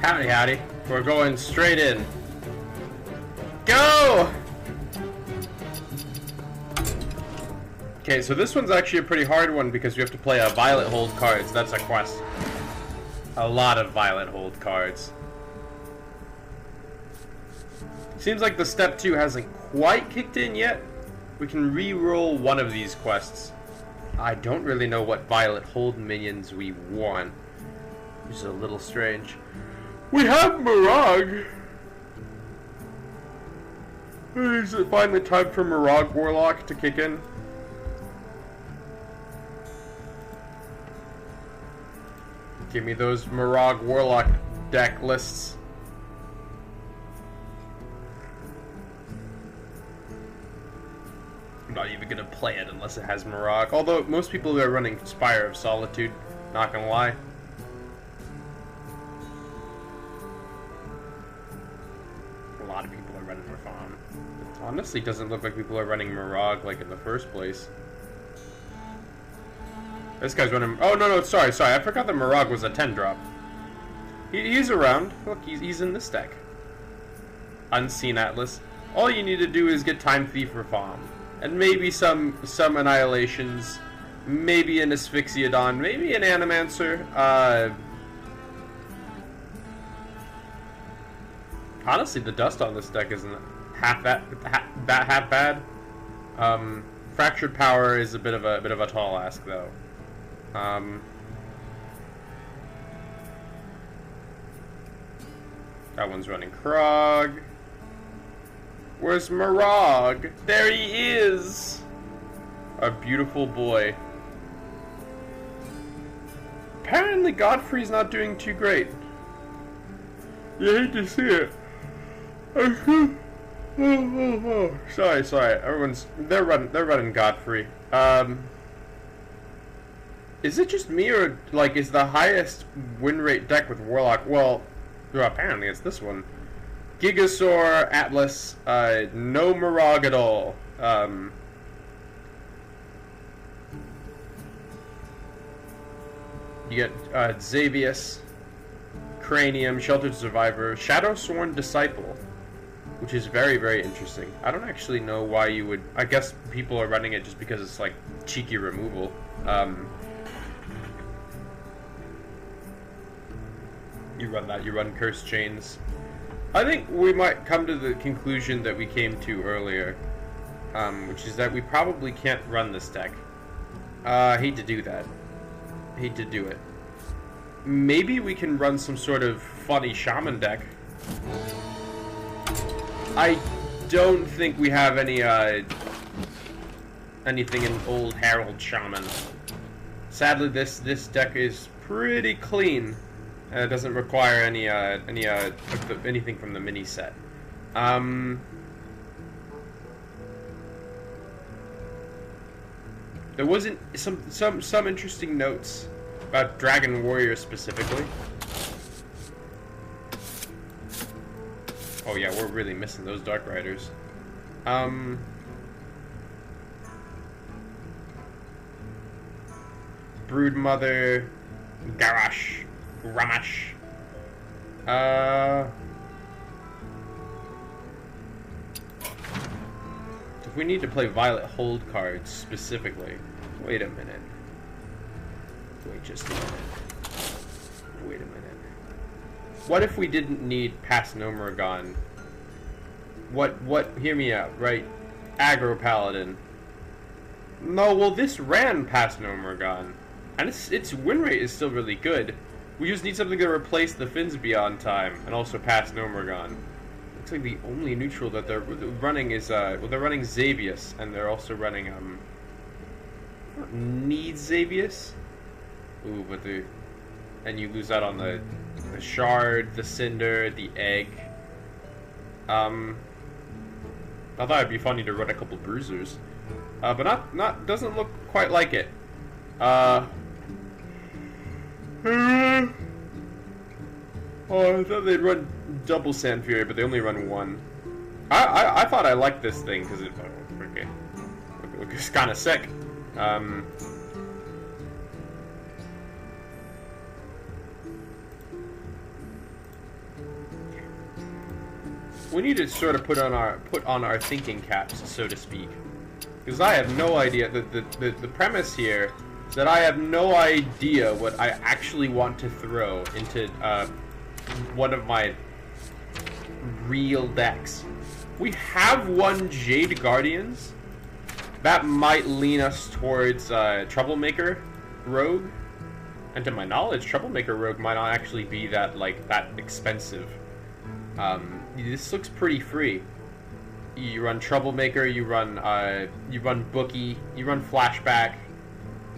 Howdy, howdy. We're going straight in. Go! Okay, so this one's actually a pretty hard one because we have to play a violet hold cards. That's a quest. A lot of violet hold cards. Seems like the step 2 hasn't quite kicked in yet. We can re-roll one of these quests. I don't really know what violet hold minions we want. Which is a little strange. We have Mirag! Is it finally time for Mirag Warlock to kick in? Give me those Mirag Warlock deck lists. I'm not even gonna play it unless it has Mirag. Although most people are running Spire of Solitude, not gonna lie. A lot of people are running Reform. It honestly doesn't look like people are running Mirag like in the first place. This guy's running. Oh no, sorry. I forgot that Mirag was a 10-drop. He's around. Look, he's in this deck. Unseen Atlas. All you need to do is get Time Thief Reform. And maybe some Annihilations, maybe an Asphyxiodon, maybe an Animancer. Honestly, the dust on this deck isn't half bad. Fractured Power is a bit of a tall ask though. That one's running Krog. Where's Mirag? There he is! A beautiful boy. Apparently Godfrey's not doing too great. You hate to see it. Sorry. They're running Godfrey. Is it just me, or like is the highest win rate deck with Warlock? Well, apparently it's this one. Gigasaur, Atlas, no Mirag at all. You get Xavius, Cranium, Sheltered Survivor, Shadow Sworn Disciple, which is very, very interesting. I don't actually know why you would. I guess people are running it just because it's like cheeky removal. You run that, you run Curse Chains. I think we might come to the conclusion that we came to earlier, which is that we probably can't run this deck. Hate to do that. Hate to do it. Maybe we can run some sort of funny Shaman deck. I don't think we have any, anything in Old Herald Shaman. Sadly, this deck is pretty clean. It doesn't require anything from the mini set. There wasn't some interesting notes about Dragon Warrior specifically. Oh yeah, we're really missing those Dark Riders. Broodmother, Garash, Ramash. If we need to play Violet Hold cards specifically, wait a minute. Wait just a minute. Wait a minute. What if we didn't need Pass No Morgan? What? Hear me out, right? Aggro Paladin. No, well this ran Pass No Morgan, and its win rate is still really good. We just need something to replace the Finns Beyond Time and also Pass No Morgan. Looks like the only neutral that they're running is well, they're running Xavius, and they're also running need Xavius. Ooh, but and you lose out on the shard, the cinder, the egg. I thought it'd be funny to run a couple bruisers, but not doesn't look quite like it. Oh, I thought they'd run double Sand Fury, but they only run one. I thought I liked this thing because it looks kind of sick. We need to sort of put on our thinking caps, so to speak. Because I have no idea. The premise here is that I have no idea what I actually want to throw into one of my real decks. We have one Jade Guardians. That might lean us towards Troublemaker Rogue. And to my knowledge, Troublemaker Rogue might not actually be that expensive. This looks pretty free. You run Troublemaker, you run Bookie, you run Flashback,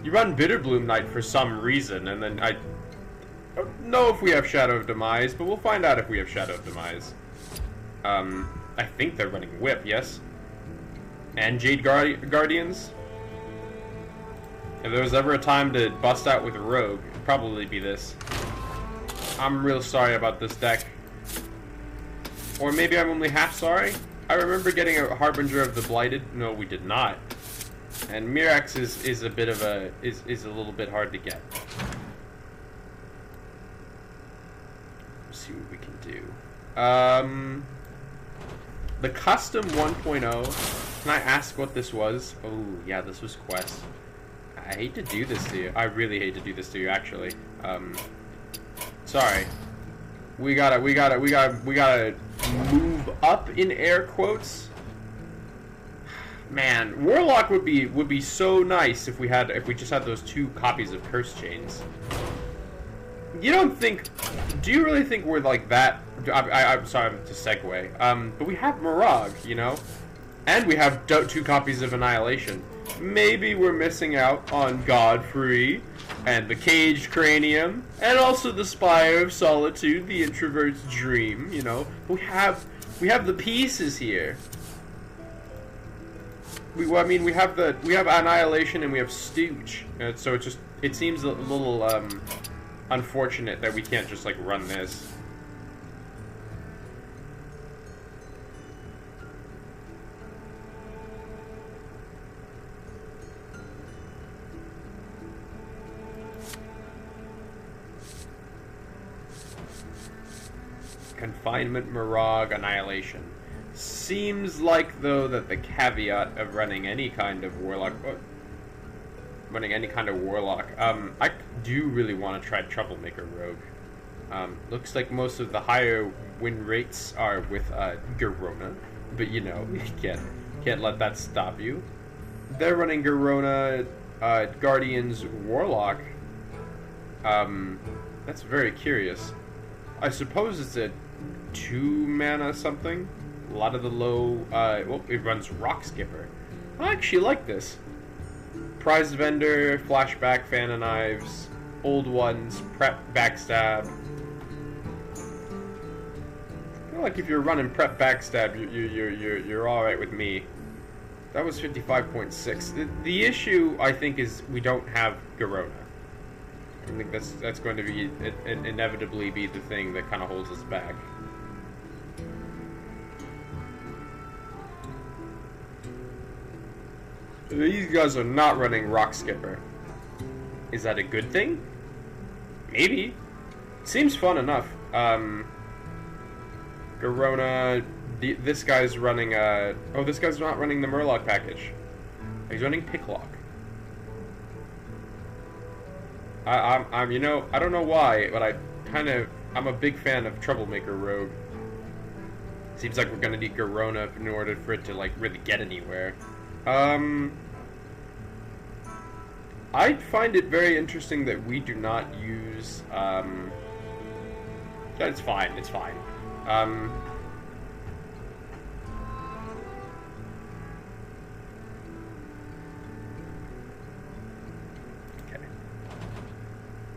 you run Bitterbloom Knight for some reason, and then I don't know if we have Shadow of Demise, but we'll find out if we have Shadow of Demise. I think they're running Whip, yes? And Jade Guardians? If there was ever a time to bust out with Rogue, it'd probably be this. I'm real sorry about this deck. Or maybe I'm only half sorry? I remember getting a Harbinger of the Blighted. No, we did not. And Mirax is a bit of a is a little bit hard to get. Let's see what we can do. The custom 1.0. Can I ask what this was? Oh yeah, this was Quest. I hate to do this to you. I really hate to do this to you, actually. Sorry. We gotta move up in air quotes. Man, Warlock would be so nice if we just had those 2 copies of Curse Chains. You don't think? Do you really think we're like that? I'm sorry to segue. But we have Mirage, you know, and we have 2 copies of Annihilation. Maybe we're missing out on Godfrey and the Caged Cranium and also the Spire of Solitude, the Introvert's Dream. You know, we have the pieces here. We have Annihilation and we have Stooge. So it seems a little unfortunate that we can't just like run this. Confinement, Mirage, Annihilation. Seems like, though, that the caveat of running any kind of Warlock... I do really want to try Troublemaker Rogue. Looks like most of the higher win rates are with Garona. But, you know, you can't let that stop you. They're running Garona, Guardians, Warlock. That's very curious. I suppose it's a 2 mana something. A lot of the low, it runs Rock Skipper. I actually like this. Prize Vendor, Flashback, Fan of Knives, Old Ones, Prep, Backstab. I feel like if you're running Prep, Backstab, you're all right with me. That was 55.6. The issue, I think, is we don't have Garona. I think that's going to be inevitably be the thing that kind of holds us back. These guys are not running Rock Skipper. Is that a good thing? Maybe. Seems fun enough. Garona. This guy's running. Oh, this guy's not running the Murloc package. He's running Picklock. I'm you know, I don't know why, but I'm a big fan of Troublemaker Rogue. Seems like we're gonna need Garona in order for it to like really get anywhere. I find it very interesting that we do not use it's fine, it's fine.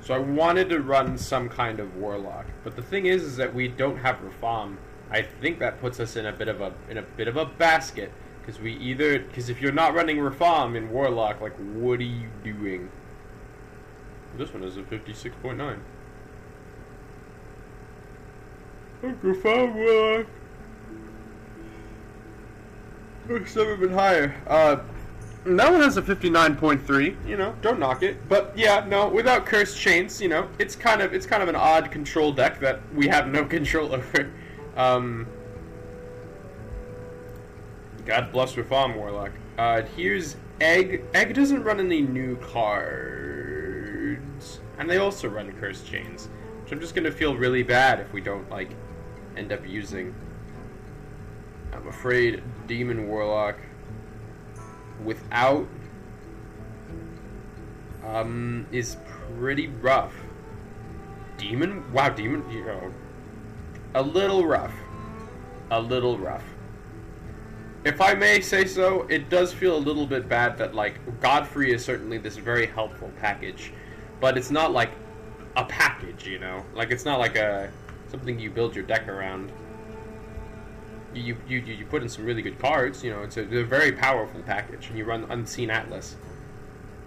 So I wanted to run some kind of Warlock, but the thing is that we don't have Rafam. I think that puts us in a bit of a basket, because if you're not running Rafam in Warlock, like what are you doing? This one is a 56.9. Rafam Warlock. It's never been higher. And that one has a 59.3, you know, don't knock it. But yeah, no, without Cursed Chains, you know, it's kind of an odd control deck that we have no control over. God bless Reform Warlock. Here's Egg. Egg doesn't run any new cards. And they also run Cursed Chains. Which I'm just gonna feel really bad if we don't, like, end up using. I'm afraid Demon Warlock without is pretty rough. Demon? Wow, Demon, you know, a little rough. A little rough. If I may say so, it does feel a little bit bad that, like, Godfrey is certainly this very helpful package, but it's not like a package, you know? Like, it's not like something you build your deck around. You put in some really good cards, you know, it's a very powerful package, and you run Unseen Atlas.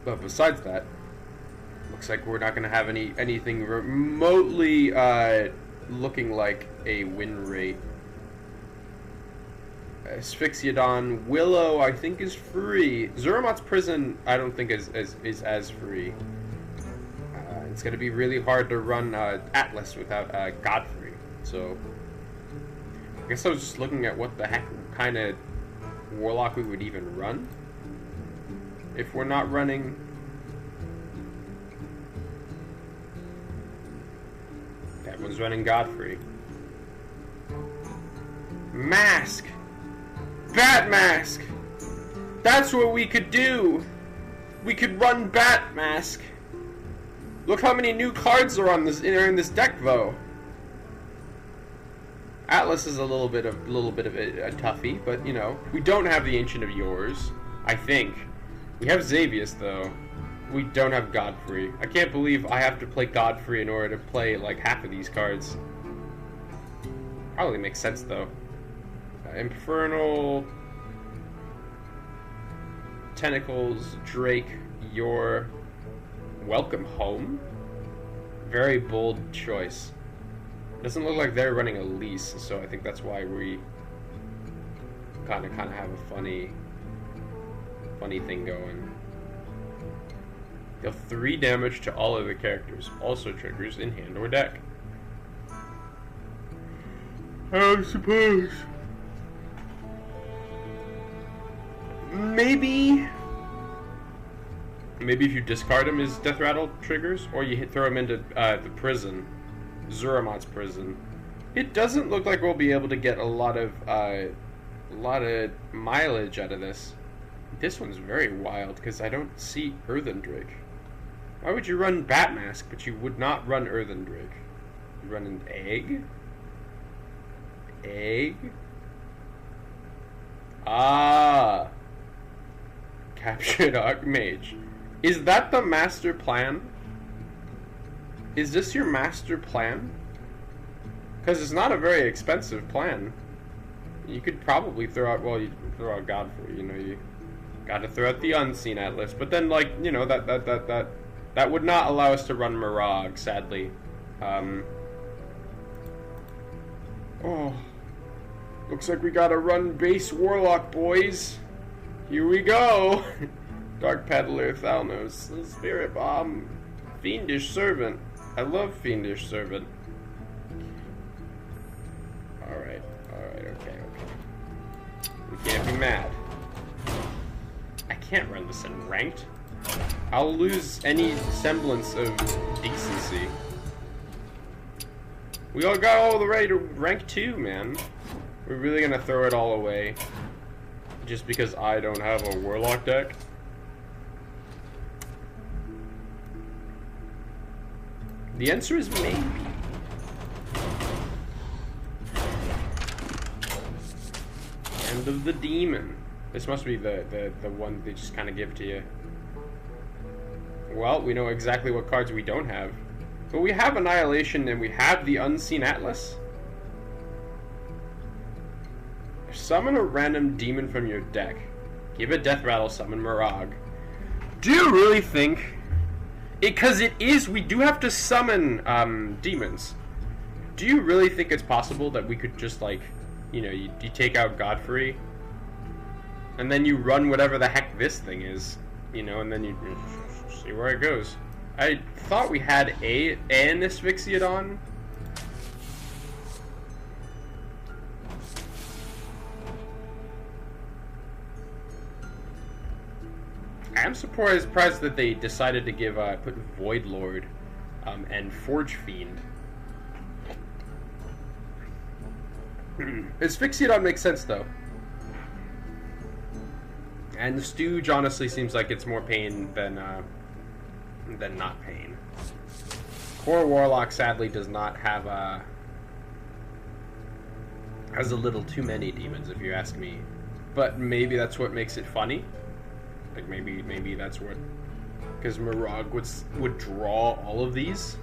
But besides that, looks like we're not going to have anything remotely looking like a win rate. Asphyxiodon Willow, I think, is free. Zuramat's Prison, I don't think is as free. It's going to be really hard to run Atlas without Godfrey. So, I guess I was just looking at what the heck kind of Warlock we would even run. If we're not running... That one's running Godfrey. Mask! Bat Mask! That's what we could do! We could run Bat Mask! Look how many new cards are in this deck, though. Atlas is a little bit of a toughie, but you know, we don't have the Ancient of Yours, I think. We have Xavius, though. We don't have Godfrey. I can't believe I have to play Godfrey in order to play like half of these cards. Probably makes sense, though. Infernal, Tentacles, Drake, Your, Welcome Home. Very bold choice. Doesn't look like they're running a lease, so I think that's why we kind of have a funny thing going. Deal 3 damage to all of the characters. Also triggers in hand or deck. I suppose. Maybe if you discard him, his Death Rattle triggers, or you throw him into the prison, Zuramat's Prison. It doesn't look like we'll be able to get a lot of mileage out of this. This one's very wild because I don't see Earthen Drake. Why would you run Bat Mask, but you would not run Earthen Drake? You run an Egg? Egg? Ah! Captured Archmage. Is that the master plan? Is this your master plan? Because it's not a very expensive plan. You could probably throw out, well, you throw out Godfrey, you know, you gotta throw out the Unseen Atlas, but then, like, you know, that would not allow us to run Mirage, sadly. Oh. Looks like we gotta run base Warlock, boys. Here we go! Dark Peddler, Thalnos, Spirit Bomb, Fiendish Servant. I love Fiendish Servant. Alright, okay. We can't be mad. I can't run this in ranked. I'll lose any semblance of decency. We all got all the way to rank 2, man. We're really gonna throw it all away just because I don't have a Warlock deck? The answer is maybe. End of the Demon. This must be the one they just kind of give to you. Well, we know exactly what cards we don't have. But we have Annihilation and we have the Unseen Atlas. Summon a random demon from your deck. Give a Death Rattle, summon Mirage. Do you really think... Because it is, we do have to summon demons. Do you really think it's possible that we could just, like, you know, you take out Godfrey, and then you run whatever the heck this thing is, you know, and then you see where it goes. I thought we had an Asphyxiodon. I am surprised that they decided to give put Void Lord and Forge Fiend. Asphyxiodon makes sense though. And the Stooge honestly seems like it's more pain than not pain. Core Warlock sadly does not have has a little too many demons, if you ask me. But maybe that's what makes it funny. Like maybe that's what, because Mirage would draw all of these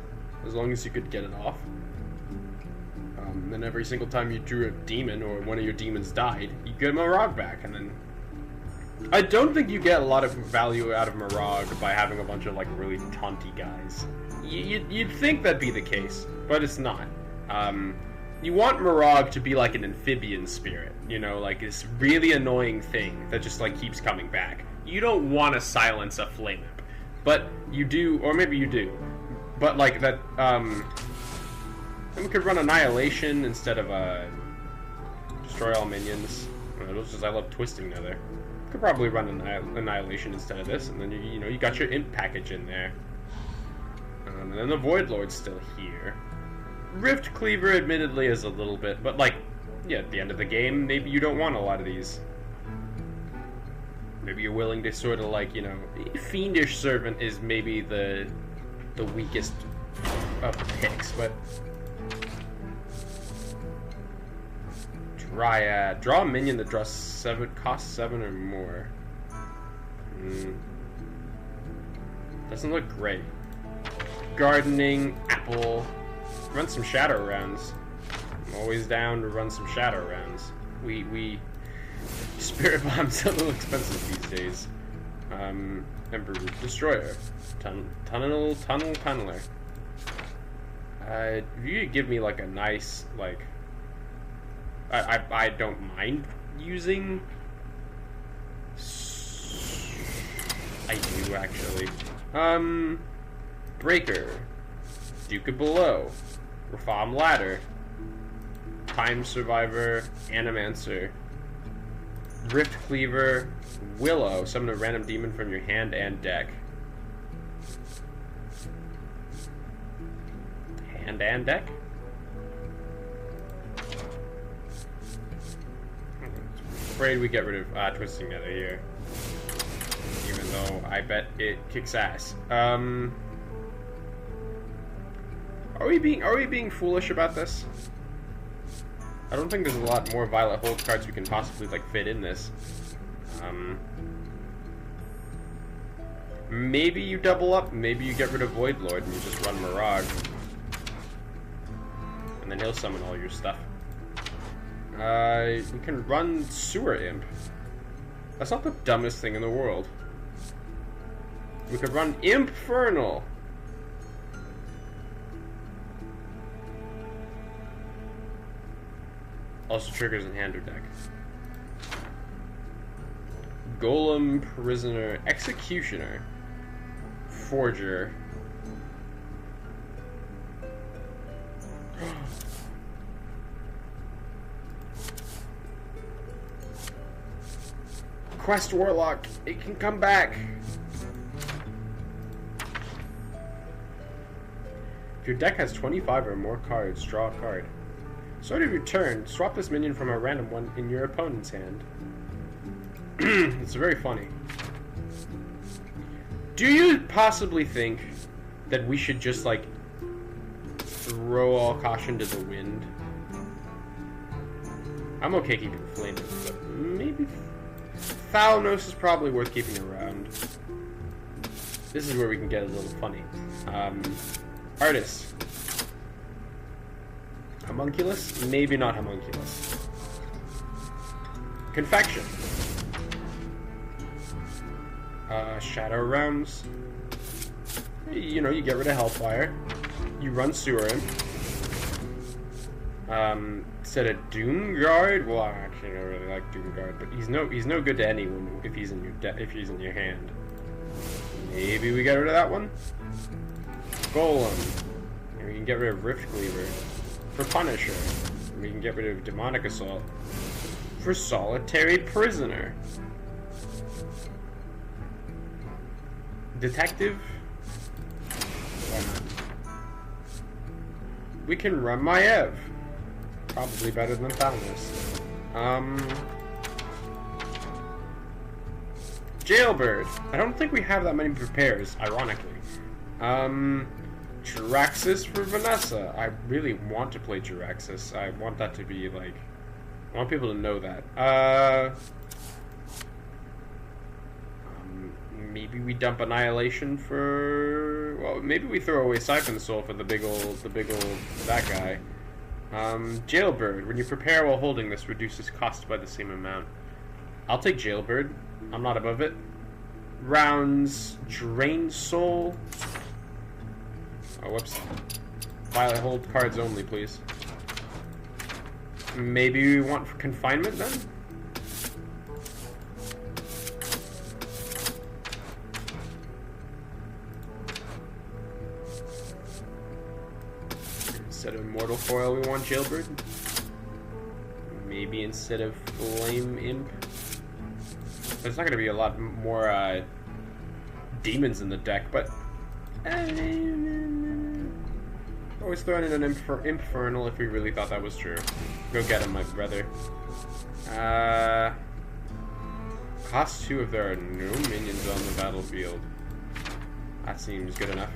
as long as you could get it off. Then every single time you drew a demon or one of your demons died, you get Mirage back, and then I don't think you get a lot of value out of Mirage by having a bunch of like really taunty guys. You'd think that'd be the case, but it's not. You want Mirage to be like an amphibian spirit, you know, like this really annoying thing that just like keeps coming back. You don't want to silence a flame imp, but you do, or maybe you do. But like that, then we could run Annihilation instead of destroy all minions. I love twisting Nether. Could probably run Annihilation instead of this, and then you know you got your imp package in there. And then the Void Lord's still here. Rift Cleaver, admittedly, is a little bit, but like, yeah, at the end of the game, maybe you don't want a lot of these. Maybe you're willing to sort of like, you know, Fiendish Servant is maybe the weakest of the picks, but Dryad. Draw a minion that costs 7 or more. Doesn't look great. Gardening, Apple. Run some Shadow rounds. I'm always down to run some Shadow rounds. We Spirit Bomb's a little expensive these days. Emperor Destroyer. Tunneler. If you could give me like a nice, like, I don't mind using. I do actually. Breaker, Duke of Below, Reform Ladder, Time Survivor, Animancer, Rift Cleaver, Willow. Summon a random demon from your hand and deck. Hand and deck? Afraid we get rid of Twisting Nether here, even though I bet it kicks ass. Are we being foolish about this? I don't think there's a lot more Violet Hold cards we can possibly like fit in this. Maybe you double up. Maybe you get rid of Void Lord and you just run Mirage, and then he'll summon all your stuff. We can run Sewer Imp. That's not the dumbest thing in the world. We could run Infernal. Also triggers in hand or deck. Golem, Prisoner, Executioner, Forger. Quest Warlock, it can come back. If your deck has 25 or more cards, draw a card. Start of your turn, swap this minion from a random one in your opponent's hand. It's very funny. Do you possibly think that we should just, like, throw all caution to the wind? I'm okay keeping the flame, but maybe Thalnos is probably worth keeping around. This is where we can get a little funny. Artist. Homunculus? Maybe not Homunculus. Confection. Shadow Realms. You know, you get rid of Hellfire. You run Sewer Imp. Instead of Doomguard. Well, actually, I don't really like Doomguard, but he's no good to anyone if he's in your hand. Maybe we get rid of that one. Golem. And we can get rid of Rift Cleaver. For Punisher. And we can get rid of Demonic Assault. For Solitary Prisoner. Detective? Why not? We can run Maev. Probably better than Thalamus. Jailbird. I don't think we have that many prepares, ironically. Jiraxis for Vanessa. I really want to play Jiraxis. I want that to be, like... I want people to know that. Maybe we dump Annihilation for... Well, maybe we throw away Siphon Soul for the big old... that guy. Jailbird. When you prepare while holding this, reduces cost by the same amount. I'll take Jailbird. I'm not above it. Rounds. Drain Soul. Oh, whoops. Violet hold cards only, please. Maybe we want confinement then? Instead of Immortal Foil, we want Jailbird. Maybe instead of Flame Imp. There's not going to be a lot more demons in the deck, but... always throwing in an Infernal if we really thought that was true. Go get him, my brother. Cost 2 if there are no minions on the battlefield. That seems good enough.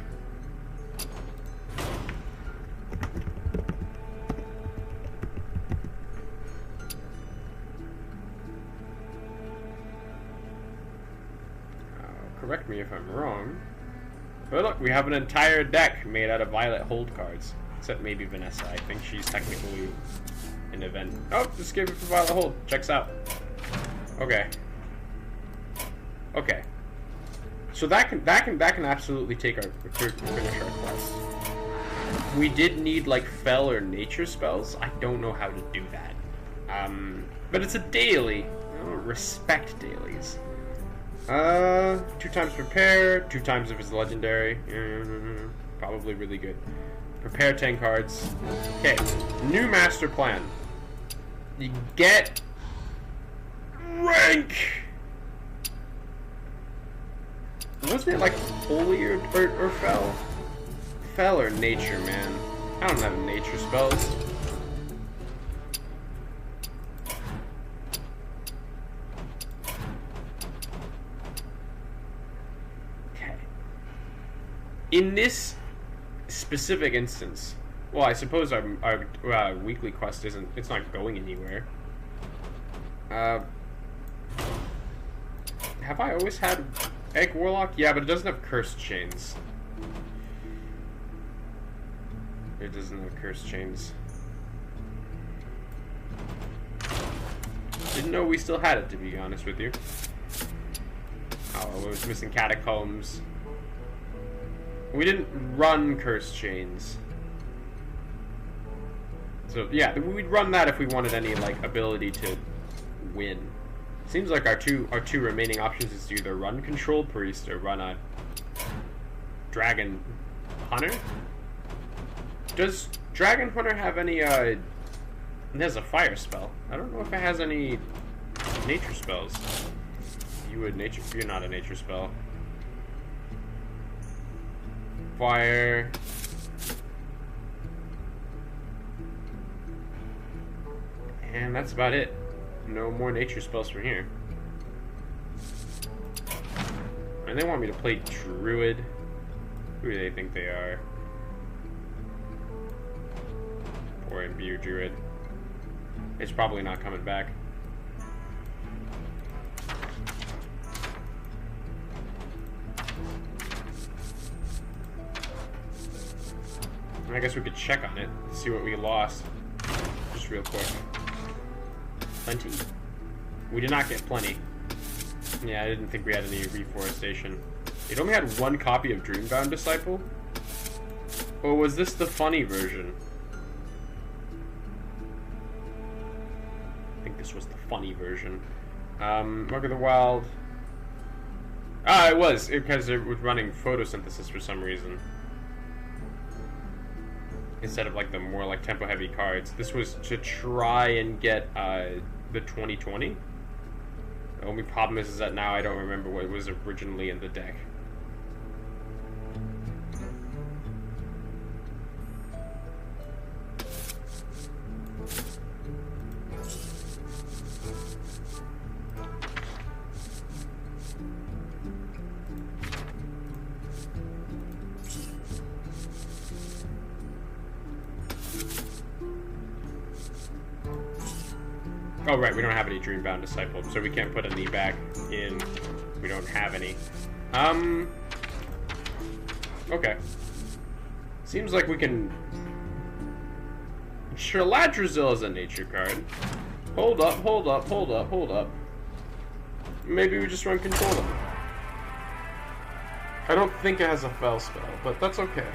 Correct me if I'm wrong. But look, we have an entire deck made out of Violet hold cards. Except maybe Vanessa. I think she's technically an event. Oh, just gave it for Violet hold. Checks out. Okay. Okay. So that can absolutely take our finish our quest. We did need like Fel or Nature spells. I don't know how to do that. But it's a daily. I don't respect dailies. 2 times prepare, 2 times if it's legendary. Probably really good. Prepare 10 cards. Okay, new master plan. You get rank. Wasn't it like holy or Fel? Fel or nature, man. I don't have nature spells. In this specific instance, well, I suppose our weekly quest it's not going anywhere. Have I always had Egg Warlock? Yeah, but it doesn't have Cursed Chains. It doesn't have Cursed Chains. Didn't know we still had it, to be honest with you. Oh, it was missing Catacombs. We didn't run Cursed Chains. So, yeah, we'd run that if we wanted any, like, ability to win. Seems like our two remaining options is to either run Control Priest or run a Dragon Hunter. Does Dragon Hunter have any, it has a fire spell. I don't know if it has any nature spells. You're not a nature spell. Fire. And that's about it. No more nature spells from here. And they want me to play Druid. Who do they think they are? Or Imbue Druid. It's probably not coming back. I guess we could check on it, see what we lost. Just real quick. Plenty. We did not get plenty. Yeah, I didn't think we had any reforestation. It only had 1 copy of Dreambound Disciple? Or was this the funny version? I think this was the funny version. Mark of the Wild. Ah, it was, because it was running photosynthesis for some reason. Instead of like the more like tempo heavy cards. This was to try and get the 2020. The only problem is that now I don't remember what was originally in the deck. Oh, right, we don't have any Dreambound Disciple, so we can't put any back in. We don't have any. Okay. Seems like we can... Shaladrazil is a nature card. Hold up, hold up, hold up, hold up. Maybe we just run Control them. I don't think it has a Fel spell, but that's okay.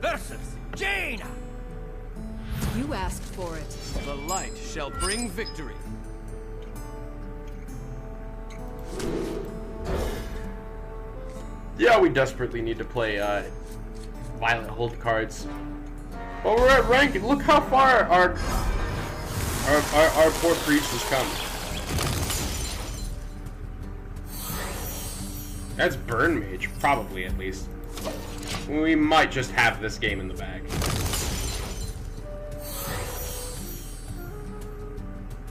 Versus Jaina! You asked for it. The light shall bring victory. Yeah, we desperately need to play Violet Hold cards. Well, we're at rank. Look how far our poor priest has come. That's Burn Mage, probably at least. We might just have this game in the bag.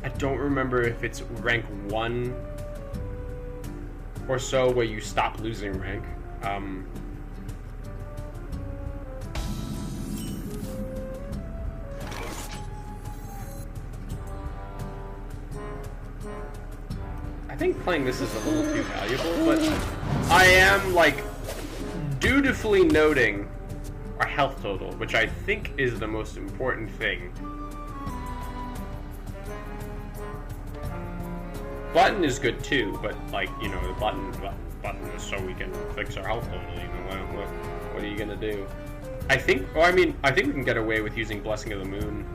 I don't remember if it's rank 1 or so where you stop losing rank. I think playing this is a little too valuable, but I am, like, dutifully noting our health total, which I think is the most important thing. Button is good too, but, like, you know, the button is so we can fix our health total. You know, what are you gonna do? I think we can get away with using Blessing of the Moon,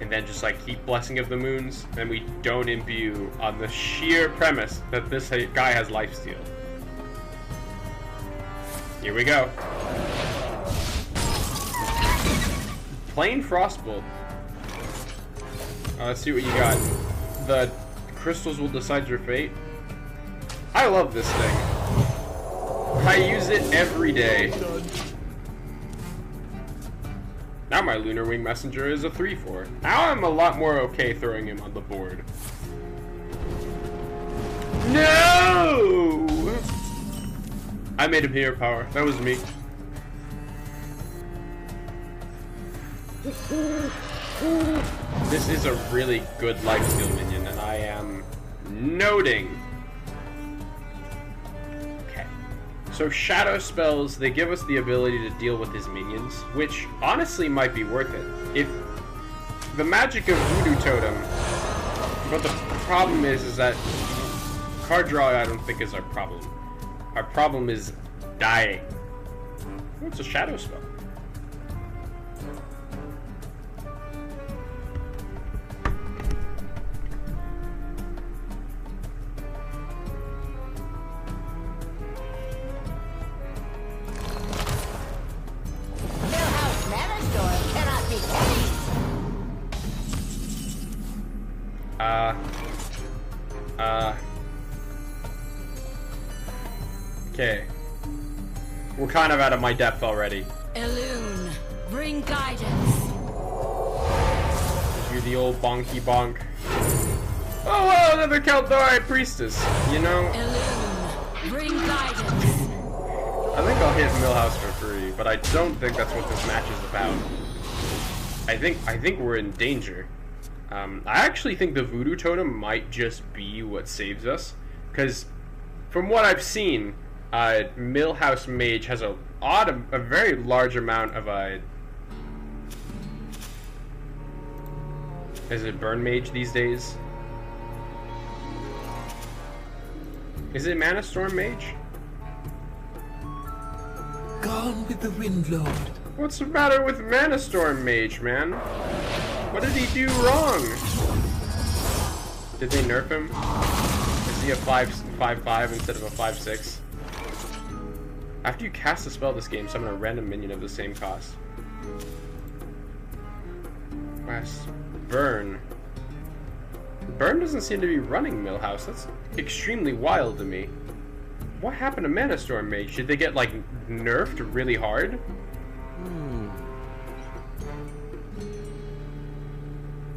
and then just like keep Blessing of the Moons, and we don't imbue on the sheer premise that this guy has lifesteal. Here we go. Plain Frostbolt. Let's see what you got. The crystals will decide your fate. I love this thing. I use it every day. Now my Lunar Wing Messenger is a 3/4. Now I'm a lot more okay throwing him on the board. No! I made him hero power. That was me. This is a really good lifesteal minion, and I am noting. Okay. So shadow spells, they give us the ability to deal with his minions, which honestly might be worth it. If the magic of Voodoo Totem, but the problem is that card draw I don't think is our problem. Our problem is dying. Oh, it's a shadow spell. Okay. We're kind of out of my depth already. Elune, bring guidance. Do the old bonky bonk. Oh, well, another Kaldari priestess, you know? Elune, bring guidance. I think I'll hit Millhouse for free, but I don't think that's what this match is about. I think we're in danger. I actually think the Voodoo Totem might just be what saves us, because from what I've seen, Millhouse Mage has a very large amount of is it Burn Mage these days? Is it Mana Storm Mage? Gone with the Windlord. What's the matter with Mana Storm Mage, man? What did he do wrong? Did they nerf him? Is he a 5/5 instead of a 5/6? After you cast a spell this game, summon a random minion of the same cost. Quest. Burn. Burn doesn't seem to be running Millhouse. That's extremely wild to me. What happened to Mana Storm Mage? Did they get, like, nerfed really hard?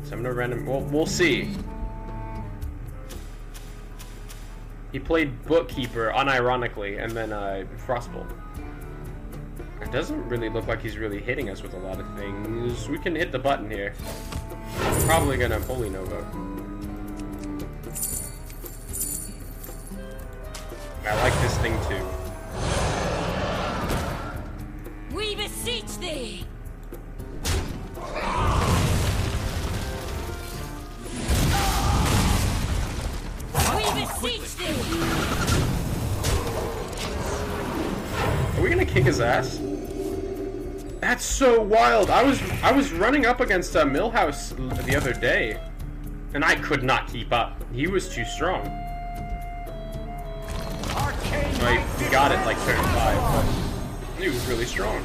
Summon a random... Well, we'll see. He played Bookkeeper, unironically, and then, Frostbolt. It doesn't really look like he's really hitting us with a lot of things. We can hit the button here. Probably gonna Holy Nova. I like this thing too. We beseech thee! We beseech thee! Are we gonna kick his ass? That's so wild. I was running up against Millhouse the other day, and I could not keep up. He was too strong. He got it like turn 5, but he was really strong.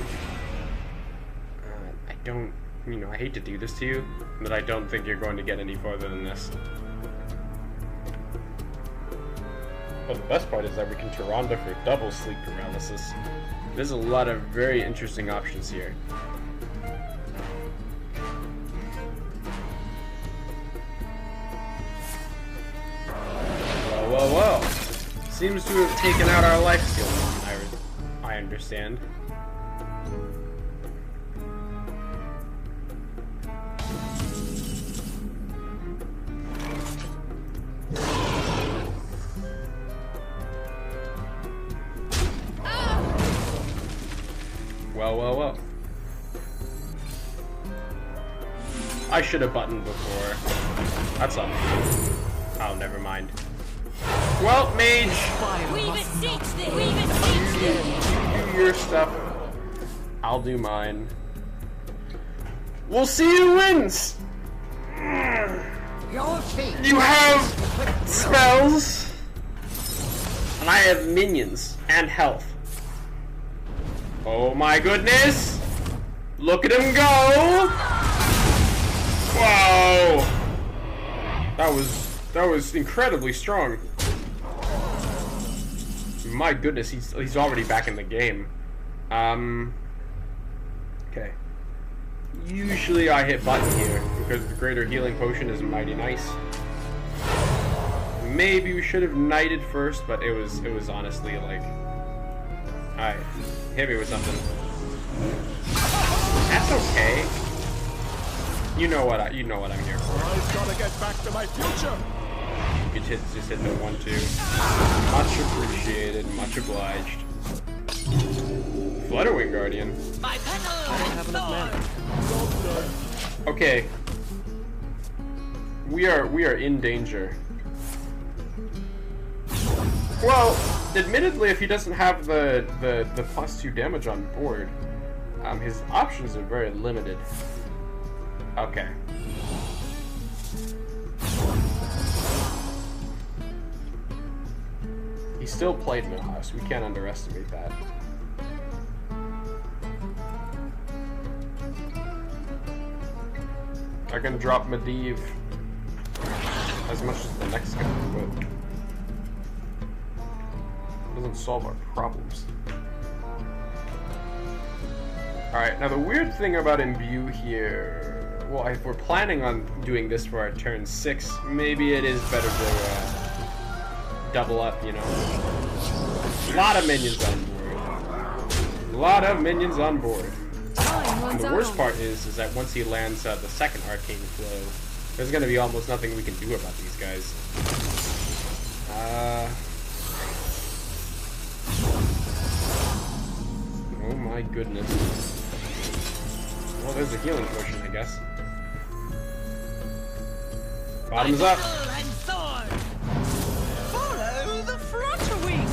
I don't, I hate to do this to you, but I don't think you're going to get any farther than this. Well, the best part is that we can Tyrande for double sleep paralysis. There's a lot of very interesting options here. Whoa, whoa, whoa! Seems to have taken out our life steal. I understand. Well, well, well. I should have buttoned before. That's on me. Oh, never mind. Well, Mage! We beseech thee! We beseech thee! You do your stuff. I'll do mine. We'll see who wins! You have spells, and I have minions and health. Oh my goodness! Look at him go! Whoa! That was incredibly strong. My goodness, he's already back in the game. Okay. Usually I hit button here because the greater healing potion is mighty nice. Maybe we should have knighted first, but it was honestly like, alright, hit me with something. That's okay. You know what I'm here for. I've gotta get back to my future. You could just hit the 1-2. Much appreciated, much obliged. Flutterwing Guardian. I don't have enough mana. Okay. We are in danger. Well, admittedly, if he doesn't have the +2 damage on board, his options are very limited. Okay. He still played Millhouse. We can't underestimate that. I can drop Medivh as much as the next guy, but it doesn't solve our problems. Alright, now the weird thing about Imbue here, well, if we're planning on doing this for our turn 6, maybe it is better to double up, you know. A lot of minions on board. A lot of minions on board. And the worst part is that once he lands the second Arcane Flow, there's going to be almost nothing we can do about these guys. Oh my goodness. Well, there's a healing potion, I guess. Bottoms up.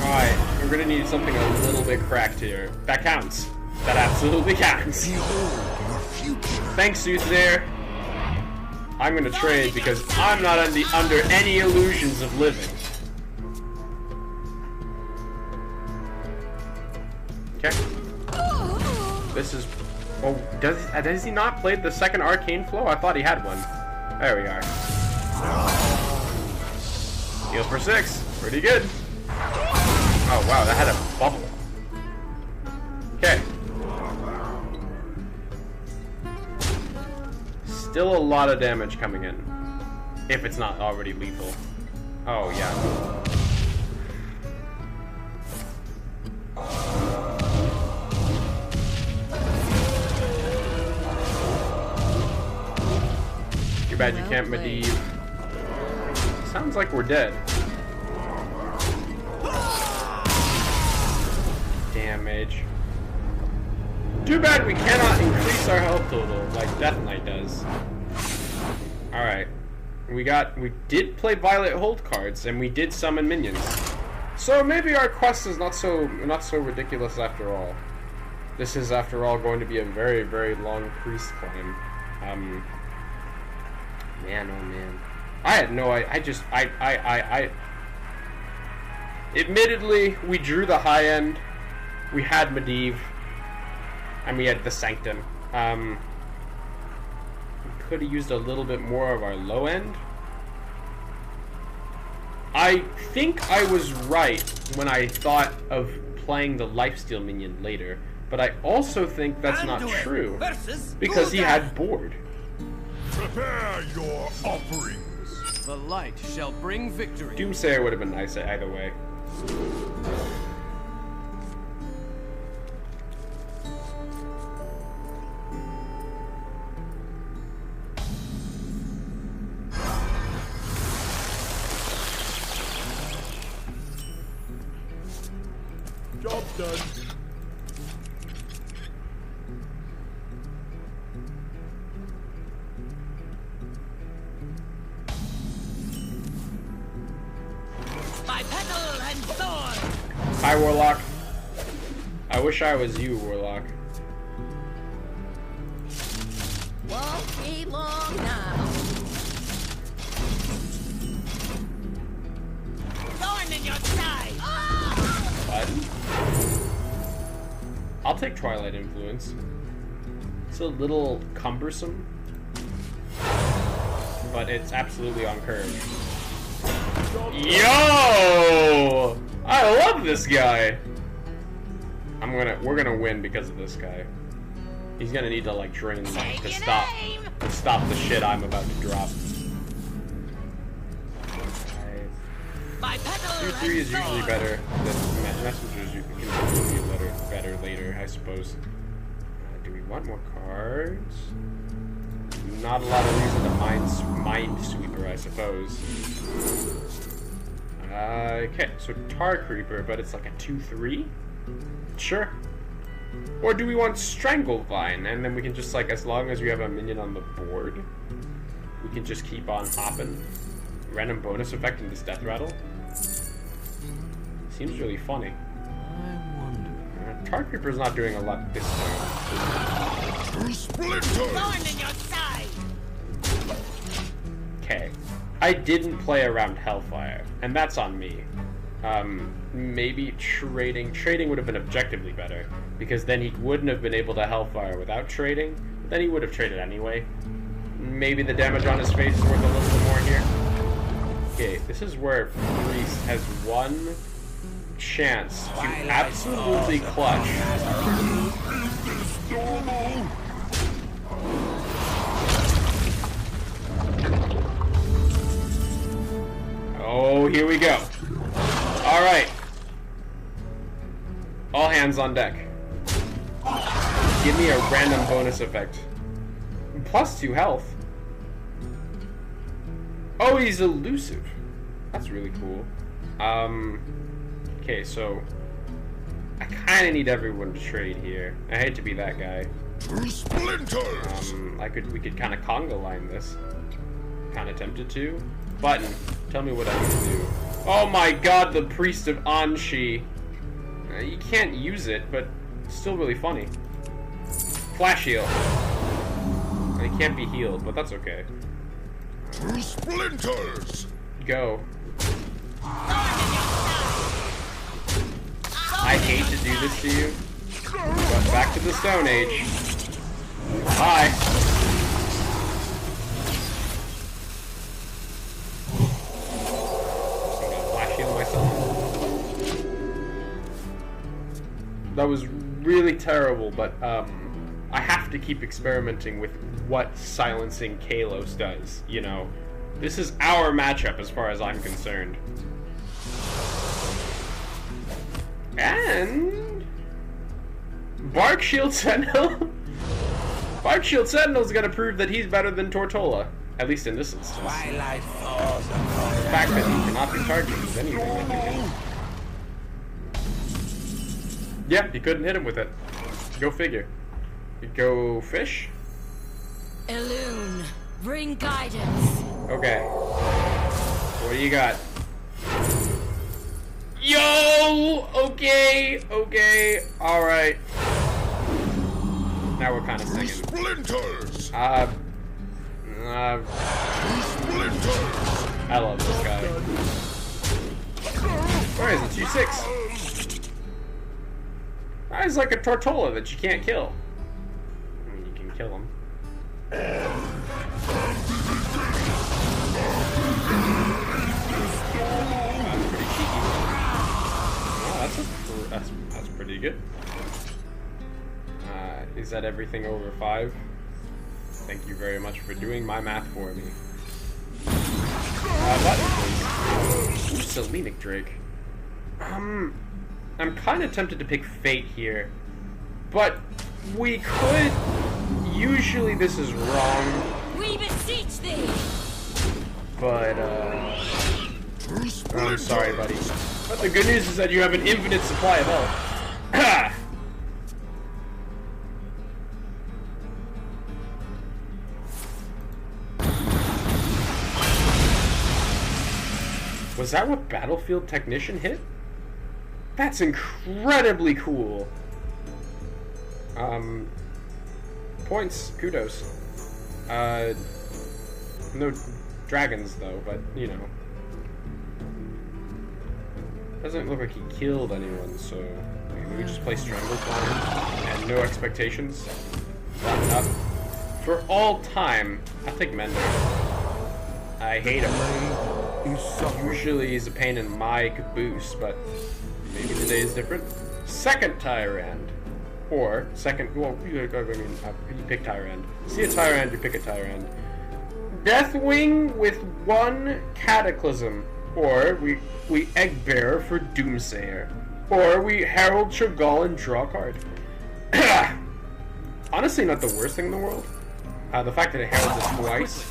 Alright, we're gonna need something a little bit cracked here. That counts. That absolutely counts. Thanks, Soothsayer. I'm gonna trade because I'm not under any illusions of living. Okay. This is... Oh, does he not play the second Arcane Flow? I thought he had one. There we are. Heal for 6. Pretty good. Oh wow, that had a bubble. Okay. Still a lot of damage coming in. If it's not already lethal. Oh yeah. Too bad you can't Medivh. Sounds like we're dead. Damage. Too bad we cannot increase our health total like Death Knight does. Alright. We did play Violet Hold cards and we did summon minions. So maybe our quest is not so ridiculous after all. This is after all going to be a very, very long priest climb. Man, oh man. I had no I admittedly, we drew the high end. We had Medivh. And we had the Sanctum. We could have used a little bit more of our low end. I think I was right when I thought of playing the lifesteal minion later. But I also think that's not true. Because he had board. Prepare your offerings. The light shall bring victory. Doomsayer would have been nice either way. Job done. By petal and thorn. Hi, Warlock. I wish I was you, Warlock. Won't be long now. Thorn in your side. Button. I'll take Twilight Influence. It's a little cumbersome, but it's absolutely on curve. Yo! I love this guy. We're gonna win because of this guy. He's gonna need to like drain life to stop the shit I'm about to drop. 2-3 is usually better than messengers. You can usually be better later, I suppose. Do we want more cards? Not a lot of reason to mind sweeper, I suppose. Okay, so Tar Creeper, but it's like a 2-3? Sure. Or do we want Stranglevine, and then we can just like, as long as we have a minion on the board, we can just keep on hopping. Random bonus effect in this Death Rattle. Seems really funny. I wonder. Tar Creeper's not doing a lot this time. Splinters! Thorn in your side. Okay. I didn't play around Hellfire, and that's on me. Maybe trading would have been objectively better, because then he wouldn't have been able to Hellfire without trading, but then he would have traded anyway. Maybe the damage on his face is worth a little bit more here. Okay, this is where Priest has one chance to absolutely clutch. Oh, here we go. All right. All hands on deck. Give me a random bonus effect. +2 health. Oh, he's elusive. That's really cool. Okay, so I kind of need everyone to trade here. I hate to be that guy. Splinters! We could kind of conga line this. Kind of tempted to. Button, tell me what I need to do. Oh my god, the Priest of Anshi. You can't use it, but it's still really funny. Flash heal. It can't be healed, but that's okay. Splinters! Go. I hate to do this to you, but back to the Stone Age. Bye. was really terrible, but I have to keep experimenting with what silencing Kalos does, you know. This is our matchup as far as I'm concerned. And Bark Shield Sentinel. Bark Shield Sentinel's gonna prove that he's better than Tortola, at least in this instance. Twilight falls across The fact that he cannot be targeted with anything that he can. Yeah, he couldn't hit him with it. Go figure. Go fish? Elune, bring guidance. Okay. What do you got? Yo! Okay, okay, alright. Now we're kind of singing. Splinters! Splinters! I love this guy. Where is it? 2-6. He's like a Tortola that you can't kill. I mean, you can kill him. That's pretty good. Is that everything over 5? Thank you very much for doing my math for me. Button, please. Ooh, Selenic Drake. I'm kind of tempted to pick Fate here, but we could. Usually this is wrong. We beseech thee. But I'm sorry, buddy. But the good news is that you have an infinite supply of health. Was that what Battlefield Technician hit? That's incredibly cool. Points, kudos. No dragons though, but you know. Doesn't look like he killed anyone, so maybe we just play Stranglethorn and no expectations. Button up. For all time, I think Mender. I hate him. Usually he's a pain in my caboose, but maybe today is different. Second Tyrant. Or second, well, you pick Tyrant. See a Tyrant, you pick a Tyrant. Deathwing with 1 Cataclysm. Or we Egg Bearer for Doomsayer. Or we Herald Chagall and draw a card. Honestly, not the worst thing in the world. The fact that it heralds it twice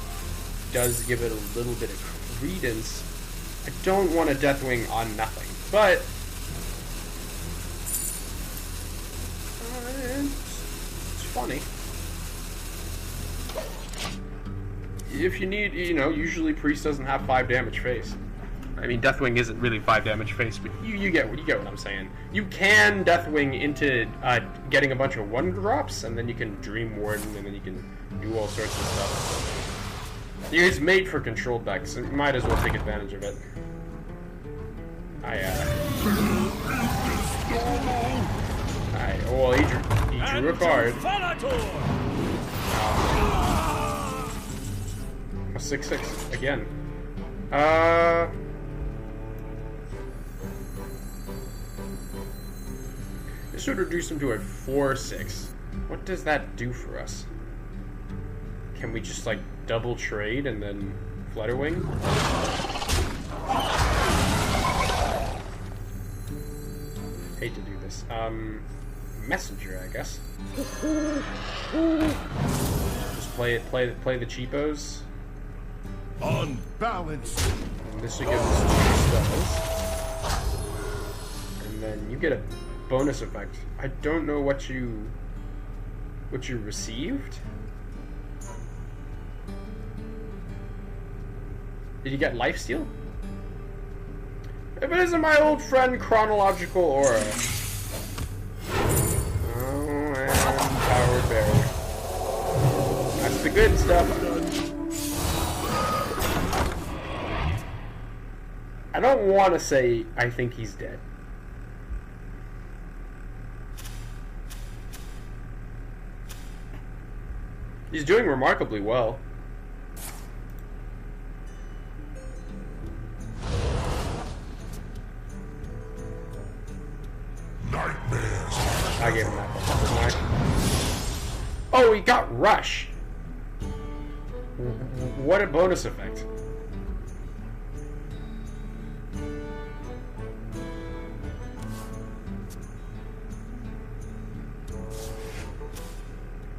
does give it a little bit of credence. I don't want a Deathwing on nothing, but it's funny. If you need, you know, usually Priest doesn't have 5 damage face. I mean, Deathwing isn't really 5 damage face, but you get what I'm saying. You can Deathwing into getting a bunch of 1-drops, and then you can Dream Warden, and then you can do all sorts of stuff. It's made for controlled decks, so you might as well take advantage of it. Well, he drew a card. A 6/6 again. This would reduce him to a 4/6. What does that do for us? Can we just like double trade and then Flutterwing? Hate to do this. Messenger, I guess. Just play the cheapos. Unbalanced. And this should give us 2 spells. And then you get a bonus effect. I don't know what you received. Did you get lifesteal? If it isn't my old friend Chronological Aura. Oh, and Power Bearer. That's the good stuff. I don't want to say I think he's dead. He's doing remarkably well. Nightmares Oh, he got rush. What a bonus effect.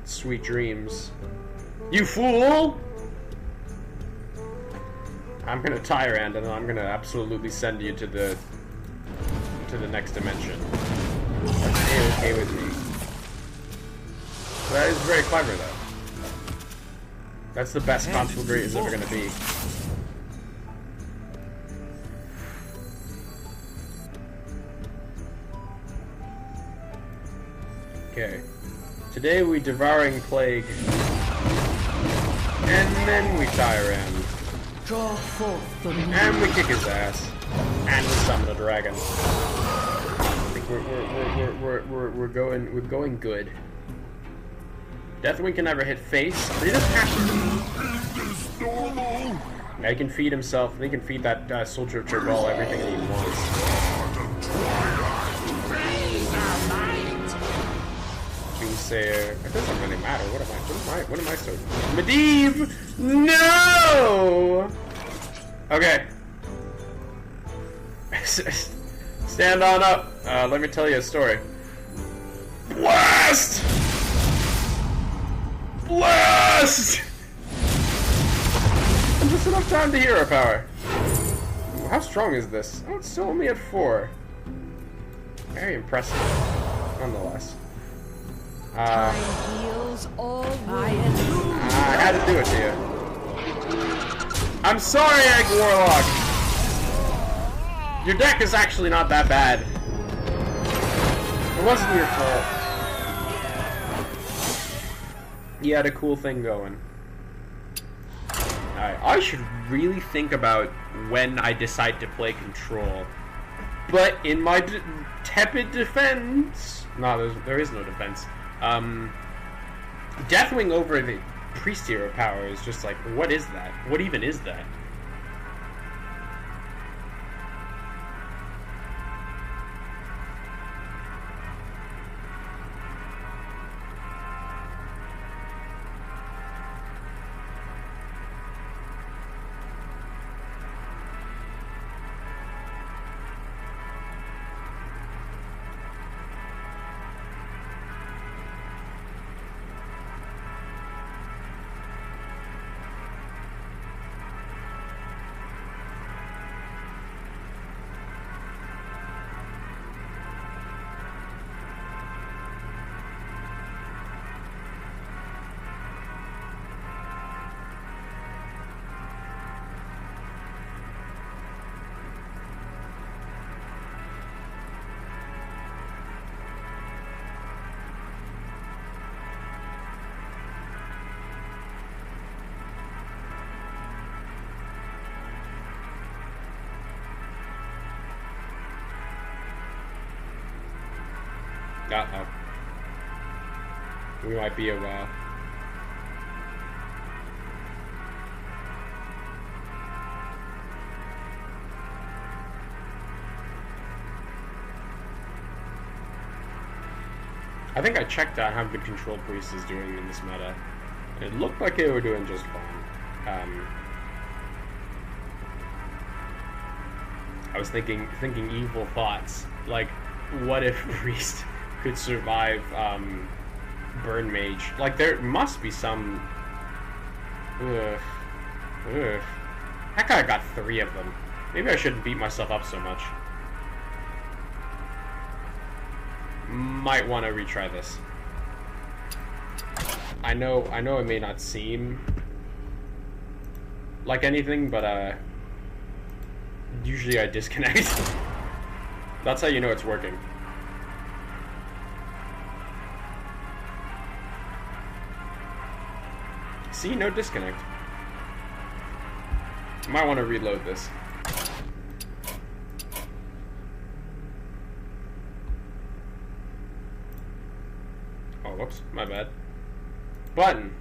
Sweet dreams. You fool! I'm gonna Tyrant and then I'm gonna absolutely send you to the next dimension. That's okay with me. That is very clever though. That's the best conflagrate is ever gonna be. Okay. Today we Devouring Plague. And then we Tyrant. Draw forth the And we kick his ass. And we summon a dragon. I think we're going good. Deathwing can never hit face, but he doesn't have to. Is this normal? Yeah, he can feed himself. He can feed that Soldier of Churgal everything that he wants. Doomsayer. It doesn't really matter. What am I so? Medivh! No! Okay. Stand on up. Let me tell you a story. Blast! Blast! And just enough time to hero power. How strong is this? Oh, it's still only at 4. Very impressive, nonetheless. heals all I had to do it to you. I'm sorry, Egg Warlock! Your deck is actually not that bad. It wasn't your fault. You had a cool thing going. Alright, I should really think about when I decide to play Control. But in my tepid defense... No, there is no defense. Deathwing over the Priest Hero power is just like, what is that? What even is that? Uh-oh. We might be a while. I think I checked out how good Control Priest is doing in this meta. It looked like they were doing just fine. I was thinking evil thoughts. Like, what if Priest could survive Burn Mage? Like, there must be some... Ugh. That guy got 3 of them. Maybe I shouldn't beat myself up so much. Might want to retry this. I know it may not seem like anything, but usually I disconnect. That's how you know it's working. See, no disconnect. Might want to reload this. Oh, whoops, my bad. Button.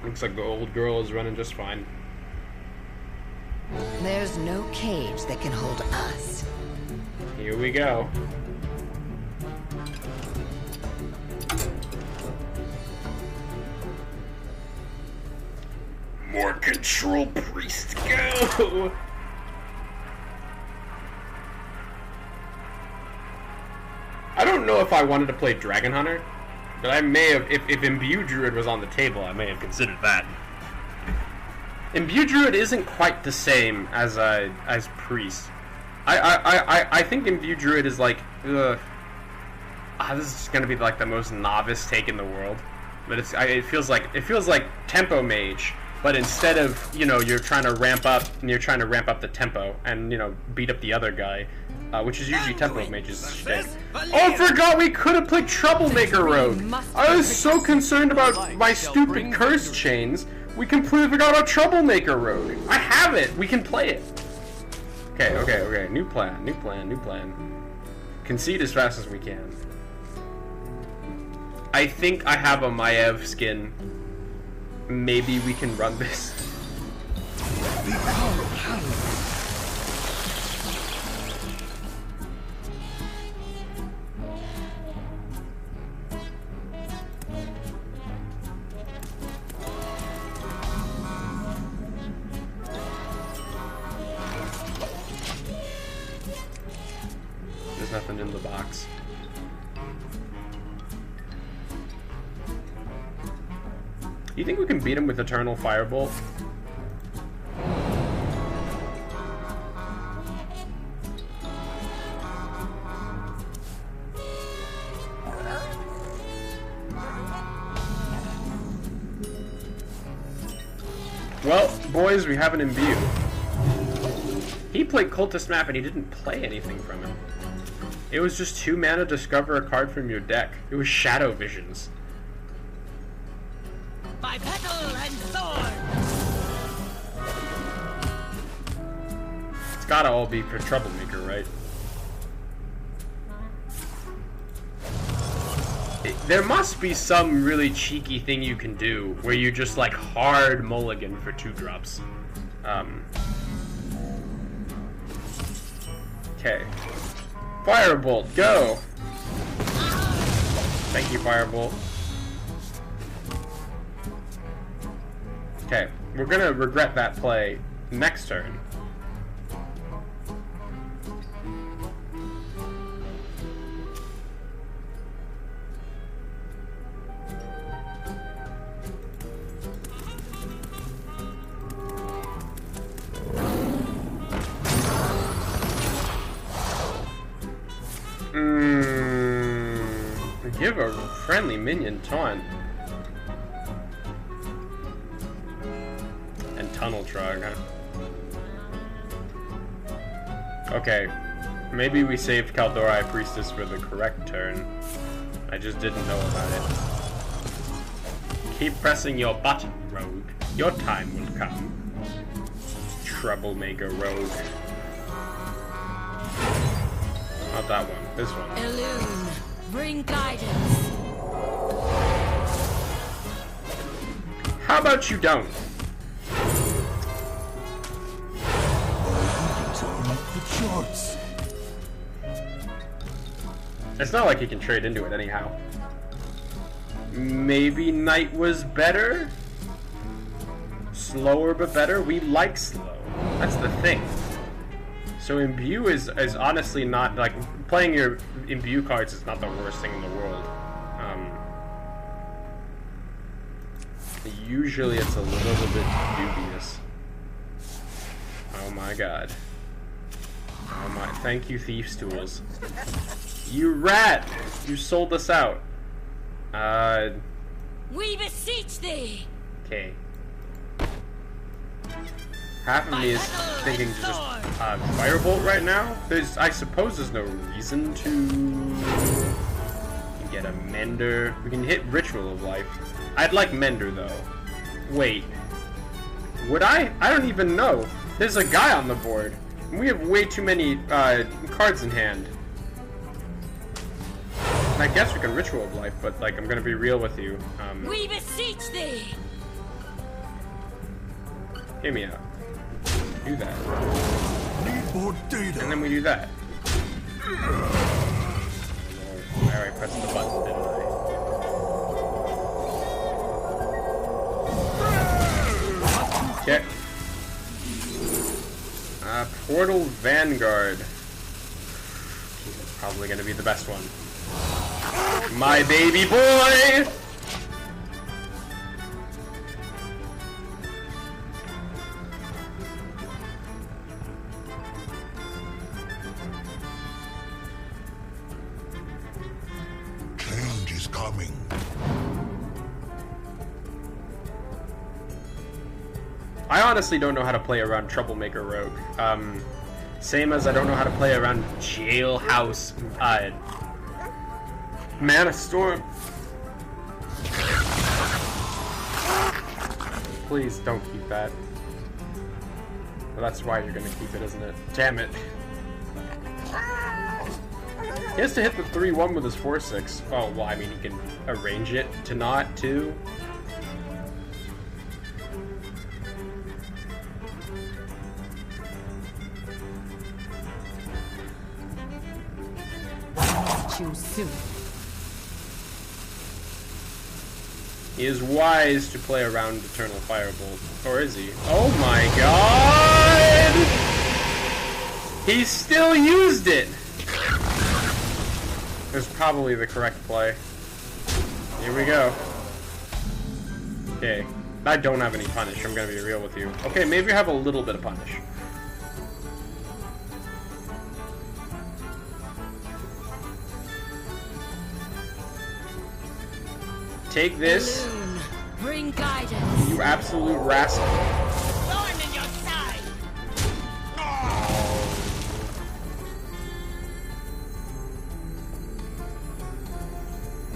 Looks like the old girl is running just fine. There's no cage that can hold us. Here we go. More control, priest, go! I don't know if I wanted to play Dragon Hunter, but I may have, if Imbue Druid was on the table, I may have considered that. Imbue Druid isn't quite the same as Priest. I think Imbue Druid is like, this is gonna be like the most novice take in the world, but it feels like Tempo Mage, but instead of, you know, you're trying to ramp up the tempo and, you know, beat up the other guy, which is usually Tempo Mage's shtick. Oh, I forgot we could have played Troublemaker Rogue. I was so concerned about my stupid curse chains. We completely forgot about Troublemaker Rogue. I have it. We can play it. Okay. New plan. Concede as fast as we can. I think I have a Maiev skin. Maybe we can run this. There's nothing in the box. You think we can beat him with Eternal Firebolt? Well, boys, we have an Imbue. He played Cultist Map and he didn't play anything from it. It was just 2 mana, discover a card from your deck. It was Shadow Visions. By petal and sword. It's gotta all be for Troublemaker, right? There must be some really cheeky thing you can do where you just like hard mulligan for 2 drops. Okay. Firebolt, go! Thank you, Firebolt. Okay, we're gonna regret that play next turn. Give a friendly minion taunt. And Tunnel Trog, huh? Okay. Maybe we saved Kaldori Priestess for the correct turn. I just didn't know about it. Keep pressing your button, Rogue. Your time will come. Troublemaker Rogue. Not that one. This one. Illume, bring guidance. How about you don't? It's not like he can trade into it anyhow. Maybe Knight was better? Slower but better? We like slow. That's the thing. So Imbue is honestly not, like, playing your Imbue cards is not the worst thing in the world. Usually it's a little bit dubious. Oh my god. Oh my, thank you, Thief's Tools. You rat! You sold us out. We beseech thee. Okay. Half of me is thinking to just Firebolt right now. I suppose there's no reason to get a Mender. We can hit Ritual of Life. I'd like Mender though. Wait. Would I? I don't even know. There's a guy on the board. And we have way too many cards in hand. And I guess we can Ritual of Life, but like I'm gonna be real with you. We beseech thee. Hear me out. Do that. Need more data. And then we do that. I already pressed the button, didn't I? Okay. Portal Vanguard. Probably gonna be the best one. My baby boy! Change is coming. I honestly don't know how to play around Troublemaker Rogue. Same as I don't know how to play around Jailhouse, Man of Storm. Please don't keep that. Well, that's why you're gonna keep it, isn't it? Damn it. He has to hit the 3-1 with his 4-6. Oh, well, I mean, he can arrange it to not, too. Too soon. He is wise to play around Eternal Firebolt. Or is he? Oh my god! He still used it! There's probably the correct play. Here we go. Okay. I don't have any punish, I'm gonna be real with you. Okay, maybe I have a little bit of punish. Take this, Balloon, bring guidance. you absolute rascal. Thorn in your side.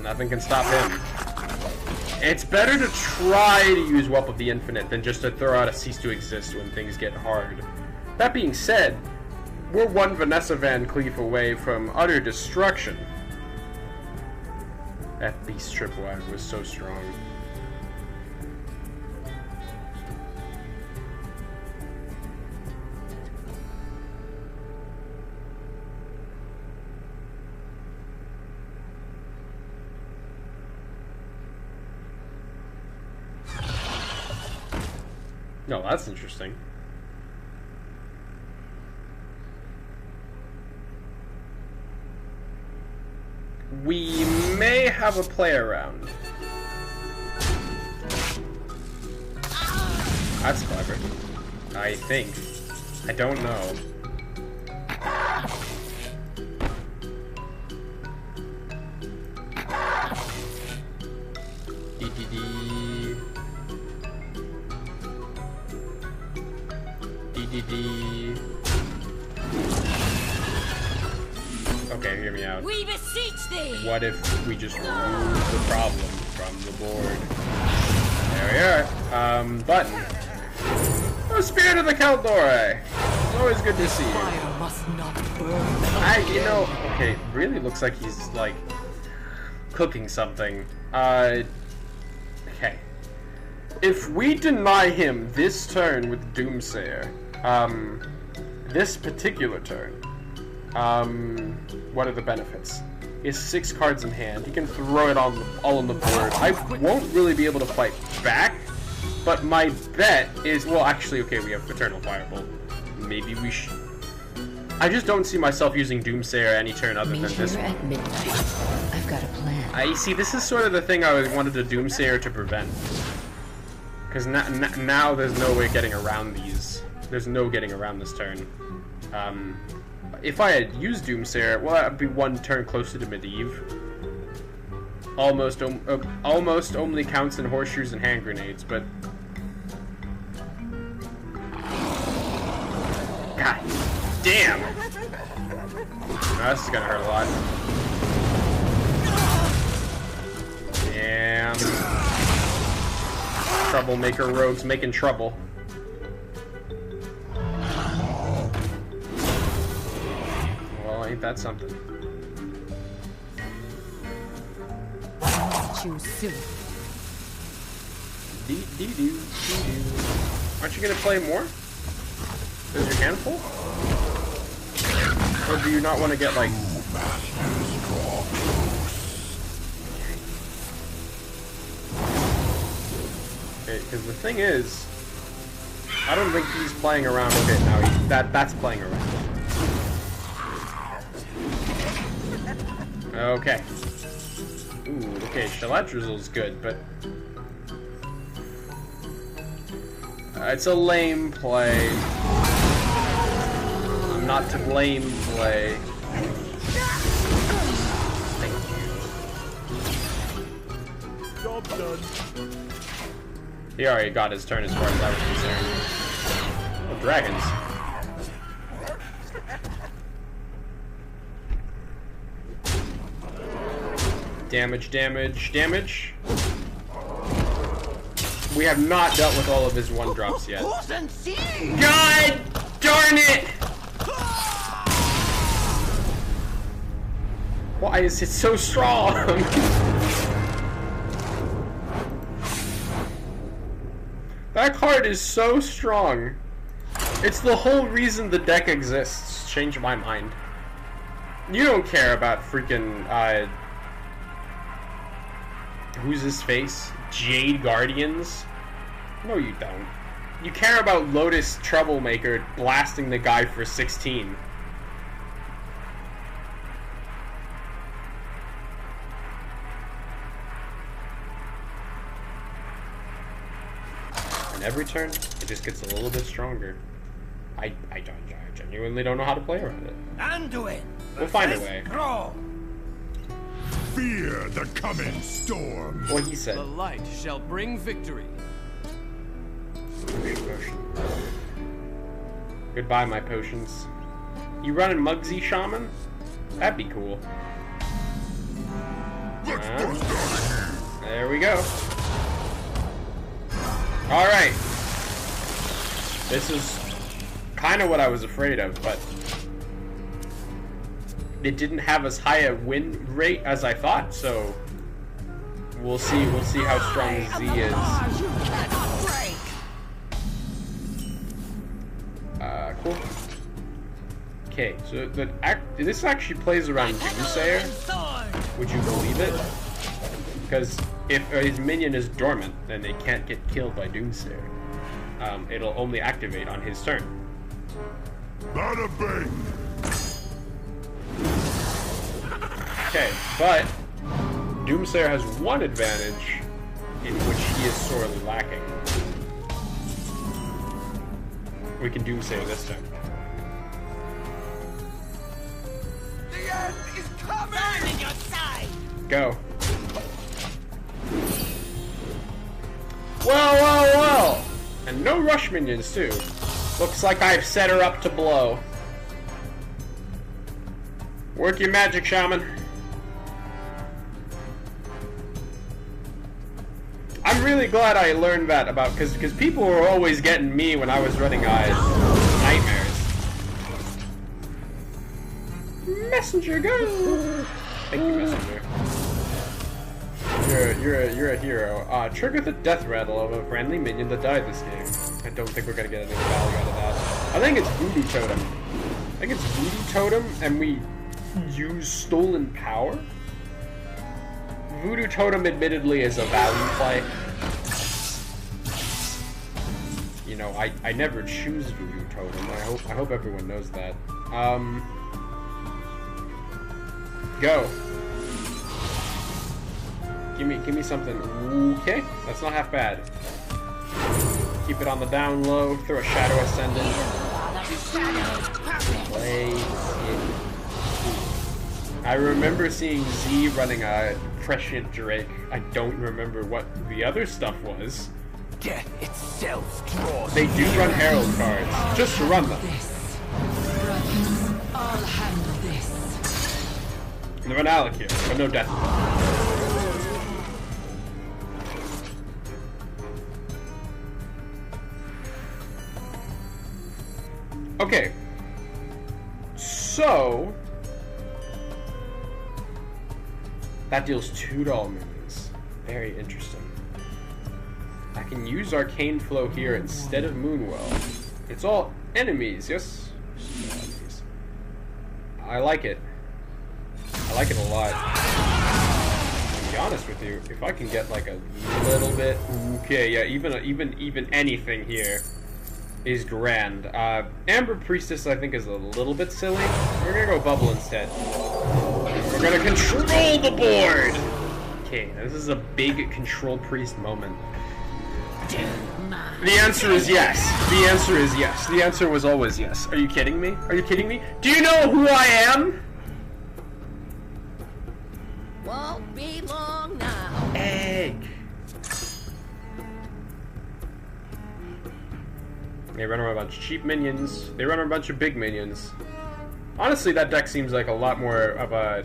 Nothing can stop him. It's better to try to use Whelp of the Infinite than just to throw out a Cease to Exist when things get hard. That being said, we're one Vanessa Van Cleef away from utter destruction. That beast tripwire was so strong. No, that's interesting. We may have a play around. That's clever. I think. I don't know. DDD. DDD. Okay, hear me out. We beseech thee. What if we just remove the problem from the board? There we are. Button. Oh, Spirit of the Caldore! It's always good to see you. Fire must not burn. You know, okay, it really looks like he's, like, cooking something. Okay. If we deny him this turn with Doomsayer, this particular turn, what are the benefits? He has 6 cards in hand. He can throw it all on the board. I won't really be able to fight back, but my bet is, well, actually, okay, we have Eternal Firebolt. Maybe we should. I just don't see myself using Doomsayer any turn other than Meet this here one. at midnight. I've got a plan. I see. This is sort of the thing I wanted the Doomsayer to prevent. Because now there's no way getting around these. There's no getting around this turn. If I had used Doomsayer, well, that'd be one turn closer to Medivh. Almost only counts in horseshoes and hand grenades, but God damn! Now, this is gonna hurt a lot. Damn. Troublemaker rogues making trouble. Well, ain't that something? Too soon. Dee dee doo, dee doo. Aren't you gonna play more? Is your hand full? Or do you not want to get like... Okay, because the thing is, I don't think he's playing around. Okay, now that's playing around. Okay. Ooh, okay, Shallot Drizzle's good, but it's a lame play. I'm not to blame play. Thank you. Job done. He already got his turn as far as I was concerned. Oh, dragons. Damage, damage, damage. We have not dealt with all of his one drops yet. God darn it! Why is it so strong? That card is so strong. It's the whole reason the deck exists. Change my mind. You don't care about freaking, who's his face? Jade Guardians? No, you don't. You care about Lotus Troublemaker blasting the guy for 16. And every turn, it just gets a little bit stronger. I genuinely don't know how to play around it. Anduin! We'll find a way. Grow! Fear the coming storm. What he said. The light shall bring victory. Goodbye, my potions. You running Muggsy Shaman? That'd be cool. There we go. Alright. This is kind of what I was afraid of, but it didn't have as high a win rate as I thought, so we'll see how strong Z is. Cool. Okay, so this actually plays around Doomsayer. Would you believe it? Because if his minion is dormant, then they can't get killed by Doomsayer. It'll only activate on his turn. Bada bing. Okay, but Doomsayer has one advantage in which he is sorely lacking. We can Doomsayer this time. The end is coming! On your side! Go. Well. And no rush minions, too. Looks like I've set her up to blow. Work your magic, Shaman. I'm really glad I learned that about, because people were always getting me when I was running nightmares. Messenger, go! Thank you, Messenger. You're a hero. Trigger the death rattle of a friendly minion that died this game. I don't think we're gonna get any value out of that. I think it's Voodoo Totem. And we use Stolen Power? Voodoo Totem admittedly is a value play. You know, I never choose Voodoo Totem. I hope everyone knows that. Go. Give me something. Okay, that's not half bad. Keep it on the down low. Throw a Shadow Ascendant. Play it. I remember seeing Z running a Prescient Drake. I don't remember what the other stuff was. Death itself draws. They do run Herald cards. Just to run them. This. Brothers, I'll handle this. And they run Alec here, but no death. Okay. So that deals $2 minions. Very interesting. I can use Arcane Flow here instead of Moonwell. It's all enemies, yes? Enemies. I like it. I like it a lot. To be honest with you, if I can get like a little bit... Okay, yeah, even anything here is grand. Amber Priestess, I think, is a little bit silly. We're gonna go Bubble instead. We're gonna control the board! Okay, this is a big Control Priest moment. The answer is yes. The answer is yes. The answer was always yes. Are you kidding me? Are you kidding me? Do you know who I am? Won't be long now. Egg. They run around a bunch of cheap minions. They run around a bunch of big minions. Honestly, that deck seems like has a lot more of a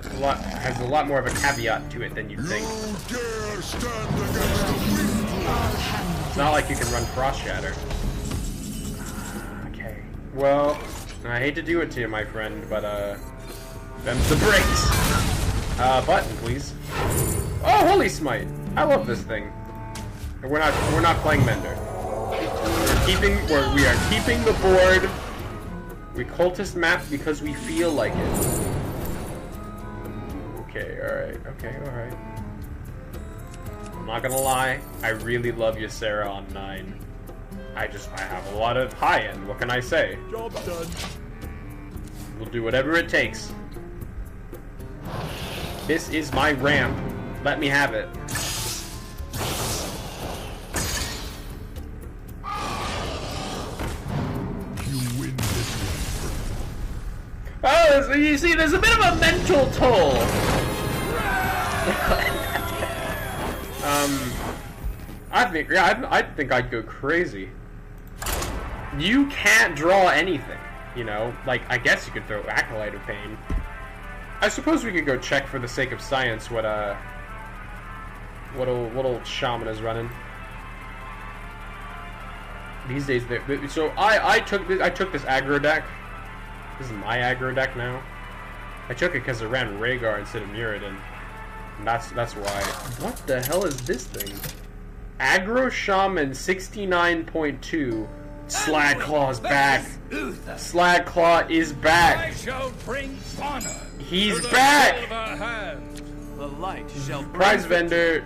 caveat to it than you'd think. You dare stand against the weak. It's not like you can run Frost Shatter. Okay. Well, I hate to do it to you, my friend, but them's the breaks. Button, please. Oh, Holy Smite! I love this thing. We're not playing Mender. We are keeping the board. We cultist map because we feel like it. Okay, alright, alright. I'm not gonna lie, I really love Ysera on 9. I have a lot of high-end, what can I say? Job done. We'll do whatever it takes. This is my ramp. Let me have it. You win this one. Oh, so you see, there's a bit of a mental toll. I think I'd go crazy. You can't draw anything, you know? Like, I guess you could throw Acolyte of Pain. I suppose we could go check for the sake of science what old Shaman is running. These days, so I took this aggro deck. This is my aggro deck now. I took it because it ran Rhaegar instead of Muradin. And that's why. What the hell is this thing? Aggro Shaman 69.2. Slag Claw's back. Slag Claw is back. I shall bring honor. He's back. The light shall Prize vendor,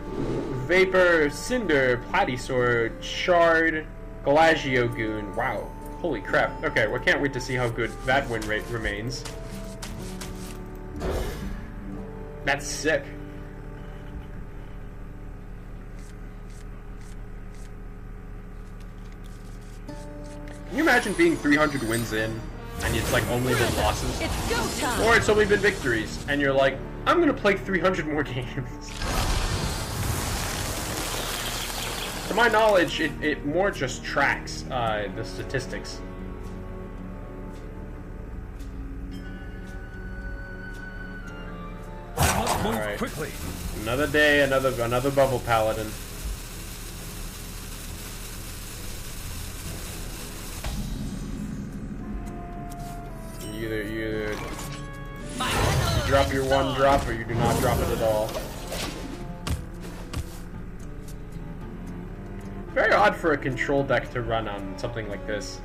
Vapor, Cinder, Platysaur, Shard, Galagio Goon. Wow. Holy crap. Okay, well, can't wait to see how good that win rate remains. That's sick. Can you imagine being 300 wins in, and it's like only been losses? It's go time. Or it's only been victories, and you're like, I'm gonna play 300 more games. To my knowledge, it more just tracks the statistics. Alright. Quickly. Another day, another bubble paladin. You drop your one drop or you do not drop it at all. Very odd for a control deck to run on something like this.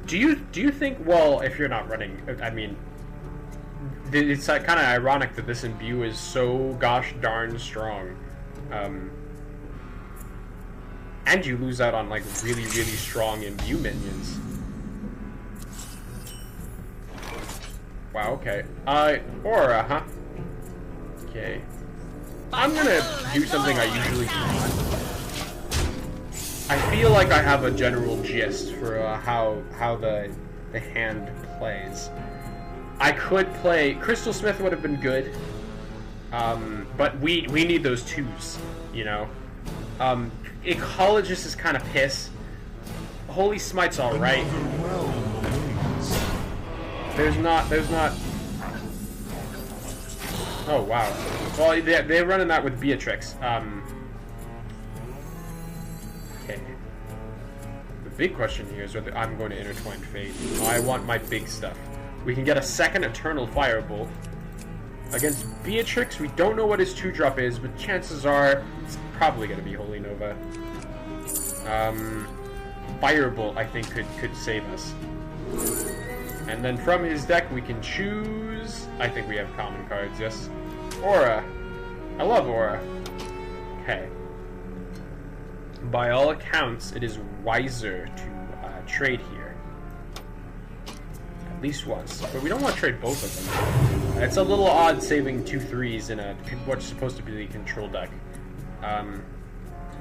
Do you think, well, if you're not running, I mean, it's kind of ironic that this imbue is so gosh darn strong. And you lose out on like really strong imbue minions. Wow, okay. Aura, huh? Okay. I'm gonna do something I usually do. I feel like I have a general gist for how the hand plays. I could play Crystal Smith would have been good, but we need those twos, you know. Ecologist is kind of piss. Holy Smite's all right. There's not. Oh wow. Well, they're running that with Beatrix. Okay. The big question here is whether I'm going to intertwine fate. I want my big stuff. We can get a second Eternal Firebolt. Against Beatrix, we don't know what his 2-drop is, but chances are it's probably going to be Holy Nova. Firebolt, I think, could save us. And then from his deck, we can choose... I think we have common cards, yes. Aura. I love Aura. Okay. By all accounts, it is wiser to trade here. At least once. But we don't want to trade both of them. It's a little odd saving 2 3s in a what's supposed to be the control deck.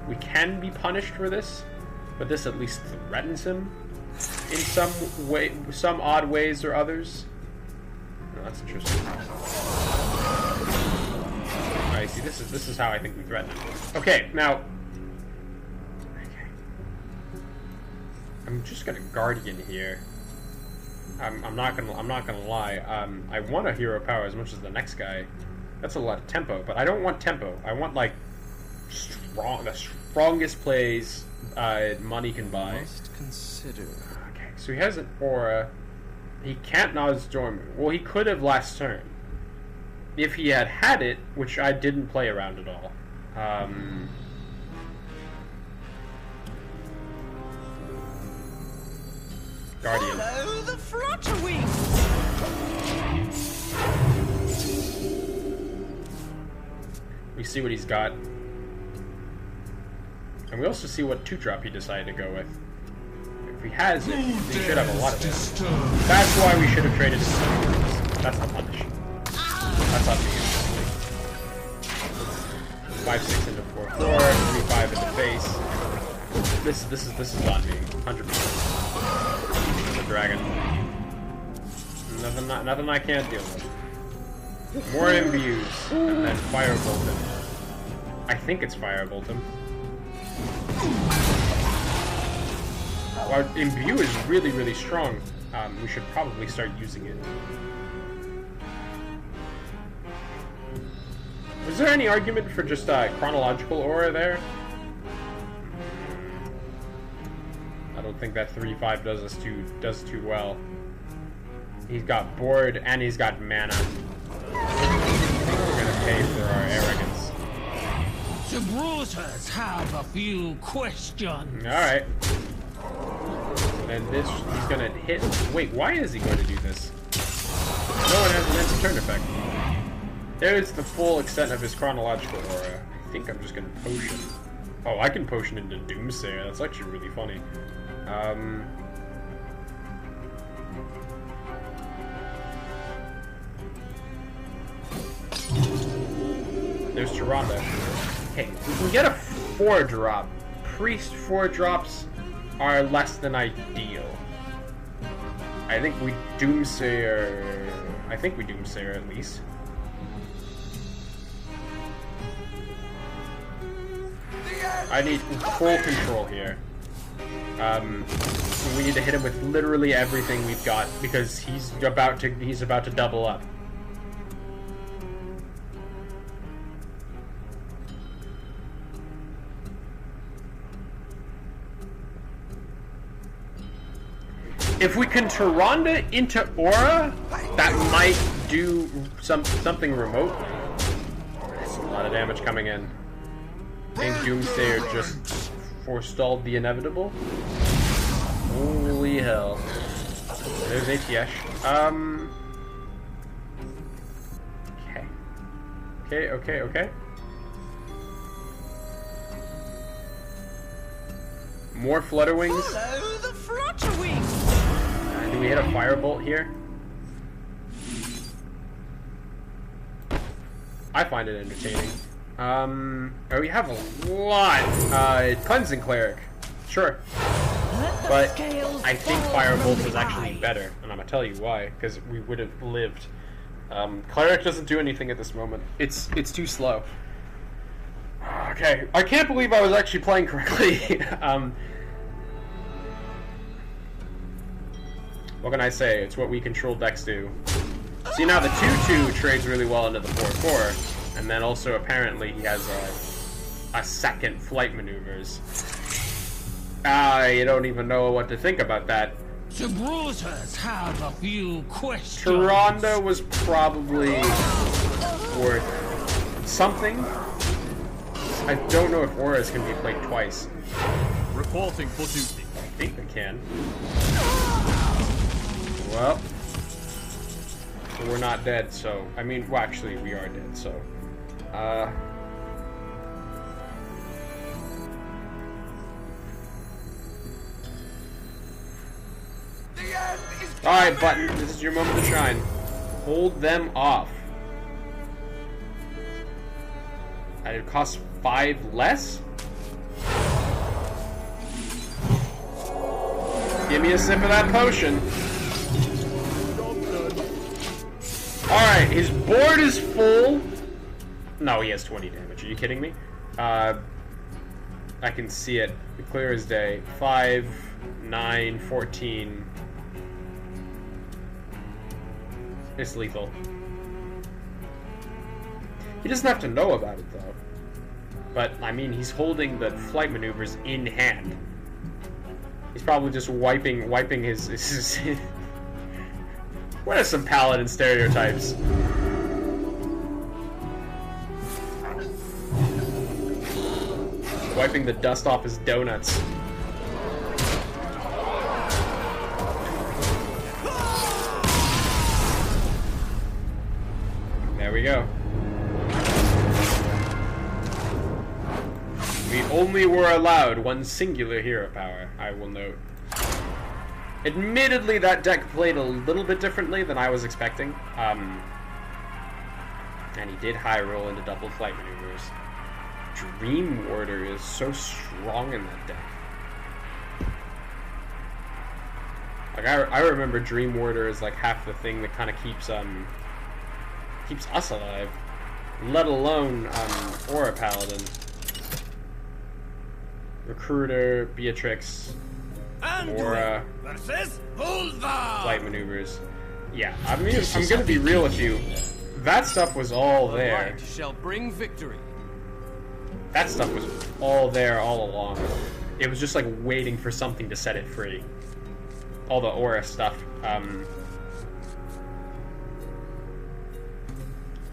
We can be punished for this, but this at least threatens him in some odd ways or others. Oh, that's interesting. Alright, see, this is how I think we threaten him. Okay, now. Okay. I'm just gonna Guardian here. I'm not gonna lie. I want a hero power as much as the next guy. That's a lot of tempo, but I don't want tempo. I want like the strongest plays money can buy. Must consider. Okay, so he has an aura. He can't Nod's Dormant. Well, he could have last turn if he had it, which I didn't play around at all. Guardian. Follow the flutterwings. We see what he's got. And we also see what 2-drop he decided to go with. If he has it, he should have a lot of it. That's why we should have traded it. That's not punish. That's not being 5-6 into 4-4, 3-5 into face. This is on me, 100%. The dragon. Nothing I can't deal with. More imbues, and then firebolt him. I think it's firebolt him. Our imbue is really, really strong. We should probably start using it. Was there any argument for just chronological aura there? I don't think that 3-5 does too well. He's got board and he's got mana. We're gonna pay for our arrogance. The bruisers have a few questions. Alright. And this, he's gonna hit. Wait, why is he going to do this? No one has an end turn effect. There's the full extent of his chronological aura. I think I'm just gonna potion. Oh, I can potion into Doomsayer. That's actually really funny. There's Tyrande. Okay, we can get a 4-drop. Priest 4-drops are less than ideal. I think we Doomsayer. I think we Doomsayer at least. I need full control here. We need to hit him with literally everything we've got because he's about to double up. If we can Tyrande into Aura, that might do something remote. There's a lot of damage coming in. I think Doomsayer just forestalled the inevitable. Holy hell. There's ATS. Okay. More Flutterwings. Follow the flutterwings. Do we hit a Firebolt here? I find it entertaining. Oh, we have a lot. Cleansing Cleric. Sure. But I think Firebolt is actually better, and I'm gonna tell you why, because we would have lived. Cleric doesn't do anything at this moment. It's too slow. Okay, I can't believe I was actually playing correctly. What can I say? It's what we control decks do. See, now the 2-2 trades really well into the 4-4, and then also apparently he has a second flight maneuvers. I don't even know what to think about that. The bruisers have a few questions. Tyrande was probably worth something. I don't know if auras can be played twice. Reporting for duty. I think they can. Well, we're not dead, so... I mean, well, actually, we are dead, so... Alright, Button, this is your moment to shine. Hold them off. And it costs 5 less? Give me a sip of that potion. Alright, his board is full. No, he has 20 damage. Are you kidding me? I can see it clear as day. 5, 9, 14. It's lethal. He doesn't have to know about it, though. But, I mean, he's holding the flight maneuvers in hand. He's probably just wiping his What are some paladin stereotypes? Wiping the dust off his donuts. There we go. We only were allowed one singular hero power, I will note. Admittedly, that deck played a little bit differently than I was expecting. And he did high roll into double flight maneuvers. Dream Warder is so strong in that deck. Like, I remember Dream Warder is like half the thing that kind of keeps us alive, let alone Aura Paladin. Recruiter, Beatrix, Aura, flight maneuvers. Yeah, I mean, I'm gonna be real with you. That stuff was all there. The light shall bring victory. That stuff was all there all along. It was just like waiting for something to set it free. All the aura stuff.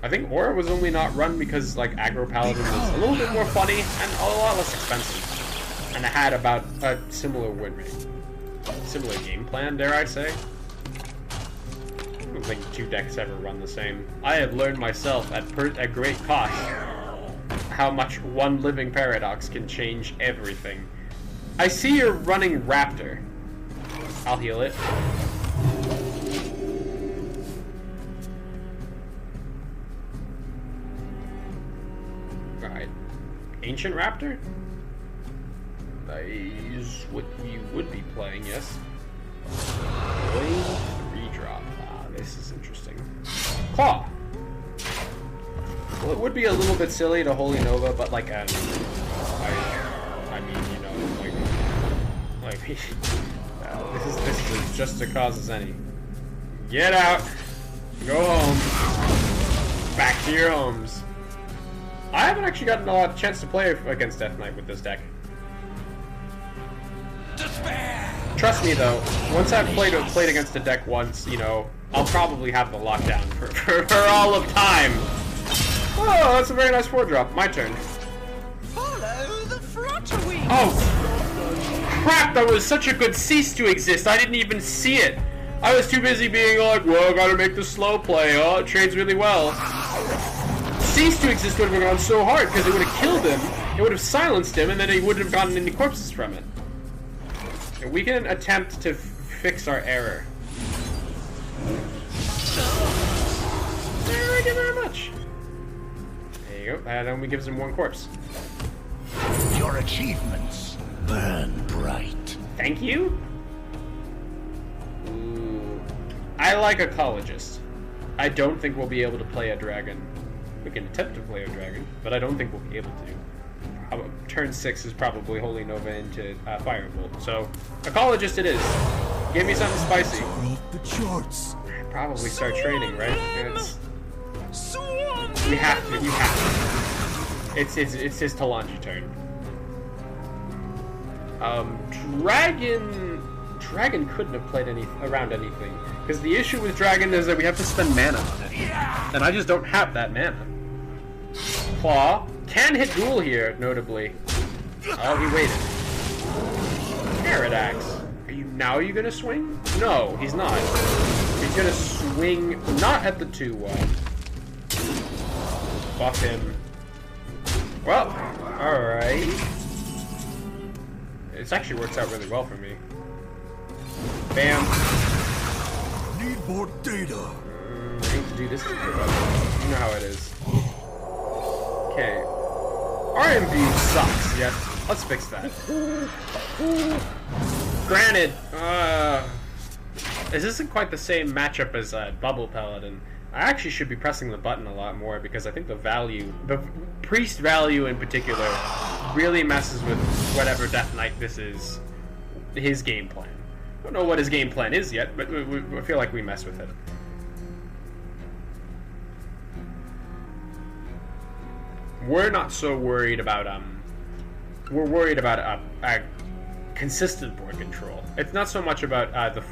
I think aura was only not run because like aggro paladin was a little bit more funny and a lot less expensive. And it had about a similar win rate. Similar game plan, dare I say. I don't think two decks ever run the same. I have learned myself at great cost how much one living paradox can change everything. I see you're running Raptor. I'll heal it. Alright. Ancient Raptor? That is what you would be playing, yes. Blade 3-drop. Ah, this is interesting. Claw! Well, it would be a little bit silly to Holy Nova, but like, I mean, you know, like this is as just a cause as any. Get out! Go home. Back to your homes. I haven't actually gotten a lot of chance to play against Death Knight with this deck. Trust me though, once I've played against a deck once, you know, I'll probably have the lockdown for all of time. Oh, that's a very nice 4-drop. My turn. Follow the flutterwing. Oh, crap! That was such a good cease to exist. I didn't even see it. I was too busy being like, well, gotta make the slow play. Oh, it trades really well. Cease to exist would have gone so hard because it would have killed him. It would have silenced him, and then he wouldn't have gotten any corpses from it. And we can attempt to fix our error. Thank you very much. There you go. That only gives him 1 corpse. Your achievements burn bright. Thank you. Ooh. I like Ecologist. I don't think we'll be able to play a dragon. We can attempt to play a dragon, but I don't think we'll be able to. Turn 6 is probably Holy Nova into Firebolt. So, Ecologist it is. Give me something spicy. Off the charts. Probably start training, right? We have to. You have to. It's his Talanji turn. Dragon couldn't have played around anything. Because the issue with Dragon is that we have to spend mana on it. And I just don't have that mana. Claw. Can hit Ghoul here, notably. Oh, he waited. Carrot Axe. Are you gonna swing? No, he's not. He's gonna swing not at the 2-1. Buff him. Well, alright. It actually works out really well for me. Bam. Need more data. I need to do this. You know how it is. Okay. RMV sucks, yes. Let's fix that. Granted, this isn't quite the same matchup as Bubble Paladin. I actually should be pressing the button a lot more because I think the priest value in particular, really messes with whatever Death Knight this is, his game plan. I don't know what his game plan is yet, but I feel like we mess with it. We're not so worried about, we're worried about consistent board control. It's not so much about the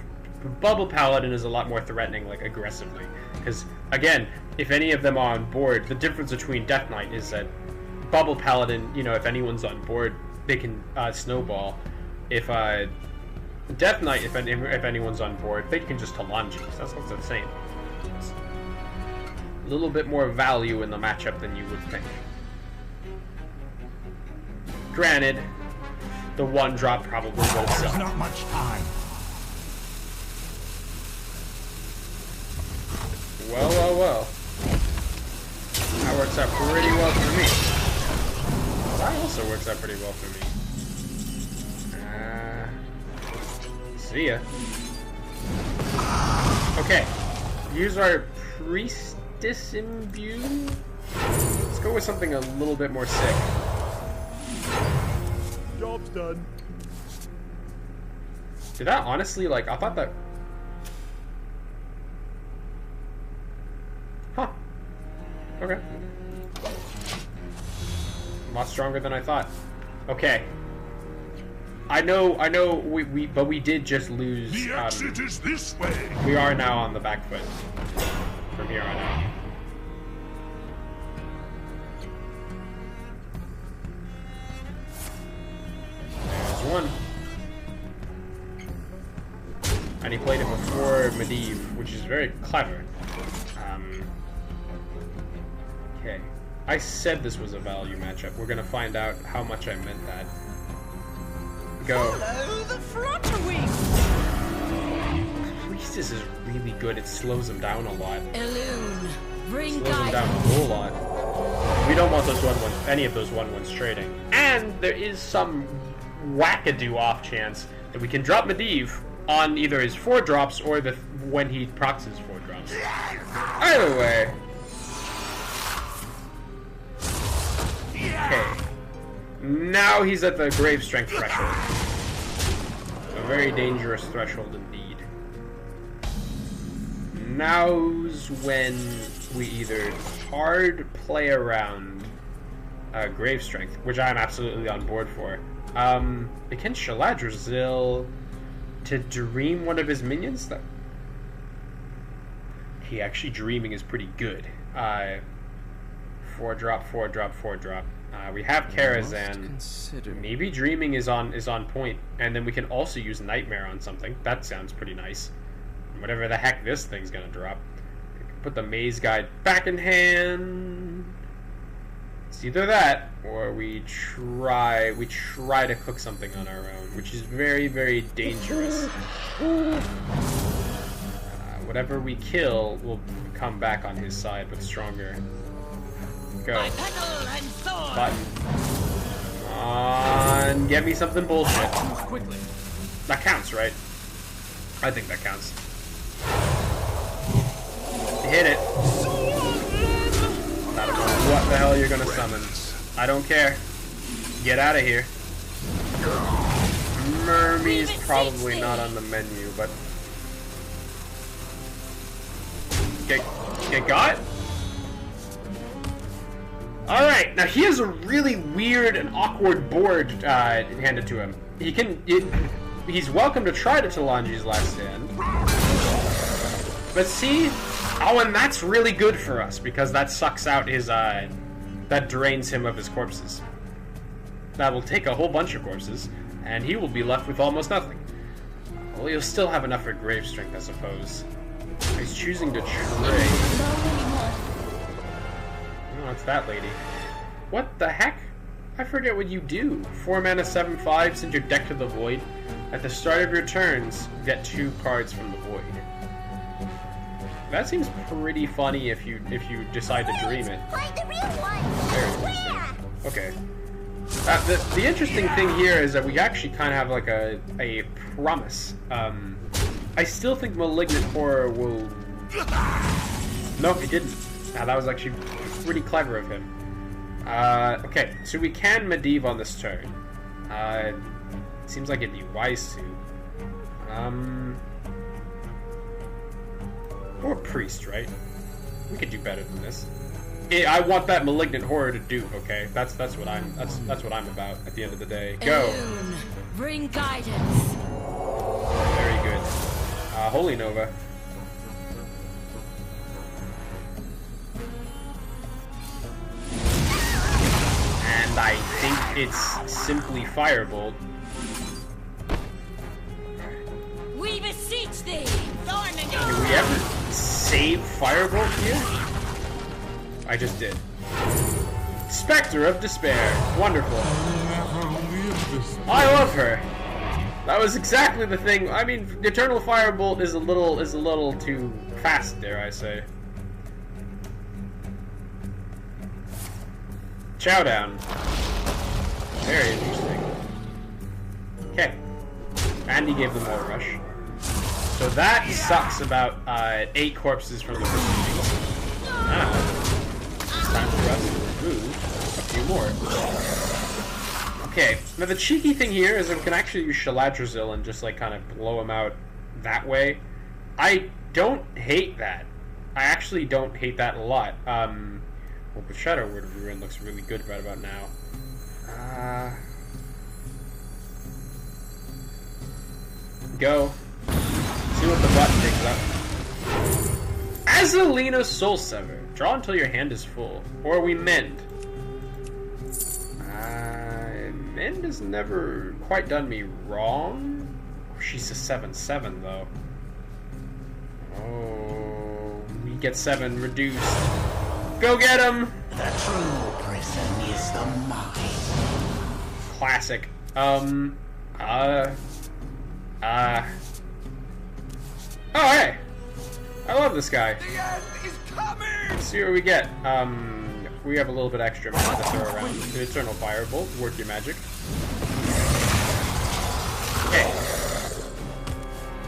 Bubble Paladin is a lot more threatening, like aggressively. Because again, if any of them are on board, the difference between Death Knight is that Bubble Paladin, you know, if anyone's on board, they can snowball. If Death Knight, if anyone's on board, they can just Talanji. That's what's the same. It's a little bit more value in the matchup than you would think. Granted, the 1-drop probably will There's suck. not much time. Well, well, well. That works out pretty well for me. That also works out pretty well for me. See ya. Okay. Use our Priestess Imbue. Let's go with something a little bit more sick. Job's done. Did that honestly, like, I thought that... Huh. Okay. A lot stronger than I thought. Okay. I know, but we did just lose... The exit is this way. We are now on the back foot. From here on out. There's one. And he played it before Medivh, which is very clever. Okay. I said this was a value matchup. We're gonna find out how much I meant that. Go. Follow the flutter wings. Priestess is really good. It slows him down a lot. Elune, bring Slows him down a guidance. whole lot. We don't want those 1-1s, any of those 1-1s trading. And there is some wackadoo off chance that we can drop Medivh on either his 4-drops or when he procs his 4-drops. Either way. Okay. Now he's at the grave strength threshold. A very dangerous threshold indeed. Now's when we either hard play around grave strength, which I'm absolutely on board for. Against Shaladrazil to dream one of his minions. That he actually dreaming is pretty good. 4-drop, 4-drop, 4-drop. We have Karazhan. Maybe dreaming is on point, and then we can also use Nightmare on something. That sounds pretty nice. Whatever the heck this thing's gonna drop. Put the Maze Guide back in hand. It's either that, or we try to cook something on our own, which is very, very dangerous. Whatever we kill will come back on his side, but stronger. Go. My petal and sword. Button. Come on, get me something bullshit. Quickly. That counts, right? I think that counts. Hit it. I don't know what the hell you're gonna summon. I don't care. Get out of here. Mermie's probably not on the menu, but... Get got? Alright, now he has a really weird and awkward board handed to him. he's welcome to try to Talanji's last stand. But see, oh, and that's really good for us because that sucks out his that drains him of his corpses. That will take a whole bunch of corpses, and he will be left with almost nothing. Well, he'll still have enough for grave strength, I suppose. He's choosing to trade. Oh, it's that lady. What the heck? I forget what you do. 4 mana, 7/5, send your deck to the void. At the start of your turns, get 2 cards from the void. That seems pretty funny if you decide to dream it. Very interesting. Okay. The interesting thing here is that we actually kind of have like a promise. I still think Malignant Horror will... No, it didn't. That was actually pretty clever of him. Okay, so we can Medivh on this turn. Seems like it'd be wise to. Or Priest, right? We could do better than this. I want that Malignant Horror to do, okay? That's what I'm about at the end of the day. Go. Elune, bring guidance. Very good. Holy Nova. And I think it's simply Firebolt. We beseech thee. Can we ever save Firebolt here? I just did. Spectre of Despair. Wonderful. I love her. That was exactly the thing. I mean, Eternal Firebolt is a little too fast, dare I say. Chowdown. Very interesting. Okay. And he gave them more rush. So that sucks about 8 corpses from the proceedings. Now, it's time for us to remove a few more. Okay, now the cheeky thing here is that we can actually use Shaladrazil and just like kind of blow him out that way. I don't hate that. I actually don't hate that a lot. Well, the Shadow Word of Ruin looks really good right about now. Go. See what the button picks up. Azalina Soul Sever. Draw until your hand is full. Or we mend. Mend has never quite done me wrong. Oh, she's a 7/7 though. Oh, we get 7 reduced. Go get him! The true prison is the mind. Classic. Oh, hey! I love this guy. The end is coming! Let's see what we get. We have a little bit extra mana to throw around. The Eternal Firebolt, work your magic. Okay.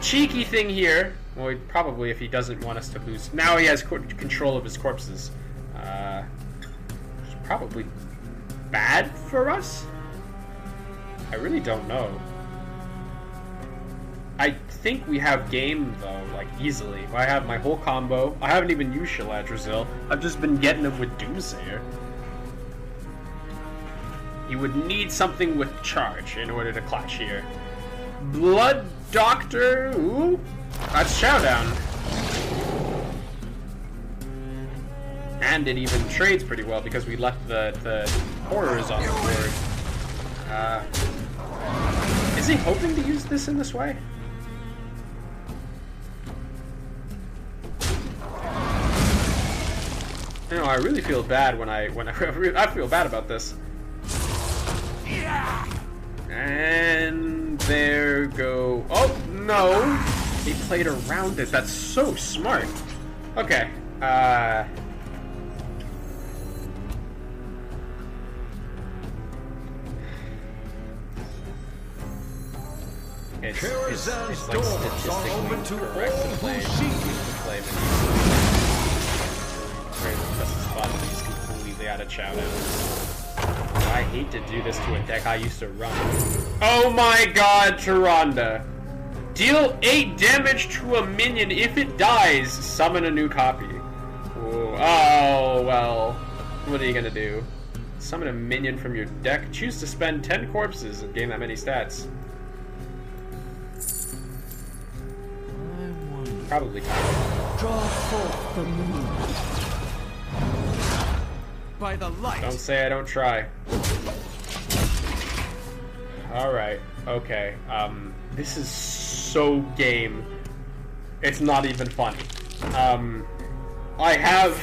Cheeky thing here. Well, probably if he doesn't want us to lose. Now he has control of his corpses. Which is probably bad for us? I really don't know. I think we have game, though, like, easily. I have my whole combo. I haven't even used Shaladrazil. I've just been getting him with Doomsayer. He would need something with charge in order to clutch here. Blood Doctor? Ooh, that's Chowdown. And it even trades pretty well because we left the horrors on the board. Is he hoping to use this in this way? You know, I really feel bad when I feel bad about this. And there go. Oh no! He played around it. That's so smart. Okay. It's like statistically correct to play He's completely out of Chowdown. I hate to do this to a deck I used to run. Oh my god, Tyrande! Deal 8 damage to a minion. If it dies, summon a new copy. Ooh. Oh, well. What are you gonna do? Summon a minion from your deck? Choose to spend 10 corpses and gain that many stats. Probably time. Draw forth the moon. By the light. Don't say I don't try. Alright, okay. This is so game. It's not even funny. I have...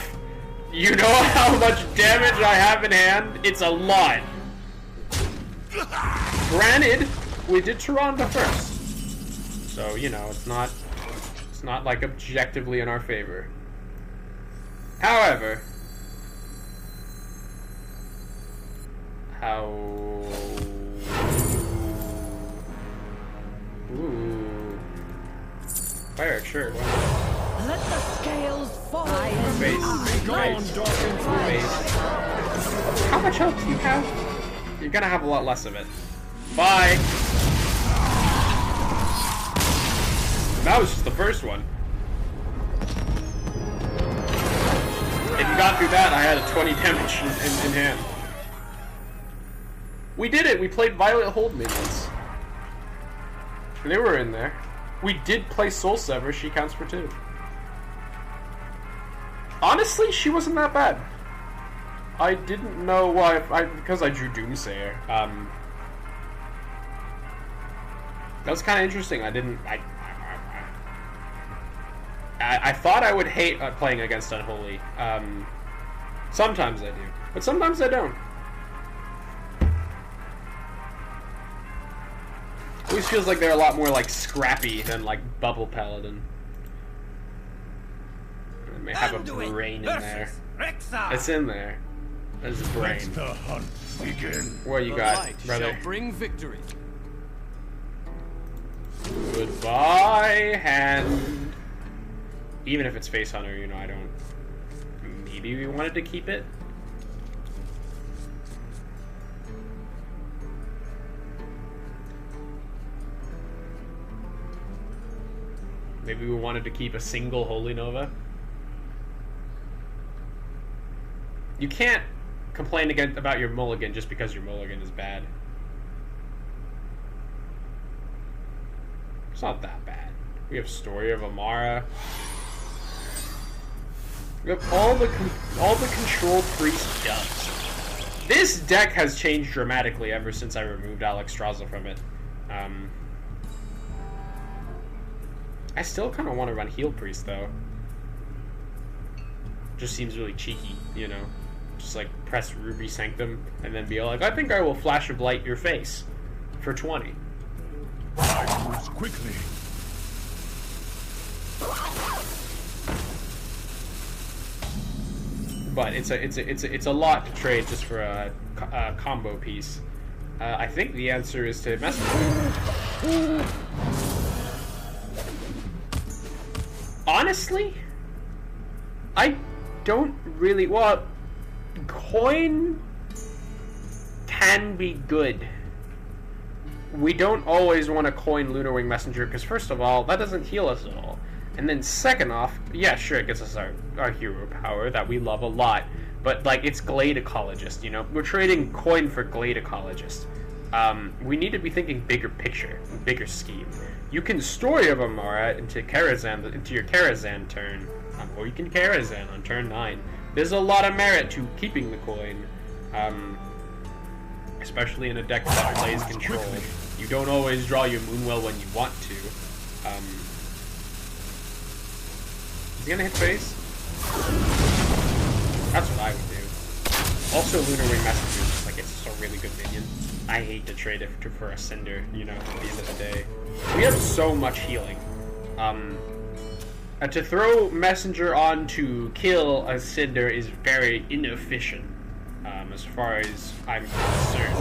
You know how much damage I have in hand? It's a lot. Granted, we did Tyrande first. So, you know, it's not like objectively in our favor. However... Ooh. Fire, sure. Why not? Let the scales fall. Face. How much health do you have? You're gonna have a lot less of it. Bye! That was just the first one. If you got through that, I had a 20 damage in hand. We did it! We played Violet Hold minions. They were in there. We did play Soul Sever, she counts for 2. Honestly, she wasn't that bad. I didn't know why, because I drew Doomsayer. That was kind of interesting. I thought I would hate playing against Unholy. Sometimes I do, but sometimes I don't. Always feels like they're a lot more like scrappy than like Bubble Paladin. They may have a brain in there. It's in there. There's a brain. Let the hunt begin. What you The got, light brother? shall bring victory. Goodbye, hand. Even if it's Face Hunter, you know, I don't... Maybe we wanted to keep it? Maybe we wanted to keep a single Holy Nova? You can't complain again about your mulligan just because your mulligan is bad. It's not that bad. We have Story of Amara. We have all the Control Priest dubs. This deck has changed dramatically ever since I removed Alexstrasza from it. I still kind of want to run Heal Priest though. Just seems really cheeky, you know. Just like press Ruby Sanctum and then be like, I think I will Flash of Light your face for 20. Life moves quickly. But it's a lot to trade just for a combo piece. I think the answer is to mess with it. Honestly, I don't really... Well, coin can be good. We don't always want to coin Lunar Wing Messenger, because first of all, that doesn't heal us at all. And then second off, yeah, sure, it gives us our hero power that we love a lot, but, like, it's Glade Ecologist, you know? We're trading coin for Glade Ecologist. We need to be thinking bigger picture, bigger scheme. You can Story of Amara into your Karazhan turn, or you can Karazhan on turn 9. There's a lot of merit to keeping the coin, especially in a deck that plays control. You don't always draw your Moonwell when you want to. Is he gonna hit face? That's what I would do. Also, Lunar Wing Messenger is just like, it's just a really good minion. I hate to trade it for a Cinder, you know, at the end of the day. We have so much healing. To throw Messenger on to kill a Cinder is very inefficient, as far as I'm concerned.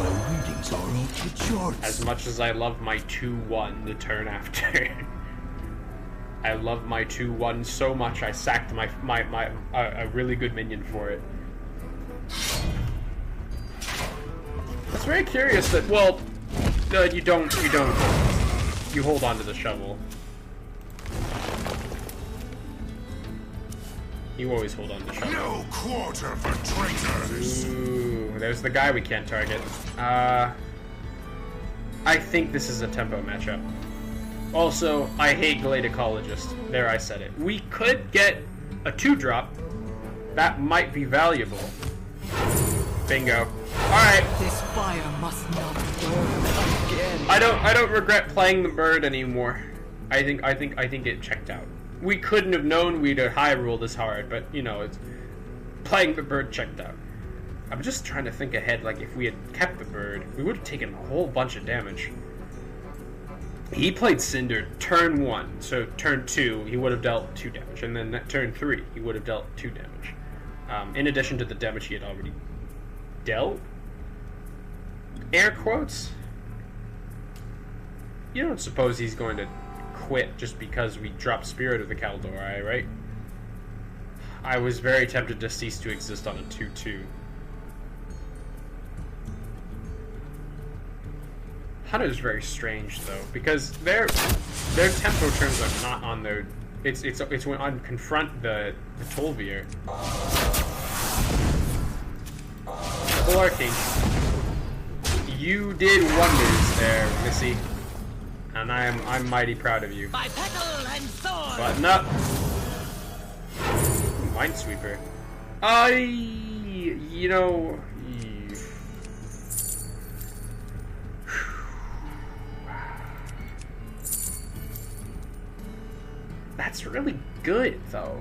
Readings are off the charts. As much as I love my 2-1 the turn after. I love my 2-1 so much I sacked a really good minion for it. It's very curious that, well, you hold on to the shovel. You always hold on to the shovel. No quarter for traitors. Ooh, there's the guy we can't target. I think this is a tempo matchup. Also, I hate Glade Ecologist. There, I said it. We could get a 2-drop. That might be valuable. Bingo. Alright. This fire must not burn again. I don't regret playing the bird anymore. I think it checked out. We couldn't have known we'd high roll this hard, but you know, it's playing the bird checked out. I'm just trying to think ahead, like if we had kept the bird, we would have taken a whole bunch of damage. He played Cinder turn 1, so turn 2 he would have dealt 2 damage, and then turn 3 he would have dealt 2 damage. In addition to the damage he had already dealt. Air quotes. You don't suppose he's going to quit just because we dropped Spirit of the Kaldor, right? I was very tempted to cease to exist on a 2-2. Hunter's very strange though, because their tempo turns are not on their. It's when on confront the Tolvier. Full Arcane. You did wonders there, Missy, and I'm mighty proud of you. By petal and sword. Button up. Minesweeper. You know. That's really good, though.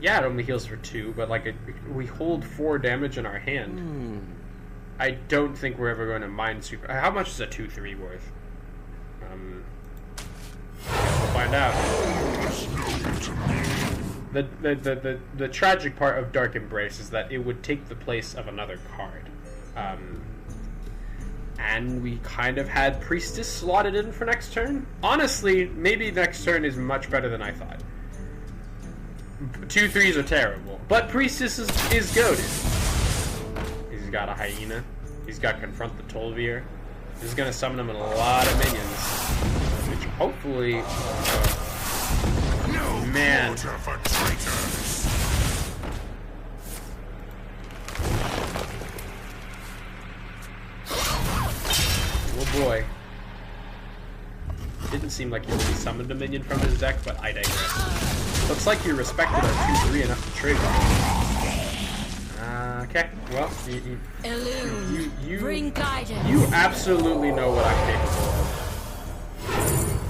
Yeah, it only heals for 2, but like we hold 4 damage in our hand. I don't think we're ever going to Minesweeper. How much is a 2-3 worth? We'll find out. The tragic part of Dark Embrace is that it would take the place of another card. And we kind of had Priestess slotted in for next turn. Honestly, maybe next turn is much better than I thought. 2-3s are terrible, but Priestess is goated. He's got a Hyena. He's got Confront the Tolvier. This is going to summon him in a lot of minions. Which hopefully... man. Water for traitors. Oh boy. Didn't seem like he really summoned a minion from his deck, but I digress. Looks like you respected our 2-3 enough to trigger. Okay, well, Bring guidance. you absolutely know what I'm capable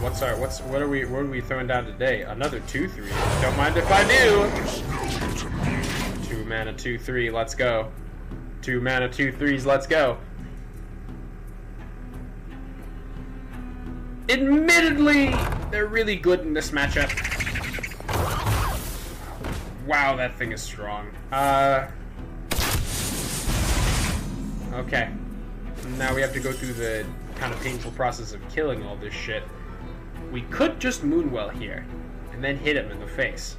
of. What are we throwing down today? Another 2-3. Don't mind if I do. 2 mana 2-3, let's go. 2 mana 2-3s, let's go. Admittedly, they're really good in this matchup. Wow, that thing is strong. Okay. Now we have to go through the kind of painful process of killing all this shit. We could just Moonwell here, and then hit him in the face.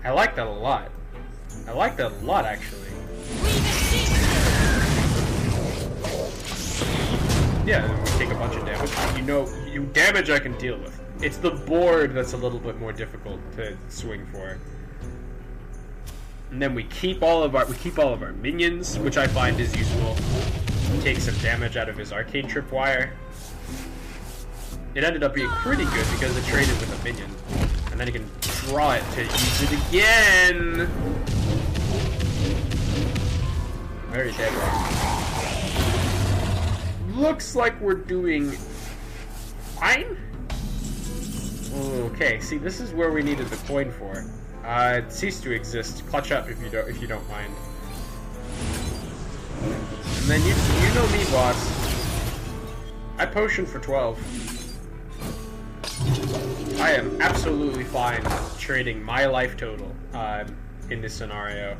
I like that a lot. I like that a lot, actually. Yeah, then we take a bunch of damage. You damage I can deal with. It's the board that's a little bit more difficult to swing for. And then we keep all of our minions, which I find is useful. Take some damage out of his Arcane Tripwire. It ended up being pretty good because it traded with a minion. And then you can draw it to use it again. Very deadly. Looks like we're doing fine. Okay, see, this is where we needed the coin for. Cease to exist. Clutch up if you don't mind. And then you know me, boss. I potion for 12. I am absolutely fine trading my life total in this scenario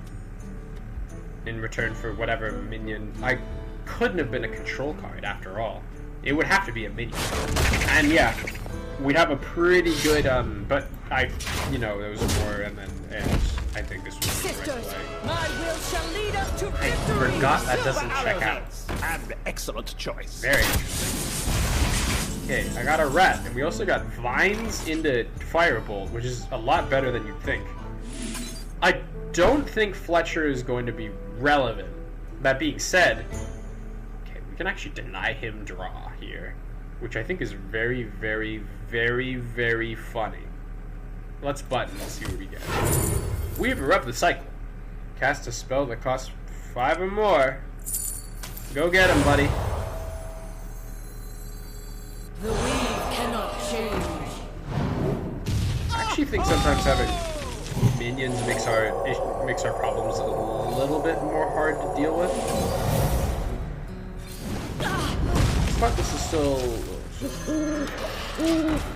in return for whatever minion. I couldn't have been a control card after all. It would have to be a minion. And yeah, we'd have a pretty good but there was more, and I think this was the right Sisters, play. my will shall lead us to I victory. forgot that doesn't check out. An excellent choice. Very interesting. Okay, I got a rat, and we also got vines into Firebolt, which is a lot better than you'd think. I don't think Fletcher is going to be relevant. That being said, okay, we can actually deny him draw here. which I think is very, very, very, very funny. Let's button and see what we get. We've erupted the cycle. Cast a spell that costs 5 or more. Go get him, buddy. The weave cannot change. I actually think sometimes having minions makes our problems a little bit more hard to deal with. But this is still...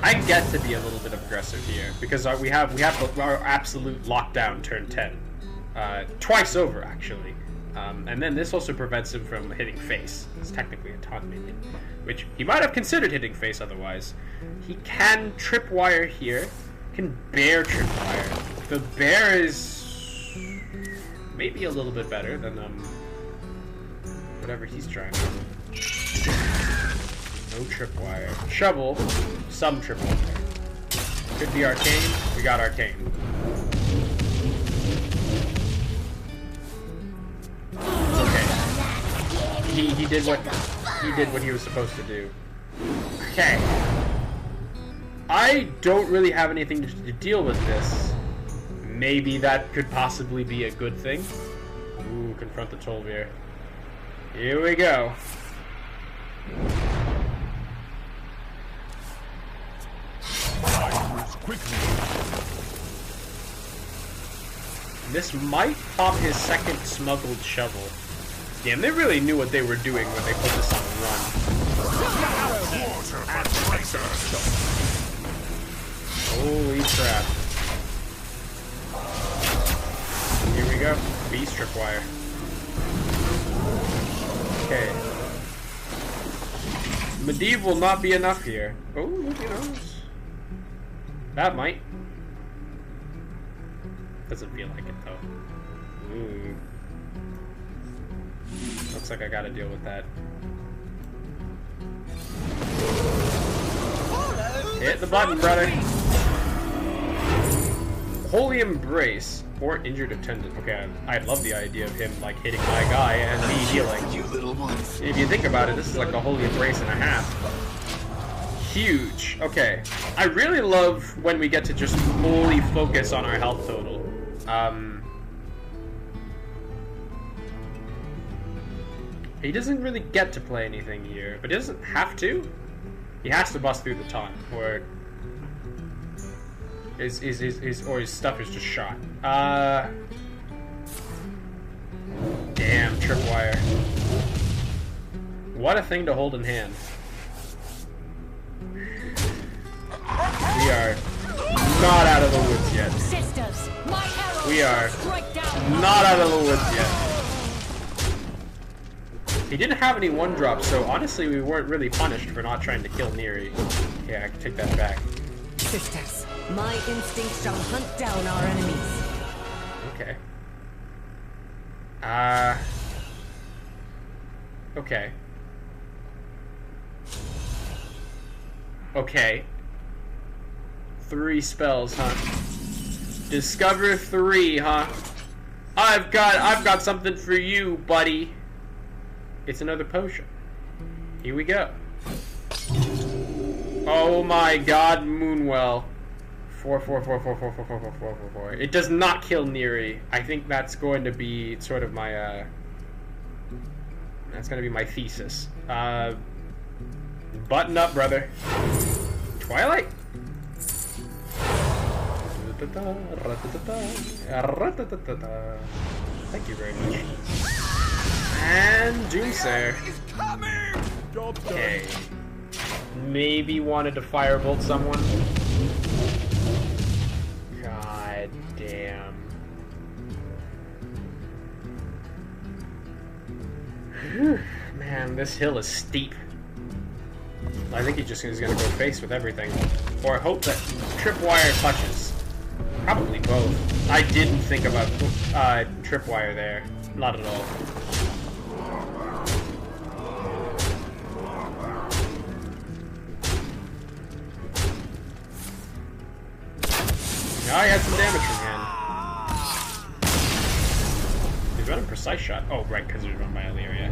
I get to be a little bit aggressive here because we have our absolute lockdown turn 10 twice over actually, and then this also prevents him from hitting face. It's technically a taunt minion, which he might have considered hitting face otherwise. He can tripwire here, can bear tripwire. The bear is maybe a little bit better than whatever he's trying to do. No tripwire. Shovel, some tripwire. Could be arcane. We got arcane. Okay. He did what he was supposed to do. Okay. I don't really have anything to deal with this. Maybe that could possibly be a good thing. Ooh, confront the Tolvir. Here we go. Quickly. This might pop his second smuggled shovel. Damn, they really knew what they were doing when they put this on the run. Holy crap. Here we go. Beast tripwire. Okay. Medivh will not be enough here. Oh, who knows? That might. Doesn't feel like it though. Ooh. Looks like I gotta deal with that. Hit the button, brother. Holy Embrace or Injured Attendant. Okay, I love the idea of him like hitting my guy and me healing. You little ones. If you think about it, this is like a Holy Embrace and a half. Huge. Okay. I really love when we get to just fully focus on our health total. He doesn't really get to play anything here, but he doesn't have to. He has to bust through the taunt, or his stuff is just shot. Damn, tripwire. What a thing to hold in hand. We are not out of the woods yet. Sisters, my arrows We are strike down. not out of the woods yet. He didn't have any one-drops, so honestly we weren't really punished for not trying to kill Neri. Yeah, I can take that back. Sisters, my instincts shall hunt down our enemies. Okay. Okay. Okay. 3 spells, huh? Discover 3, huh? I've got something for you, buddy. It's another potion. Here we go. Oh my god, Moonwell. 4. It does not kill Neri. I think that's going to be sort of my that's gonna be my thesis. Button up, brother. Twilight. Thank you very much. And Doomsayer. Okay. Maybe wanted to firebolt someone. God damn. Whew. Man, this hill is steep. I think he just is gonna go face with everything. Or hope that tripwire touches. Probably both. I didn't think about tripwire there. Not at all. Now I had some damage from hand. He's running precise shot. Oh, right, because he's run by Illyria.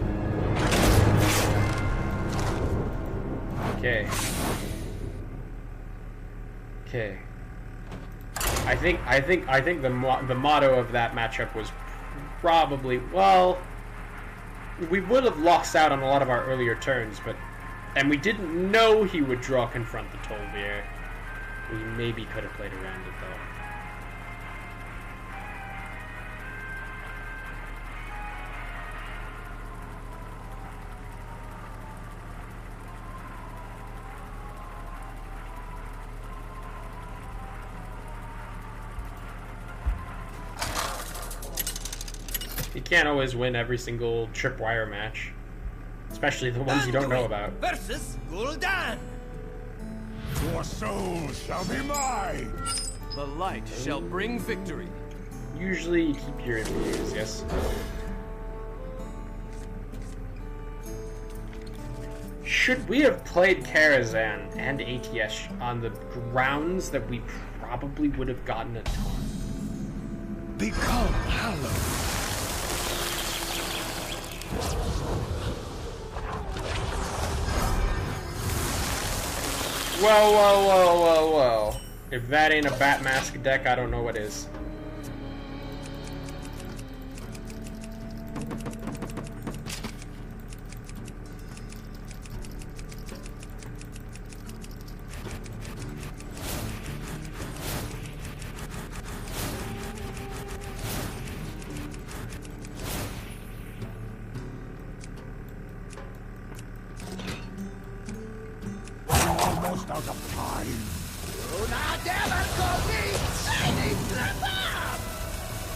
Okay. Okay. I think the motto of that matchup was probably, well, we would have lost out on a lot of our earlier turns, and we didn't know he would draw Confront the Tolvier. We maybe could have played around it though. You can't always win every single tripwire match, especially the ones you don't know about. Versus Gul'dan. Your soul shall be mine. The light shall bring victory. Usually you keep your imbues, yes? Should we have played Karazhan and ATS on the grounds that we probably would have gotten a ton? Become hallowed. Whoa, whoa, whoa, whoa, whoa. If that ain't a Bat Mask deck, I don't know what is. Almost out of time.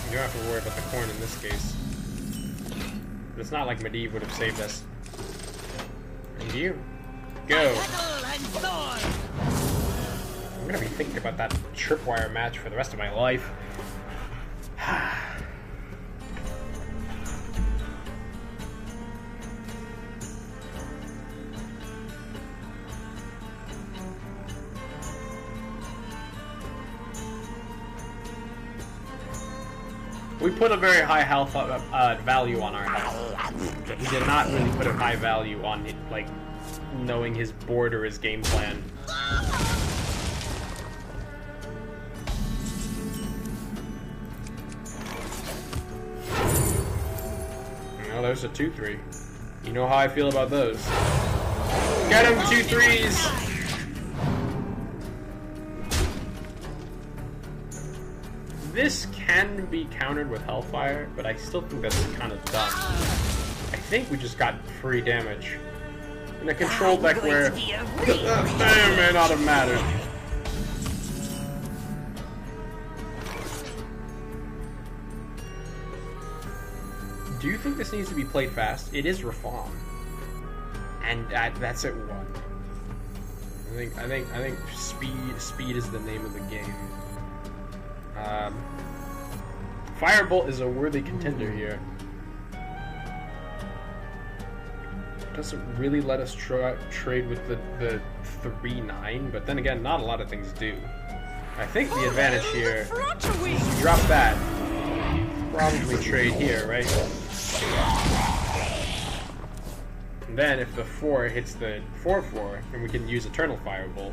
You don't have to worry about the corn in this case. But it's not like Medivh would have saved us. And you. Go. I'm gonna be thinking about that tripwire match for the rest of my life. We put a very high health value on our health, but we did not really put a high value on it, like knowing his board or his game plan. Oh, there's a 2-3. You know how I feel about those. Get him, 2 3s! This can be countered with Hellfire, but I still think that's kind of dumb. I think we just got free damage. In a control deck where may or may not have mattered. Do you think this needs to be played fast? It is Rafam. And that's at 1. I think speed is the name of the game. Firebolt is a worthy contender here. Doesn't really let us trade with the 3-9, but then again, not a lot of things do. I think the advantage here is you drop that. Probably trade here, right? And then if the 4 hits the 4-4, then we can use Eternal Firebolt.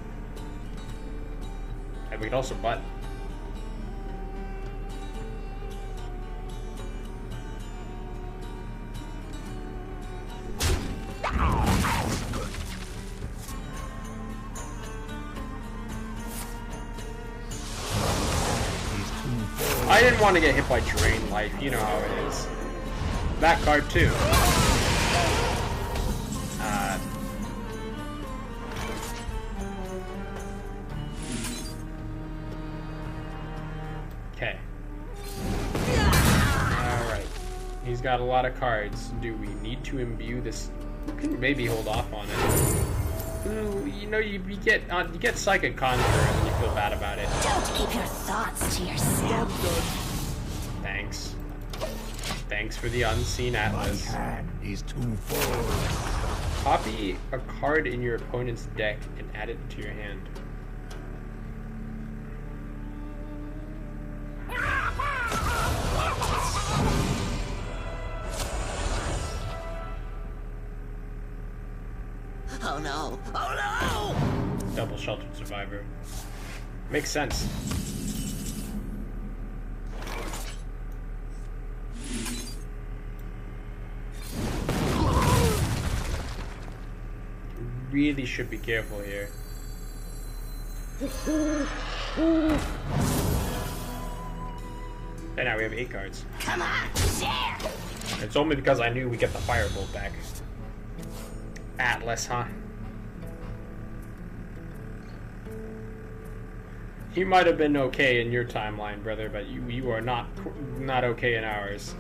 And we can also butt. I didn't want to get hit by Drain Life, you know how it is. That card too. Okay. Alright. He's got a lot of cards. Do we need to imbue this? We can maybe hold off on it. Ooh, you know, you get Psychic Conjure and then you feel bad about it. Don't keep your thoughts to yourself. Thanks. Thanks for the Unseen Atlas. My hand is too full. Copy a card in your opponent's deck and add it to your hand. Oh no! Oh no! Double sheltered survivor. Makes sense. Really should be careful here. And now we have 8 cards. Come on, share! It's only because I knew we get the firebolt back. Atlas, huh? You might have been okay in your timeline, brother, but you are not okay in ours.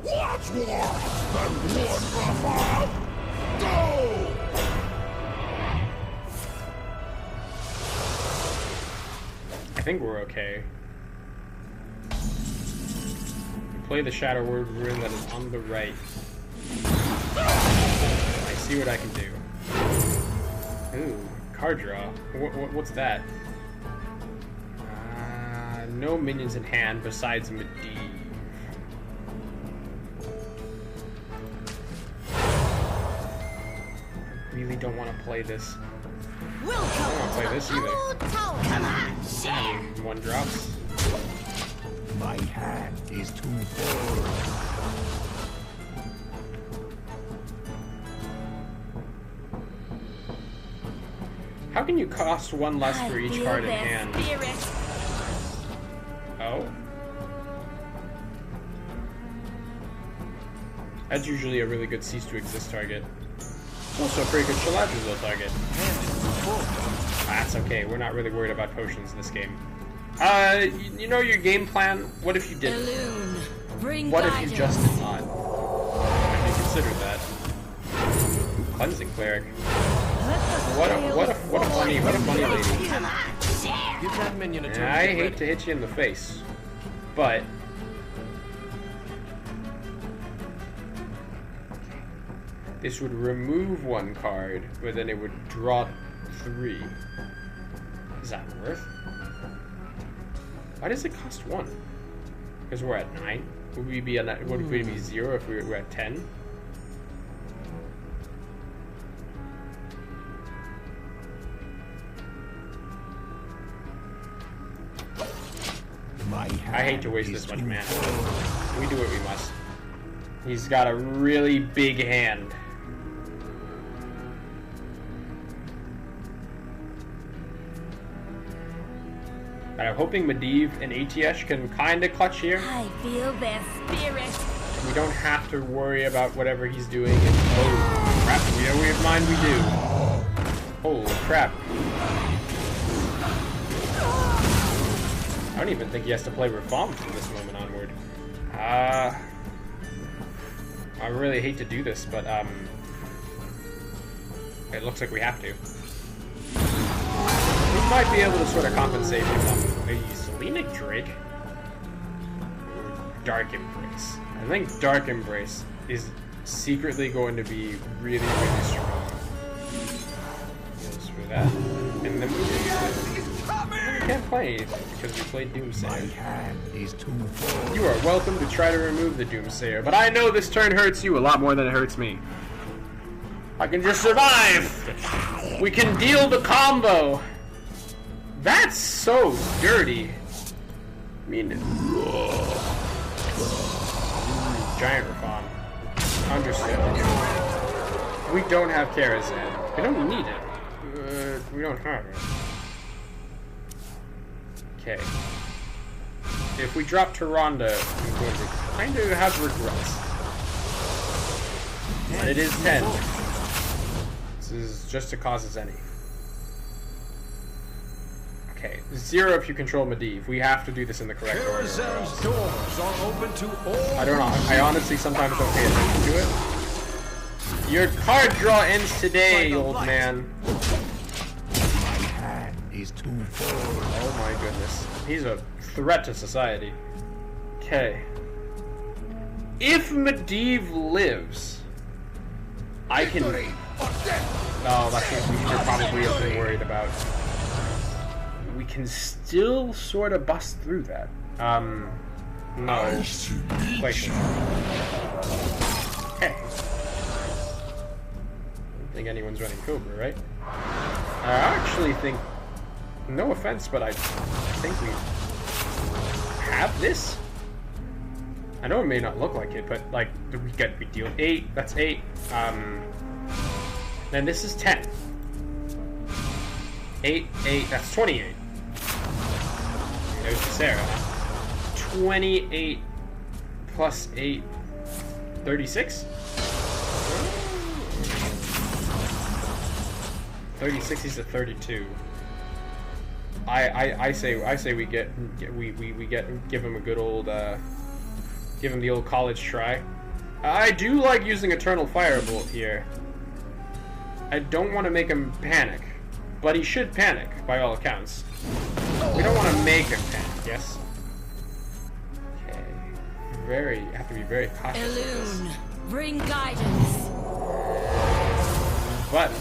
What's war? And one above. Go! I think we're okay. Play the Shadow Word rune that is on the right. I see what I can do. Ooh, card draw. What's that? No minions in hand besides Medivh. I really don't want to play this. I don't want to play this either. Come on, share! One drops. My hand is too full. How can you cost 1 less for each card in hand? Oh. That's usually a really good cease to exist target. It's also a pretty good Shaladrazel target. That's okay, we're not really worried about potions this game. You know your game plan? What if you didn't? Elune, bring What if guidance. you just did not? Have you considered that? Cleansing Cleric. What a funny lady. Come on, share! Give that minion a turn. And I hate to hit you in the face, but this would remove 1 card, but then it would draw 3. Is that worth? Why does it cost 1? Because we're at 9. Would we be 0 if we were at 10? I hate to waste this much mana. We do what we must. He's got a really big hand. And I'm hoping Medivh and ATS can kind of clutch here. I feel their spirit. We don't have to worry about whatever he's doing. And, oh, crap. We have mind we do. Holy crap. I don't even think he has to play Reform from this moment onward. I really hate to do this, but it looks like we have to. We might be able to sort of compensate with a Selenic Drake or Dark Embrace. I think Dark Embrace is secretly going to be really, really strong. Heals for that. And then we can't play anything because we played Doomsayer. My hand is too full. You are welcome to try to remove the Doomsayer, but I know this turn hurts you a lot more than it hurts me. I can just survive! We can deal the combo! That's so dirty. I mean, giant Reform. Understood. We don't have Karazhan. We don't need it. We don't have it. Okay. If we drop Tyrande, I'm going to kind of have regrets. And it is 10. This is just to cause us any. Okay, 0 if you control Medivh. We have to do this in the correct order. Karazhan's doors are open to all. I don't know. I honestly sometimes don't pay attention to it. Your card draw ends today, old man. My hand is too full. Oh my goodness. He's a threat to society. Okay. If Medivh lives, I can... No, that's what we should probably have been worried about. We can still sort of bust through that. No. Question. Hey. I don't think anyone's running Cobra, right? I actually think, no offense, but I think we have this. I know it may not look like it, but like we deal 8. That's 8. Then this is 10. 8, 8. That's 28. There's Sarah. 28 plus 8. 36. 36 is a 32. I say we give him a good old give him the old college try. I do like using Eternal Firebolt here. I don't want to make him panic, but he should panic by all accounts. We don't want to make him panic, yes? Okay. Have to be very cautious with this. Elune, bring guidance. Button.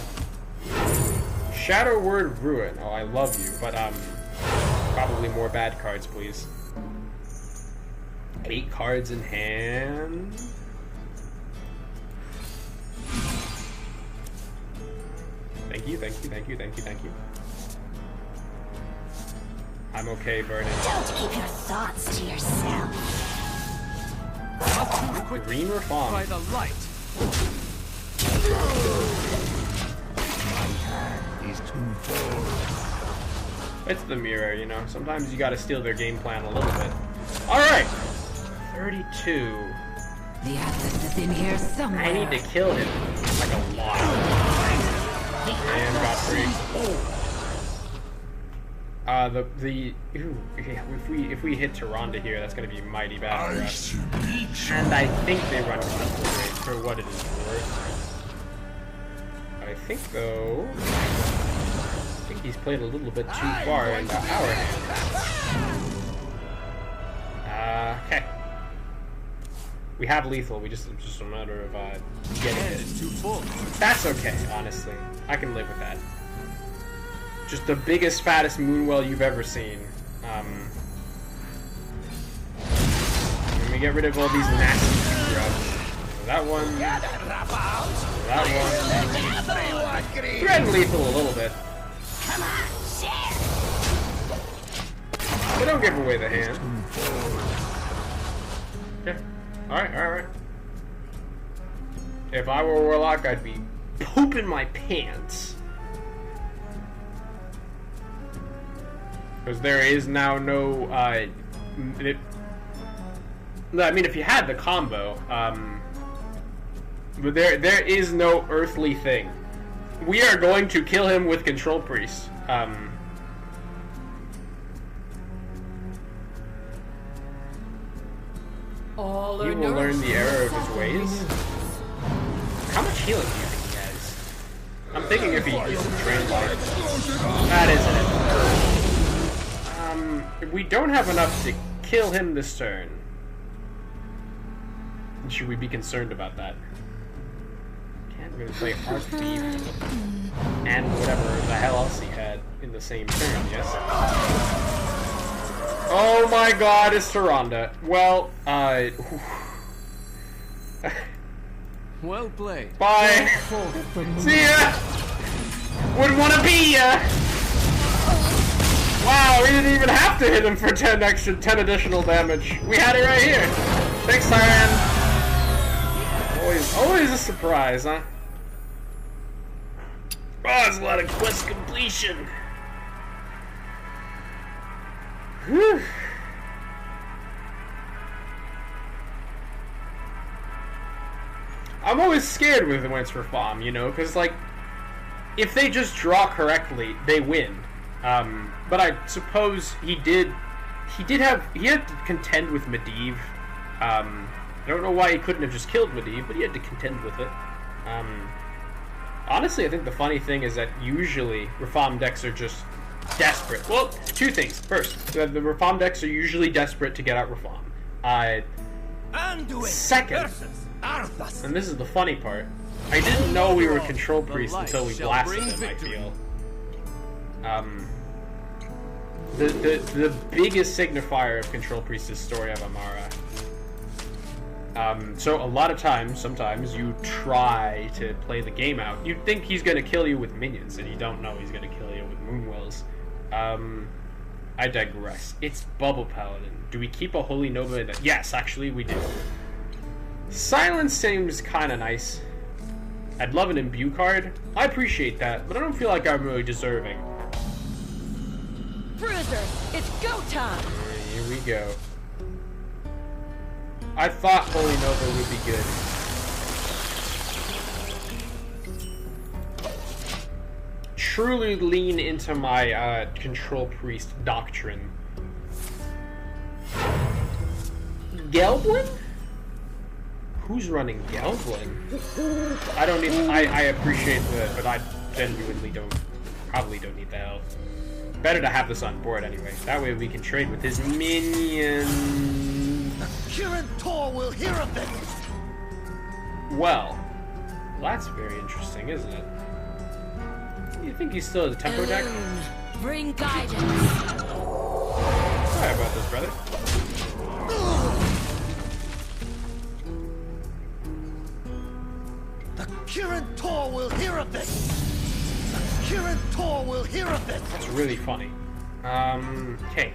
Shadow Word Ruin. Oh, I love you, but probably more bad cards, please. 8 cards in hand. Thank you, thank you, thank you, thank you, thank you. I'm okay, Vernon. Don't keep your thoughts to yourself. Green Reform. By the light. He's too far. It's the mirror, you know. Sometimes you gotta steal their game plan a little bit. Alright! 32. The atlas is in here somewhere. I need to kill him. Like a lot. And got free. If we hit Tyrande here, that's gonna be mighty bad for us. And I think they run for what it is worth. I think though, he's played a little bit too far into our hands. Okay. We have lethal. It's just a matter of getting it. It's too full. That's okay, honestly. I can live with that. Just the biggest, fattest Moonwell you've ever seen. Let me get rid of all these nasty grubs. That one. That one. Threaten lethal a little bit. Come on, share. But don't give away the hand. Okay. Alright, alright. If I were a Warlock, I'd be pooping my pants. Because there is now no, I mean, if you had the combo, but there is no earthly thing. We are going to kill him with Control Priest. All He will learn the error of his ways. How much healing do you think he has? I'm thinking if he uses Train Light. That isn't it. We don't have enough to kill him this turn. Should we be concerned about that? Can't really play Arc Thief and whatever the hell else he had in the same turn, yes? Oh my god, it's Tyrande. Well, Well played. bye! See ya! Wouldn't wanna be ya! Wow, we didn't even have to hit him for 10 additional damage. We had it right here. Thanks, Tyran. Always a surprise, huh? Oh, there's a lot of quest completion. Whew. I'm always scared with the Winter Farm, you know, because, like, if they just draw correctly, they win. But I suppose he had to contend with Medivh. I don't know why he couldn't have just killed Medivh, but he had to contend with it. Honestly, I think the funny thing is that usually Reform decks are just desperate. Well, two things. First, the Reform decks are usually desperate to get out Reform. Second, and this is the funny part, I didn't know we were Control Priest until we blasted him, I feel. The biggest signifier of Control Priestess story of Amara. So a lot of times, sometimes you try to play the game out. You think he's gonna kill you with minions, and you don't know he's gonna kill you with Moonwills. I digress. It's Bubble Paladin. Do we keep a Holy Nova in that? Yes, actually we do. Silence seems kind of nice. I'd love an Imbue card. I appreciate that, but I don't feel like I'm really deserving. Bruiser, it's go time! Here we go. I thought Holy Nova would be good. Truly lean into my Control Priest doctrine. Gelblin? Who's running Gelblin? I don't need. I appreciate the, but I genuinely probably don't need the help. Better to have this on board anyway. That way we can trade with his minions. Kirin Tor will hear of this! Well, that's very interesting, isn't it? You think he still has a tempo deck? Alone. Bring guidance. Sorry about this, brother. The Kirin Tor will hear of this! The Kirin Tor will hear of this! That's really funny. Okay.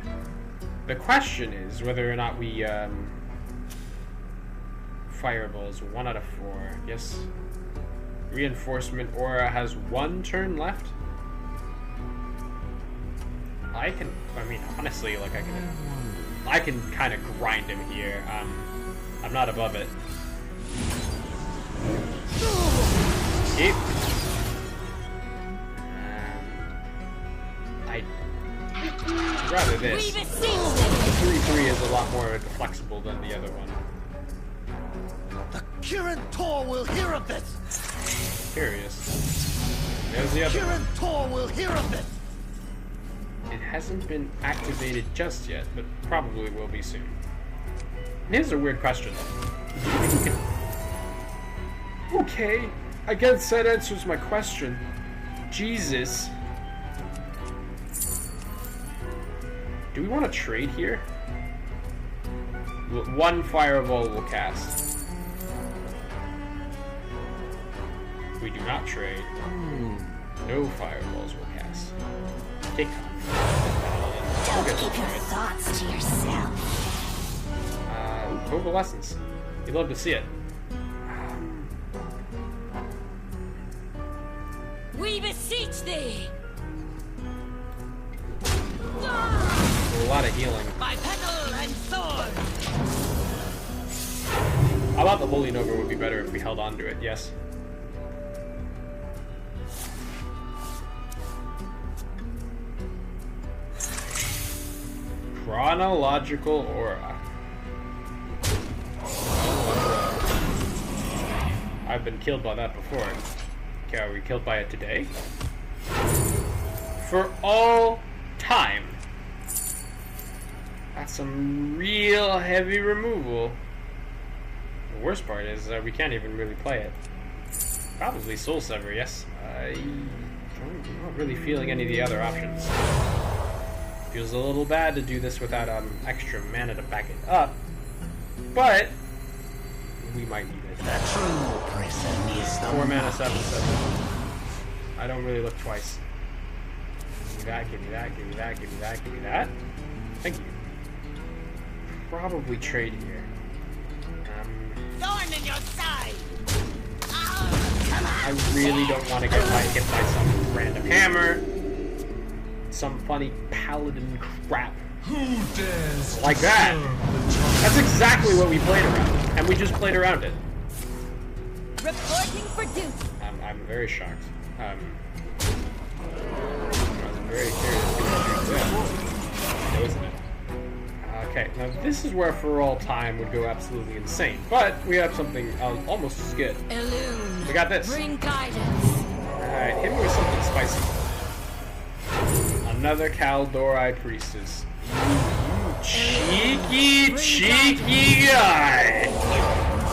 The question is whether or not we, Fireballs, 1 out of 4. Yes. Reinforcement Aura has 1 turn left. I mean, honestly, like, I can kind of grind him here. I'm not above it. Yep. I'd rather this. We beseech thee. 3-3 is a lot more flexible than the other one. The Kirin Tor will hear of this! Curious. There's the other one. Kirin Tor will hear of this! It hasn't been activated just yet, but probably will be soon. Here's a weird question. Do you think we can... Okay, I guess that answers my question. Jesus. Do we want to trade here? 1 fireball will cast. We do not trade. No fireballs will cast. Take time. Don't keep your thoughts to yourself. Convalescence. You'd love to see it. We beseech thee. A lot of healing. By petal and sword. I thought the Holy Nova would be better if we held on to it, yes. Chronological Aura. I've been killed by that before. Okay, are we killed by it today? For all time. That's some real heavy removal. The worst part is we can't even really play it. Probably Soul Sever, yes. I'm not really feeling any of the other options. Feels a little bad to do this without extra mana to back it up, but we might need it. The true prison is the 4 mana, 7/7. I don't really look twice. Give me that, give me that, give me that, give me that, give me that. Thank you. Probably trade here. Thorn in your side. I really don't want to get hit by some random hammer. Some funny paladin crap. Who dares Like that. That's exactly what we played around. And we just played around it. Reporting for duty. I'm very shocked. I was very curious to see what you did. Okay, now this is where For All Time would go absolutely insane. But we have something almost as good. Illume. We got this. Bring guidance. Alright, hit me with something spicy. Another Kaldorite Priestess. Cheeky, cheeky guy!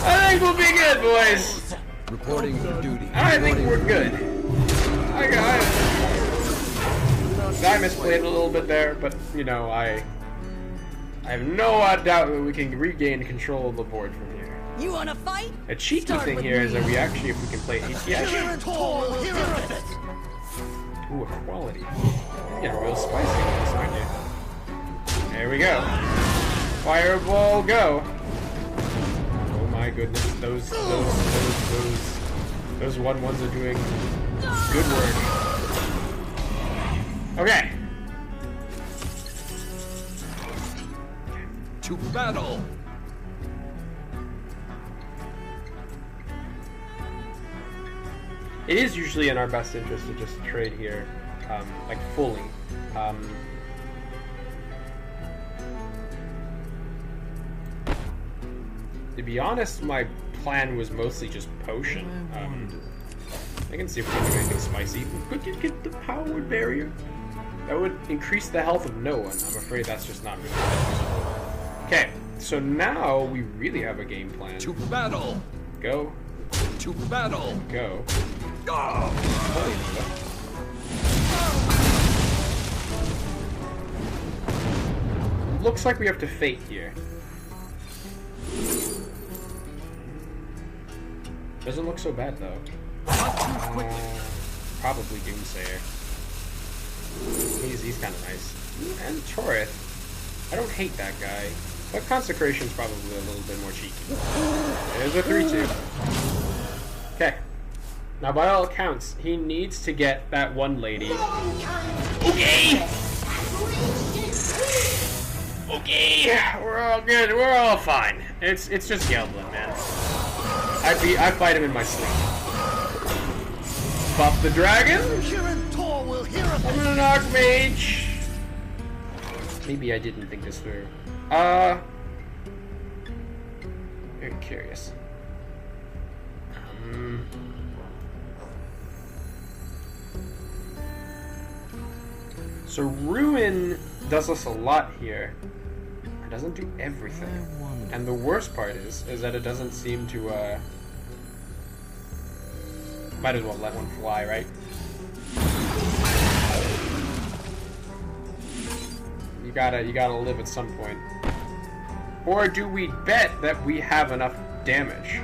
I think we'll be good, boys! Reporting for duty. I think we're good. I misplayed a little bit there, but you know, I have no doubt that we can regain control of the board from here. You wanna fight? A cheeky Start thing with here is me. that we actually, if we can play ATS, Kirin Tor will hear of this. ooh, equality. You're getting real spicy with this, aren't you? There we go. Fireball, go. Oh my goodness, those 1-1s are doing good work. Okay. To battle! It is usually in our best interest to just trade here, like fully. To be honest, my plan was mostly just potion. I can see if we can do anything spicy. Could you get the power barrier? That would increase the health of no one. I'm afraid that's just not really possible. Okay, so now we really have a game plan. To battle! Go. To battle! Go. Go! Looks like we have to fate here. Doesn't look so bad though. Probably Doomsayer. He's kind of nice. And Torith. I don't hate that guy. But Consecration's probably a little bit more cheeky. There's a 3-2. Okay. Now by all accounts, he needs to get that one lady. Okay! Okay! We're all good. We're all fine. It's just Gelblin, man. I fight him in my sleep. Buff the dragon. Kirin Tor will hear of I'm this. an Archmage. Maybe I didn't think this through. Very curious. So Ruin does us a lot here. It doesn't do everything. And the worst part is that it doesn't seem to, might as well let one fly, right? You gotta live at some point. Or do we bet that we have enough damage?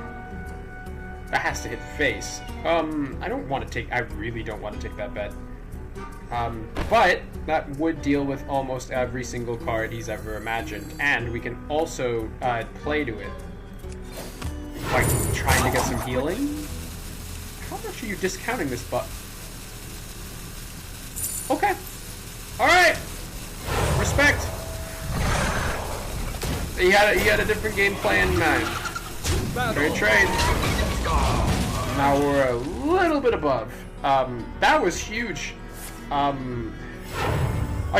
That has to hit face. I really don't want to take that bet. But that would deal with almost every single card he's ever imagined, and we can also play to it. Like trying to get some healing? How much are you discounting this butt? Okay. Alright! Respect! He had a different game plan in mind. Trade, trade. Now we're a little bit above. That was huge. I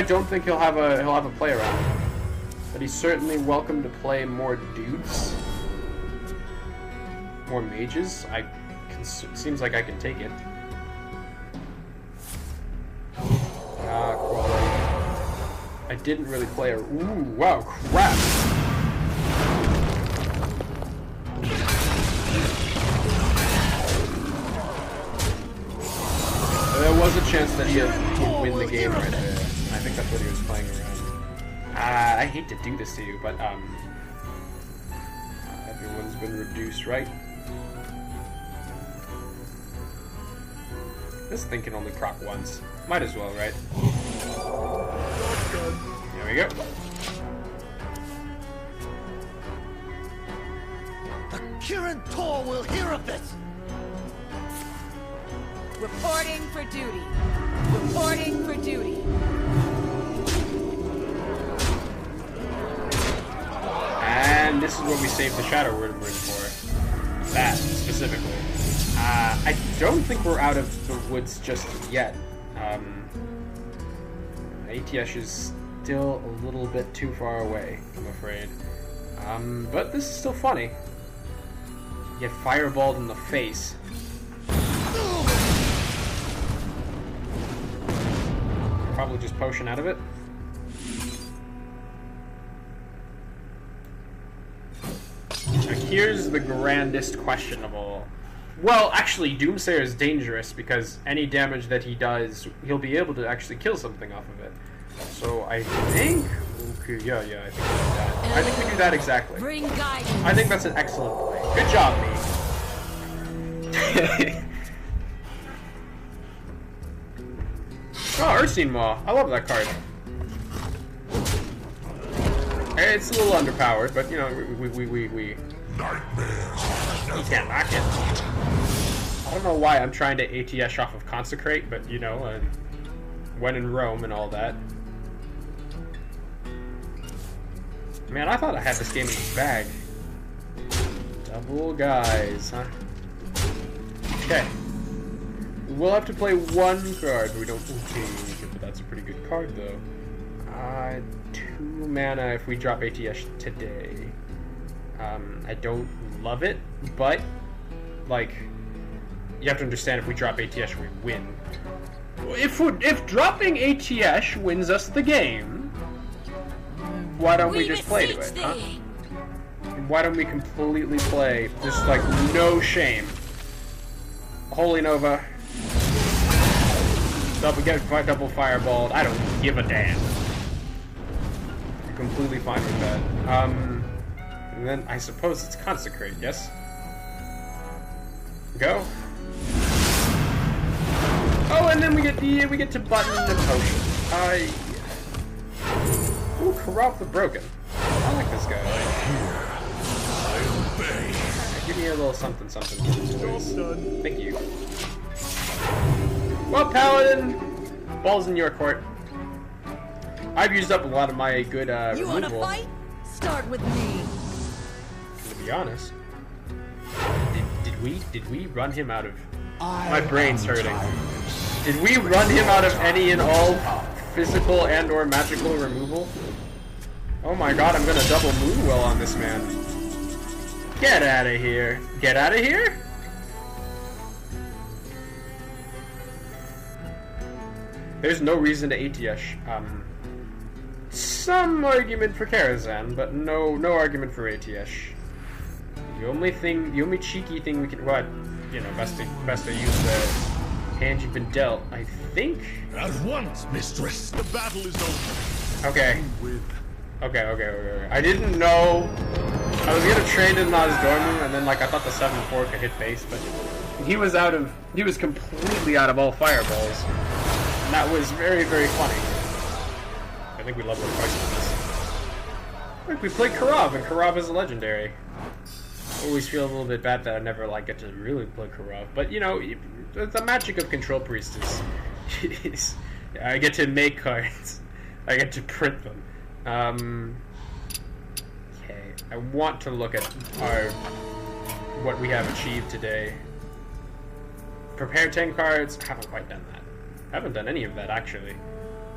don't think he'll have a play around, but he's certainly welcome to play more dudes, more mages. Seems like I can take it. Quality. I didn't really play a. Ooh, wow, crap. There was a chance that he'd win the game right there. I think that's what he was playing around. I hate to do this to you, but everyone's been reduced, right? This thing can only proc once. Might as well, right? There we go. The Kirin Tor will hear of this. Reporting for duty. Reporting for duty. And this is what we saved the Shadow Word for. That, specifically. I don't think we're out of the woods just yet. ATS is still a little bit too far away, I'm afraid. But this is still funny. Get fireballed in the face. Probably just potion out of it. Now here's the grandest question of all. Well, actually, Doomsayer is dangerous because any damage that he does, he'll be able to actually kill something off of it. So I think... Okay, yeah, I think we do that. I think we do that exactly. Bring guidance. I think that's an excellent play. Good job, me. Oh, Ursine Maw. I love that card. It's a little underpowered, but, you know, we you can't knock it. I don't know why I'm trying to ATS off of Consecrate, but, you know, when in Rome and all that. Man, I thought I had this game in the bag. Double guys, huh? Okay. We'll have to play one card, but we don't... Okay, but that's a pretty good card, though. 2 mana if we drop ATS today. I don't love it, but, like, you have to understand if we drop ATS, we win. If dropping ATS wins us the game, why don't we just play to it, huh? Why don't we completely play, just like, no shame? Holy Nova. Double fireballed. I don't give a damn. I'm completely fine with that. And then I suppose it's Consecrate, yes? Go. Oh, and then we get to button the potion. Ooh, Karov the Broken. I like this guy. Give me a little something. Please. Thank you. Well, Paladin, ball's in your court. I've used up a lot of my good You removal. wanna fight? Start with me. To be honest, did we run him out of? My brain's hurting. Did we run him out of any and all physical and/or magical removal? Oh my God, I'm gonna double Moonwell on this man. Get out of here! Get out of here! There's no reason to ATS. Some argument for Karazhan, but no argument for ATS. The only cheeky thing we can, you know, best to use the hand you've been dealt. I think. At once, mistress. The battle is over. Okay. Okay. I didn't know. I was gonna trade in Nozdormu, and then like I thought the 7/4 could hit base, but he was completely out of all fireballs. And that was very, very funny. I think we leveled twice with this. Look, we played Karov, and Karov is a legendary. I always feel a little bit bad that I never like get to really play Karov, but you know, the magic of Control Priest is I get to make cards. I get to print them. Okay, I want to look at what we have achieved today. Prepare 10 cards. I haven't quite done that. I haven't done any of that, actually.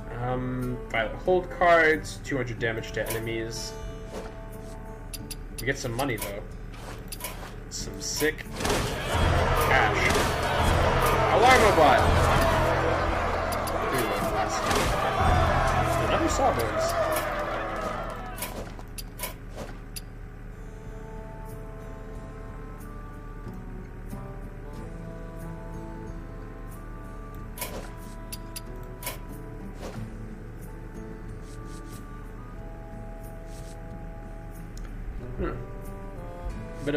Violet hold cards, 200 damage to enemies. We get some money, though. Some sick cash. Alarmobot! I never saw those.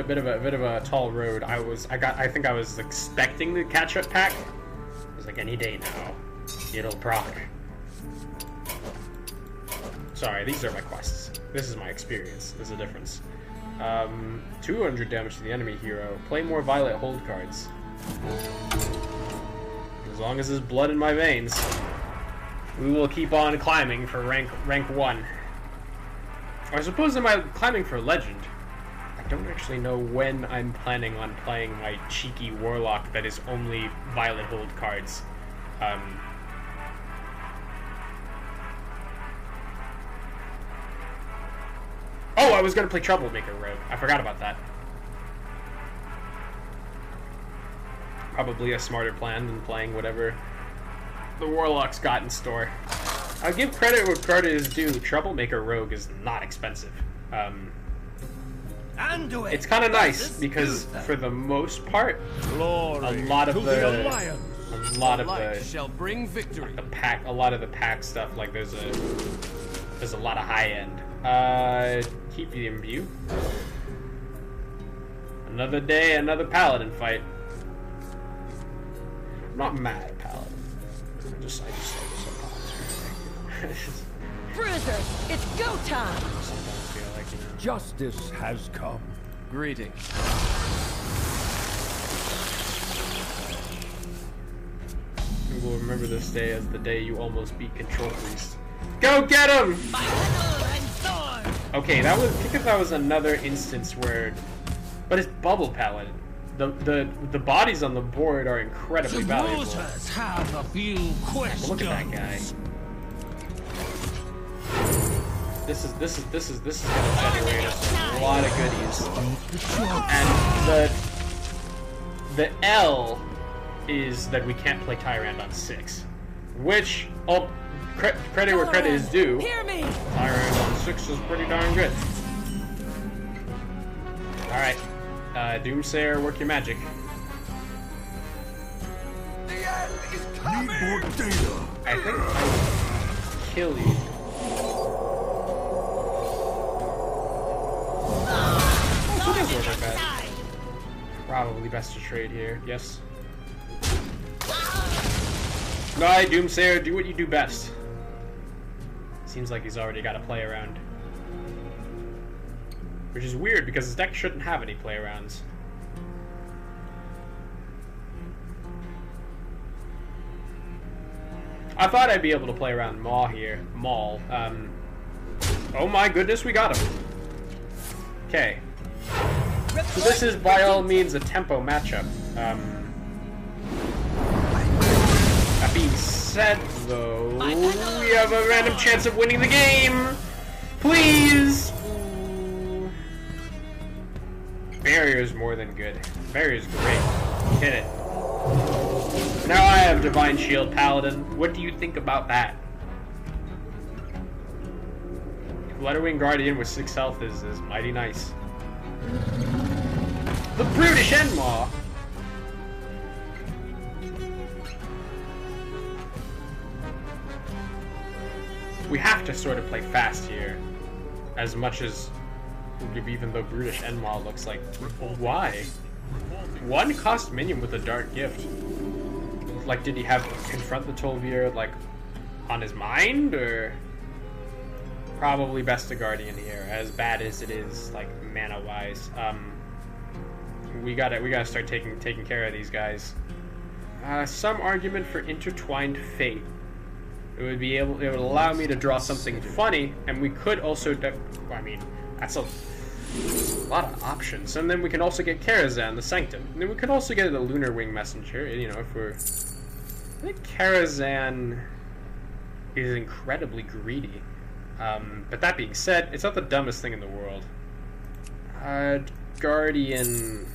Bit of a tall road. I think I was expecting the catch-up pack. I was like, any day now, it'll proc. Sorry, these are my quests. This is my experience. There's a difference. 200 damage to the enemy hero. Play more Violet hold cards. As long as there's blood in my veins, we will keep on climbing for rank 1. I suppose am I climbing for legend? I don't actually know when I'm planning on playing my cheeky warlock that is only Violet hold cards. Oh, I was gonna play Troublemaker Rogue. I forgot about that. Probably a smarter plan than playing whatever the warlock's got in store. I'll give credit where credit is due. Troublemaker Rogue is not expensive. Undo it. It's kind of nice This because Luther. for the most part, Glory a lot of to the Alliance. a lot of Light the shall bring victory. a lot of the pack stuff, like there's a lot of high end. Keep you in view. Another day, another paladin fight. I'm not mad at paladin. I just like this sometimes. Bruiser, it's go time! Sometimes feel like, you know. Justice has come. Greetings. You will remember this day as the day you almost beat Control Priest. Go get him! My hammer and sword. Okay, I think that was another instance where, but it's Bubble Paladin. The bodies on the board are incredibly valuable. Supporters have a few questions. Look at that guy. This is gonna generate us a lot of goodies. And the L is that we can't play Tyrant on 6, which credit where credit is due. Hear me! Tyrant on 6 is pretty darn good. All right, Doomsayer, work your magic. The end is coming. Need more data. I think I will kill you. Oh, it does work like that. Probably best to trade here. Yes. Alright, Doomsayer, do what you do best. Seems like he's already got a play around. Which is weird because his deck shouldn't have any play arounds. I thought I'd be able to play around Maul here. Oh my goodness, we got him. Okay. So this is by all means a tempo matchup. That being said, though, we have a random chance of winning the game. Please. Ooh. Barrier's more than good. Barrier's great. Hit it. Now I have Divine Shield Paladin. What do you think about that? Letterwing Guardian with 6 health is mighty nice. The Brutish Enmaw! We have to sort of play fast here. As much as... even though Brutish Enmaw looks like... Why? 1 cost minion with a Dark Gift. Like, did he have Confront the Tol'vir, like, on his mind, or... Probably best to Guardian here, as bad as it is, like, mana-wise. We gotta start taking care of these guys. Some argument for Intertwined Fate. It would allow me to draw something funny, and we could also, I mean, that's a lot of options. And then we can also get Karazhan, the Sanctum. And then we could also get the Lunar Wing Messenger, you know, if we're... I think Karazhan is incredibly greedy. But that being said, it's not the dumbest thing in the world. Guardian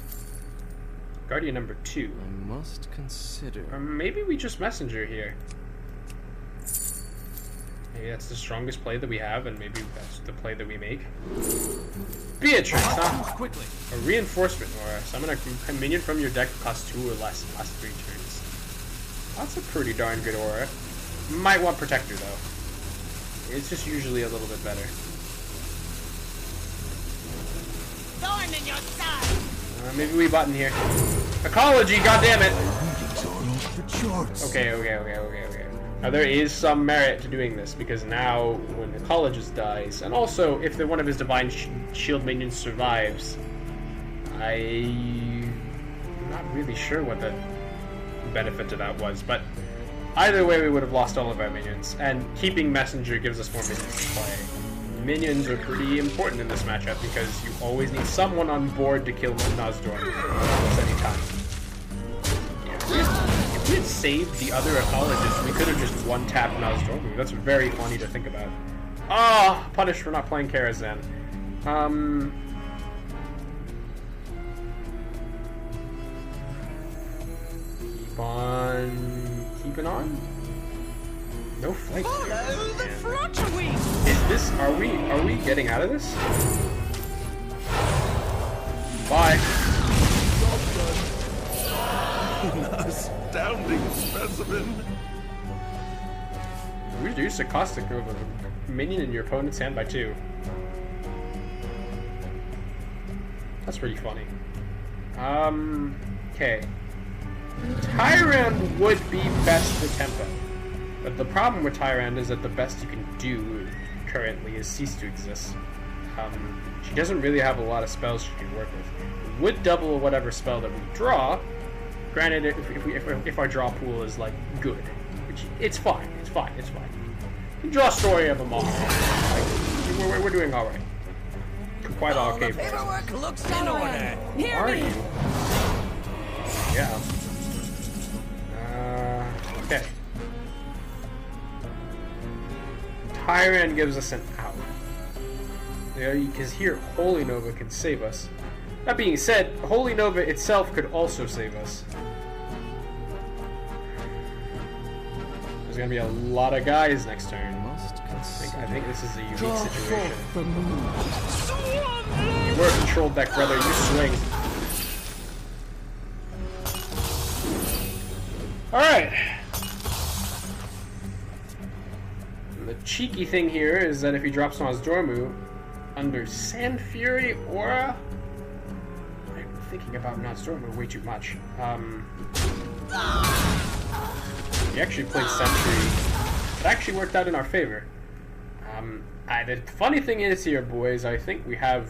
number 2. I must consider. Or maybe we just Messenger here. Maybe that's the strongest play that we have, and maybe that's the play that we make. Beatrix, huh? Quickly. A reinforcement aura. Summon a minion from your deck costs 2 or less in the last 3 turns. That's a pretty darn good aura. Might want Protector though. It's just usually a little bit better. Thorn in your side. Maybe we button here. Ecology, goddammit! Readings are off the charts. Okay. Now there is some merit to doing this, because now when Ecologist dies, and also if one of his Divine Shield minions survives, I'm not really sure what the benefit to that was, but either way we would have lost all of our minions, and keeping Messenger gives us more minions to play. Minions are pretty important in this matchup because you always need someone on board to kill Nozdorm at any time. If we had saved the other Ecologist, we could have just one-tapped Nozdorm. That's very funny to think about. Ah, oh, punished for not playing Karazhan. Keeping on? No flight. Follow the flutter wing. Is this? Are we getting out of this? Bye. Astounding specimen. Reduce a caustic of a minion in your opponent's hand by 2. That's pretty funny. Okay. Tyrant would be best for tempo. But the problem with Tyrant is that the best you can do currently is cease to exist. She doesn't really have a lot of spells she can work with. Would double whatever spell that we draw. Granted, if our draw pool is like good, which it's fine. We draw a story of them all. Like, we're doing all right. Quite okay. The paperwork looks in order. Who are you? Yeah. Okay. Tyrant gives us an out. Yeah, because here, Holy Nova can save us. That being said, Holy Nova itself could also save us. There's gonna be a lot of guys next turn. I think this is a unique situation. You were a control deck, brother. You swing. Alright. The cheeky thing here is that if he drops Nosdormu under Sand Fury Aura, I'm thinking about Nosdormu way too much. He actually played Sentry. It actually worked out in our favor. The funny thing is here, boys, I think we have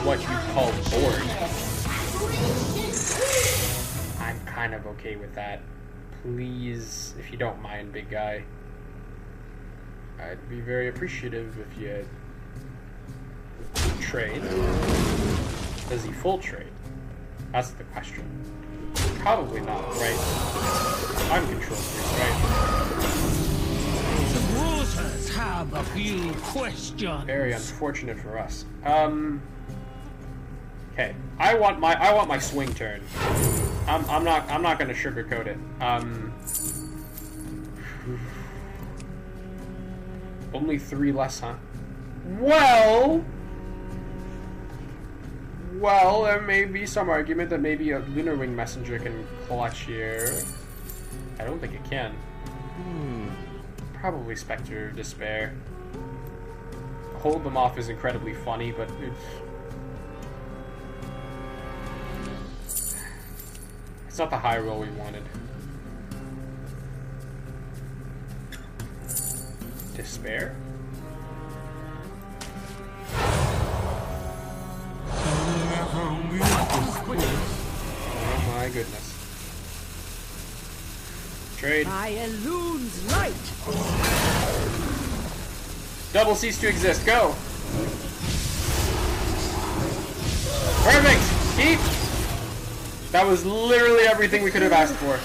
what you call board. I'm kind of okay with that. Please, if you don't mind, big guy. I'd be very appreciative if you trade. Does he full trade? That's the question. Probably not, right? I'm controlling this, right? The bruters have a few questions. Very unfortunate for us. Okay, I want my swing turn. I'm not gonna sugarcoat it. Only 3 less, huh? Well, there may be some argument that maybe a Lunar Wing Messenger can clutch here. I don't think it can. Probably Spectre of Despair. Hold them off is incredibly funny, but it's not the high roll we wanted. Despair? Oh my goodness. Trade. I eludes light. Double cease to exist. Go. Perfect. Keep. That was literally everything we could have asked for.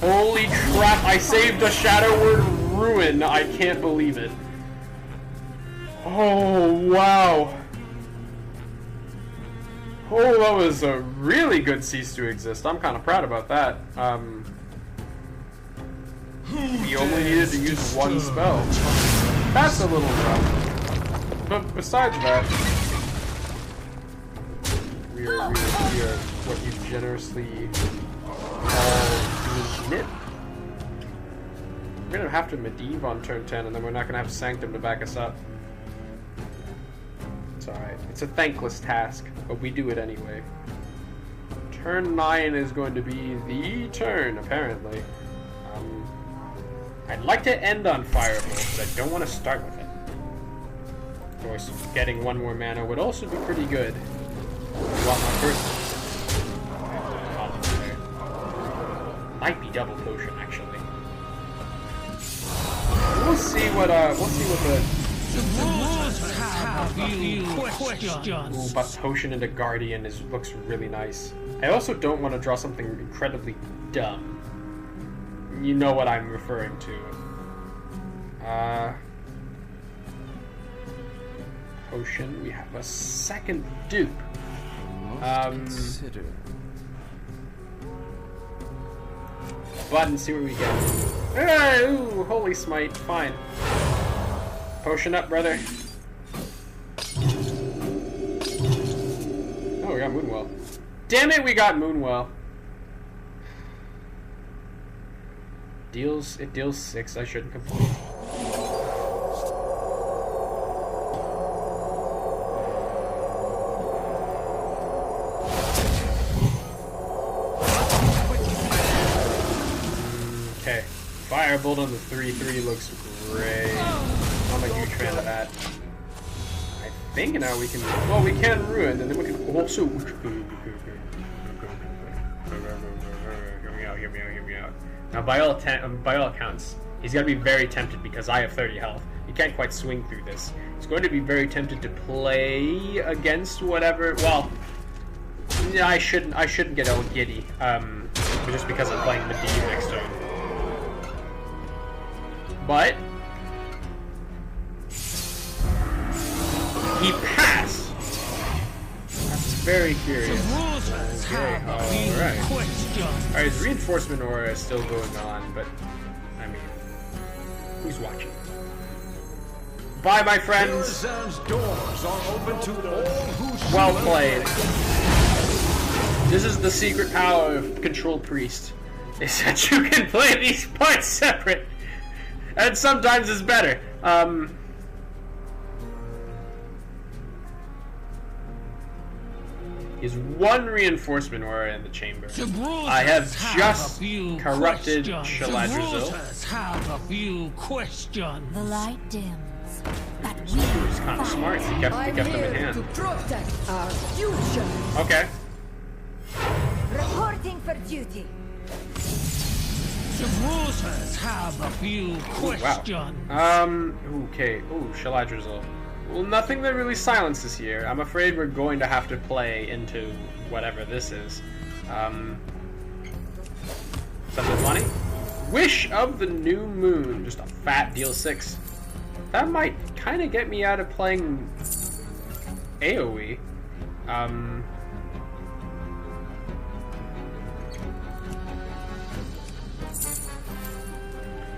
Holy crap! I saved a Shadow Word Ruin. I can't believe it. Oh wow. Oh, that was a really good cease to exist. I'm kind of proud about that. We only needed to use 1 spell. That's a little rough. But besides that, we are what you generously call knit. We're gonna have to Medivh on turn 10, and then we're not gonna have Sanctum to back us up. It's alright. It's a thankless task, but we do it anyway. Turn 9 is going to be the turn, apparently. I'd like to end on Firebolt, but I don't want to start with it. Of course, getting 1 more mana would also be pretty good. Want my first there. Might be double potion, actually. We'll see what Ooh, but potion into Guardian looks really nice. I also don't want to draw something incredibly dumb. You know what I'm referring to. Potion. We have a second dupe. Consider. Button, see what we get. Ooh, holy smite. Fine. Potion up, brother. got Moonwell. Damn it, we got Moonwell. It deals 6, I shouldn't complain. Okay. Firebolt on the 3/3 looks great. I'm a huge fan of that. I think now we can. Well, we can ruin, and then we can also. Hear me out. Now, by all accounts, he's gonna be very tempted because I have 30 health. He can't quite swing through this. He's going to be very tempted to play against whatever. Well, yeah, I shouldn't get all giddy. Just because I'm playing Medivh next turn. But he passed. That's very curious. Okay, alright. Alright, his reinforcement aura is still going on, but I mean, who's watching? Bye, my friends. Well played. This is the secret power of Control Priest. Is that you can play these parts separate. And sometimes it's better. Is one reinforcement aura in the chamber. I have just corrupted Shaladrazil. Have a few questions. The light dims, but we He's kind of smart. He kept them in hand. to protect our future. Okay. reporting for duty. The bruters have a few questions. Wow. Okay. Ooh, Shaladrazil. Well, nothing that really silences here. I'm afraid we're going to have to play into whatever this is. Something funny? Wish of the New Moon. Just a fat deal 6. That might kind of get me out of playing AoE.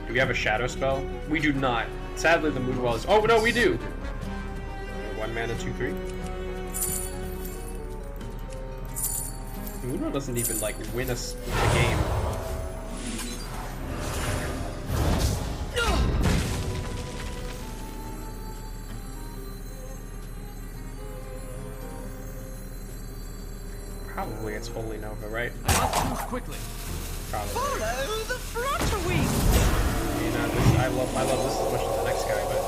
Do we have a shadow spell? We do not. Sadly, the Moonwell is... Oh, no, we do! 1 mana, 2/3. Moonwell doesn't even, like, win us the game. Probably it's Holy Nova, right? Quickly. Probably. Follow the flutter-wing. You know, I love this as much as the next guy, but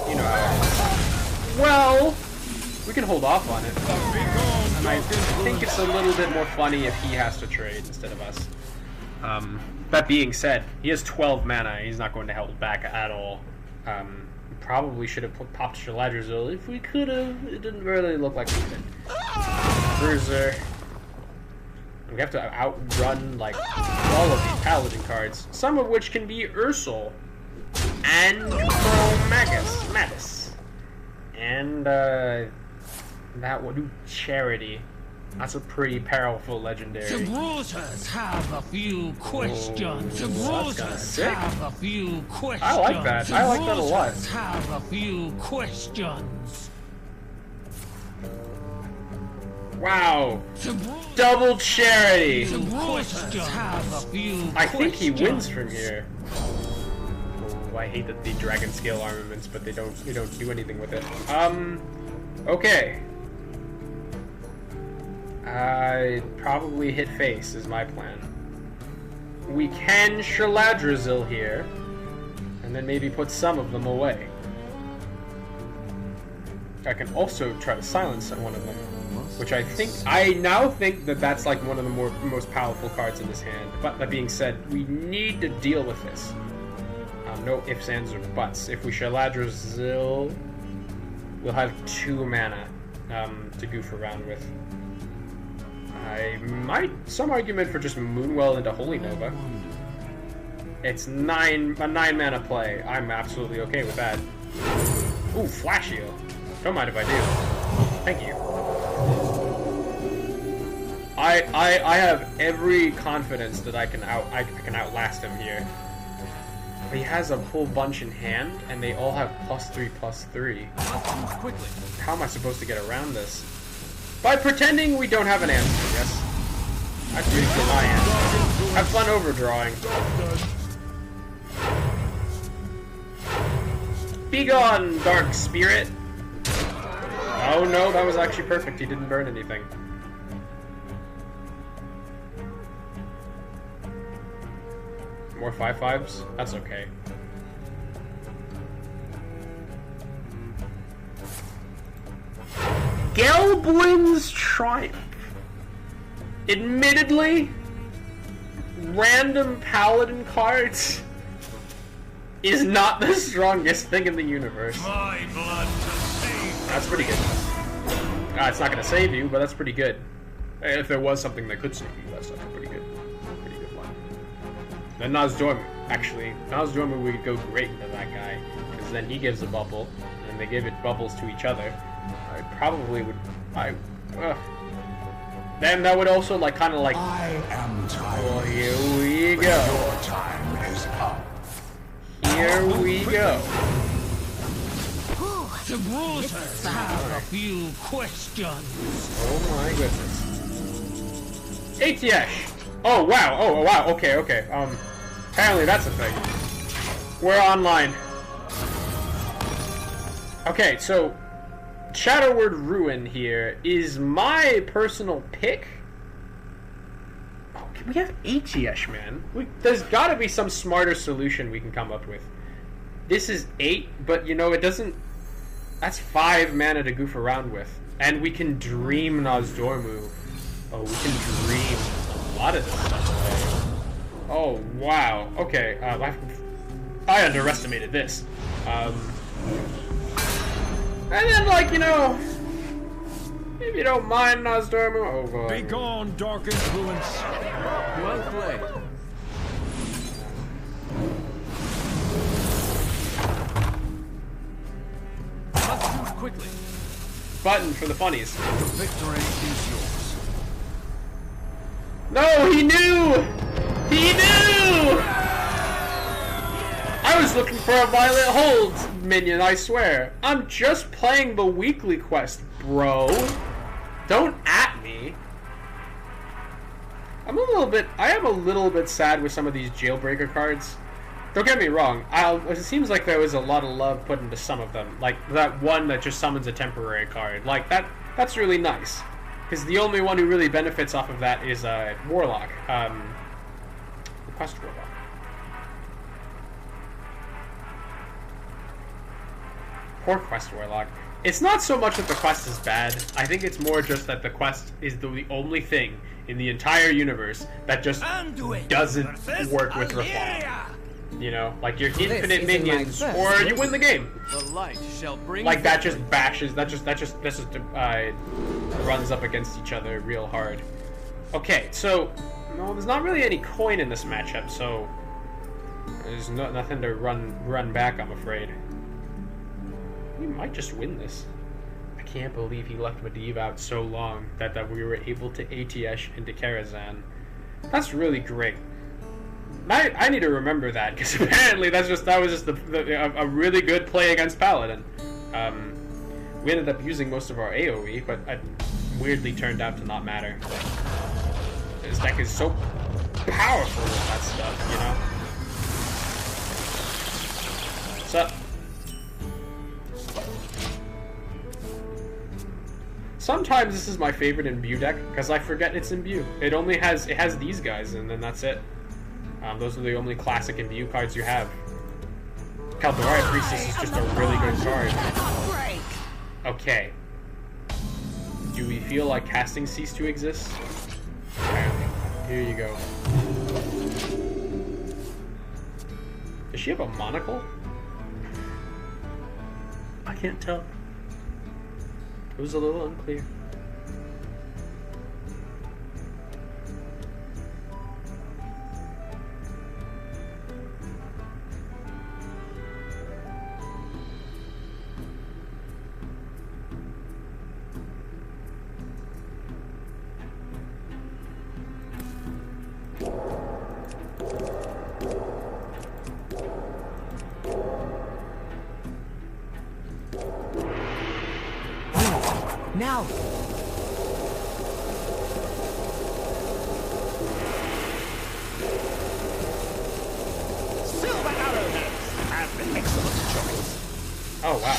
you know how it is. Well, we can hold off on it. And I think it's a little bit more funny if he has to trade instead of us. That being said, he has 12 mana. He's not going to hold back at all. We probably should have popped Shaladrazil if we could have. It didn't really look like we could. Bruiser. We have to outrun, like, all of these Paladin cards, some of which can be Ursol, and Magus, and, that one, Charity. That's a pretty powerful legendary. The bruters have a few questions. The that's kinda bruters sick. have a few questions. I like that. I like that a lot. The bruters have a few questions. Wow. The Double Charity! bruters have a few I think he questions. wins from here. Oh, I hate that the dragon scale armaments, but they don't do anything with it. Okay. I'd probably hit face is my plan. We can Shaladrazil here, and then maybe put some of them away. I can also try to silence one of them, which I now think that that's like one of the most powerful cards in this hand. But that being said, we need to deal with this. No ifs, ands, or buts. If we Shaladrazil, we'll have 2 mana to goof around with. Some argument for just Moonwell into Holy Nova. It's a 9 mana play. I'm absolutely okay with that. Ooh, Flash Heal. Don't mind if I do. Thank you. I have every confidence that I can outlast him here. He has a whole bunch in hand, and they all have +3/+3. Quickly. How am I supposed to get around this? By pretending we don't have an answer, yes? That's usually my answer. Have fun overdrawing. Be gone, dark spirit! Oh no, that was actually perfect. He didn't burn anything. More 5/5s? That's okay. Gelblin's Triumph. Admittedly, random paladin cards is not the strongest thing in the universe. My blood to save. That's pretty good. It's not gonna save you, but that's pretty good. If there was something that could save you, that's a pretty good one. Then Nozdormu, actually, Nozdormu would go great into that guy, because then he gives a bubble, and they give it bubbles to each other. I probably would. Then that would also kind of like. I am tired. Well, here we go. Your time is up. Here we go. Gibraltar have a few questions. Oh my goodness. ATS. Oh wow. Oh wow. Okay. Okay. Apparently that's a thing. We're online. Okay. So, Shadowward Ruin here is my personal pick. Oh, we have ATS, man. There's got to be some smarter solution we can come up with. This is 8, but you know it doesn't. That's 5 mana to goof around with, and we can dream Nozdormu. Oh, we can dream a lot of this stuff away. Oh wow. Okay. I underestimated this. And then, if you don't mind Nozdormu, oh god. Be gone, dark influence. Well played. Let's move quickly. Button for the funnies. The victory is yours. No, he knew! He knew! I was looking for a Violet Hold minion, I swear. I'm just playing the weekly quest, bro. Don't at me. I am a little bit sad with some of these jailbreaker cards. Don't get me wrong, it seems like there was a lot of love put into some of them. Like that one that just summons a temporary card. Like that's really nice. Because the only one who really benefits off of that is Warlock. Quest Warlock. Poor Quest Warlock. It's not so much that the quest is bad. I think it's more just that the quest is the only thing in the entire universe that just doesn't work with Reform. You know, like your infinite minions, or you win the game. The light shall bring. Like that just bashes. That just runs up against each other real hard. Okay, so no, there's not really any coin in this matchup, so there's nothing to run back. I'm afraid. We might just win this. I can't believe he left Medivh out so long that we were able to ATS into Karazhan. That's really great. I need to remember that, because apparently that was just a really good play against Paladin. We ended up using most of our AoE, but it weirdly turned out to not matter. This deck is so powerful with that stuff, you know? What's up? Sometimes this is my favorite Imbue deck, because I forget it's Imbue. It has these guys, and then that's it. Those are the only classic Imbue cards you have. Kaldora Priestess is just a really good card. Okay. Do we feel like casting ceased to exist? Apparently. Here you go. Does she have a monocle? I can't tell. It was a little unclear. Now! Oh wow,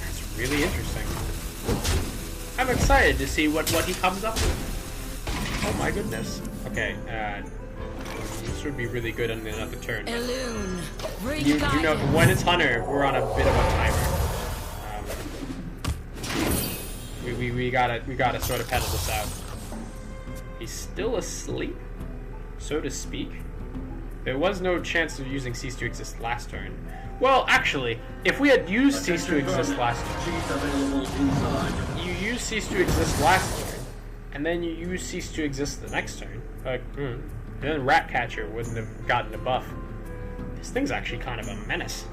that's really interesting. I'm excited to see what he comes up with. Oh my goodness. Okay, this would be really good on another turn. Elune. Bring You know, guidance. when it's Hunter, we're on a bit of a timer. We gotta sort of pedal this out. He's still asleep, so to speak. There was no chance of using Cease to Exist last turn. Well, actually, if we had used Cease to Exist last turn, you use Cease to Exist last turn, and then you use Cease to Exist the next turn. Then Ratcatcher wouldn't have gotten a buff. This thing's actually kind of a menace.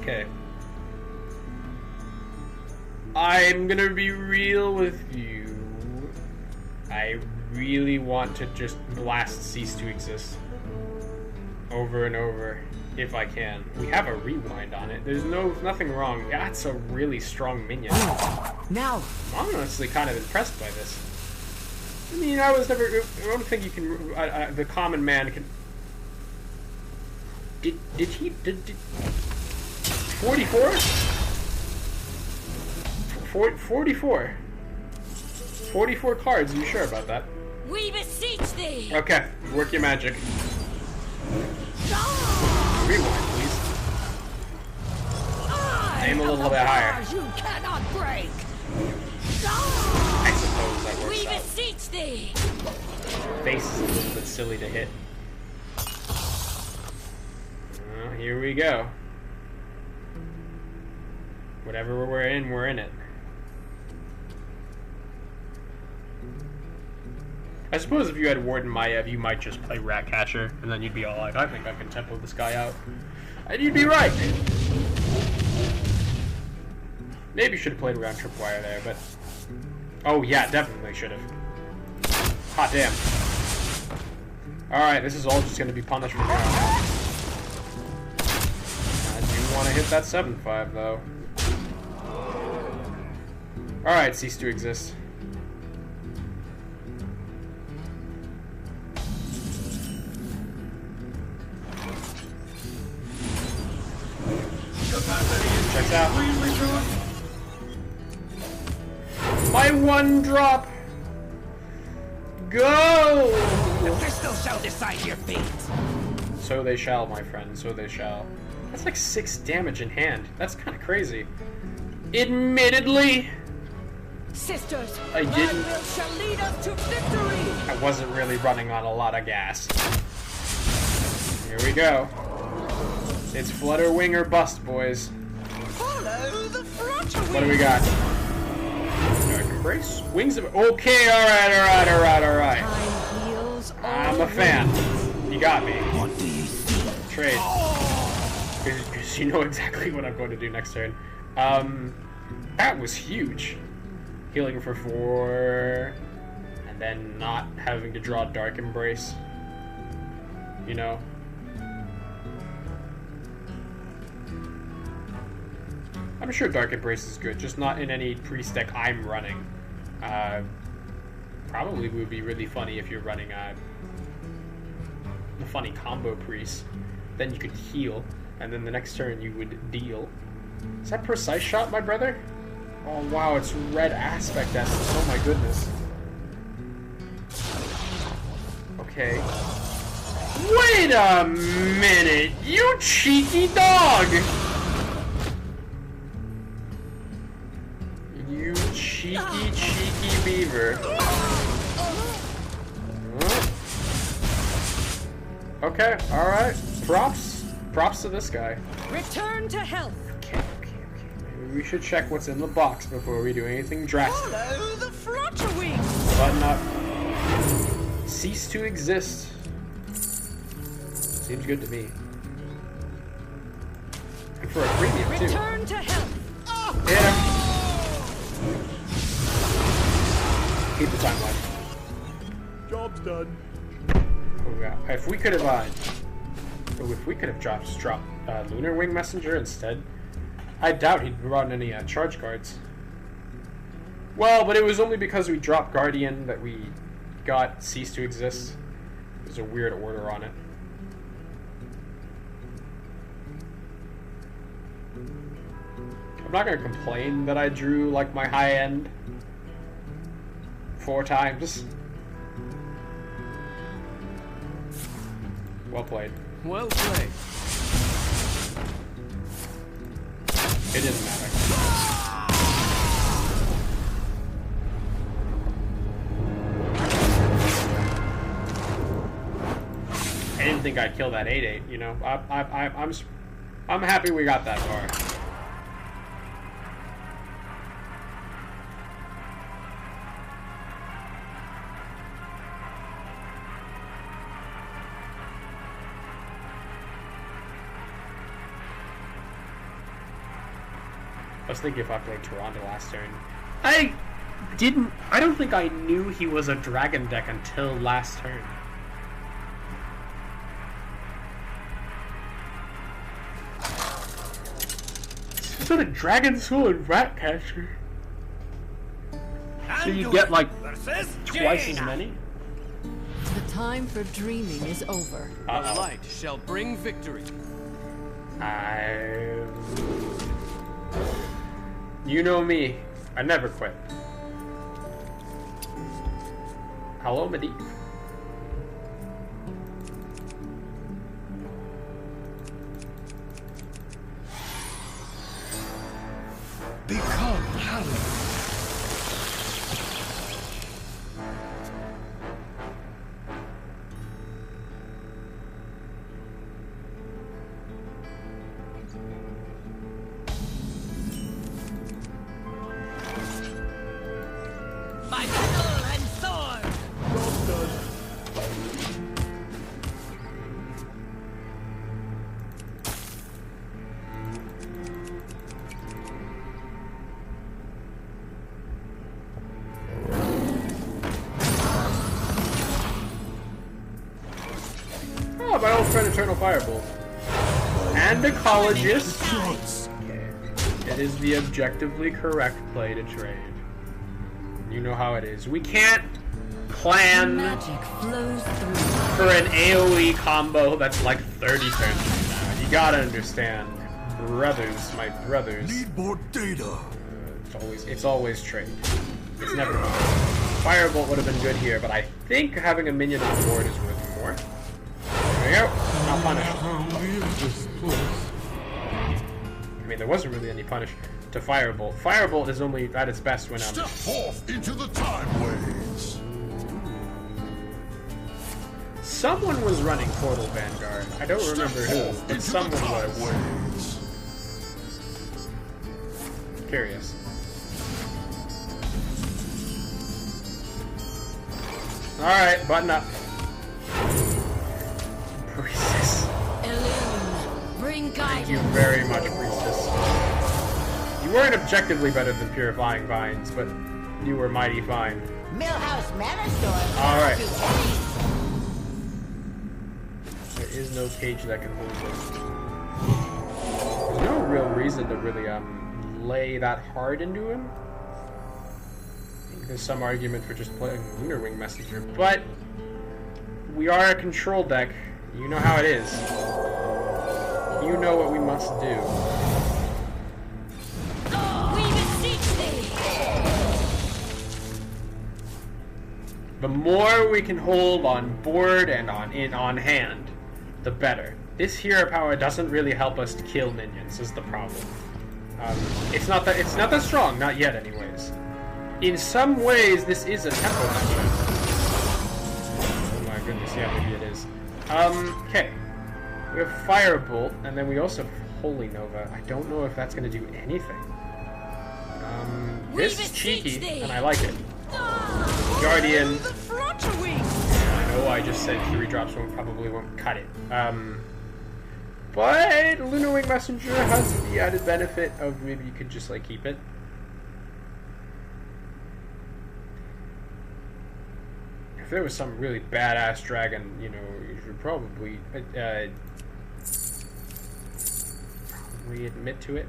Okay. I'm gonna be real with you. I really want to just blast Cease to Exist over and over if I can. We have a rewind on it. There's nothing wrong. That's a really strong minion. Now, I'm honestly kind of impressed by this. I mean, I don't think you can. The common man can. Did 44? 44. 44 cards, are you sure about that? We beseech thee. Okay, work your magic. Rewind, please. Aim a little bit higher. You cannot break. I suppose that We works out. beseech thee. Face is a little bit silly to hit. Here we go. Whatever we're in it. I suppose if you had Warden Maiev, you might just play Ratcatcher, and then you'd be all like, I think I can tempo this guy out. And you'd be right! Maybe should have played around Tripwire there, but... Oh yeah, definitely should have. Hot damn. Alright, this is all just going to be punished from here on out. I do want to hit that 7-5, though. Alright, Cease to Exist. Checks out. My one drop! Go! The crystal shall decide your fate. So they shall, my friend, so they shall. That's like 6 damage in hand. That's kind of crazy. Admittedly, Sisters, I thy didn't- will shall lead us to victory. I wasn't really running on a lot of gas. Here we go. It's Flutter Wing or bust, boys. Follow the flutter What do we got? Dark Embrace? Wings of... Okay, alright. time heals all I'm a fan. You got me. What do you see? Trade. Because you know exactly what I'm going to do next turn. That was huge. Healing for 4... And then not having to draw Dark Embrace. You know? I'm sure Dark Embrace is good, just not in any priest deck I'm running. Probably would be really funny if you're running the funny combo priest. Then you could heal, and then the next turn you would deal. Is that Precise Shot, my brother? Oh wow, it's red aspect essence. Oh my goodness. Okay. Wait a minute, you cheeky dog! You cheeky beaver. Okay, alright. Props to this guy. Return to health. Okay. Maybe we should check what's in the box before we do anything drastic. Follow the flutter wing. Button up. Cease to exist. Seems good to me. And for a premium, too. Return to health. Hit him. Keep the timeline. Job's done. Oh, yeah. If we could have dropped Lunar Wing Messenger instead, I doubt he'd run any charge cards. Well, but it was only because we dropped Guardian that we got Cease to Exist. There's a weird order on it. I'm not gonna complain that I drew like my high end 4 times. Well played. Well played. It didn't matter. I didn't think I'd kill that 8/8. You know, I'm happy we got that far. I was thinking if I played Toronto last turn. I don't think I knew he was a dragon deck until last turn. It's got a Dragon Soul and Ratcatcher. So you get like twice as many? The time for dreaming is over. The light shall bring victory. You know me. I never quit. Hello, Medivh. Become hallowed. My soul and sword! Oh, my old friend Eternal Firebolt. And Ecologist. Okay. It is the objectively correct play to trade. You know how it is. We can't plan Magic flows through. for an AoE combo that's like 30 turns from now. You gotta understand. Brothers, my brothers. Need more data. It's always trade. It's never not. Firebolt would have been good here, but I think having a minion on board is worth more. There we go. Not punished. I mean, there wasn't really any punish to Firebolt. Firebolt is only at its best when Step forth into the time waves. someone was running Portal Vanguard. I don't remember who, but someone was. Waves. Curious. Alright, button up. Priestess. Illume, bring Thank you guidance. very much, Priestess. You weren't objectively better than Purifying Vines, but you were mighty fine. Millhouse Manor Store. Alright. There is no cage that can hold this. There's no real reason to really lay that hard into him. I think there's some argument for just playing Lunar Wing Messenger, but we are a control deck. You know how it is. You know what we must do. We beseech thee. The more we can hold on board and on hand, the better. This hero power doesn't really help us to kill minions, is the problem. It's not that strong, not yet anyways. In some ways, this is a tempo matchup. Oh my goodness, yeah, maybe it is. Okay. We have Firebolt, and then we also have Holy Nova. I don't know if that's going to do anything. This is cheeky, and I like it. Guardian. I know I just said 3 drops probably won't cut it. But Lunar Wing Messenger has the added benefit of maybe you could just like keep it. If there was some really badass dragon, you know, you should probably admit to it.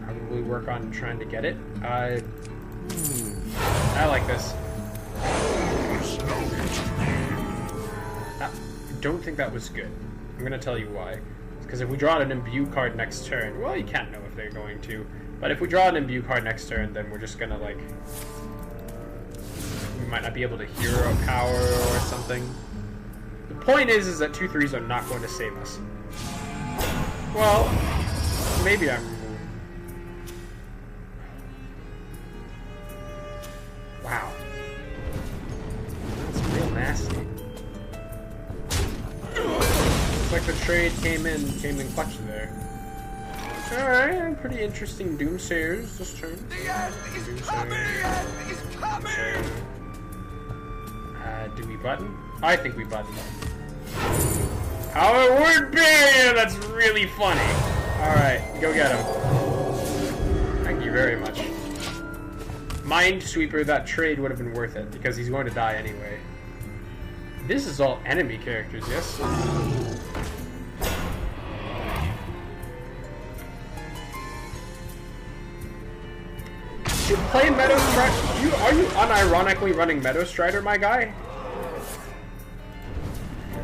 Probably work on trying to get it. I like this. I don't think that was good. I'm gonna tell you why. Because if we draw an imbue card next turn, well, you can't know if they're going to. But if we draw an imbue card next turn, then we're just gonna like, we might not be able to hero power or something. The point is that 2/3s are not going to save us. Well, maybe I'm. Wow, that's real nasty. Looks like the trade came in clutch there. Alright, pretty interesting Doomsayers this turn. The end is coming! The end is coming! Do we button? I think we button. How it would be! That's really funny. Alright, go get him. Thank you very much. Minesweeper, that trade would have been worth it, because he's going to die anyway. This is all enemy characters, yes? You play Meadow Strider? Are you unironically running Meadow Strider, my guy?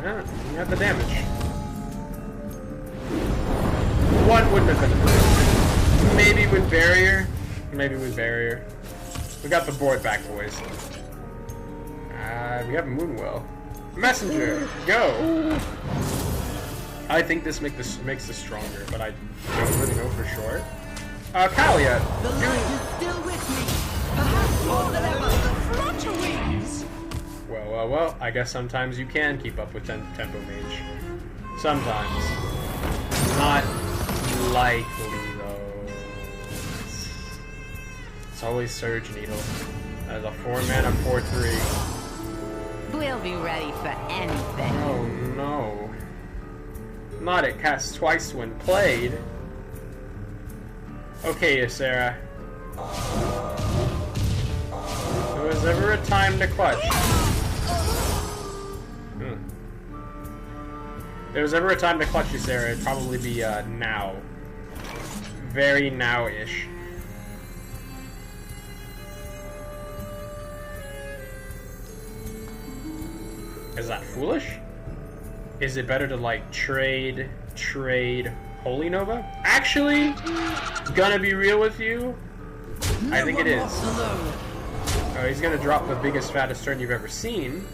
Yeah, you have the damage. One wouldn't have been enough. Maybe with barrier. Maybe with barrier. We got the board back, boys. We have Moonwell. Messenger, go! I think this makes this stronger, but I don't really know for sure. Kalia. The light is still with me. Perhaps more than ever. Flutter wings. Well, I guess sometimes you can keep up with Tempo Mage. Sometimes. Not likely, though. It's always Surge Needle. As a 4-mana 4/3. We'll be ready for anything. Oh no. Not it casts twice when played. Okay, Sarah. There was ever a time to clutch. If there was ever a time to clutch you, Sarah, it'd probably be now. Very now-ish. Is that foolish? Is it better to like trade Holy Nova? Actually, gonna be real with you, I think it is. Oh, he's gonna drop the biggest, fattest turn you've ever seen,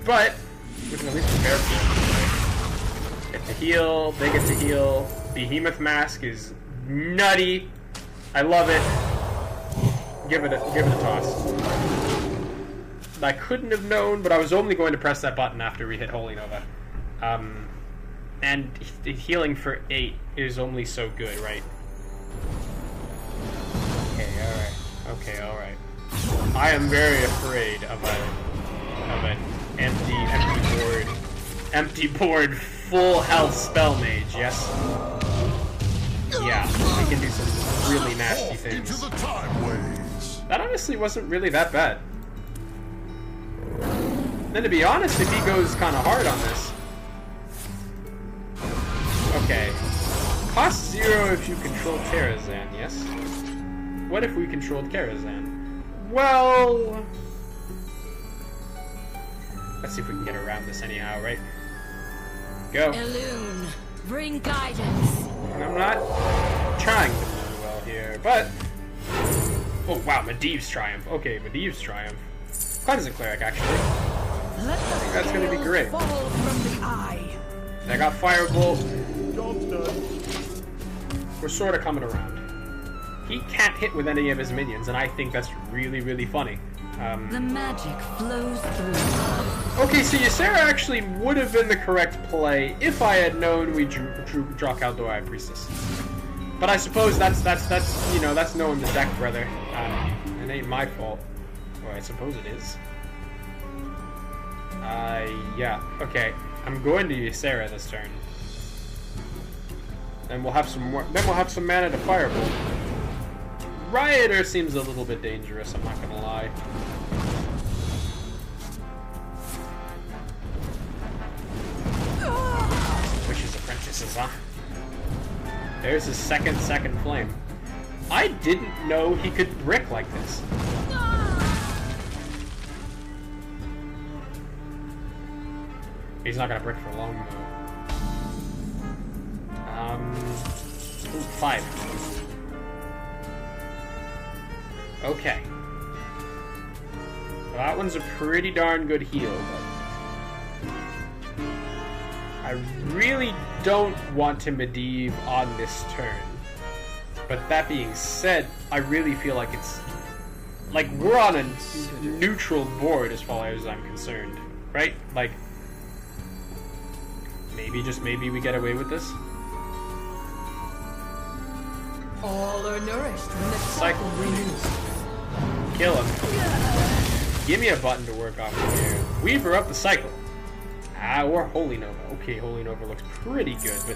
but we can at least prepare for it. Get to heal, they get to heal. Behemoth Mask is nutty. I love it. Give it a toss. I couldn't have known, but I was only going to press that button after we hit Holy Nova. And healing for 8 is only so good, right? Okay, alright. I am very afraid of an empty board, full health spell mage, yes? Yeah, we can do some really nasty things. That honestly wasn't really that bad. Then to be honest, if he goes kind of hard on this. Okay. Cost 0 if you control Karazhan, yes? What if we controlled Karazhan? Well... let's see if we can get around this anyhow, right? Go. Elune, bring guidance. I'm not trying to do well here, but... oh wow, Medivh's Triumph. Okay, Medivh's Triumph. Cleansing Cleric, actually. I think that's going to be great. Fall from the eye. I got Firebolt. We're sort of coming around. He can't hit with any of his minions, and I think that's really, really funny. The magic flows through. Okay, so Ysera actually would have been the correct play if I had known we draw Kaldoi Priestess. But I suppose that's you know, that's knowing the deck, brother. It ain't my fault. Well, I suppose it is. Yeah. Okay. I'm going to Ysera this turn. And we'll have some more. Then we'll have some mana to Firebolt. Rioter seems a little bit dangerous. I'm not gonna lie. Witch's Apprentices, huh? There's his second flame. I didn't know he could brick like this. He's not gonna brick for long though. Ooh, 5. Okay. Well, that one's a pretty darn good heal, but I really don't want to Medivh on this turn. But that being said, I really feel like it's... like, we're on a neutral board as far as I'm concerned, right? Like, maybe, just maybe we get away with this? All are nourished when the Cycle. cycle renews. Kill him. Give me a button to work off of here. Weaver up the cycle. Ah, or Holy Nova. Okay, Holy Nova looks pretty good, but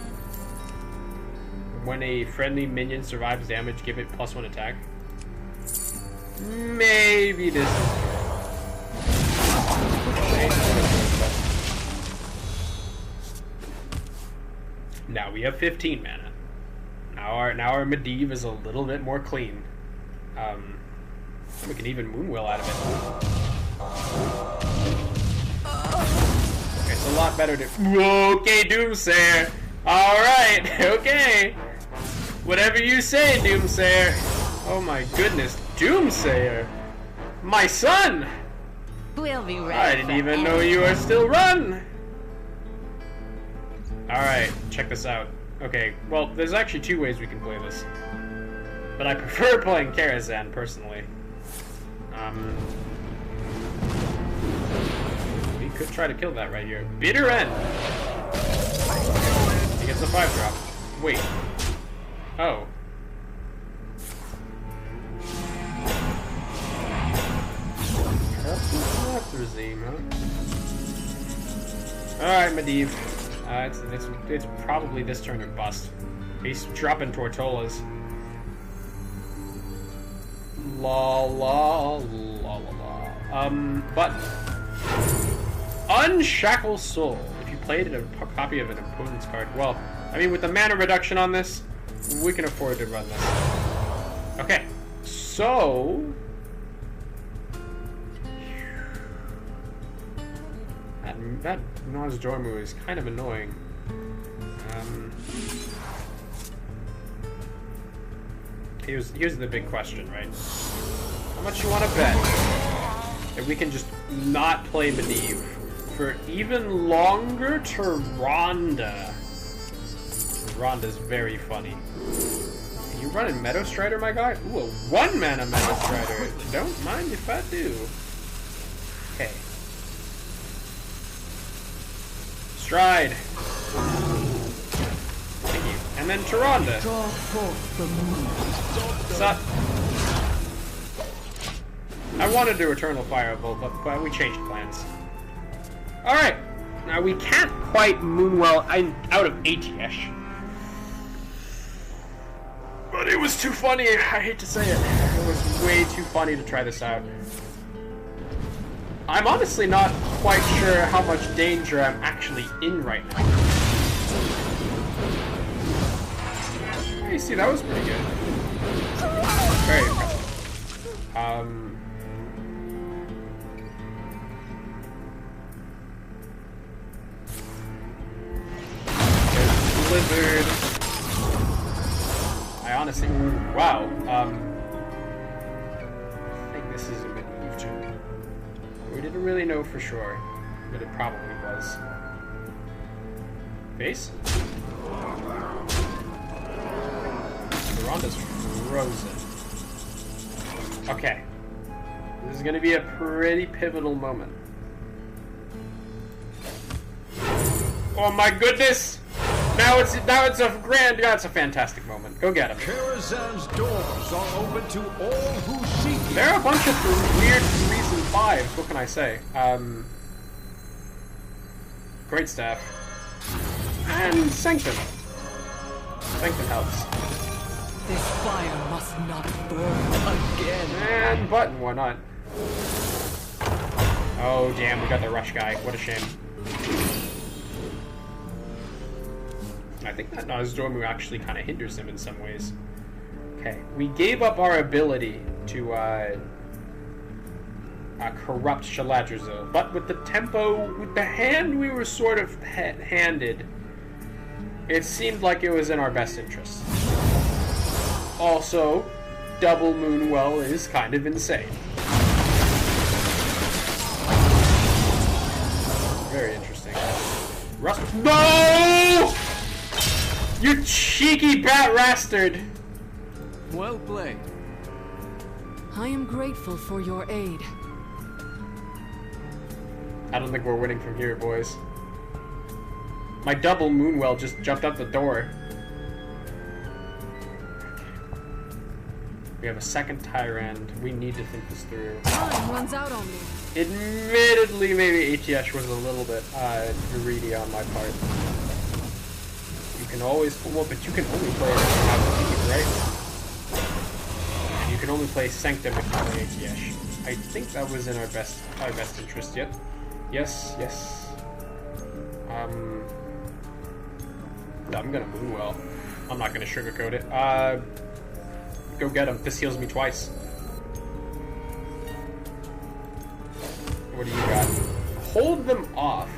when a friendly minion survives damage, give it +1 attack. Maybe this is good. Now we have 15 mana. Now our Medivh is a little bit more clean. We can even Moonwell out of it. Okay, it's a lot better to... Okay, Doomsayer! Alright, okay! Whatever you say, Doomsayer! Oh my goodness, Doomsayer! My son! We'll be ready. I didn't even know you were still run! Alright, check this out. Okay, well, there's actually 2 ways we can play this. But I prefer playing Karazhan, personally. We could try to kill that right here. Bitter End! He gets a 5-drop. Wait. Oh. Alright, Medivh. It's probably this turn or bust. He's dropping Tortolas. La la la la la. Button. Unshackle Soul. If you played a copy of an opponent's card, well, I mean, with the mana reduction on this, we can afford to run this. Okay, so that Naz Dormu is kind of annoying. Here's the big question, right? How much you want to bet that we can just not play Medivh for even longer Tyrande? Tyrande's very funny. Are you running Meadow Strider, my guy? Ooh, a 1-mana Meadow Strider. Don't mind if I do. Okay. Stride. Thank you. And then Tyrande. Draw forth the moon. What's up? I wanted to Eternal Firebolt, but we changed plans. Alright. Now we can't quite Moonwell out of ATS. But it was too funny. I hate to say it. It was way too funny to try this out. I'm honestly not quite sure how much danger I'm actually in right now. Hey, see, that was pretty good. Very impressive. There's Blizzard. I honestly, wow. I think this is a Medivh turn. We didn't really know for sure, but it probably was. Face? Tyrande's frozen. Okay. This is gonna be a pretty pivotal moment. Oh my goodness! Now it's a grand, it's a fantastic moment. Go get him. Karazhan's doors are open to all who seek it. There are a bunch of weird 3s and 5s, what can I say? Great Staff. And Sanctum. Sanctum helps. This fire must not burn again. And Button, why not? Oh damn, we got the rush guy. What a shame. I think that Naz Dormu actually kind of hinders him in some ways. Okay, we gave up our ability to corrupt Shaladrazil. But with the tempo, with the hand we were sort of handed, it seemed like it was in our best interest. Also, double Moonwell is kind of insane. Very interesting. Rust. No! You cheeky bat bastard! Well played. I am grateful for your aid. I don't think we're winning from here, boys. My double Moonwell just jumped out the door. We have a second Tyrant. We need to think this through. Time runs out on me. Admittedly, maybe ATS was a little bit greedy on my part. You can always, well, but you can only play it if you have the lead, right? You can only play Sanctum if you play ATS. I think that was in our best interest. Yep. Yes. I'm gonna Moonwell. I'm not gonna sugarcoat it. Go get him. This heals me twice. What do you got? Hold them off.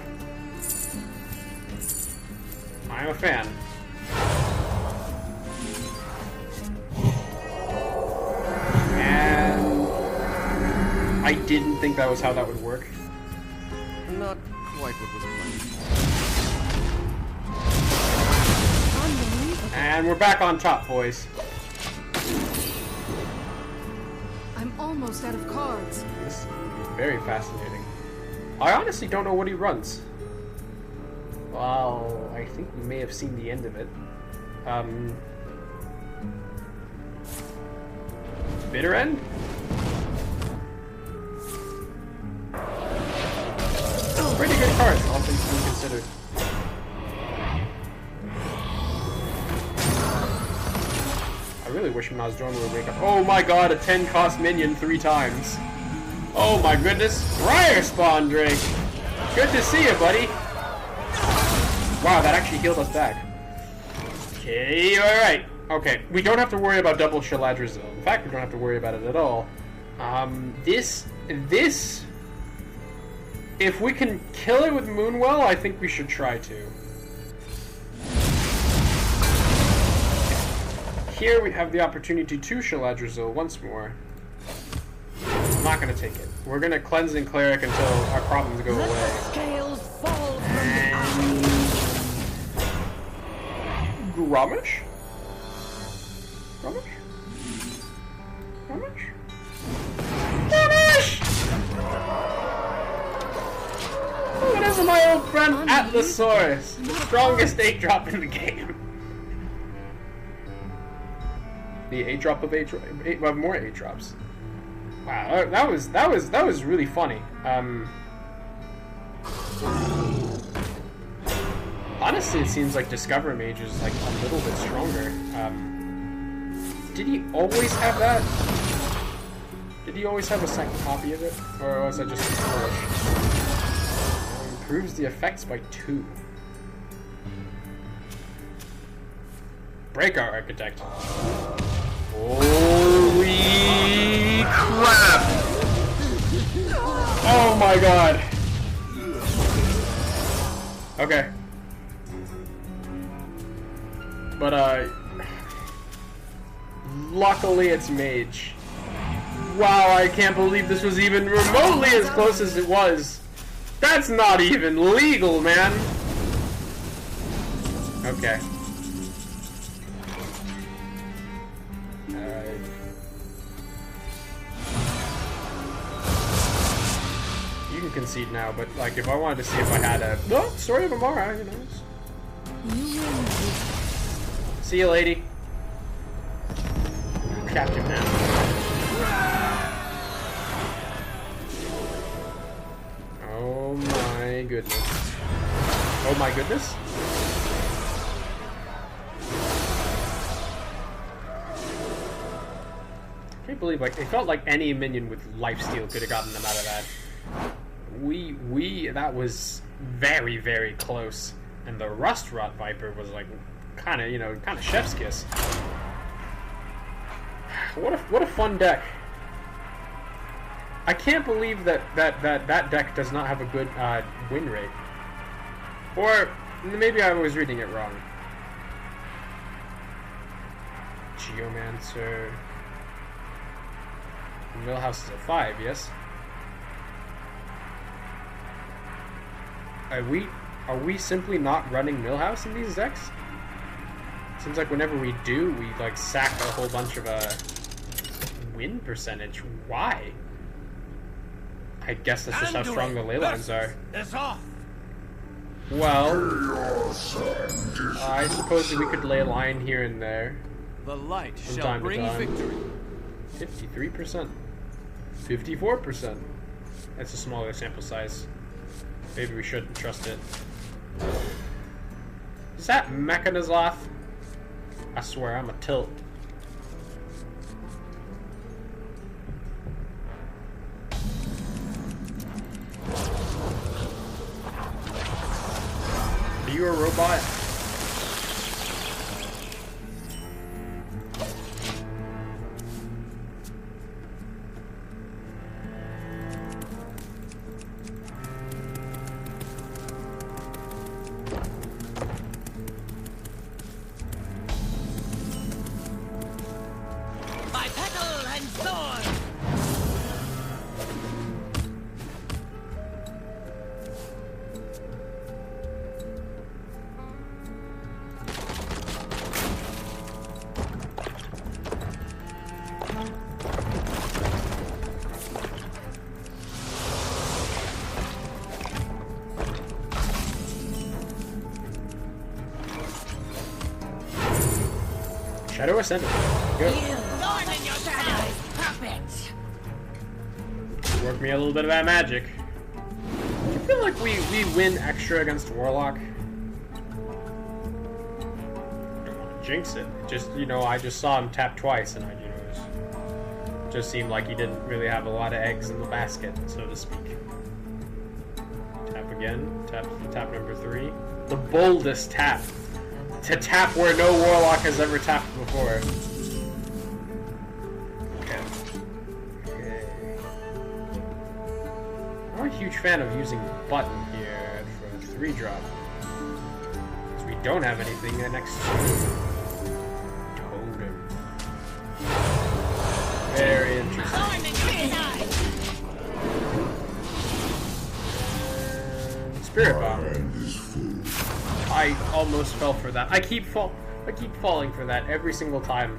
I'm a fan. And I didn't think that was how that would work. Not quite what was planned. And we're back on top, boys. I'm almost out of cards. This is very fascinating. I honestly don't know what he runs. Well, I think we may have seen the end of it. Bitter End? Pretty good card, all things being considered. I really wish Mazdorn would wake up. Oh my god, a 10 cost minion 3 times. Oh my goodness. Briar Spawn Drake! Good to see you, buddy. Wow, that actually healed us back. Okay, alright. Okay, we don't have to worry about double Shaladrazil. In fact, we don't have to worry about it at all. This... If we can kill it with Moonwell, I think we should try to. Here we have the opportunity to Shaladrazil once more. I'm not gonna take it. We're gonna cleanse and cleric until our problems go away. Scales fall from the Grommish? Grommish? Grommish? Grommish! Oh, it is my old friend Atlasaurus, the strongest 8-drop in the game. The 8-drop of 8 more 8-drops. Wow, that was really funny. Honestly, it seems like Discover Mage is like a little bit stronger. Did he always have that? Did he always have a second copy of it, or was that just foolish? Improves the effects by 2. Breakout Architect. Holy crap! Oh my god! Okay. But, luckily it's Mage. Wow, I can't believe this was even remotely as close as it was. That's not even legal, man! Okay. You can concede now, but, like, if I wanted to see if I had a... Oh, Story of Amara, you know. See you, lady. Captain now. Oh my goodness. Oh my goodness? I can't believe, like, it felt like any minion with lifesteal could have gotten them out of that. That was very, very close. And the Rust Rot Viper was like, kind of chef's kiss. What a fun deck. I can't believe that deck does not have a good win rate. Or maybe I was reading it wrong. Geomancer. Millhouse is a 5, yes? Are we simply not running Millhouse in these decks? Seems like whenever we do, we like sack a whole bunch of win percentage. Why? I guess that's just how strong the ley lines are. It's off. Well, I suppose that we could lay a line here and there. The light From shall time to bring time. victory. 53%. 54%. That's a smaller sample size. Maybe we shouldn't trust it. Is that Mechanizloth? I swear, I'm a tilt. Are you a robot? By petal and sword. Shadow Ascendant. Good. Thorn in your side, puppet. Work me a little bit of that magic. I feel like we win extra against Warlock. Don't want to jinx it. Just, you know, I just saw him tap twice and it just seemed like he didn't really have a lot of eggs in the basket, so to speak. Tap again. Tap number 3. The boldest tap. To tap where no Warlock has ever tapped before. Okay. I'm a huge fan of using button here for 3-drop. Because we don't have anything next to Totem. Very interesting. Thorn in your side. Spirit Bomb. I almost fell for that. I keep falling for that every single time.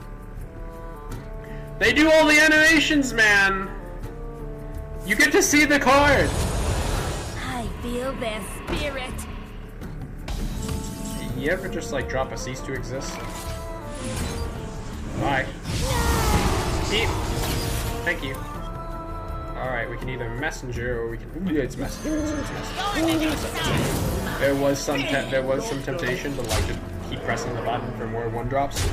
They do all the animations, man! You get to see the card! I feel their spirit. You ever just like drop a cease to exist? Bye. Keep. Thank you. Alright, we can either messenger or we can. Ooh, yeah, it's messenger. It's Thorn in your side. There was some temptation to like just keep pressing the button for more 1-drops.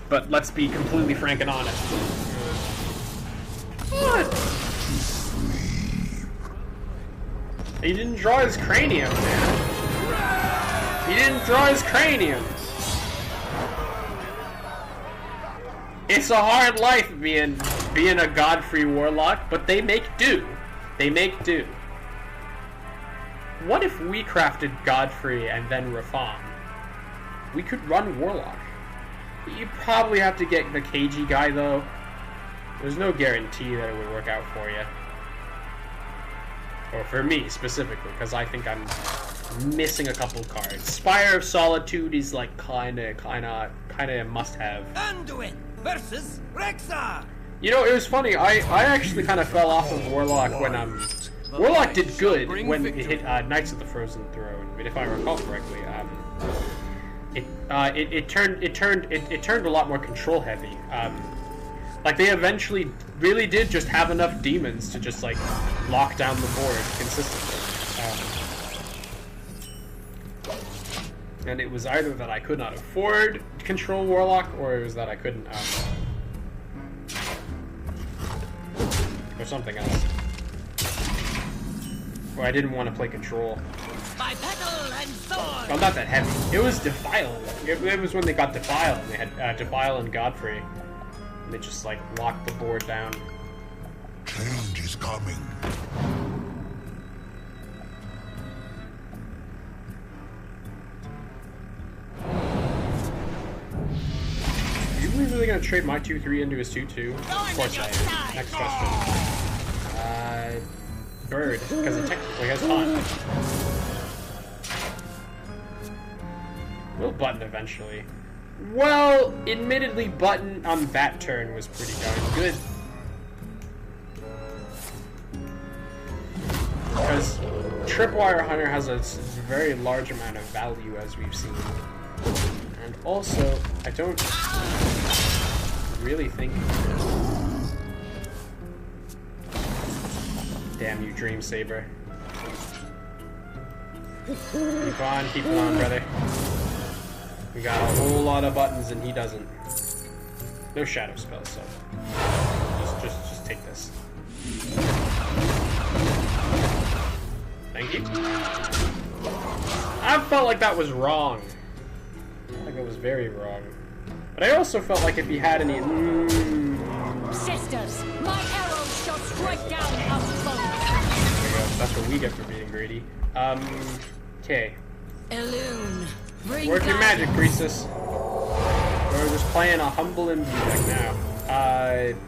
But let's be completely frank and honest. What? He didn't draw his cranium, man. He didn't draw his cranium. It's a hard life being a Godfrey Warlock, but they make do. They make do. What if we crafted Godfrey and then Rafam? We could run Warlock. You probably have to get the KG guy though. There's no guarantee that it would work out for you. Or for me specifically, because I think I'm missing a couple cards. Spire of Solitude is like kinda a must-have. Anduin versus Rexa. You know, it was funny. I actually kind of fell off of Warlock when Warlock did good when it hit Knights of the Frozen Throne, but if I recall correctly, it turned a lot more control heavy. Like they eventually really did just have enough demons to just like lock down the board consistently. And it was either that I could not afford to control Warlock, or it was that I couldn't, or something else. Or I didn't want to play control. By petal and sword. Well, not that heavy. It was Defile. It was when they got Defile, and they had Defile and Godfrey. And they just, like, locked the board down. Change is coming. Are you really gonna trade my 2-3 into his 2-2? Of course I am. Next question. Bird, because it technically has hunt. We'll button eventually. Well, admittedly, button on that turn was pretty darn good. Because Tripwire Hunter has a very large amount of value, as we've seen. And also, I don't really think... Damn you, Dream Saber. Keep on, brother. We got a whole lot of buttons and he doesn't. No shadow spells, so just take this. Thank you. I felt like that was wrong. I felt like it was very wrong. But I also felt like if he had any Sisters, my arrows shall strike down our foes. There we go. That's what we get for being greedy. Okay. Elune, bring Work your down- magic, Croesus. We're just playing a humble and deck now.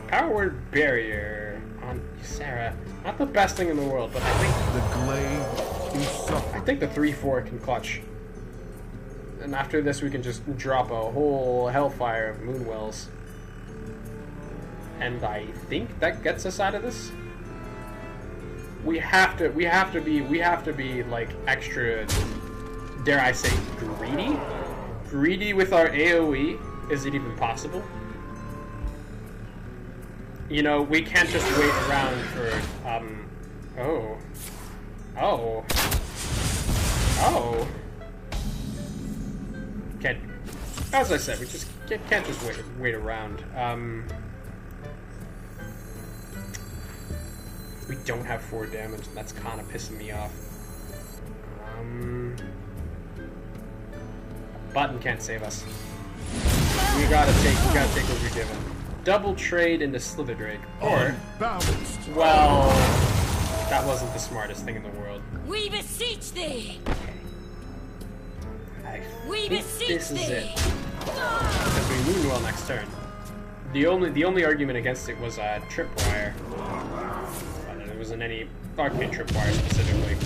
Power Word Barrier on Sarah. Not the best thing in the world, but I think The glade is suffering. I think the 3-4 can clutch. And after this we can just drop a whole hellfire of Moonwells. And I think that gets us out of this. We have to be like extra, dare I say, greedy? Greedy with our AoE? Is it even possible? You know, we can't just wait around for, Can't, as I said, we just can't just wait around. We don't have 4 damage, and that's kind of pissing me off. Button can't save us. We gotta take what we're given. Double trade into Slitherdrake, or Unbalanced. well, that wasn't the smartest thing in the world. We beseech thee! I We think beseech this is thee! it. Because we Moonwell next turn. The only argument against it was Tripwire. There wasn't any Arcane Tripwire specifically.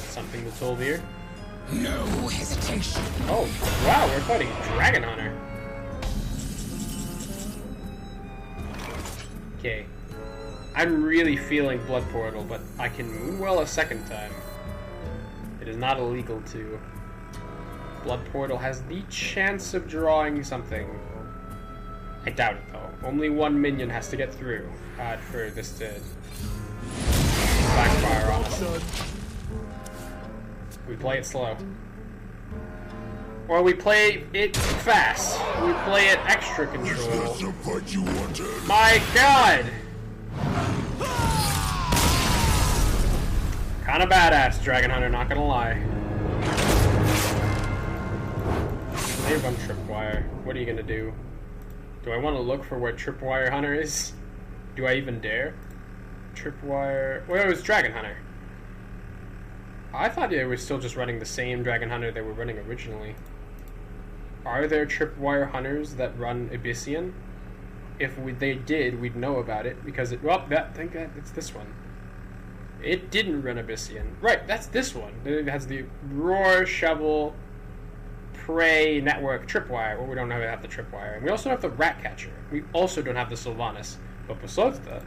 Something to solve here. No hesitation. Oh, wow, we're fighting Dragon Hunter. Okay. I'm really feeling Blood Portal, but I can Moonwell a second time. It is not illegal to. Blood Portal has the chance of drawing something. I doubt it, though. Only one minion has to get through for this to backfire on us. We play it slow. Or we play it fast. We play it extra control. The fight you wanted. My god! Kinda badass, Dragon Hunter, not gonna lie. Save on Tripwire. What are you gonna do? Do I want to look for where Tripwire Hunter is? Do I even dare? Tripwire... Well, it was Dragon Hunter. I thought they were still just running the same Dragon Hunter they were running originally. Are there Tripwire Hunters that run Abyssian? If they did, we'd know about it, because it... Well, I think it's this one. It didn't run Abyssian. Right, that's this one. It has the Roar, Shovel, Prey, Network, Tripwire. Well, we don't have the Tripwire. And we also have the Ratcatcher. We also don't have the Sylvanas. But besides that...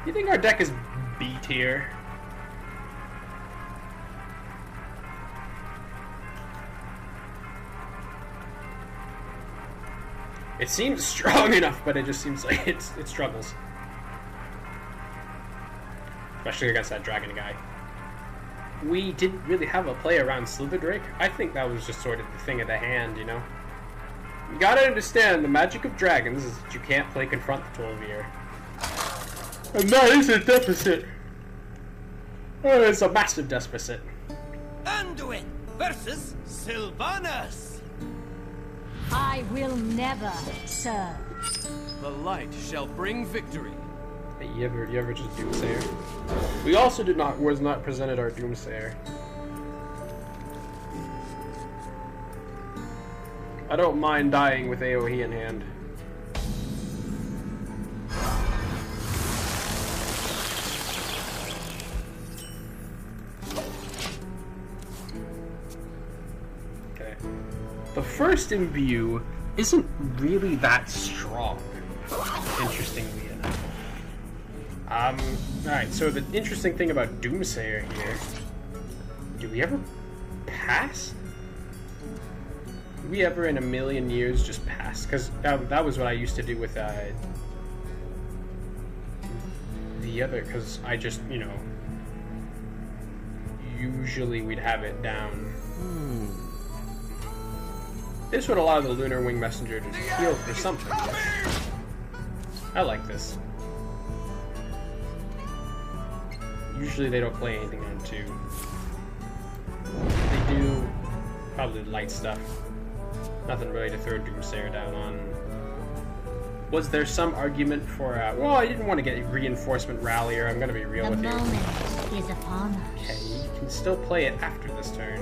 You think our deck is B tier? It seems strong enough, but it just seems like it struggles. Especially against that dragon guy. We didn't really have a play around Slitherdrake. I think that was just sort of the thing of the hand, you know? You gotta understand, the magic of dragons is that you can't play Confront the 12-year. And that is a deficit. Oh, it's a massive deficit. Anduin versus Sylvanas. I will never serve. The light shall bring victory. Hey, you ever just Doomsayer? We also was not presented our Doomsayer. I don't mind dying with AoE in hand. Okay. The first imbue isn't really that strong, interestingly enough. Alright, so the interesting thing about Doomsayer here, do we ever pass? Do we ever in a million years just pass? Because that was what I used to do with the other, because I just, you know, usually we'd have it down. This would allow the Lunar Wing Messenger to heal for something. I like this. Usually they don't play anything on 2. They do probably light stuff. Nothing really to throw Doomsayer down on. Was there some argument for, well, I didn't want to get a reinforcement rallier, I'm gonna be real with you. The moment is upon us. Okay, you can still play it after this turn.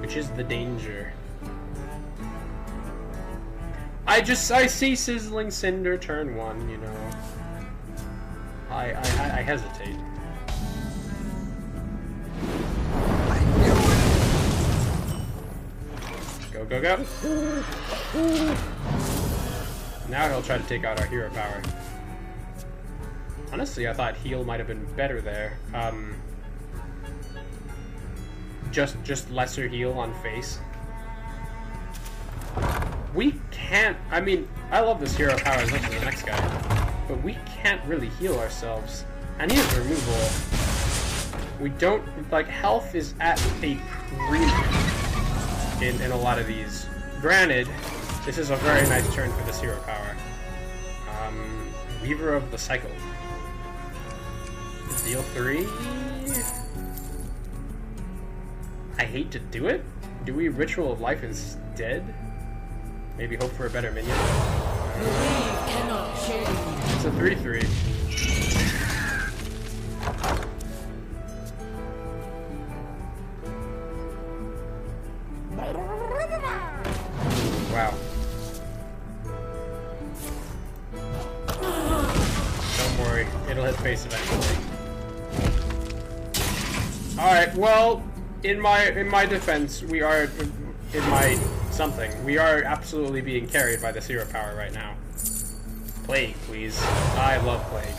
Which is the danger. I see Sizzling Cinder turn 1, you know. I hesitate. Go, go, go. Now he'll try to take out our hero power. Honestly, I thought heal might have been better there. Just lesser heal on face. We can't, I mean, I love this hero power as much as the next guy, but we can't really heal ourselves. And he has removal. We don't, like, health is at a premium in a lot of these. Granted, this is a very nice turn for this hero power. Weaver of the Cycle. Deal 3? I hate to do it. Do we Ritual of Life instead? Maybe hope for a better minion? It's a 3/3. Wow. Don't worry, it'll hit face eventually. Alright, well, in my defense, we are we are absolutely being carried by this hero power right now. Plague, please. I love Plague.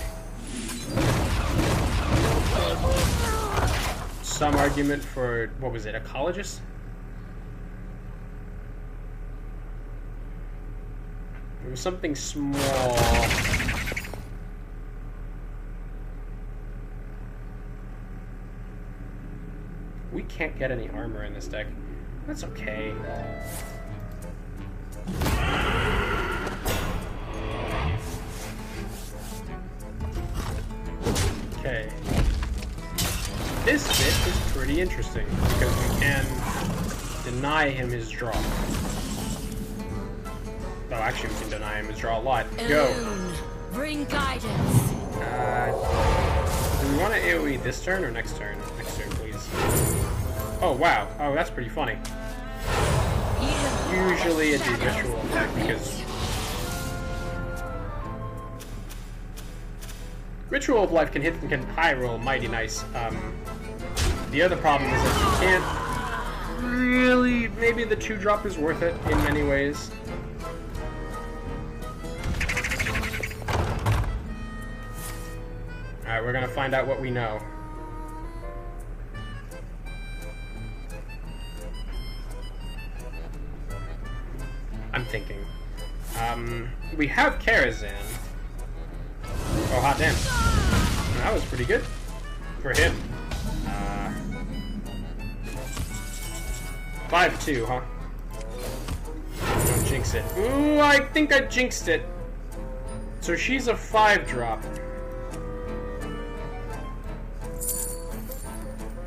Some argument for, what was it, Ecologist? It was something small. We can't get any armor in this deck. That's okay. Okay. This bit is pretty interesting because we can deny him his draw. Oh, actually, we can deny him his draw a lot. Go. Bring guidance. Do we want to AoE this turn or next turn? Next turn, please. Oh, wow. Oh, that's pretty funny. Usually it's a ritual because Ritual of Life can hit and can high roll mighty nice. The other problem is that you can't really, maybe the 2-drop is worth it in many ways. Alright, we're gonna find out what we know. I'm thinking. We have Karazhan. Oh, hot damn. That was pretty good. For him. 5-2, huh? Don't jinx it. Ooh, I think I jinxed it. So she's a 5-drop.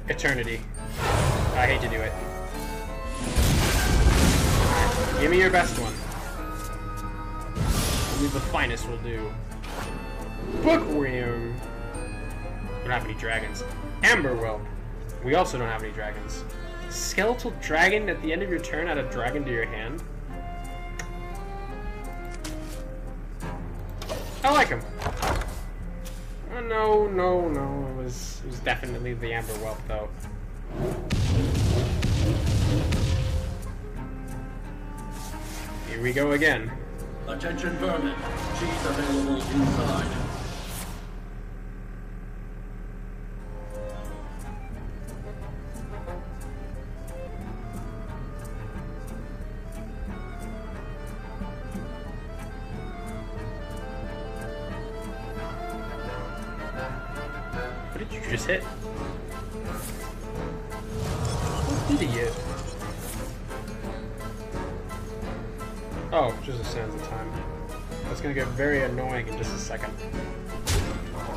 Eternity. I hate to do it. Give me your best one. Only the finest will do. Bookworm. We don't have any dragons. Amber Whelp. We also don't have any dragons. Skeletal dragon at the end of your turn. Add a dragon to your hand. I like him. Oh, no. It was definitely the Amber Whelp, though. Here we go again. Attention vermin. Cheese available inside. What did you just hit? What did he hit? Oh, just a Sands of Time. That's gonna get very annoying in just a second.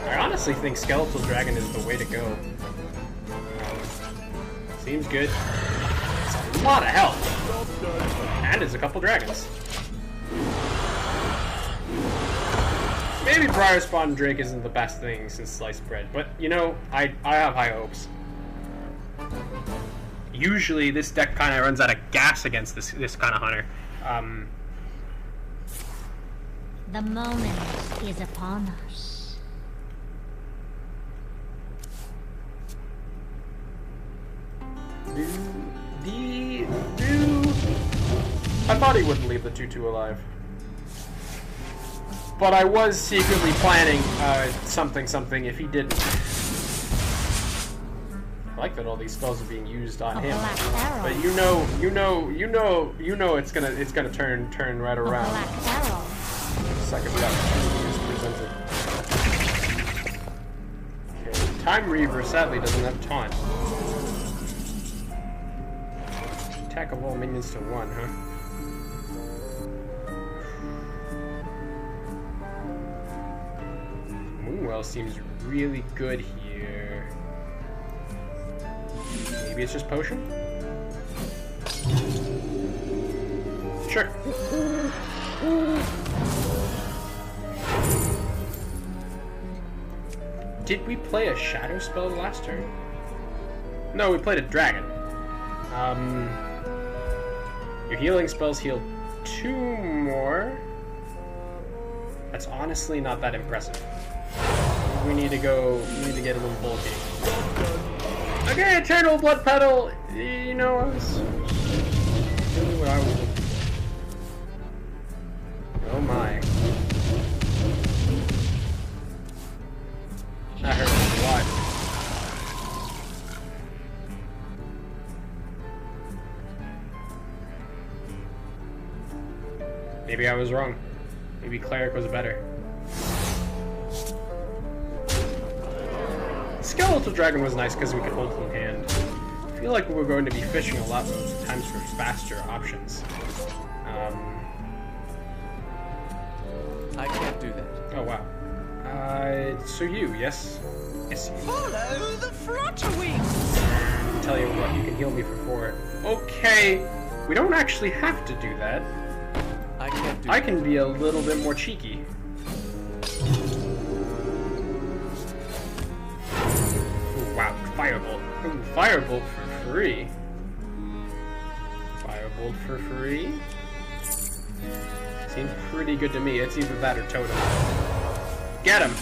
I honestly think Skeletal Dragon is the way to go. Seems good. It's a lot of health. And it's a couple dragons. Maybe Briar Spawn Drake isn't the best thing since sliced bread, but you know, I have high hopes. Usually this deck kind of runs out of gas against this kind of hunter. The moment is upon us. I thought he wouldn't leave the 2/2 alive. But I was secretly planning something if he didn't. I like that all these spells are being used on him. But you know it's gonna turn right around. Second the opportunity is presented. Okay, Time Reaver sadly doesn't have taunt. Attack of all minions to 1, huh? Moonwell seems really good here. Maybe it's just potion? Sure. Did we play a shadow spell last turn? No, we played a dragon. Your healing spells heal 2 more. That's honestly not that impressive. We need to get a little bulky. Okay, Eternal Blood Petal! You know, I was really what I was looking for. Oh my. That hurt a lot. Maybe I was wrong. Maybe Cleric was better. Skeletal Dragon was nice because we could hold it in hand. I feel like we're going to be fishing a lot sometimes for faster options. I can't do that. Oh wow. So you, yes? Yes, you. Follow the flutter wings. Tell you what, you can heal me for 4. Okay, we don't actually have to do that. I can't do I that. can be a little bit more cheeky. Ooh, wow, Firebolt. Ooh, Firebolt for free. Firebolt for free? Seems pretty good to me. It's either that or Totem. Get him!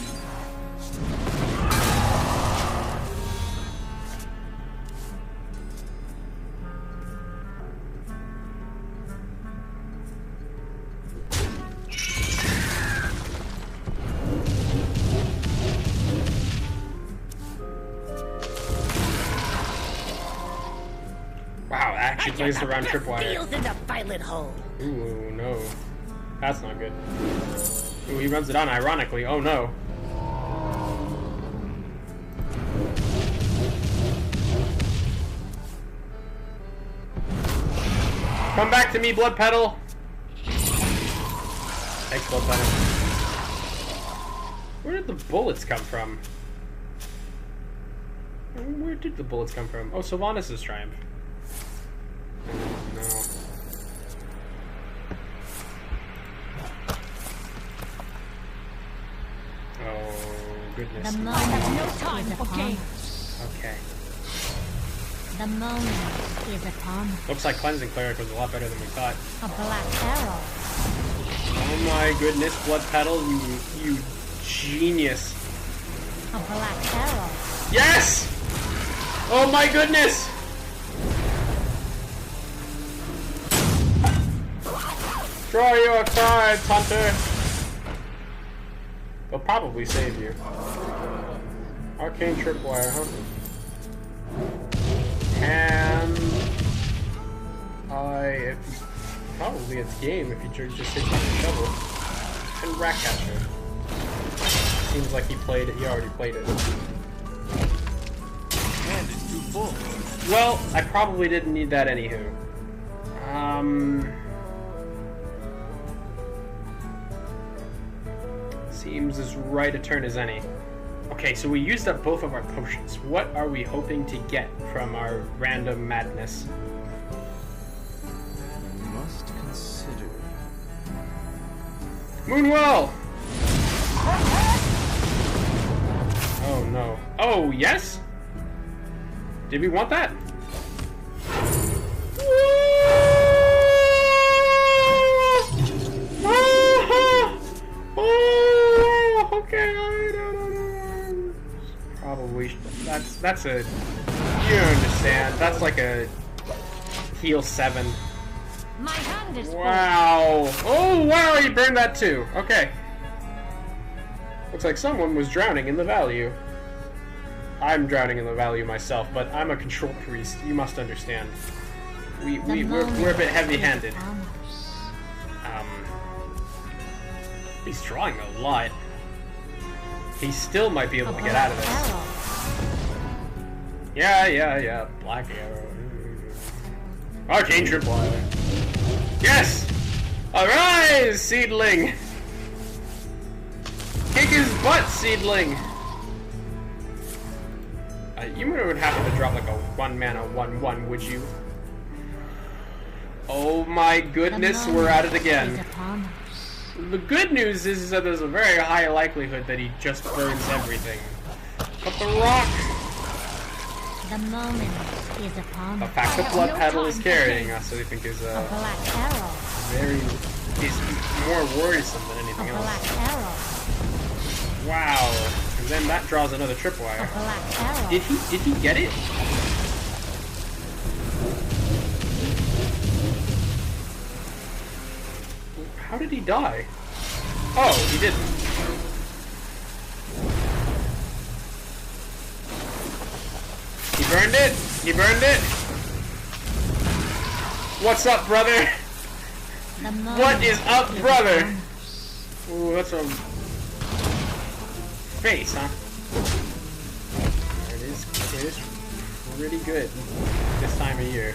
Wow, that actually plays the round tripwire. Feels in the violet hole. Ooh, no. That's not good. Ooh, he runs it on ironically. Oh no. Come back to me, Blood Petal! Thanks, Blood Petal. Where did the bullets come from? Where did the bullets come from? Oh, Sylvanas' Triumph. No. goodness. The moment no time for games. Okay. The moment is upon us. Looks like Cleansing Cleric was a lot better than we thought. A black arrow. Oh my goodness, Blood Petal, you genius. A black arrow. Yes! Oh my goodness! Draw your cards, Hunter! They'll probably save you. Arcane Tripwire, huh? And probably it's game if you just hit the shovel. And Ratcatcher. Seems like he already played it. And it's too full. Well, I probably didn't need that anywho. Seems as right a turn as any. Okay, so we used up both of our potions. What are we hoping to get from our random madness? Must consider. Moonwell! Oh no. Oh, yes? Did we want that? Okay, I don't know. Probably. That's a. You understand. That's like a heal 7. My hand is full. Wow. Oh, wow, you burned that too. Okay. Looks like someone was drowning in the value. I'm drowning in the value myself, but I'm a control priest. You must understand. We're a bit heavy-handed. He's drawing a lot. He still might be able to get out of this. Yeah. Black arrow. Arcane Tripwire. Yes! Arise, seedling! Kick his butt, seedling! You would have to drop like a 1-mana 1/1, would you? Oh my goodness, we're at it again. The good news is that there's a very high likelihood that he just burns everything. But the rock... The moment is upon The us. fact that Blood Petal is carrying us, I think, is A black arrow. is more worrisome than A anything black else. arrow. Wow. And then that draws another A tripwire. black arrow. Did he get it? How did he die? Oh, he didn't. He burned it. He burned it. What's up, brother? The moment What is up, brother? upon us. Ooh, that's a face, huh? It is pretty good this time of year.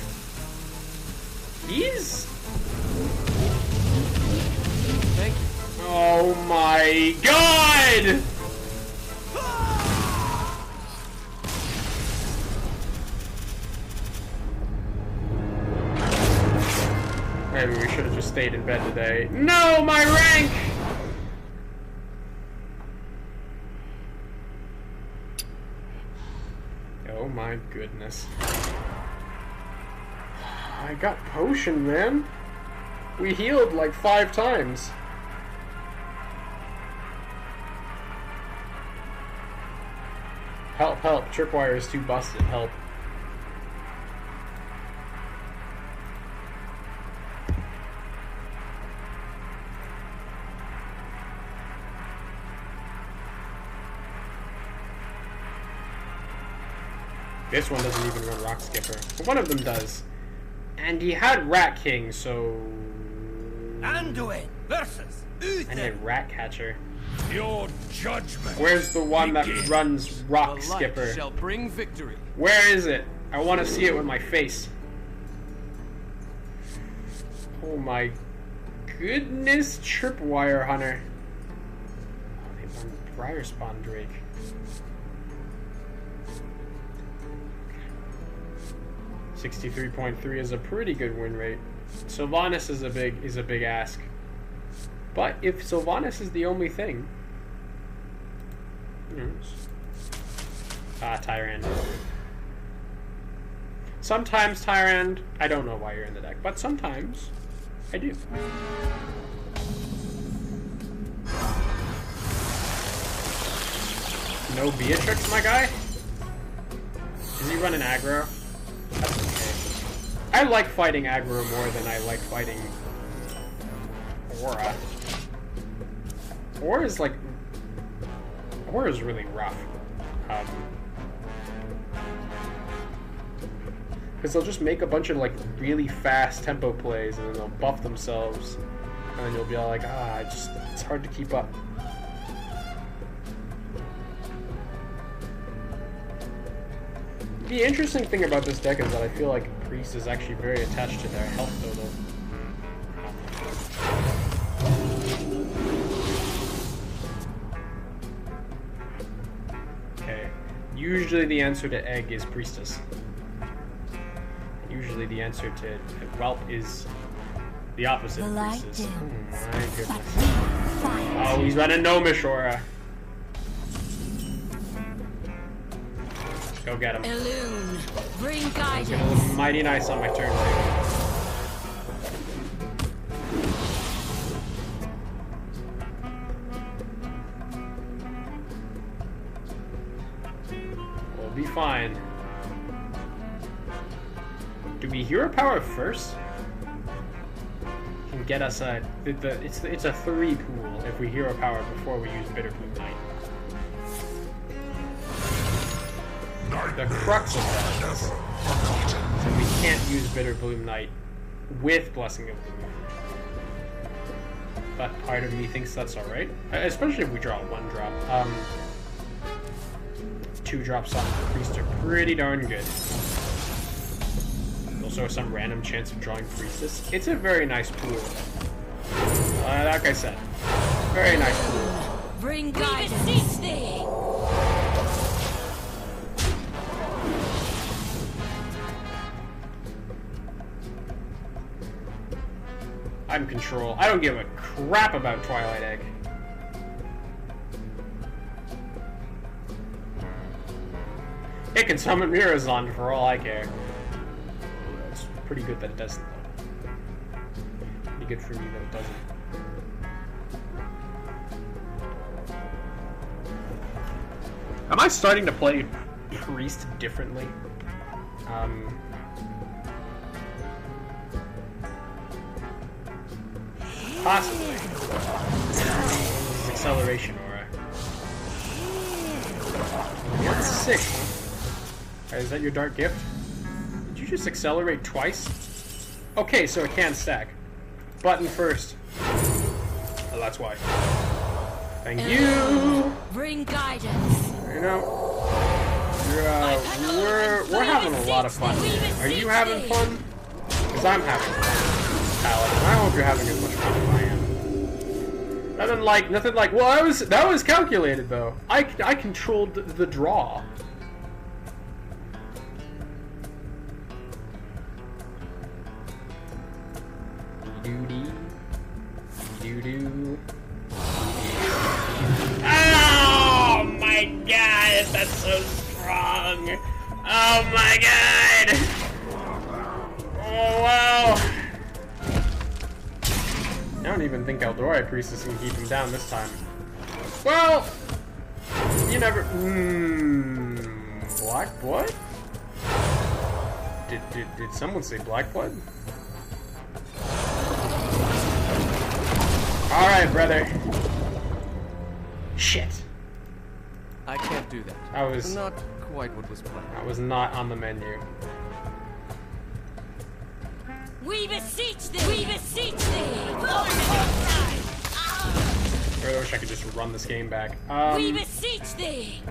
He's... Thank you. Oh my god! Maybe we should have just stayed in bed today. No, my rank! Oh my goodness. I got potion, man. We healed like 5 times. Help, help. Tripwire is too busted. Help. This one doesn't even run Rock Skipper. But one of them does. And he had Rat King, so... Anduin versus I need Rat Catcher. Your judgment. Where's the one that runs Rock The light Skipper? shall bring victory. Where is it? I want to see it with my face. Oh my goodness, Tripwire Hunter. Oh, they burned Briar Spawn Drake. .3 is a pretty good win rate. Sylvanas is a big ask. But if Sylvanas is the only thing, Tyrant. Sometimes Tyrant, I don't know why you're in the deck, but sometimes I do. No Beatrix, my guy? Is he running aggro? That's okay. I like fighting aggro more than I like fighting Aura. Aura is like... Aura is really rough. Because they'll just make a bunch of like really fast tempo plays and then they'll buff themselves. And then you'll be all like, it's hard to keep up. The interesting thing about this deck is that I feel like Priest is actually very attached to their health total. Okay. Usually the answer to Egg is Priestess. Usually the answer to Whelp is the opposite of Priestess. Oh my goodness. Oh, he's running Gnomish Aura. Go get him. Illume, bring He's gonna look guidance. mighty nice on my turn too. We'll be fine. Do we hero power first? Can get us a it's a 3 pool if we hero power before we use Bitterblue Knight. The crux of that is that we can't use Bitterbloom Knight with Blessing of the Moon. But part of me thinks that's alright. Especially if we draw a 1-drop. 2-drops on the Priest are pretty darn good. Also some random chance of drawing Priestess. It's a very nice pool. Like I said, very nice pool. Bring guidance. Thee. I'm control. I don't give a crap about Twilight Egg. It can summon Mirazon for all I care. It's pretty good that it doesn't, though. Pretty good for me that it doesn't. Am I starting to play Priest differently? Possibly. This is acceleration aura. That's sick, huh? Is that your dark gift? Did you just accelerate twice? Okay, so it can stack. Button first. Oh, that's why. Thank you! Bring guidance. You know, we're having a lot of fun. Are you having fun? Because I'm having fun. Paladin. I hope you're having as much fun as I am. Nothing like. Well, that was calculated though. I controlled the draw. Doo-doo. Oh my god, that's so strong. Oh my god. Oh wow. I don't even think Eldora Priestess can keep him down this time. Well, you never. Black Blood? Did someone say Black Blood? All right, brother. Shit. I can't do that. I was Not quite what was planned. I was not on the menu. We beseech thee! We beseech thee! I really wish I could just run this game back. We beseech thee!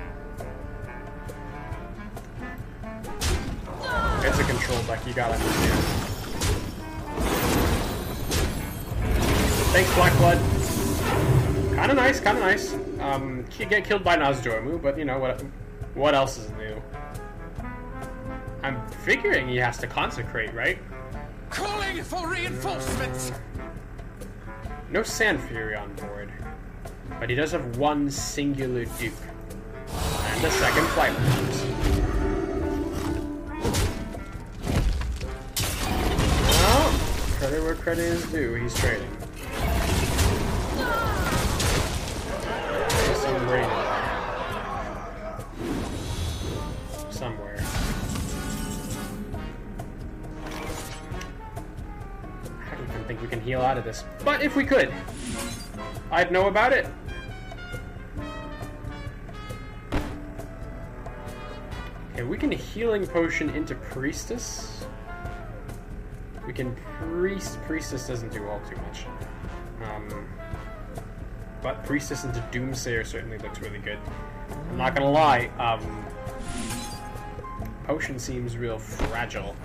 It's a control deck, you gotta understand. Thanks, Black Blood. Kinda nice, kinda nice. Get killed by Nozdormu, but you know, what else is new? I'm figuring he has to consecrate, right? Calling for reinforcements! No Sand Fury on board. But he does have one singular Duke. the second flight round. Well, credit where credit is due. He's trading. There's some rain somewhere. I don't even think we can heal out of this. But if we could, I'd know about it. Okay, we can healing potion into priestess. We can priestess doesn't do all too much. But priestess into doomsayer certainly looks really good. I'm not gonna lie, potion seems real fragile.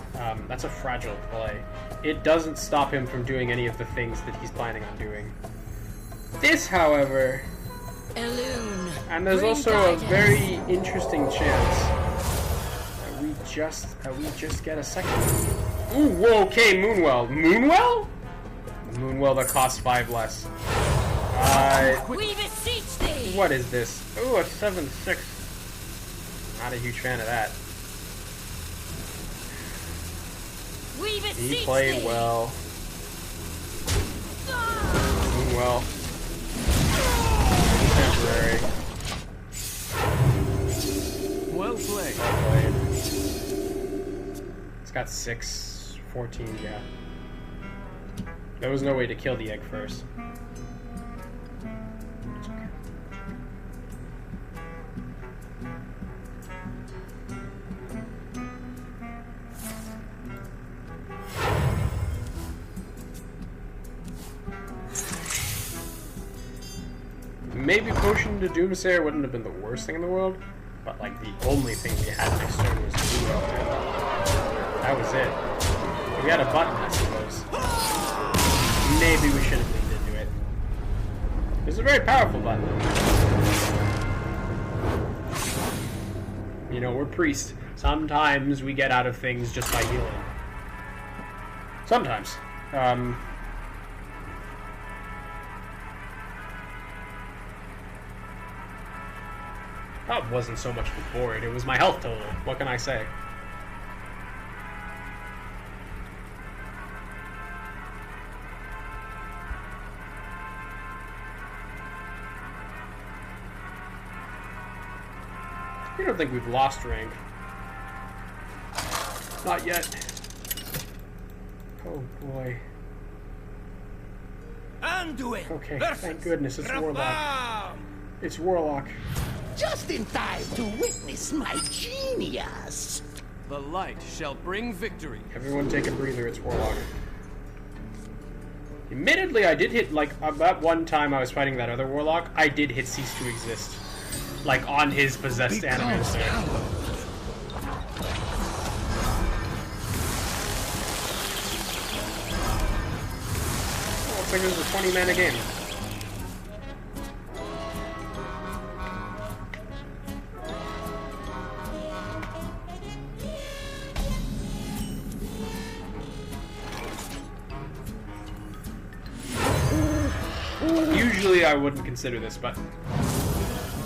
That's a fragile play. It doesn't stop him from doing any of the things that he's planning on doing. This, however, Elune. and there's also a very interesting chance that we just get a second. Ooh, whoa, okay, Moonwell. Moonwell? Moonwell that costs 5 less. We beseech thee. What is this? Ooh, a 7/6. Not a huge fan of that. We beseech He played thee. well. Moonwell. Temporary. Well played. Well played. It's got 6, 14, yeah. There was no way to kill the egg first. It's okay. Maybe Potion to Doomsayer wouldn't have been the worst thing in the world, but like the only thing we had next turn was Duo. That was it. If we had a button, I suppose. Maybe we should have leaned into it. It's a very powerful button. You know, we're priests. Sometimes we get out of things just by healing. Sometimes. That wasn't so much the board, it was my health total. What can I say? I don't think we've lost rank. Not yet. Oh boy. Anduin! Okay, thank goodness it's Warlock. It's Warlock. Just in time to witness my genius. The light shall bring victory. Everyone take a breather, it's Warlock. Admittedly, I did hit, like, that one time I was fighting that other Warlock, I did hit Cease to Exist. Like, on his possessed Animaster. Oh, looks like this is a 20-mana game. Usually I wouldn't consider this, but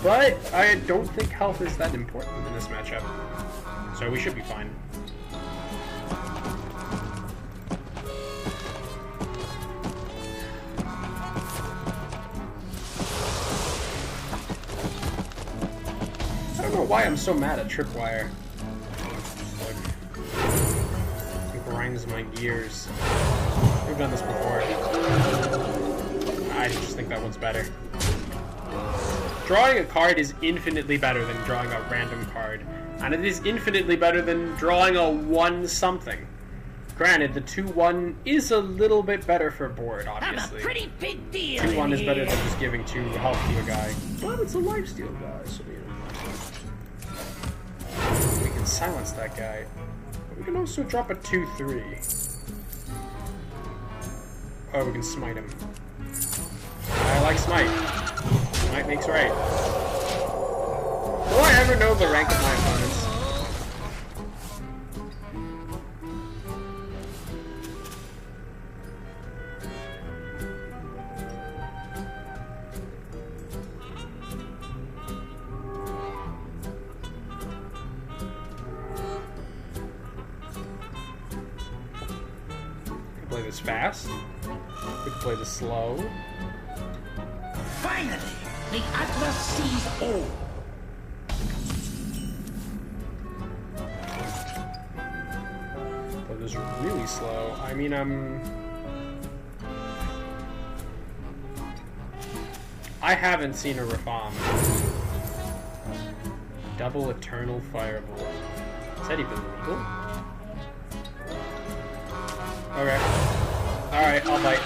I don't think health is that important in this matchup. So we should be fine. I don't know why I'm so mad at Tripwire. It grinds my gears. We've done this before. I just think that one's better. Drawing a card is infinitely better than drawing a random card. And it is infinitely better than drawing a 1-something. Granted, the 2-1 is a little bit better for board, obviously. I'm a pretty big deal. 2-1 is better than just giving 2 health to a guy. But it's a lifesteal guy, so we can silence that guy. But we can also drop a 2-3. Oh, we can smite him. I like smite. Smite makes right. Will I ever know the rank of my opponents? play this fast. We can play this slow. Finally, the Atlas sees all. Play this really slow. I mean, I haven't seen a Rafam. Double Eternal Fireball. Is that even legal? Okay. Alright, I'll bite.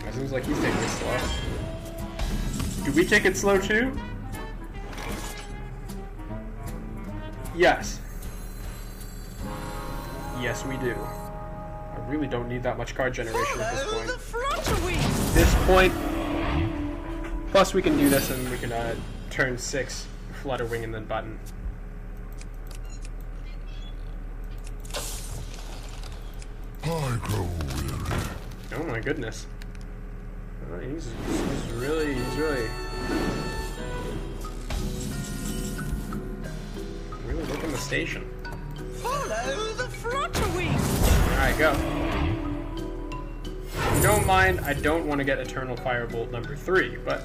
It seems like he's taking it slow. Do we take it slow too? Yes. Yes, we do. I really don't need that much card generation at this point. This point. Plus, we can do this and we can turn 6, Flutter Wing, and then button. Oh my goodness. Oh, he's really working the station. Follow the flutter wing. Alright, go. If you don't mind, I don't want to get Eternal Firebolt number 3, but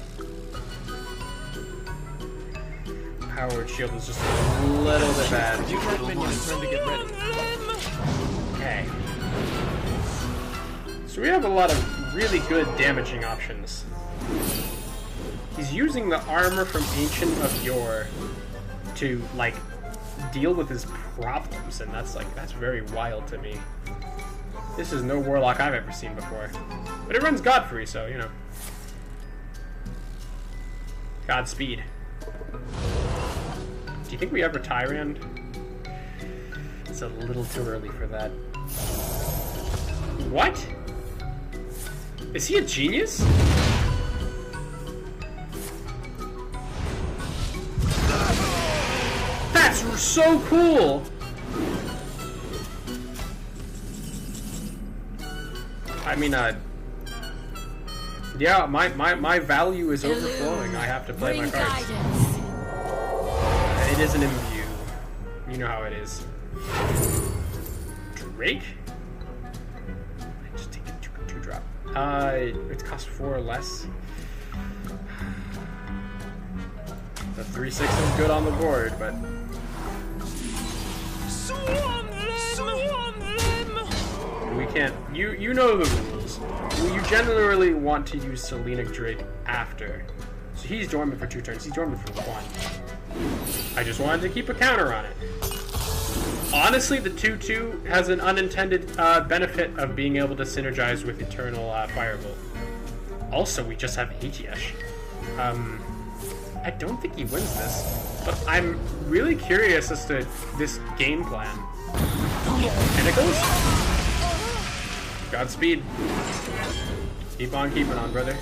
Powered Shield is just a little bit bad. Use that minion in turn to get ready. Okay. So we have a lot of really good damaging options. He's using the armor from Ancient of Yore to, like, deal with his problems, and that's very wild to me. This is no Warlock I've ever seen before. But it runs Godfrey, so, you know. Godspeed. Do you think we ever Tyrant? It's a little too early for that. What? Is he a genius? That's so cool! I mean, yeah, my value is overflowing. I have to play my cards. It is an imbue. You know how it is. Drake? Just take a 2-drop. It costs 4 or less. The 3/6 is good on the board, but we can't. You know the rules. You generally want to use Selenic Drake after. So he's dormant for 2 turns. He's dormant for 1. I just wanted to keep a counter on it. Honestly, the 2/2 has an unintended benefit of being able to synergize with Eternal Firebolt. Also, we just have Atiesh. I don't think he wins this, but I'm really curious as to this game plan. Tentacles? Godspeed. Keep on keeping on, brother.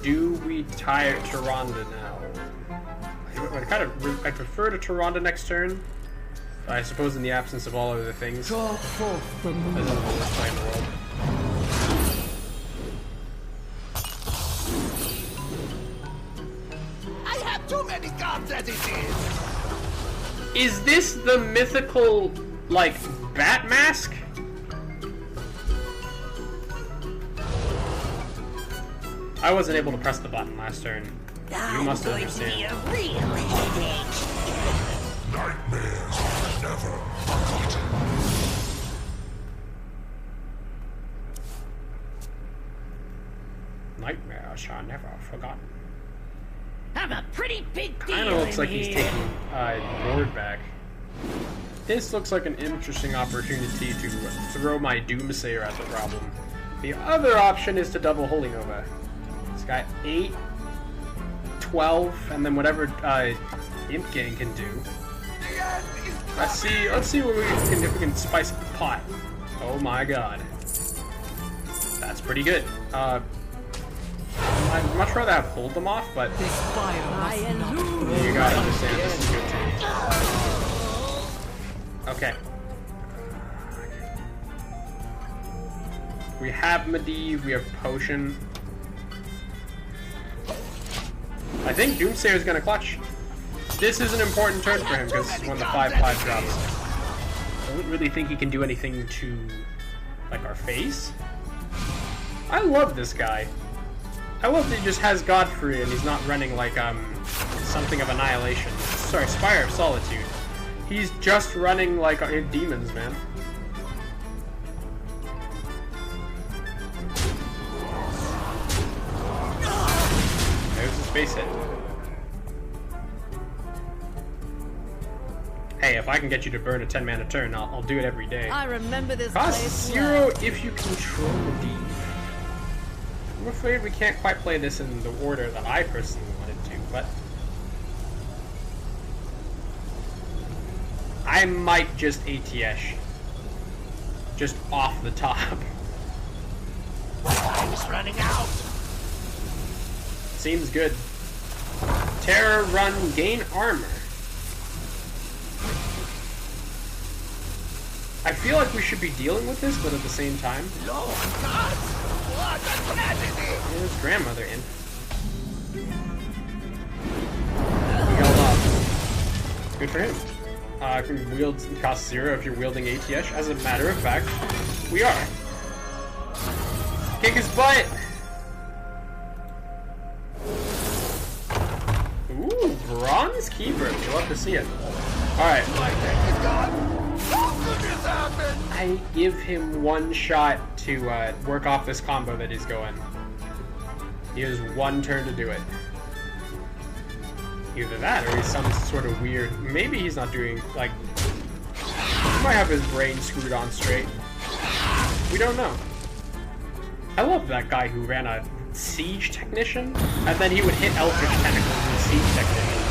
Do we tie Tyrande now? I prefer to Tyrande next turn. I suppose in the absence of all other things. Draw forth the moon. This is the worst play in the world. I have too many cards as it is. Is this the mythical, like, bat mask? I wasn't able to press the button last turn. You must understand. A real headache. Nightmares are never forgotten. Nightmares are never forgotten. I'm a pretty big deal. Kinda looks in like he's here. taking board back. This looks like an interesting opportunity to throw my Doomsayer at the problem. The other option is to double Holy Nova. It's got 8, 12, and then whatever Imp Gang can do. Let's see what we can, if we can spice up the pot. Oh my god. That's pretty good. I'd much rather have hold them off, but This fire must not. you gotta understand this is good too. Okay. We have Medivh, we have Potion. I think Doomsayer is gonna clutch. This is an important turn for him because when the 5/5 drops. I don't really think he can do anything to, like, our face. I love this guy. I love that he just has Godfrey and he's not running like something of Annihilation. Sorry, Spire of Solitude. He's just running like demons, man. There's the space hit. Hey, if I can get you to burn a 10-mana turn, I'll do it every day. I remember this Cost place 0 if you control Medivh. I'm afraid we can't quite play this in the order that I personally wanted to, but I might just ATS. Just off the top. Time's running out. Seems good. Terror Run, gain armor. I feel like we should be dealing with this, but at the same time. Lord God! What a tragedy! There's grandmother in. He held off. Good for him. Can wield cost 0 if you're wielding ATS. As a matter of fact, we are. Kick his butt! Ooh, Bronze Keeper. You love to see it. Alright. My tank is gone! How could this happen? I give him one shot to work off this combo that he's going. He has one turn to do it. Either that or he's some sort of weird... Maybe he's not doing, like... He might have his brain screwed on straight. We don't know. I love that guy who ran a Siege Technician, and then he would hit Eldritch Tentacles with Siege Technician.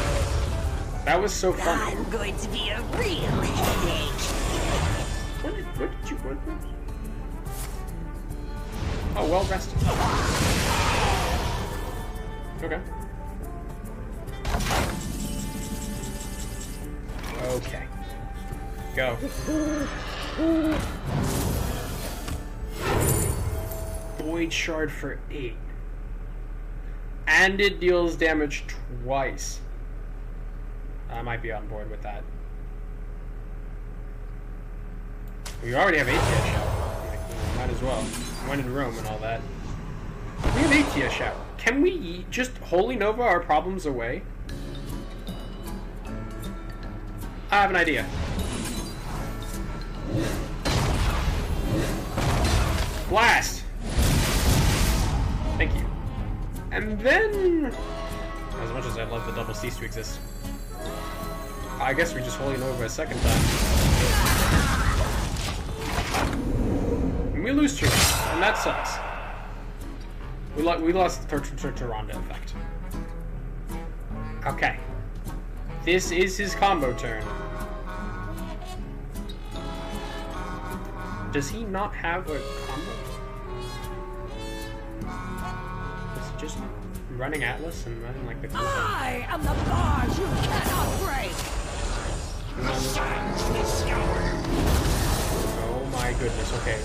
That was so funny. I'm going to be a real headache. What did you want? Oh, well rested. Okay. Okay. Go. Void Shard for 8. And it deals damage twice. I might be on board with that. We already have ATS shout. Like, might as well. When in Rome and all that. We have ATS shout. Can we just Holy Nova our problems away? I have an idea. Blast! Thank you. And then... As much as I'd love the double cease to exist. I guess we just Holy Nova a second time. And we lose 2, and that sucks. We lost the Tyrande effect. Okay. This is his combo turn. Does he not have a combo? Is he just running Atlas and running like the cool thing? I am the bars you cannot break. Oh my goodness. Okay,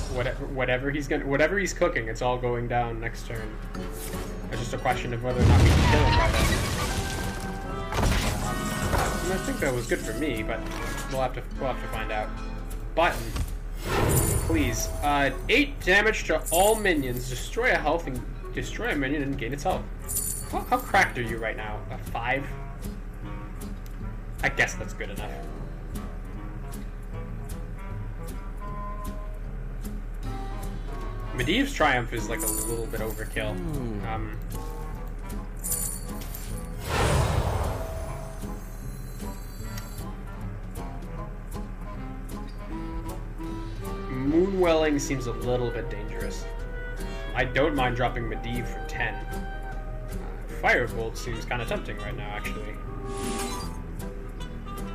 whatever he's cooking, it's all going down next turn. It's just a question of whether or not we can kill him by then. And I think that was good for me, but we'll have to find out. Button. Please. 8 damage to all minions. Destroy a health and destroy a minion and gain its health. How cracked are you right now? A 5? I guess that's good enough. Medivh's Triumph is like a little bit overkill. Moonwelling seems a little bit dangerous. I don't mind dropping Medivh for 10. Firebolt seems kind of tempting right now, actually.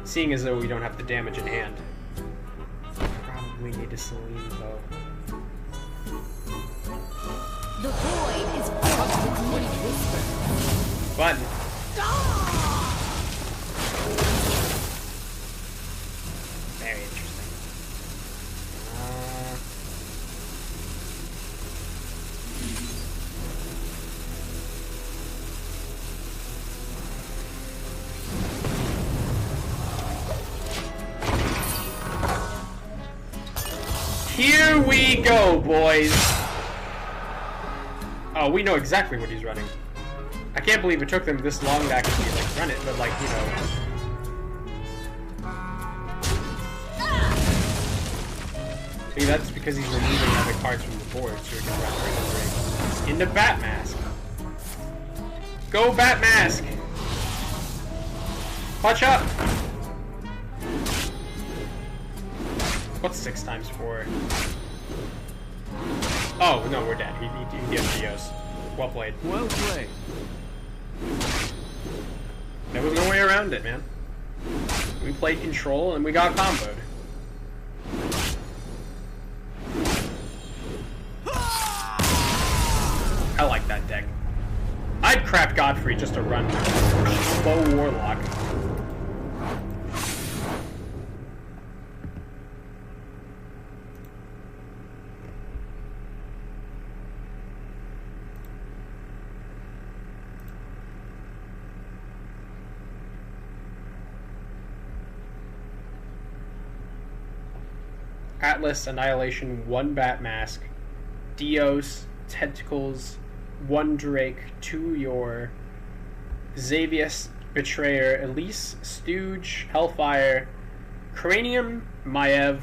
Seeing as though we don't have the damage in hand. Probably need a Celine though. The void is filled with many whispers. Button. Very interesting. we go, boys! Oh, we know exactly what he's running. I can't believe it took them this long to actually, like, run it, but, like, you know... See, that's because he's removing other cards from the board, so he can run right into Bat Mask. Go, Bat Mask! Clutch up! What's 6 times 4? Oh, no, we're dead. He gets Dios. Well played. Well played. There was no way around it, man. We played control and we got comboed. I like that deck. I'd crap Godfrey just to run Bow Warlock. Atlas, Annihilation, 1 Bat Mask, Dios, Tentacles, 1 Drake, 2 Yor, Xavius, Betrayer, Elise, Stooge, Hellfire, Cranium, Maiev,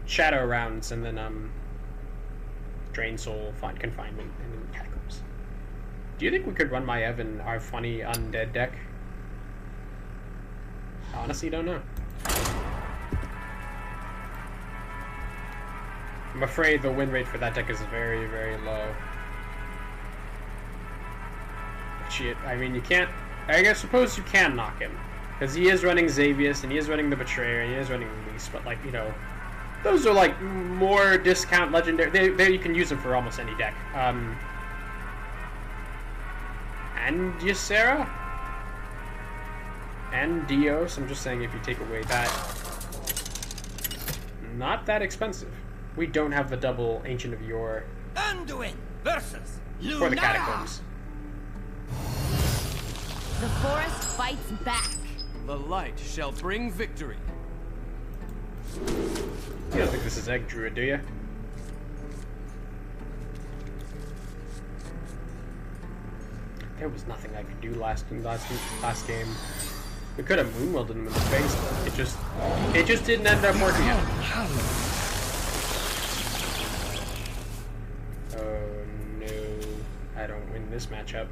Shadow Rounds, and then Drain Soul, Find Confinement, and then Catacombs. Do you think we could run Maiev in our funny undead deck? I honestly don't know. I'm afraid the win rate for that deck is very, very low. Shit, I mean, you can't... I suppose you can knock him. Because he is running Xavius, and he is running the Betrayer, and he is running Elise, but, like, you know... Those are, like, more discount legendary... They you can use them for almost any deck. And Ysera? And Dios, I'm just saying if you take away that... Not that expensive. We don't have the double Ancient of Yor Anduin versus for the Catacombs. The forest fights back. The light shall bring victory. You don't think this is Egg Druid, do you? There was nothing I could do last game. We could have moonwielded him in the face, but it just didn't end up working out. Oh no, I don't win this matchup.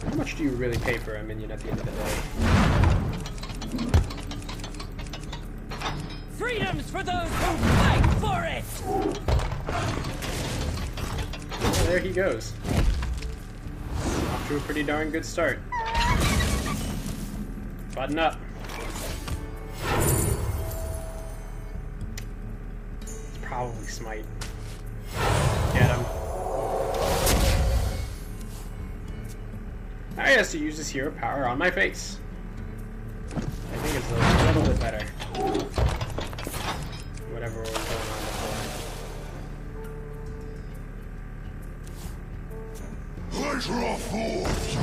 How much do you really pay for a minion at the end of the day? Freedom's for those who fight for it! Well, there he goes. Off to a pretty darn good start. Button up. It's probably Smite. Get him. I has to use this hero power on my face. I think it's a little bit better. Whatever was going on before. Pleasure of force.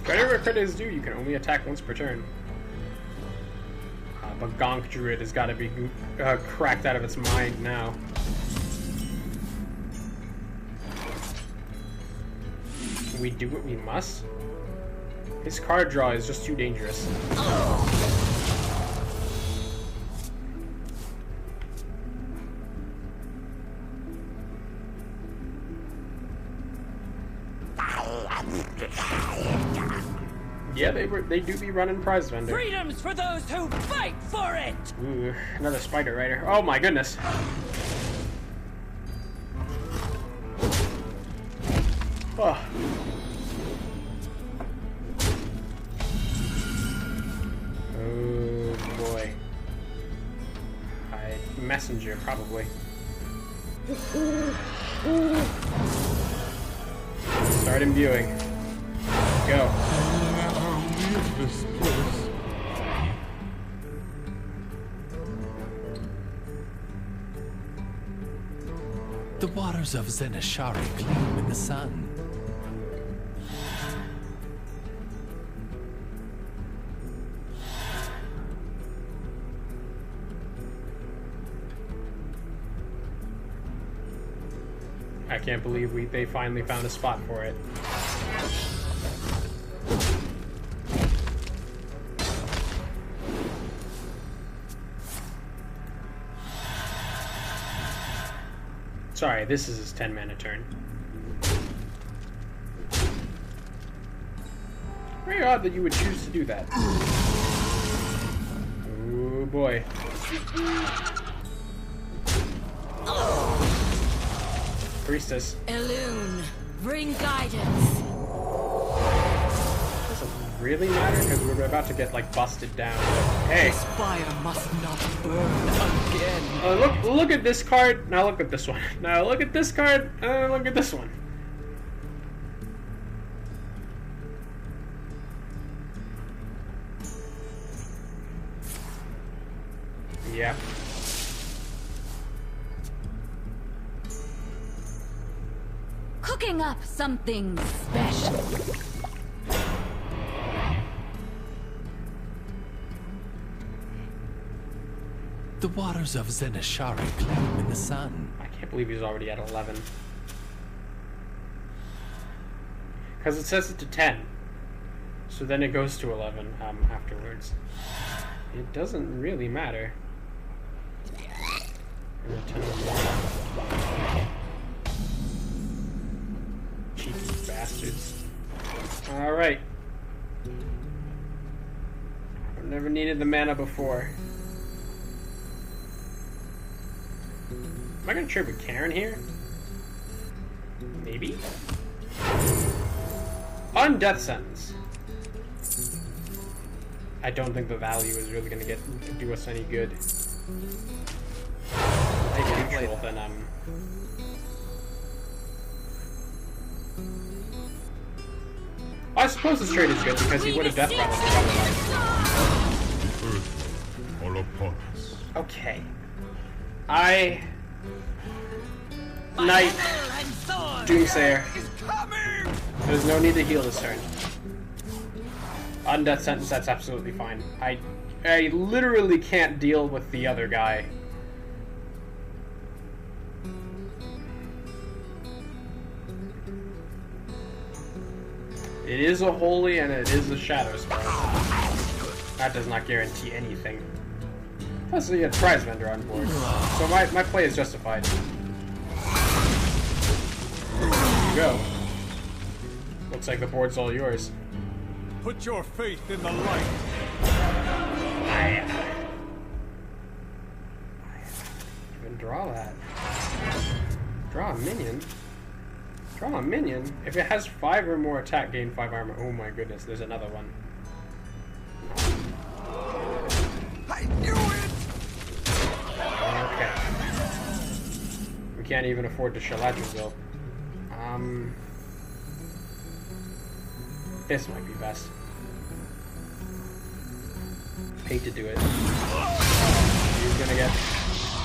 Credit where credit is due, you can only attack once per turn. But Gonk Druid has got to be cracked out of its mind now. We do what we must? His card draw is just too dangerous. Yeah, they do be running prize vendor. Freedom's for those who fight for it! Ooh, another spider rider. Oh my goodness. Oh. Oh boy. Messenger, probably. Start imbuing. Go. The waters of Zenashari gleam in the sun. I can't believe they finally found a spot for it. Sorry, this is his 10-mana turn. Very odd that you would choose to do that. Oh boy. Priestess. Elune, bring guidance. Doesn't really matter because we're about to get like busted down. Hey. This fire must not burn again. Look at this card. Now look at this one. Now look at this card. Look at this one. Yeah. Cooking up something special. The waters of Zenashari gleam in the sun. I can't believe he's already at 11. Because it says it to 10. So then it goes to 11 afterwards. It doesn't really matter. And a 10 or more. Cheeky bastards. Alright. I've never needed the mana before. Am I gonna trade with Karen here? Maybe? On death sentence. I don't think the value is really gonna do us any good. Take neutral, then I suppose this trade is good because he would have death rattled the otherwise. All upon us. Okay. Knight. Doomsayer. There's no need to heal this turn. On death sentence, that's absolutely fine. I literally can't deal with the other guy. It is a holy and it is a shadow spell. That does not guarantee anything. Plus, you had prize vendor on board, so my play is justified. There you go. Looks like the board's all yours. Put your faith in the light. I even draw that. Draw a minion. Draw a minion. If it has 5 or more attack, gain 5 armor. Oh my goodness, there's another one. I knew it! Okay. We can't even afford to Shaladra though. This might be best. Hate to do it. He's gonna get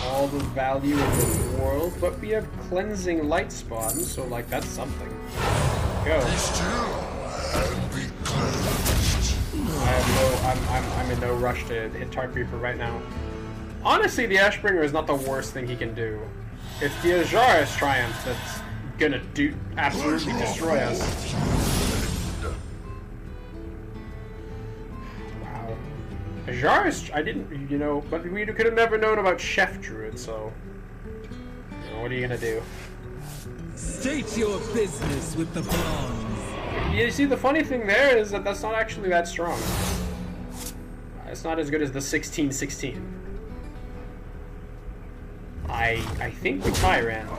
all the value in the world, but we have cleansing light spawns, so like that's something. Go. I'm in no rush to hit Tark Reaper right now. Honestly, the Ashbringer is not the worst thing he can do. It's the Ajaris Triumph that's gonna absolutely destroy us. Wow. Ajaris, I didn't, but we could have never known about Chef Druid, so... what are you gonna do? State your business with the bronze. You see, the funny thing there is that that's not actually that strong. It's not as good as the 16/16. I think we Tyrant.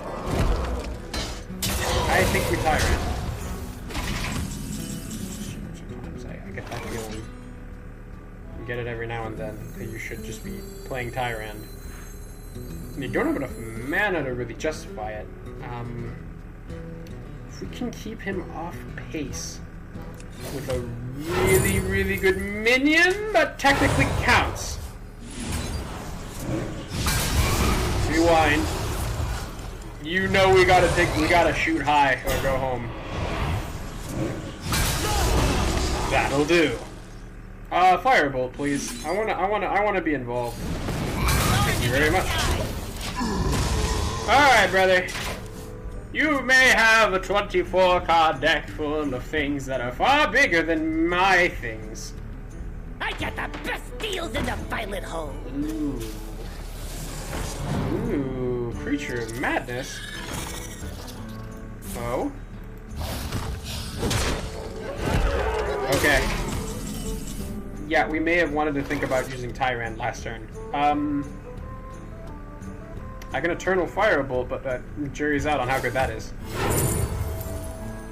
I think we Tyrant. Sometimes I get that feeling. You get it every now and then that you should just be playing Tyrant. You don't have enough mana to really justify it. If we can keep him off pace with a really, really good minion, that technically counts. Rewind. You know we gotta shoot high or go home. That'll do. Firebolt, please. I wanna be involved. Thank you very much. Alright, brother. You may have a 24-card deck full of things that are far bigger than my things. I got the best deals in the Violet Hole. Ooh, Creature of Madness. Oh. Okay. Yeah, we may have wanted to think about using Tyrant last turn. I can Eternal Firebolt, but that jury's out on how good that is.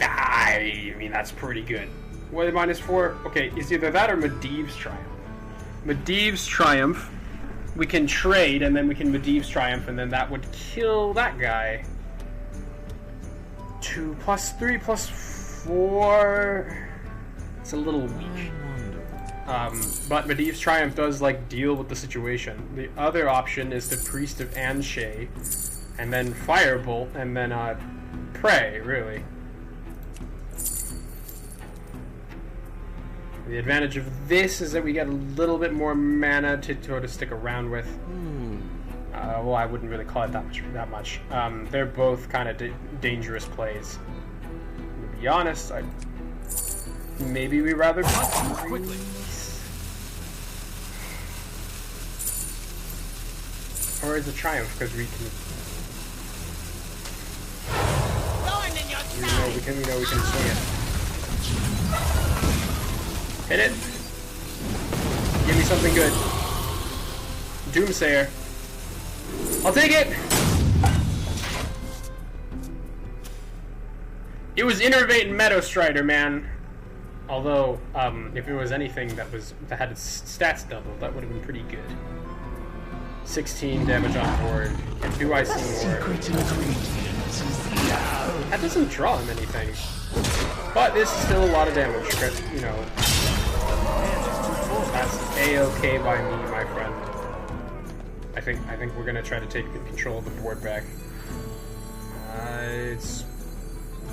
I mean, that's pretty good. What is -4? Okay, it's either that or Medivh's Triumph. Medivh's Triumph, we can trade, and then we can Medivh's Triumph, and then that would kill that guy. 2 + 3 + 4... It's a little weak. But Medivh's Triumph does, like, deal with the situation. The other option is the Priest of Anshay, and then Firebolt, and then, Prey, really. The advantage of this is that we get a little bit more mana to stick around with. Well, I wouldn't really call it that much. They're both kind of dangerous plays. To be honest, maybe we rather quickly. Or is it Triumph? Because we can. We know we can swing it. Hit it. Give me something good. Doomsayer. I'll take it. It was Innervate and Meadow Strider, man. Although, if it was anything that had its stats doubled, that would have been pretty good. 16 damage on board. And do I see more? That doesn't draw him anything. But this is still a lot of damage, you know. That's A-okay by me, my friend. I think we're gonna try to take control of the board back. It's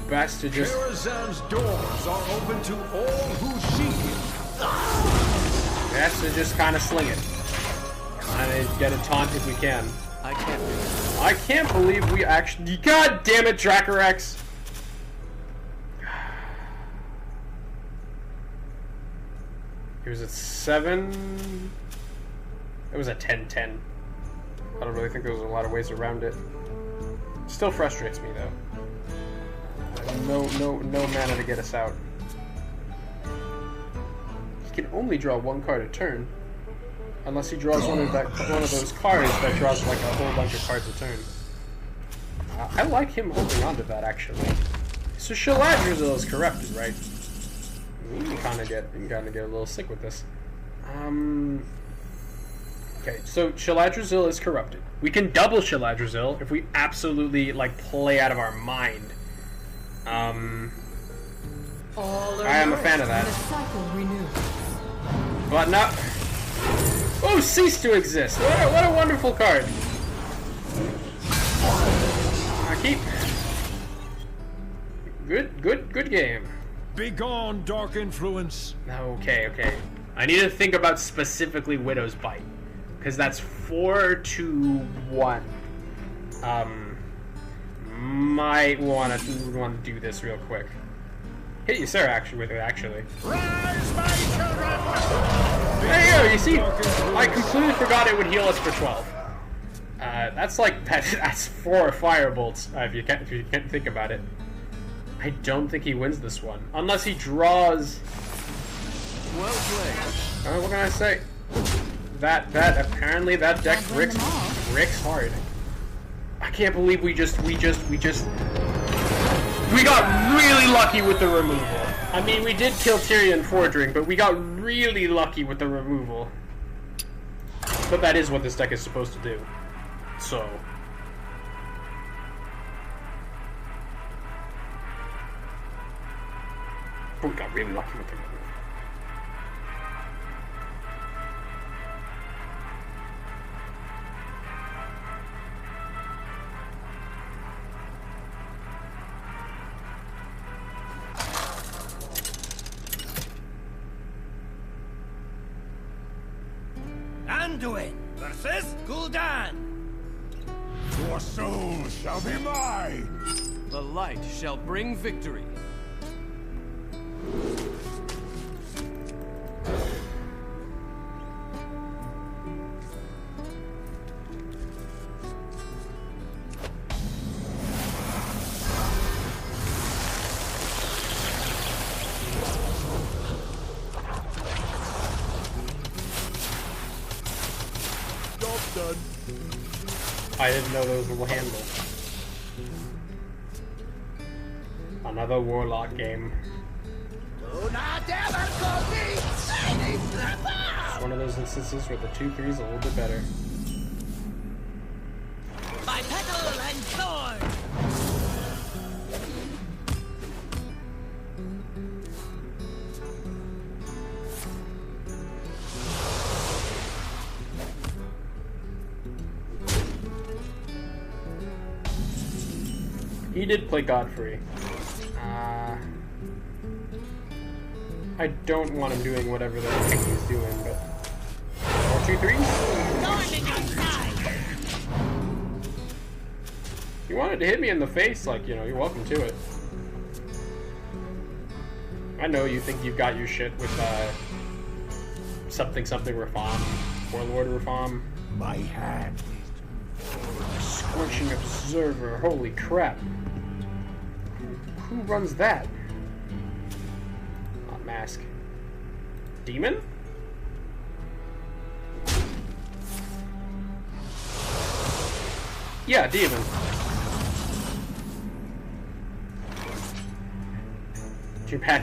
best to just... Karazhan's doors are open to all who seek it. Best to just kind of sling it. And get a taunt if we can. I can't believe we actually... God damn it, Dracorex! It was at 7... It was at 10-10. I don't really think there was a lot of ways around it. Still frustrates me, though. No mana to get us out. He can only draw one card a turn. Unless he draws one of those cards that draws like a whole bunch of cards a turn. I like him holding on to that, actually. So Sheladrazil is corrupted, right? We can kind of get a little sick with this. Okay, so Sheladrazil is corrupted. We can double Sheladrazil if we absolutely like play out of our mind. I am a fan of that. But not. Oh, cease to exist! What a wonderful card. Keep. Good game. Begone, dark influence. Okay. I need to think about specifically Widow's Bite, because that's 4-1. Might want to do this real quick. Hit you, sir. Actually. Rise, my children! There you go. You see, I completely forgot it would heal us for 12. That's like that's 4 firebolts. If you can't think about it. I don't think he wins this one unless he draws. Well played. What can I say? That apparently that deck bricks hard. I can't believe we got really lucky with the removal. I mean, we did kill Tyrion Fordring, but we got really lucky with the removal. But that is what this deck is supposed to do. So. But we got really lucky with the move. Anduin versus Gul'dan. Your soul shall be mine! The light shall bring victory. I didn't know those will handle. Another Warlock game. Do not ever call me any trapper! It's one of those instances where the 2-3 is a little bit better. By petal and sword! He did play Godfrey. I don't want him doing whatever the heck he's doing, but... More 2-3s? You wanted to hit me in the face, like, you know, you're welcome to it. I know you think you've got your shit with, something Reform. Warlord Reform. My hand. Scorching Observer, holy crap. Who runs that? Not Mask. Demon? Yeah, Demon.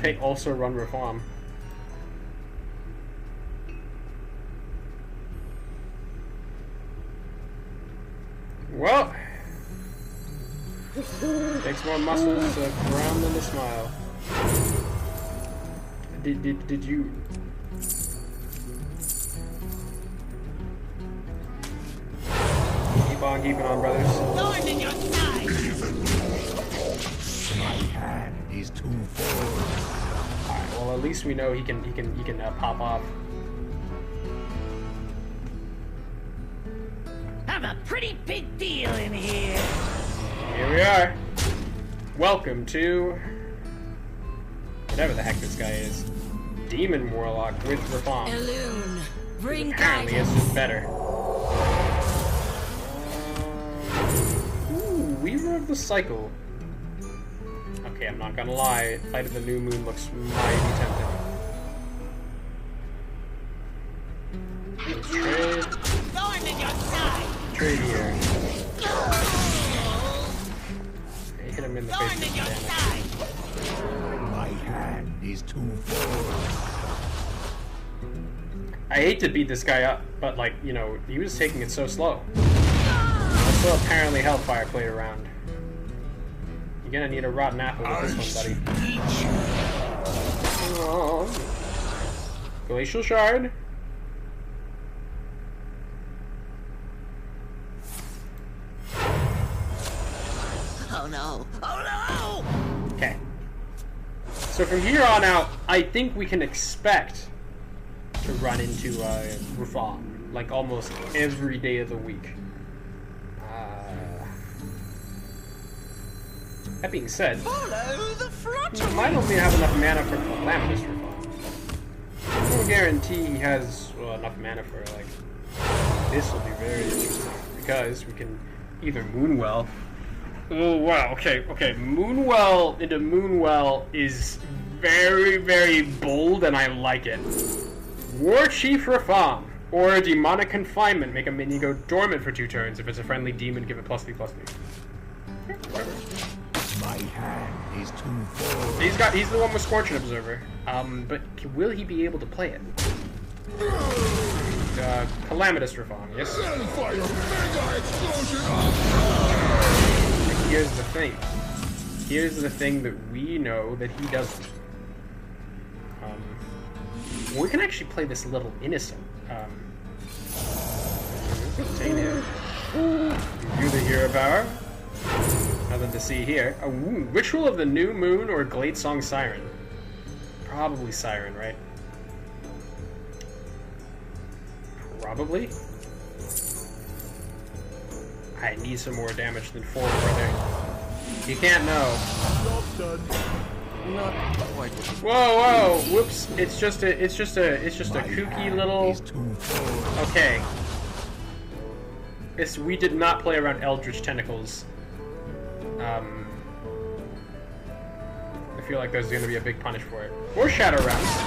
They also run Reform. Well, takes more muscles to frown than to smile. Did you? Keep on keeping on, brothers. Thorn in your side! My hand is too full. Alright, well at least we know he can pop off. I'm a pretty big deal in here. Here we are. Welcome to whatever the heck this guy is. Demon Warlock with Reform. Elune, bring Apparently it's just better. Ooh, Weaver of the Cycle. Okay, I'm not gonna lie. Fight of the New Moon looks mighty tempting. Let's trade. Thorn in your side! Trade here. Hey, hit him in the Thorn face in with your damage. side! My hand is too full. I hate to beat this guy up, but like, you know, he was taking it so slow. Also apparently Hellfire played around. You're gonna need a rotten apple with this one, buddy. Oh. Glacial Shard. Oh no! Oh no! Okay. So from here on out, I think we can expect to run into Reform, like almost every day of the week. That being said, Follow the flutter! we might only have enough mana for Calamitous Reform. No guarantee he has enough mana for like this will be very interesting because we can either Moonwell. Oh wow, okay. Moonwell into Moonwell is very, very bold and I like it. War Chief Reform or Demonic Confinement. Make a minion go dormant for 2 turns. If it's a friendly demon, give it +3/+3. Okay, whatever. My hand is too full. He's the one with Scorching Observer. But will he be able to play it? Calamitous Reform, yes? Fire mega explosion! And here's the thing. Here's the thing that we know that he doesn't. We can actually play this a little innocent. Do the hero power. Nothing to see here. Ritual of the New Moon or Glade Song Siren? Probably Siren, right? Probably. I need some more damage than 4, brother. You can't know. Not quite. Whoa, whoops! It's just a kooky little. Okay. We did not play around Eldritch Tentacles. I feel like there's gonna be a big punish for it. Or Shadow Rounds.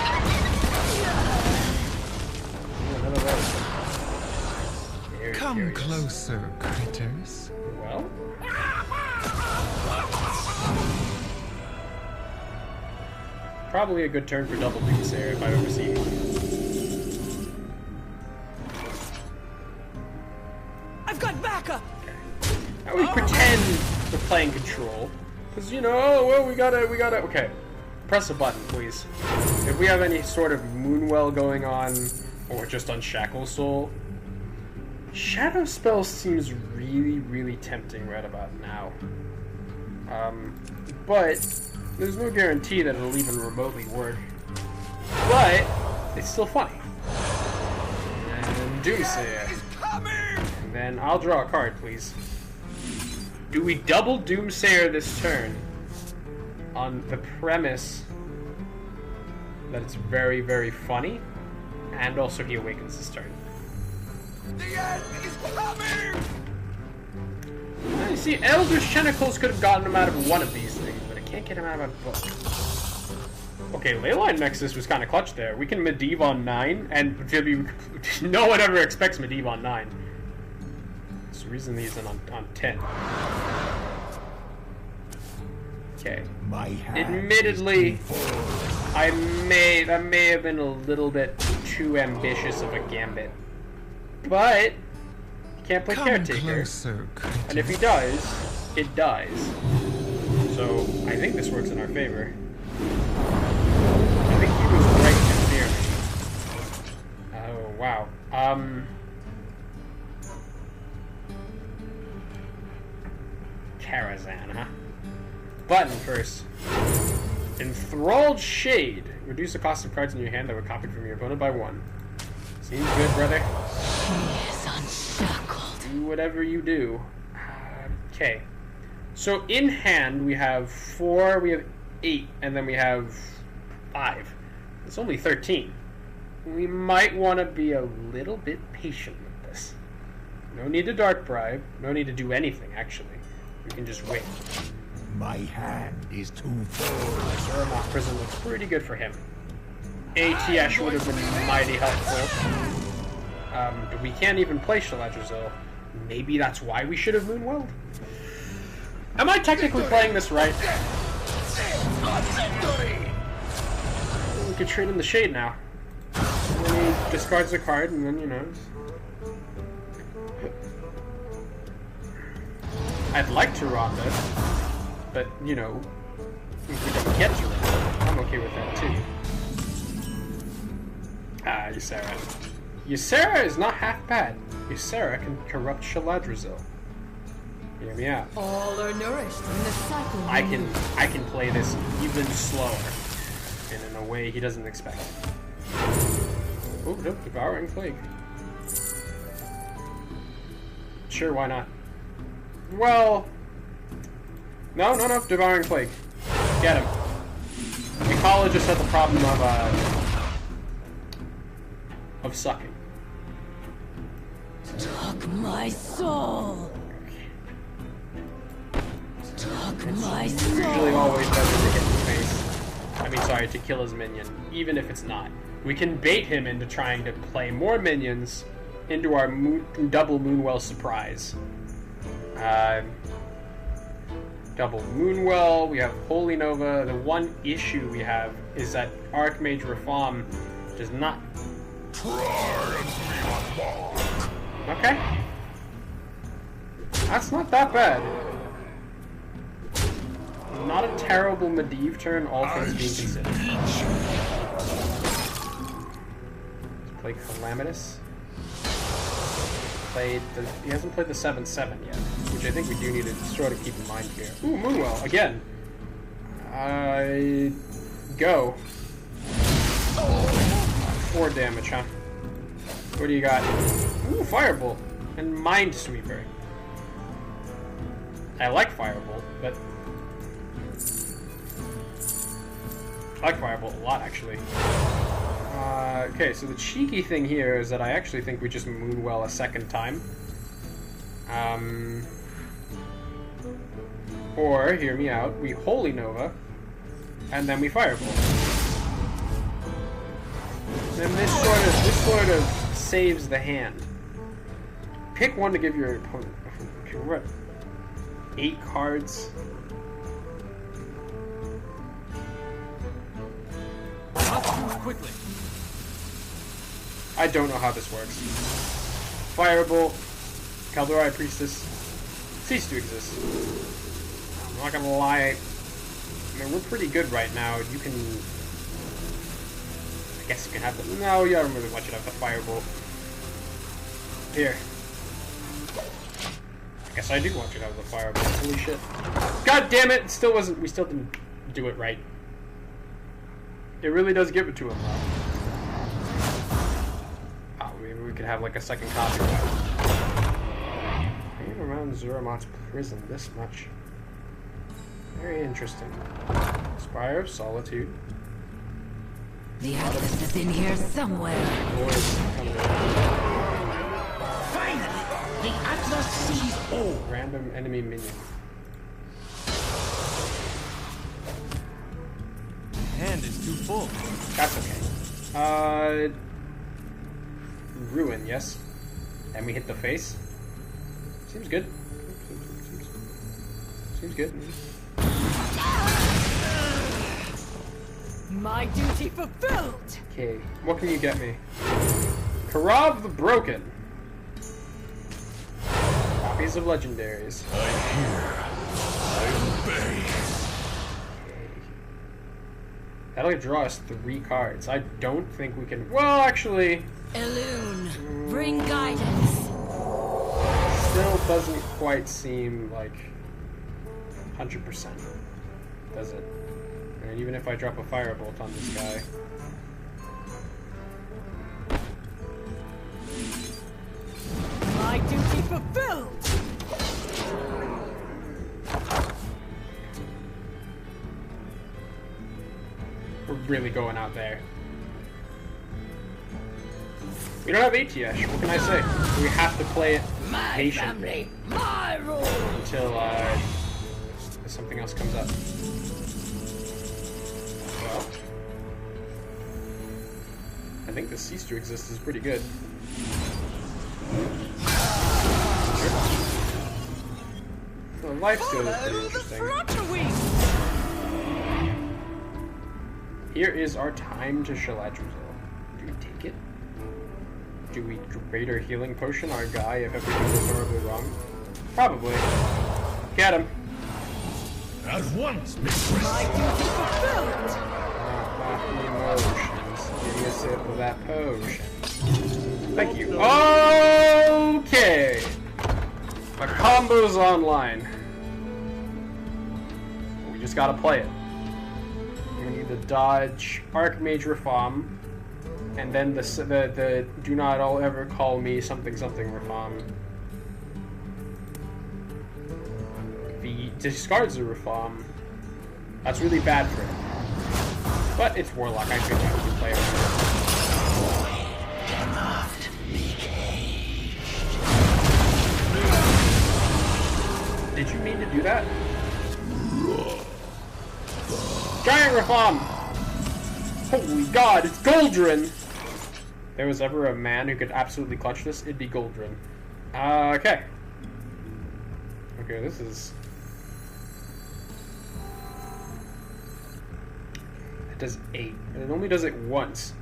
Come closer, critters. Well. Probably a good turn for double Doomsayer if I ever see one. I've got backup. Okay. Now we pretend we're playing control, because you know, oh well, we gotta. Okay, press a button, please. If we have any sort of Moonwell going on, or just Unshackle Soul, Shadow Spell seems really, really tempting right about now. But there's no guarantee that it'll even remotely work. But it's still funny. And Doomsayer. And then I'll draw a card, please. Do we double Doomsayer this turn on the premise that it's very, very funny, and also he awakens this turn? The end is coming! Now, you see, Eldritch Tentacles could have gotten him out of one of these things, but I can't get him out of both. Okay, Leyline Nexus was kind of clutch there. We can Medivh on 9, and no one ever expects Medivh on 9. There's a reason he's on 10. Okay. Admittedly, that may have been a little bit too ambitious of a gambit. But he can't play Caretaker. And if he does, it dies. So I think this works in our favor. I think he was right to fear me. Oh wow. Karazhan, huh? Button first. Enthralled Shade. Reduce the cost of cards in your hand that were copied from your opponent by 1. Seems good, brother. He is unshackled. Do whatever you do. Okay. So in hand we have 4, we have 8, and then we have 5. It's only 13. We might want to be a little bit patient with this. No need to Dark Bribe. No need to do anything, actually. We can just wait. My hand is too full. Zermatt Prison looks pretty good for him. ATS would have been mighty helpful. But we can't even play Shaladrazil. Maybe that's why we should have Moonwelled? Am I technically playing this right? We could trade in the Shade now. And then he discards a card, and then, you know... I'd like to rot this, but, you know, if we don't get to it, I'm okay with that, too. Ah, Ysera. Ysera is not half bad. Ysera can corrupt Shaladrazil. Hear me out. All are nourished in the cycle. I can play this even slower, and in a way he doesn't expect. Oh, no, Devouring Plague. Sure, why not? Well, no, Devouring Plague. Get him. Ecologist had the problem of sucking. Took my soul. Took my soul. Usually always better to hit the face. I mean, sorry, to kill his minion, even if it's not. We can bait him into trying to play more minions into our double Moonwell surprise. Double Moonwell, we have Holy Nova. The one issue we have is that Archmage Reform does not Okay. That's not that bad. Not a terrible Medivh turn, all things being considered. Let's play Calamitous. He hasn't played the 7/7 yet, which I think we do need to sort of keep in mind here. Ooh, Moonwell, again. Go. 4 damage, huh? What do you got? Ooh, Firebolt. And Mind Sweeper. I like Firebolt, but... I like Firebolt a lot, actually. Okay, so the cheeky thing here is that I actually think we just Moonwell a second time. Or, hear me out, we Holy Nova, and then we Firebolt. Then this sort of saves the hand. Pick one to give your opponent. Okay, we're at 8 cards. Must move quickly. I don't know how this works. Firebolt, Kaldorei Priestess, cease to exist. I'm not gonna lie. I mean, we're pretty good right now. You can... I guess you can have the... No, you don't really want you to have the Firebolt. Here. I guess I do want you to have the Firebolt. Holy shit. God damn it! It still wasn't... We still didn't do it right. It really does give it to him, though. Oh, maybe we could have, like, a second copy of that. Hanging around Zuramat's prison this much. Very interesting. Spire of Solitude. The Atlas is in here somewhere. Finally, the Atlas sees all. Random enemy minion. Hand is too full. That's okay. Ruin, yes. And we hit the face. Seems good. Seems good. My duty fulfilled! Okay, what can you get me? Karav the Broken. Copies of legendaries. I hear. I obey. Okay. That'll draw us 3 cards. I don't think we can... Well, actually... Elune, bring guidance. Still doesn't quite seem like 100%, does it? And even if I drop a Firebolt on this guy. My duty fulfilled! We're really going out there. We don't have ATS, what can I say? We have to play it patiently. My rule! Until something else comes up. Well, I think the Cease to Exist is pretty good. The life steal is pretty interesting. Here is our time to Shaladrazil. Do we take it? Do we Greater Healing Potion our guy if everything goes horribly wrong? Probably. Get him. At once, mistress. My duty fulfilled! Emotions. Give me a sip of that potion. Thank you. Okay. The combo's online. We just gotta play it. We need to dodge Archmage Reform, and then the do not all ever call me something something Reform. If he discards the Reform, that's really bad for him. But it's Warlock, I feel like we can play it. Did you mean to do that? Giant Reform! Holy god, it's Goldrin! If there was ever a man who could absolutely clutch this, it'd be Goldrin. Okay. Okay, this is... It does 8. And it only does it once.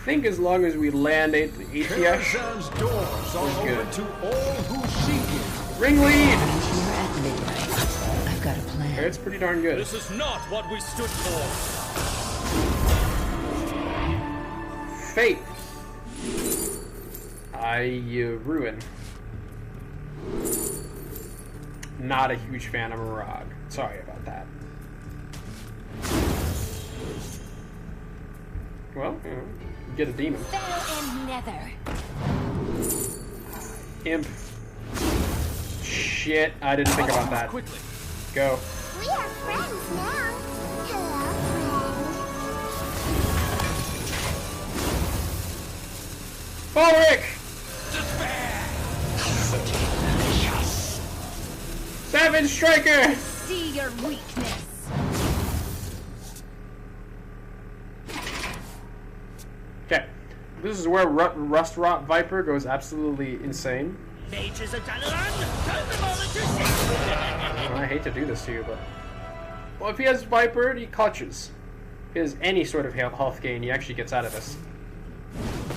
think as long as we land ATS, Karazhan's doors are open to all who seek it. Ring lead! You're at midnight. I've got a plan. It's pretty darn good. This is not what we stood for. Fate. Ruin. Not a huge fan of Mirage. Sorry about that. Well, you know, get a demon. Fell and nether. Imp. Shit, I didn't think about that. Quickly. Go. We are friends now. Hello, Ulrich! Savage Striker! See your weakness. Okay, this is where Rust Rot Viper goes absolutely insane. Mages of Dalaran, tell them all that I hate to do this to you, but... Well, if he has Viper, he clutches. If he has any sort of health gain, he actually gets out of this.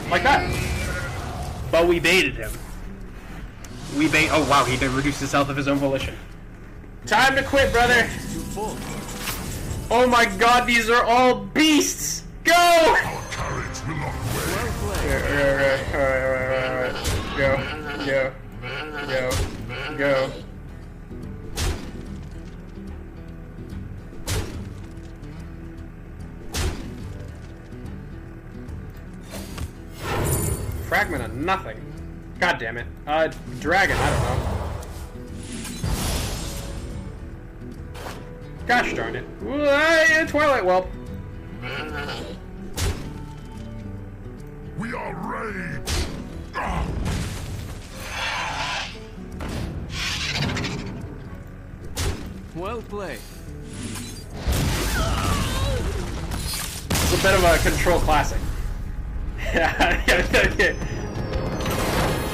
Like that. But we baited him. Oh wow, he did reduce his health of his own volition. Time to quit, brother! Oh my god, these are all beasts! Go! Our turrets will not wait. Alright. Go. Fragment of nothing. God damn it. Dragon, I don't know. Gosh darn it. Twilight Whelp. We are rage. Well played. It's a bit of a control classic.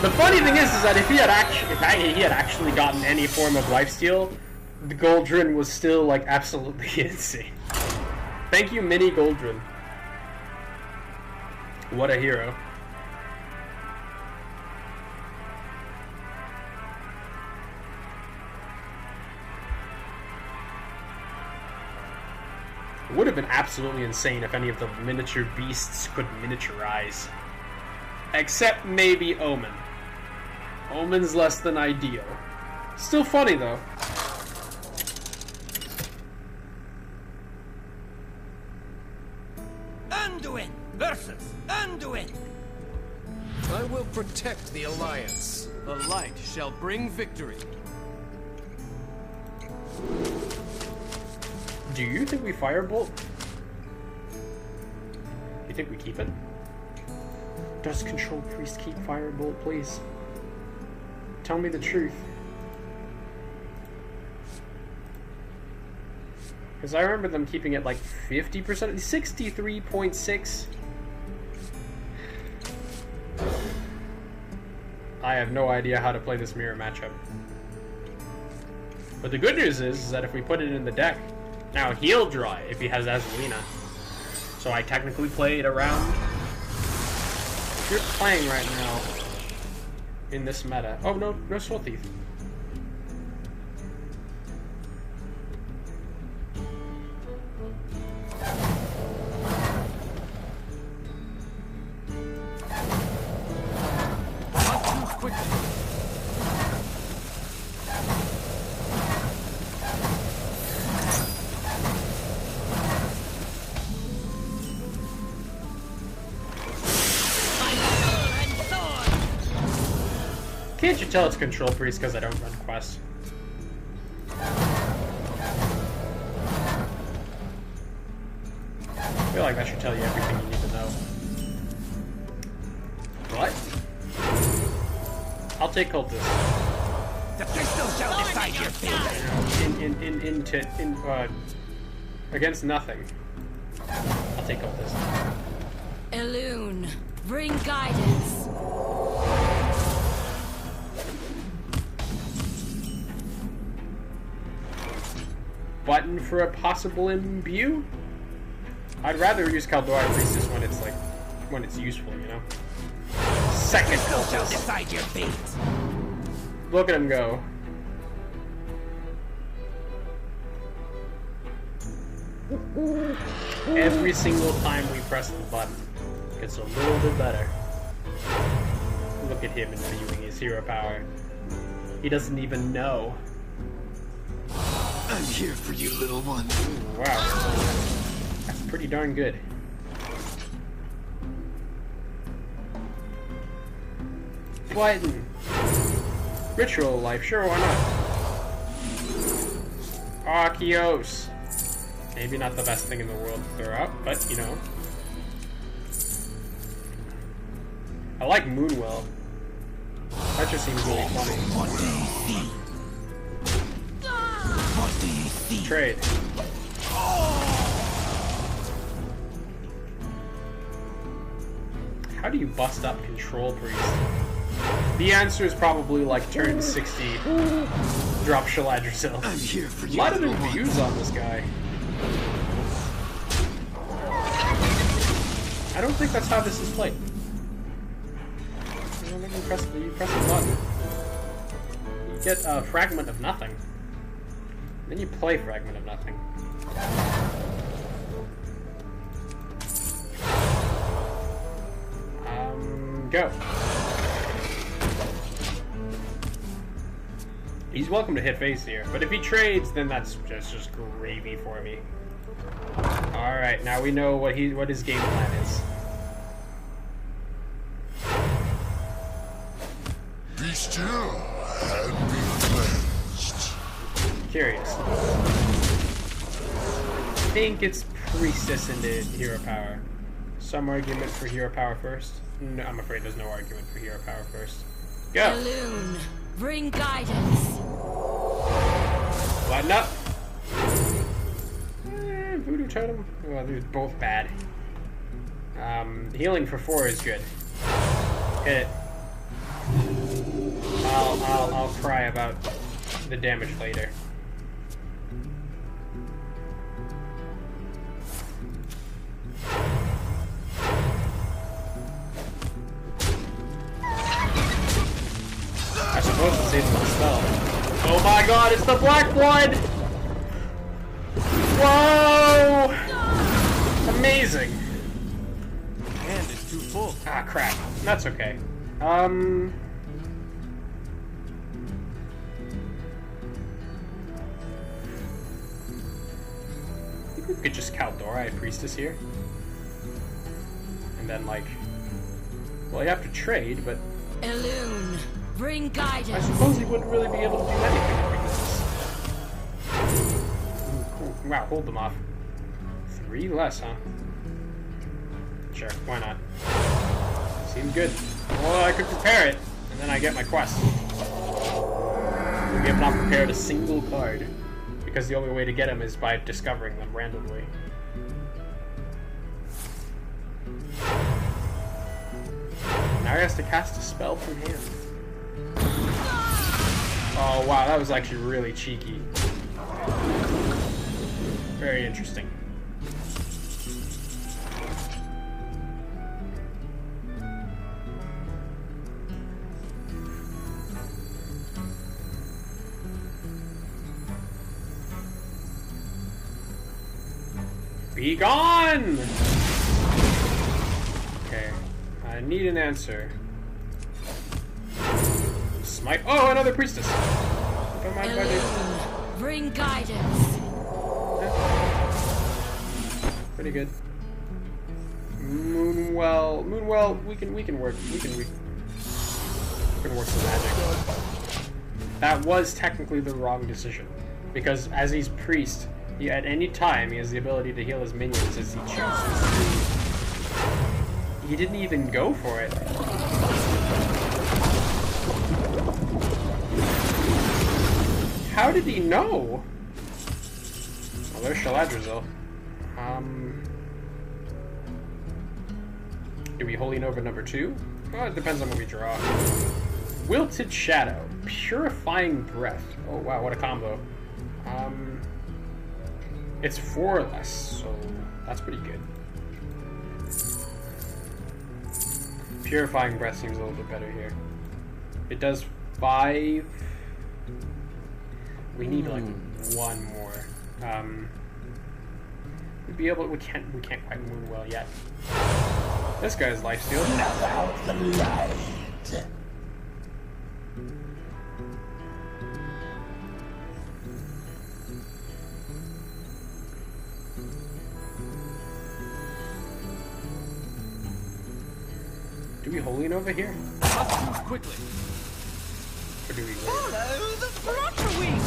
The funny thing is that if he had actually gotten any form of lifesteal, the Goldrin was still like absolutely insane. Thank you, Mini Goldrin. What a hero. It would have been absolutely insane if any of the miniature beasts could miniaturize. Except maybe Omen. Omen's less than ideal. Still funny though. Anduin versus Anduin. I will protect the Alliance. The light shall bring victory. Do you think we firebolt? You think we keep it? Does Control Priest keep firebolt, please? Tell me the truth. Because I remember them keeping it like 50%, 63.6. I have no idea how to play this mirror matchup. But the good news is that if we put it in the deck, now he'll draw it if he has Azalina. So I technically played around. You're playing right now in this meta. Oh no, no Soul Thief. Can't you tell it's Control Priest because I don't run quests? I feel like that should tell you everything you need to know. What? I'll take Cultist. The pistol shall decide your fate. Against nothing. I'll take Cultist. Elune, bring guidance. Button for a possible imbue? I'd rather use Caldora Priestess when it's like when it's useful, you know. Second shall decide your fate. Look at him go. Every single time we press the button, it gets a little bit better. Look at him imbuing his hero power. He doesn't even know. I'm here for you, little one. Ooh, wow. That's pretty darn good. Flighten. Ritual life, sure, why not? Archeos. Maybe not the best thing in the world to throw out, but you know. I like Moonwell. That just seems really funny. What do you see? What do you see? Trade. How do you bust up Control Priest? The answer is probably like turn 60, drop Shaladrazil. I'm here for you. A lot of reviews on this guy. I don't think that's how this is played. You don't think you press the button. You get a Fragment of Nothing. Then you play Fragment of Nothing. Go. He's welcome to hit face here, but if he trades, then that's just gravy for me. All right, now we know what his game plan is. Be still and be cleansed. Curious. I think it's Priestess into hero power. Some argument for hero power first. No, I'm afraid there's no argument for hero power first. Go. Elune, bring guidance. Button up. Voodoo Totem. Well, they're both bad. Healing for 4 is good. Hit it. I'll cry about the damage later. I'm supposed to save my spell. Oh my god, it's the Black Blood! Whoa! Amazing! And it's too full. Ah, crap. That's okay. I think we could just Kaldora Priestess here. And then, like... Well, you have to trade, but... Elune, bring guidance. I suppose he wouldn't really be able to do anything with this. Ooh, cool. Wow, hold them off. 3 less, huh? Sure, why not? Seems good. Well, I could prepare it, and then I get my quest. We have not prepared a single card, because the only way to get them is by discovering them randomly. Now he has to cast a spell from hand. Oh wow, that was actually really cheeky. Very interesting. Be gone! Okay, I need an answer. Smite. Oh, another priestess. Don't mind if I do. Bring guidance. Yeah. Pretty good. Moonwell. We can work. We can work some magic. That was technically the wrong decision, because as he's priest, at any time he has the ability to heal his minions as he chooses. He didn't even go for it. How did he know? Well, there's Shaladrazil. Do we Holy Nova number 2? Well, it depends on what we draw. Wilted Shadow. Purifying Breath. Oh wow, what a combo. It's 4 less, so that's pretty good. Purifying Breath seems a little bit better here. It does 5. We need like 1 more. We'd be able. We can't quite move well yet. This guy's lifesteal. About the light. Do we Holy Nova here? Must move quickly. Or do we wait? Follow the flutter wing.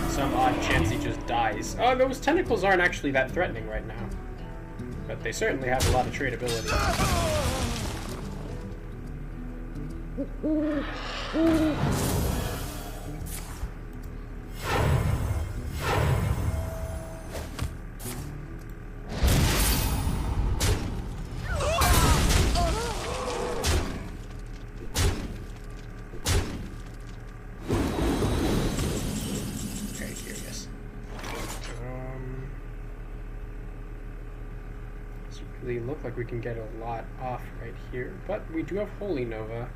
Some odd chance he just dies. Oh, those tentacles aren't actually that threatening right now. But they certainly have a lot of tradability. They look like we can get a lot off right here, but we do have Holy Nova.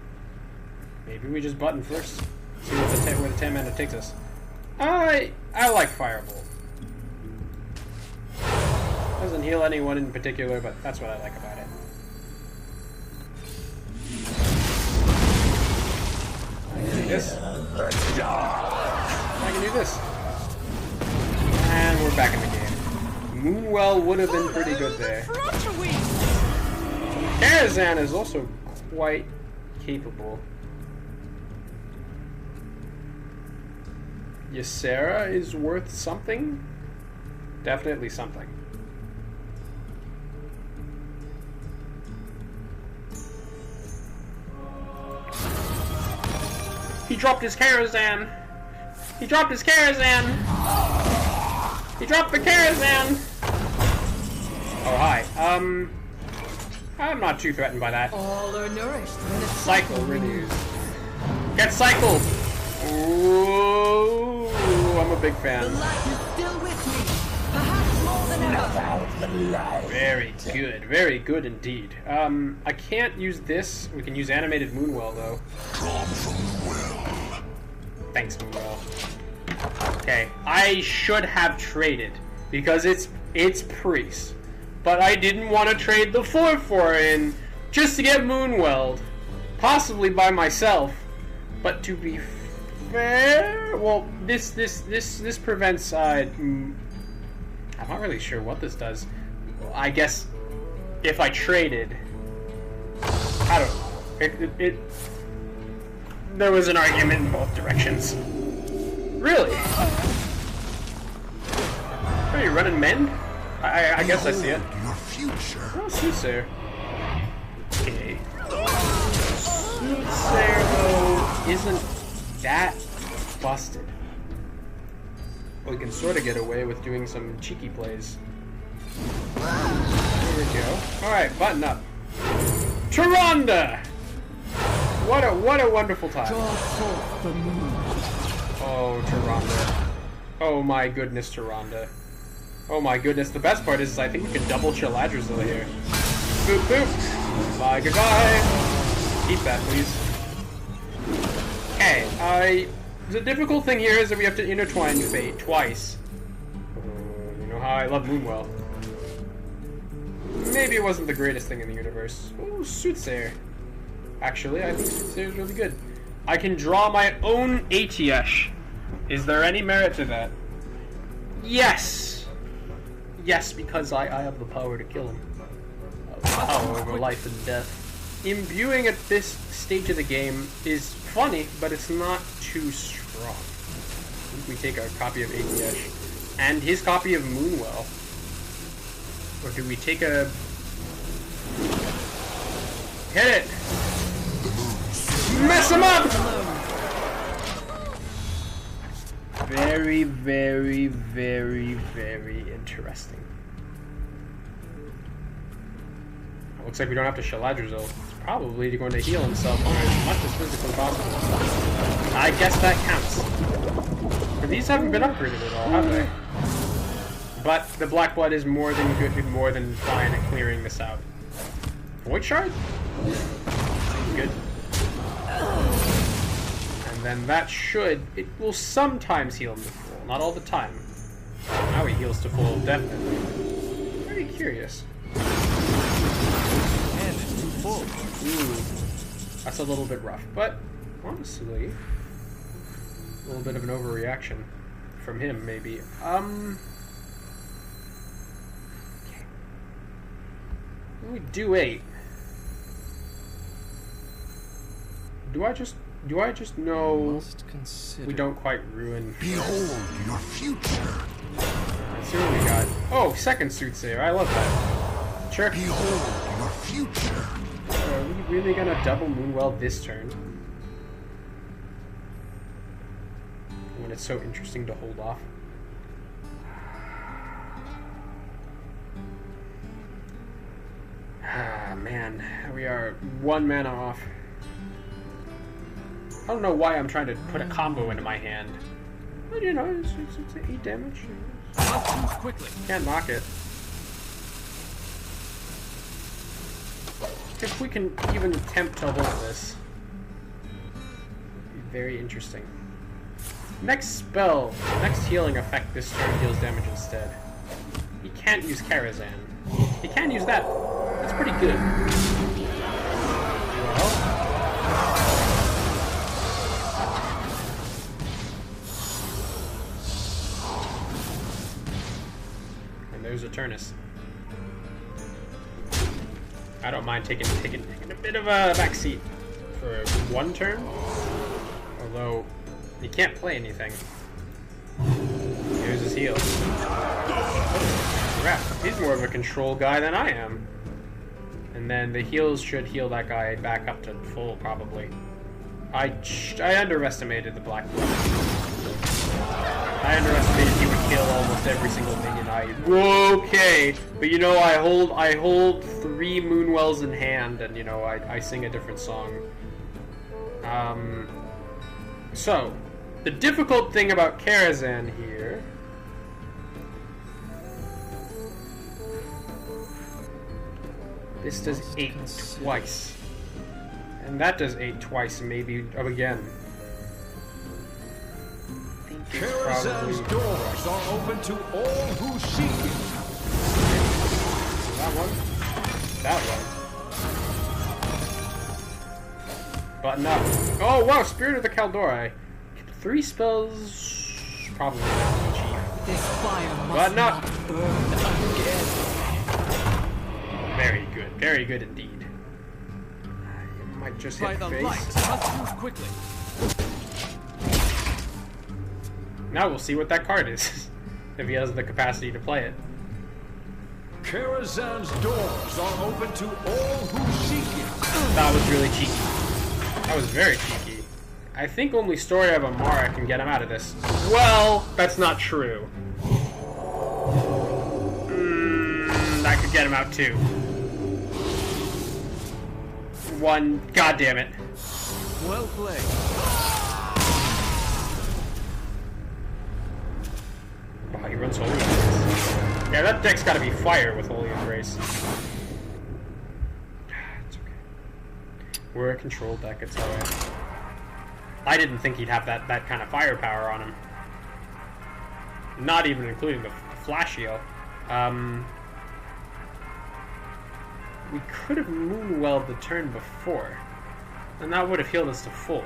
Maybe we just button first. See what where the 10 mana takes us. I like Firebolt. Doesn't heal anyone in particular, but that's what I like about it. I can do this. I can do this. And we're back in the game. Moonwell would have been pretty good there. Karazhan is also quite capable. Ysera is worth something? Definitely something. He dropped his Karazhan! He dropped his Karazhan! He dropped the Karazhan! Oh, hi. I'm not too threatened by that. All are nourished when it's Cycle renews. Get cycled! Ooh, I'm a big fan. The light is still with me. Perhaps more than ever. About the light. Very good indeed. I can't use this. We can use animated Moonwell though. Drawn from the well. Thanks, Moonwell. Okay, I should have traded because it's Priest, but I didn't want to trade the 4/4 in just to get Moonwelled, possibly by myself. But to be fair, well, this prevents. I'm not really sure what this does. I guess if I traded, I don't know. There was an argument in both directions. Really? Are you running Mend? I guess I see it. Your future. Oh, Soothsayer. Okay. Soothsayer, though, isn't that busted. We can sort of get away with doing some cheeky plays. There we go. Alright, button up. Tyrande! What a wonderful time. Oh, Tyrande. Oh my goodness, Tyrande. Oh my goodness. The best part is I think we can double Chiladrazil here. Boop boop. Bye goodbye. Keep that, please. Okay, the difficult thing here is that we have to intertwine Fate twice. You know how I love Moonwell. Maybe it wasn't the greatest thing in the universe. Oh, Soothsayer. Actually, I think Soothsayer is really good. I can draw my own ATS. Is there any merit to that? Yes! Yes, because I have the power to kill him. Power over life and death. Imbuing at this stage of the game is funny, but it's not too strong. I think we take our copy of ATS and his copy of Moonwell. Or do we take a... Hit it! Mess him up! Very, very, very, very interesting. Looks like we don't have to Chiladrazil. He's probably going to heal himself as much as physically possible. I guess that counts. But these haven't been upgraded at all, have they? But the Black Blood is more than good, more than fine at clearing this out. Void Shard? good. And then that it will sometimes heal him to full, not all the time. Now he heals to full, definitely. Very curious. And it's too full. Ooh, that's a little bit rough, but honestly, a little bit of an overreaction from him, maybe. Okay. We do 8. Do I just know we don't quite ruin? Behold your future. Let's see what we got. Oh, second soothsayer. I love that. Sure. Behold your future. Are we really gonna double Moonwell this turn? When it's so interesting to hold off. Ah, man. We are 1 mana off. I don't know why I'm trying to put a combo into my hand. But you know, it's 8 damage. Quickly. Can't knock it. If we can even attempt to hold this. Be very interesting. Next spell, next healing effect this turn deals damage instead. He can't use Karazhan. He can use that. That's pretty good. Well. And there's Eternus. I don't mind taking a bit of a backseat for 1 turn. Although he can't play anything. Here's his heal. Crap, he's more of a control guy than I am. And then the heals should heal that guy back up to full, probably. I underestimated the Black Blood. I underestimated he would kill almost every single minion okay, but you know, I hold 3 Moonwells in hand, and you know, I sing a different song. So, the difficult thing about Karazhan here this does 8 twice. And that does 8 twice, maybe again. Karazhan's doors are open to all who seek it. That one. That one. Button up. Oh wow, Spirit of the Kaldori. 3 spells. Probably not cheap. This fire must Button up. not burn again. Very good. Very good indeed. You might just hit the face. Must move quickly. Now we'll see what that card is, if he has the capacity to play it. Karazhan's doors are open to all who seek it. That was really cheeky. That was very cheeky. I think only Story of Amara can get him out of this. Well, that's not true. That could get him out too. 1, god damn it. Well played. Oh, he runs Holy Embrace. Yeah, that deck's gotta be fire with Holy Embrace. It's okay. We're a control deck, it's alright. I didn't think he'd have that kind of firepower on him. Not even including the flash heal. We could have Moonwelled the turn before. And that would have healed us to full.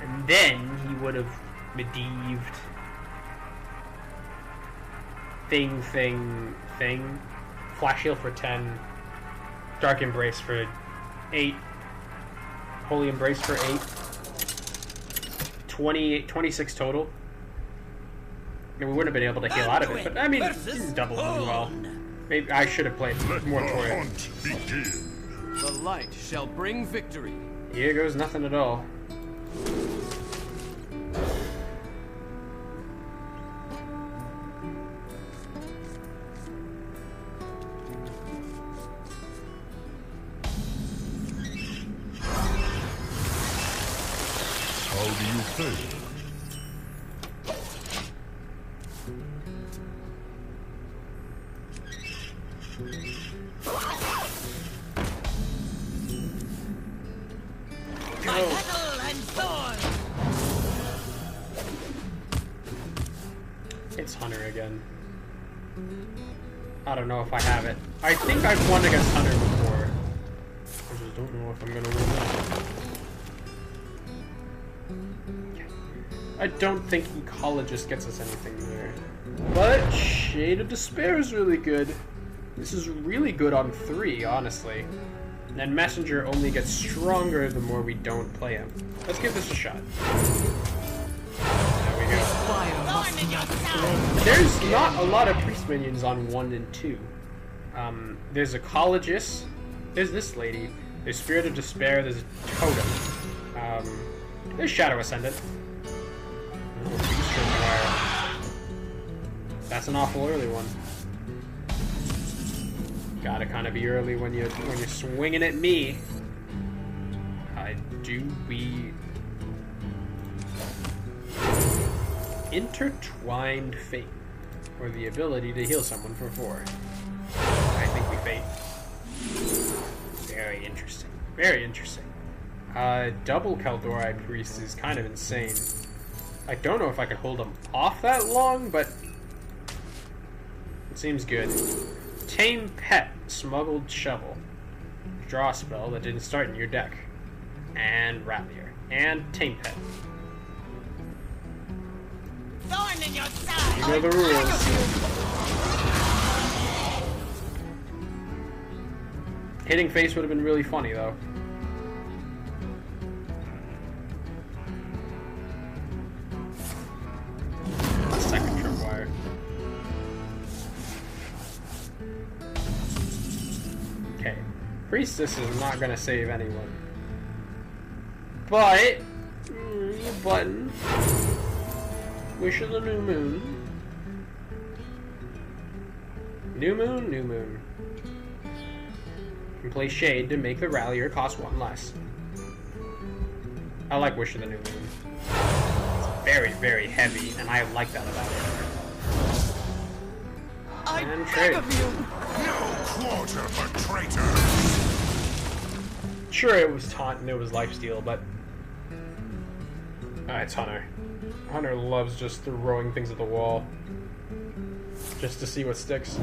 And then he would have Medivhed. Thing. Flash heal for 10. Dark Embrace for 8. Holy Embrace for 8. 26 total. And we wouldn't have been able to heal out of it, but I mean, he's double well. Maybe I should have played more Torian. The light shall bring victory. Here goes nothing at all. How do you think? again. I don't know if I have it. I think I've won against Hunter before. I just don't know if I'm gonna win that. I don't think Ecologist gets us anything there. But Shade of Despair is really good. This is really good on 3, honestly. And Messenger only gets stronger the more we don't play him. Let's give this a shot. There we go. There's not a lot of priest minions on 1 and 2. There's Ecologist. There's this lady. There's Spirit of Despair. There's Totem. There's Shadow Ascendant. Oh, Beast Tripwire. That's an awful early one. Gotta kind of be early when you're swinging at me. We Intertwined Fate, or the ability to heal someone for 4. I think we fate. Very interesting. Very interesting. Double Kaldorite Priest is kind of insane. I don't know if I could hold him off that long, but it seems good. Tame Pet, Smuggled Shovel. Draw a spell that didn't start in your deck. And Ratlier. And Tame Pet. Thorn in your side. You know the rules. Hitting face would have been really funny, though. Second tripwire. Okay. Priestess is not gonna save anyone. But... button. Wish of the New Moon. New Moon, New Moon. You can play Shade to make the Rallier cost 1 less. I like Wish of the New Moon. It's very, very heavy, and I like that about it. And trade. No quarter for traitors. Sure, it was taunt and it was lifesteal, but... it's Hunter. Hunter loves just throwing things at the wall. Just to see what sticks.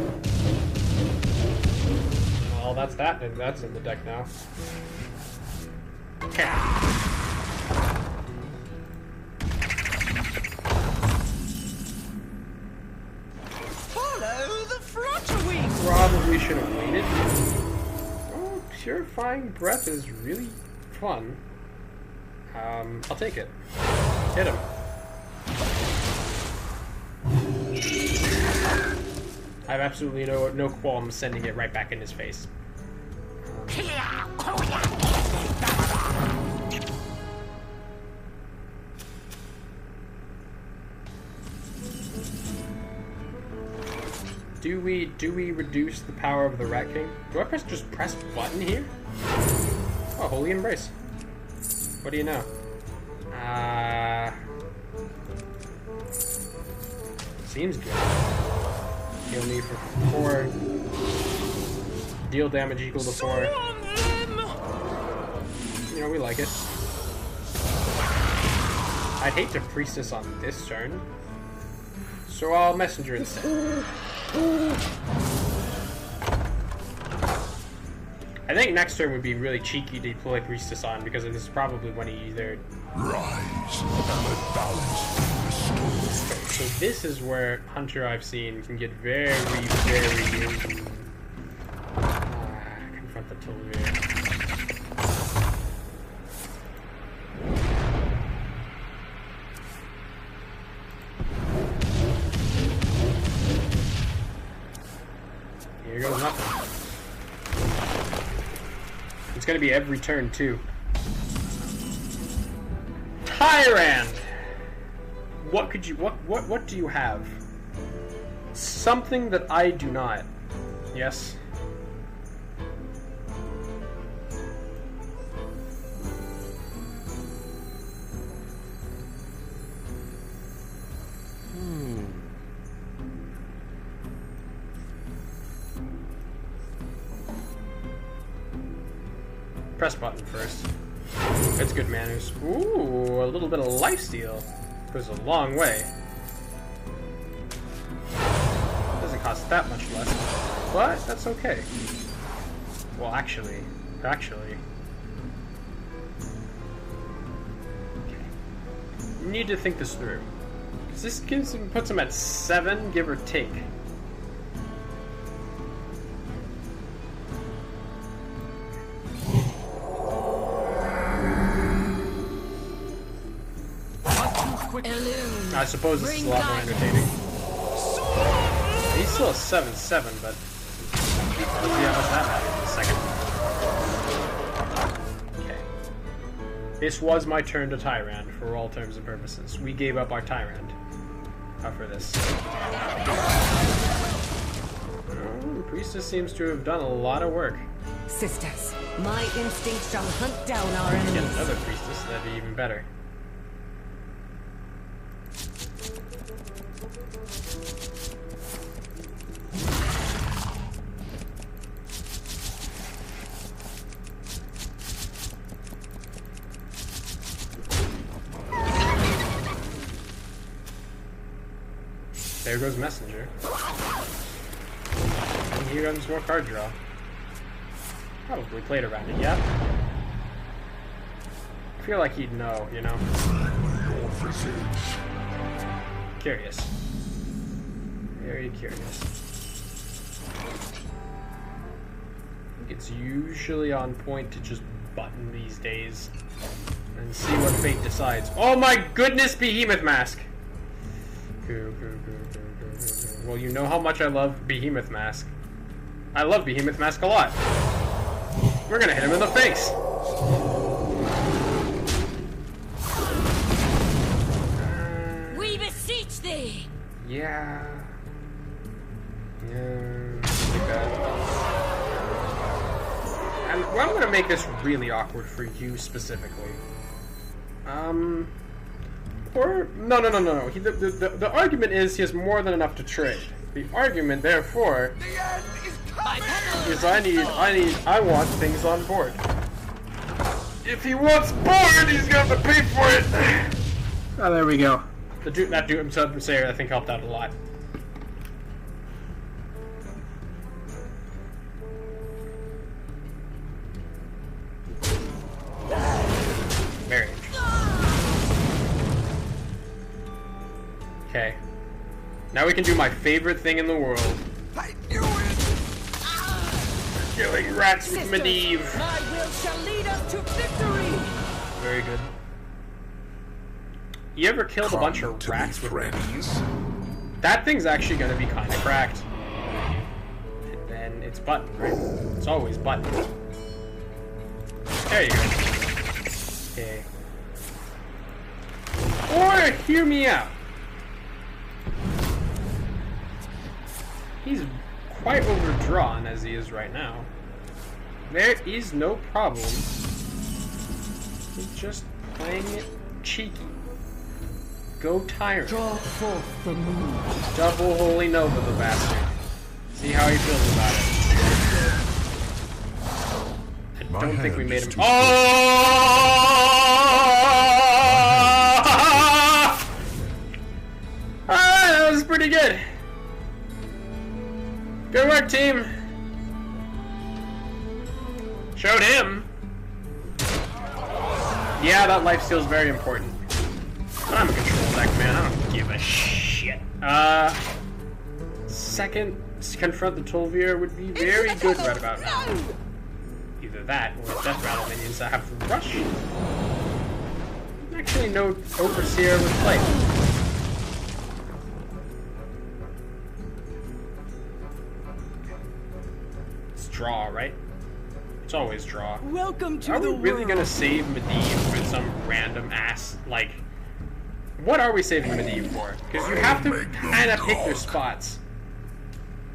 Well, that's that, and that's in the deck now. Okay. Follow the flutter-wing. Probably should have waited. Oh, Purifying Breath is really fun. I'll take it. Hit him. I have absolutely no qualms sending it right back in his face. Do we reduce the power of the Rat King? Do I just press button here? Oh, Holy Embrace. What do you know? Seems good. Heal me for 4. Deal damage equal to 4. You know, we like it. I'd hate to Priestess on this turn. So I'll Messenger instead. I think next turn would be really cheeky to deploy Priestess on, because this is probably when he either... Rise, and balance restored. So this is where Hunter, I've seen, can get very, very... confront the Tullier. Here goes nothing. It's gonna be every turn too. Tyrant! What could you what do you have? Something that I do not. Yes. Press button first. That's good manners. Ooh, a little bit of lifesteal. Goes a long way. cost that much less, but that's okay. Well, actually. Need to think this through. Because this puts him at 7, give or take. I suppose this is a lot more entertaining. He's still a 7-7, but let's see how much that matters in a second. Okay. This was my turn to Tyrant for all terms and purposes. We gave up our Tyrant for this. Oh, Priestess seems to have done a lot of work. Sisters, my instinct shall hunt down our Get enemies. another Priestess, that'd be even better. There goes Messenger. And here comes more card draw. Probably played around it, yeah? I feel like he'd know, you know? Curious. Very curious. I think it's usually on point to just button these days and see what fate decides. Oh my goodness, Behemoth Mask! Well, you know how much I love Behemoth Mask. I love Behemoth Mask a lot. We're gonna hit him in the face. We beseech thee. Yeah. Like that. And well, I'm gonna make this really awkward for you specifically. Or no. The argument is he has more than enough to trade. The argument, therefore, is I want things on board. If he wants board, he's got to pay for it. Oh, there we go. That Doom Sayer, I think, helped out a lot. Marriage. Okay. Now we can do my favorite thing in the world. I knew it! Killing rats with Medivh. My will shall lead us to victory! Very good. You ever killed a bunch of rats with Medivh? That thing's actually gonna be kinda cracked. And then it's button, right? It's always button. There you go. Okay. Or hear me out. He's quite overdrawn as he is right now. There is no problem. He's just playing it cheeky. Go Tyrant. Draw forth the moon. Double Holy Nova the bastard. See how he feels about it. I don't think we made him. Oh! That was pretty good. Good work, team. Showed him. Yeah, that lifesteal is very important. But I'm a control deck, man. I don't give a shit. Second, confront the Tol'vir would be very good right about now. Either that or Death Rattle minions that have Rush. Actually, no Overseer with play. It's draw, right? It's always draw. Welcome to Are the we really world. gonna save Medivh for some random ass, like... What are we saving Medivh for? Because you have to kind of pick your spots.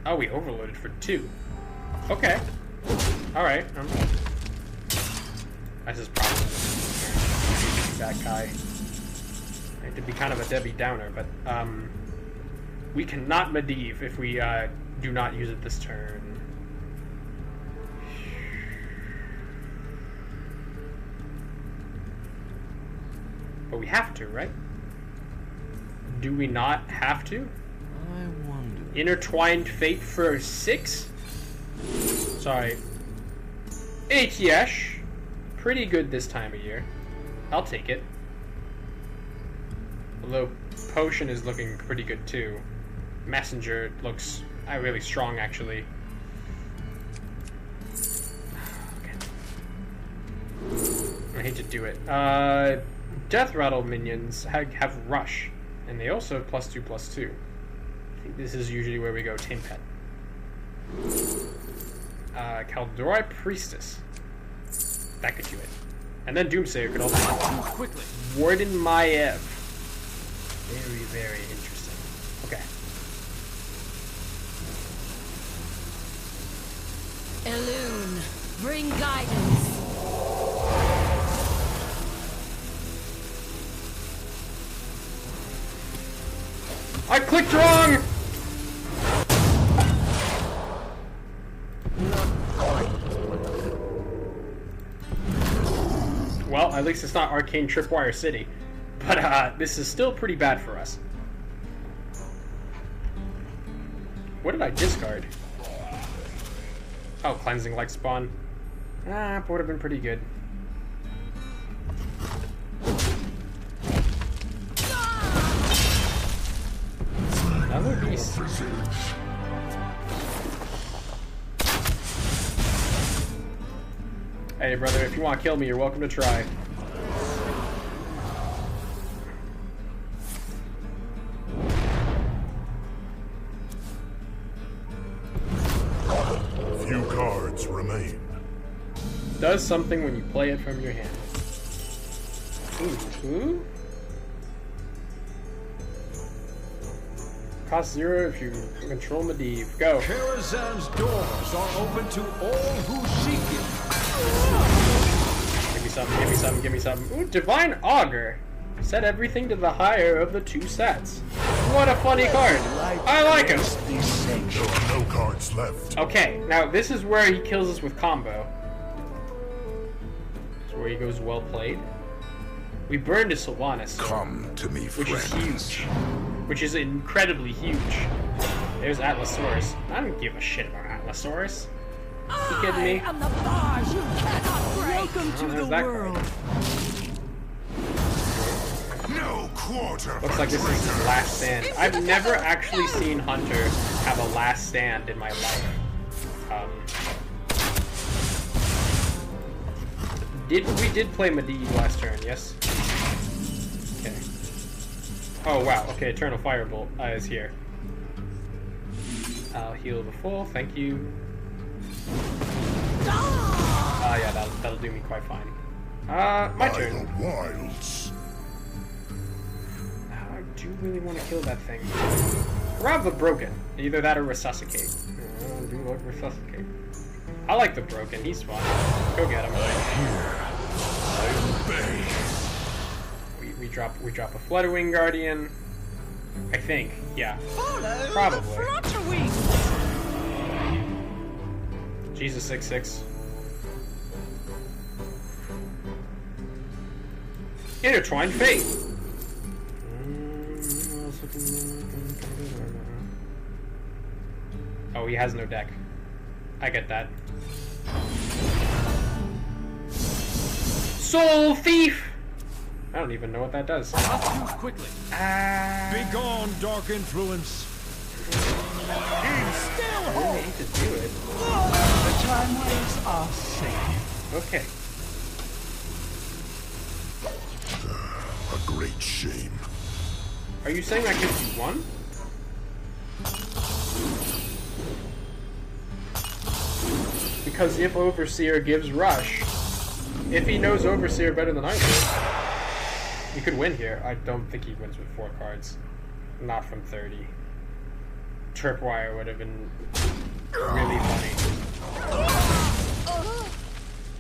Oh, we overloaded for 2. Okay. Alright. That's just probably that guy. I hate to be kind of a Debbie Downer, but we cannot Medivh if we do not use it this turn. But we have to, right? Do we not have to? I wonder. Intertwined Fate for 6? Sorry. 8 yesh. Pretty good this time of year. I'll take it. Although Potion is looking pretty good too. Messenger looks really strong actually. Okay. I hate to do it. Death Rattle minions have Rush. And they also have +2/+2. I think this is usually where we go Tame Pet. Kaldoroi Priestess. That could do it. And then Doomsayer could also quickly. Warden Maev. Very, very interesting. Okay. Elune, bring guidance. I clicked wrong! Well, at least it's not Arcane Tripwire City. But this is still pretty bad for us. What did I discard? Oh, Cleansing Light Spawn. Would have been pretty good. Another beast. Hey, brother, if you want to kill me, you're welcome to try. Few cards remain. Does something when you play it from your hand. Ooh. Cost 0 if you control Medivh. Go. Karazhan's doors are open to all who seek it. Give me something, give me something, give me something. Ooh, Divine Augur. Set everything to the higher of the 2 sets. What a funny card. I like him. There are no cards left. Okay, now this is where he kills us with combo. This is where he goes well played. We burned a Sylvanas. Come to me, which friends. is huge. Which is incredibly huge. There's Atlasaurus. I don't give a shit about Atlasaurus. You kidding me? I'm the bars you cannot break. Welcome to the world. No quarter. Looks like this is his last stand. I've never actually seen Hunter have a last stand in my life. We did play Medivh last turn, yes? Okay. Oh wow, okay, Eternal Firebolt is here. I'll heal the full, thank you. Yeah, that'll do me quite fine. My turn. The wilds. I do really want to kill that thing. Rob the Broken. Either that or Resuscitate. I do like Resuscitate. I like the Broken, he's fun. Go get him. I obey. We drop a Flutterwing Guardian. I think, yeah. Probably. Jesus 6/6. Intertwined Fate. Oh, he has no deck. I get that. Soul Thief! I don't even know what that does. Quickly. Begone, dark influence. I really hate to do it. The time waves are safe. Okay. A great shame. Are you saying that gives you 1? Because if Overseer gives Rush, if he knows Overseer better than I do, he could win here. I don't think he wins with 4 cards. Not from 30. Tripwire would have been really funny.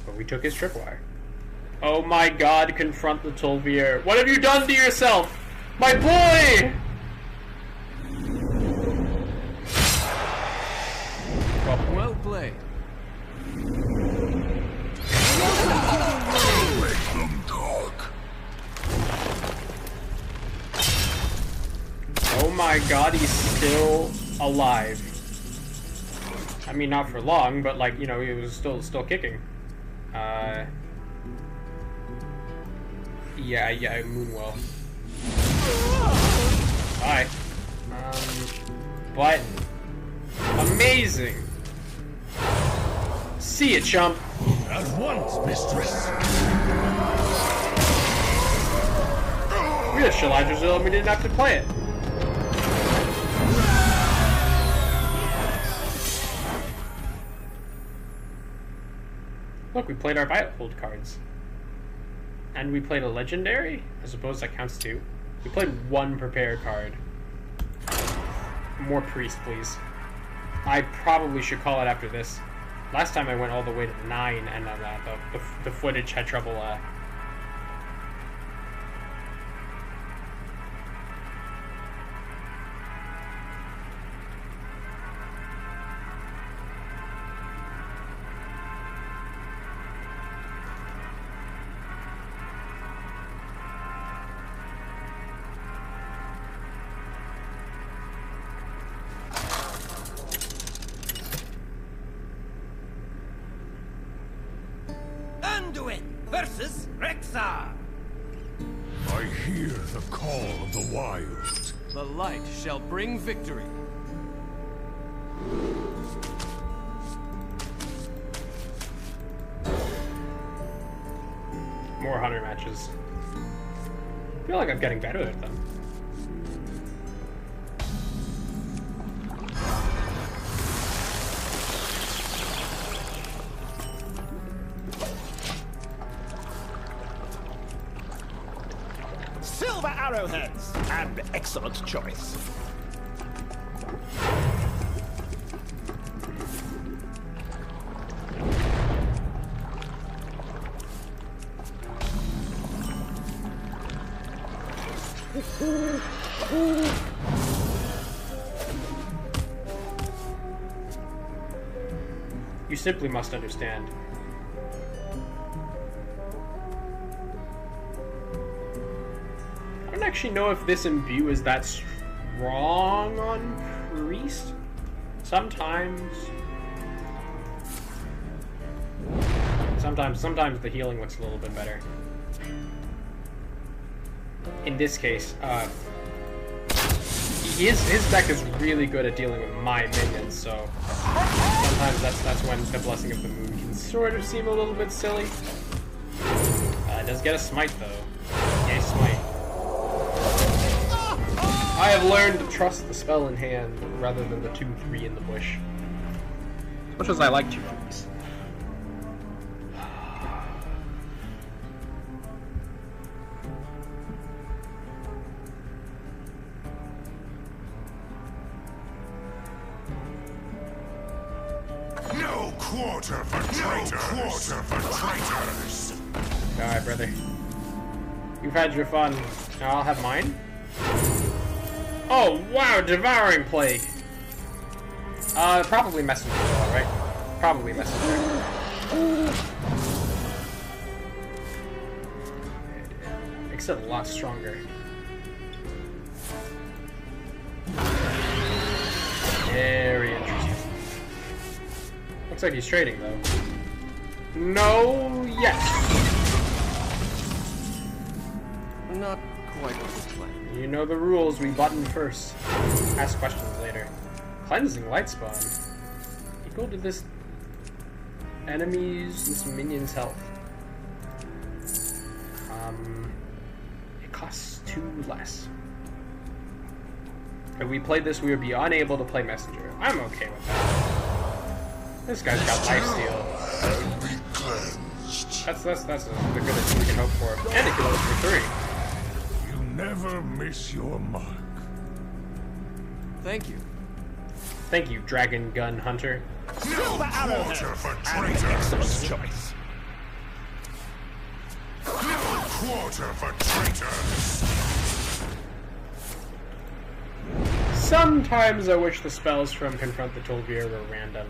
But we took his Tripwire. Oh my god, confront the Tolvier. What have you done to yourself? My boy! Well played. Make them talk. Oh my god, he's still alive. I mean, not for long, but like, you know, he was still kicking. Yeah, Moonwell. Bye. But amazing. See ya, chump. At once, mistress. We had Shellage Drill and we didn't have to play it. Look, we played our Violet Hold cards. And we played a Legendary? I suppose that counts too. We played one Prepare card. More Priest, please. I probably should call it after this. Last time I went all the way to 9 and the footage had trouble Anduin versus Rexar. I hear the call of the wild. The light shall bring victory. more Hunter matches. I feel like I'm getting better at them. Silver arrowheads. An excellent choice. You simply must understand. I don't actually know if this imbue is that strong on Priest. Sometimes the healing looks a little bit better. In this case, his deck is really good at dealing with my minions, so sometimes that's when the Blessing of the Moon can sort of seem a little bit silly. It does get a smite though. Yay, smite. I have learned to trust the spell in hand rather than the 2-3 in the bush. As much as I like 2-3s. No quarter for traitors. No quarter for traitors. Alright, brother. You've had your fun. Now I'll have mine. Oh, wow, Devouring Plague. Probably Messenger, though, right? Probably Messenger. Makes it a lot stronger. Very interesting. Looks like he's trading, though. No, yes. Not quite what was planned. You know the rules, we button first. Ask questions later. Cleansing Light Spawn. Equal to this minion's health. It costs 2 less. If we played this, we would be unable to play Messenger. I'm okay with that. This guy's got lifesteal. Be cleansed. That's the goodest we can hope for. And it goes for 3. Never miss your mark. Thank you. Thank you, Dragon Gun Hunter. Silver arrowheads. An excellent choice. No quarter for traitors. Sometimes I wish the spells from Confront the Tol'vir were random.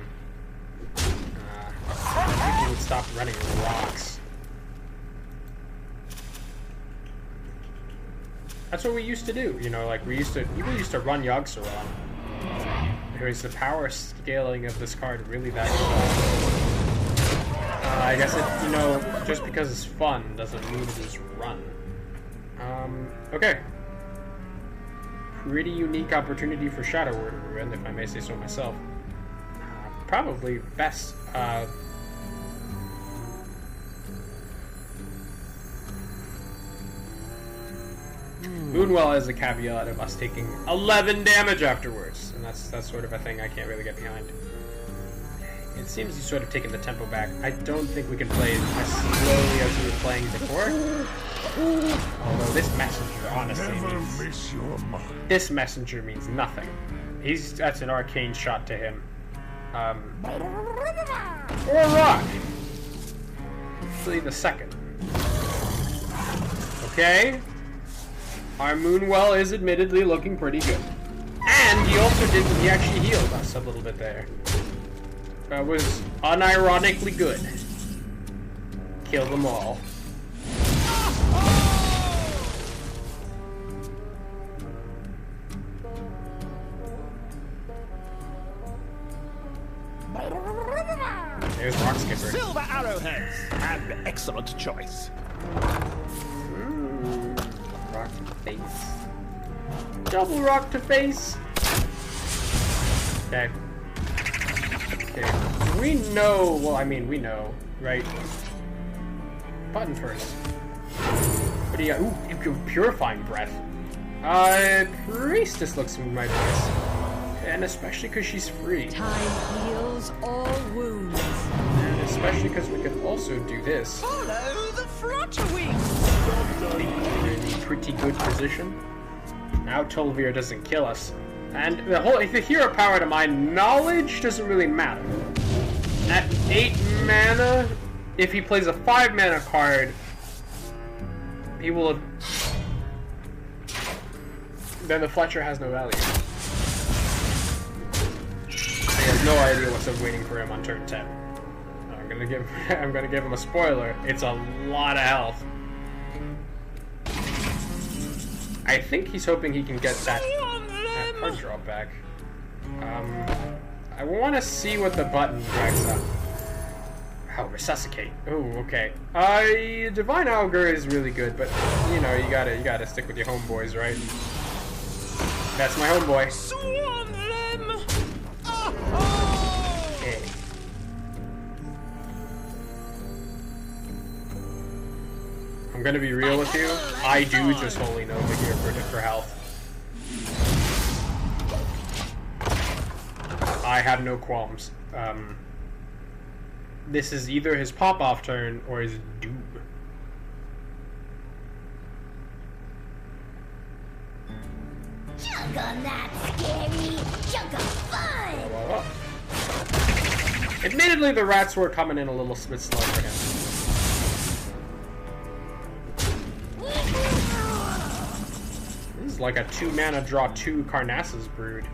People would stop running rocks. That's what we used to do, you know, like people used to run Yogg-Saron. Or is the power scaling of this card really that good? I guess it, you know, just because it's fun doesn't mean it is run. Okay. Pretty unique opportunity for Shadow Word Ruin, if I may say so myself. Probably best. Moonwell has a caveat of us taking 11 damage afterwards, and that's sort of a thing I can't really get behind. It seems he's sort of taking the tempo back. I don't think we can play as slowly as we were playing before. Although this messenger, honestly, this messenger means nothing. That's an arcane shot to him. Or a rock. Actually, the second. Okay. Our Moonwell is admittedly looking pretty good. And he actually healed us a little bit there. That was unironically good. Kill them all. There's Rock Skipper. Silver arrowheads! An excellent choice. Rock to face. Double rock to face! Okay. Okay. We know, well, I mean, we know, right? Button first. What do you got? Ooh, Purifying Breath. Priestess looks my best. And especially because she's free. Time heals all wounds. And especially because we can also do this. Follow the flutter wings. Pretty good position. Now Tolvir doesn't kill us. And the hero power to my knowledge doesn't really matter. At 8 mana, if he plays a 5 mana card, he will have... Then the Fletcher has no value. He has no idea what's waiting for him on turn 10. I'm gonna give him a spoiler. It's a lot of health. I think he's hoping he can get that card draw back. I want to see what the button drags up. Oh, Resuscitate. Oh, okay. Divine Augur is really good, but you know, you gotta stick with your homeboys, right? That's my homeboy. Swarm them! Okay. I'm gonna be real with you. I do just Holy Nova here for health. I have no qualms. This is either his pop-off turn or his doom. Juggle not scary, juggle fun! Admittedly, the rats were coming in a little bit slow for him. This is like a 2-mana draw 2 Carnassus Brood.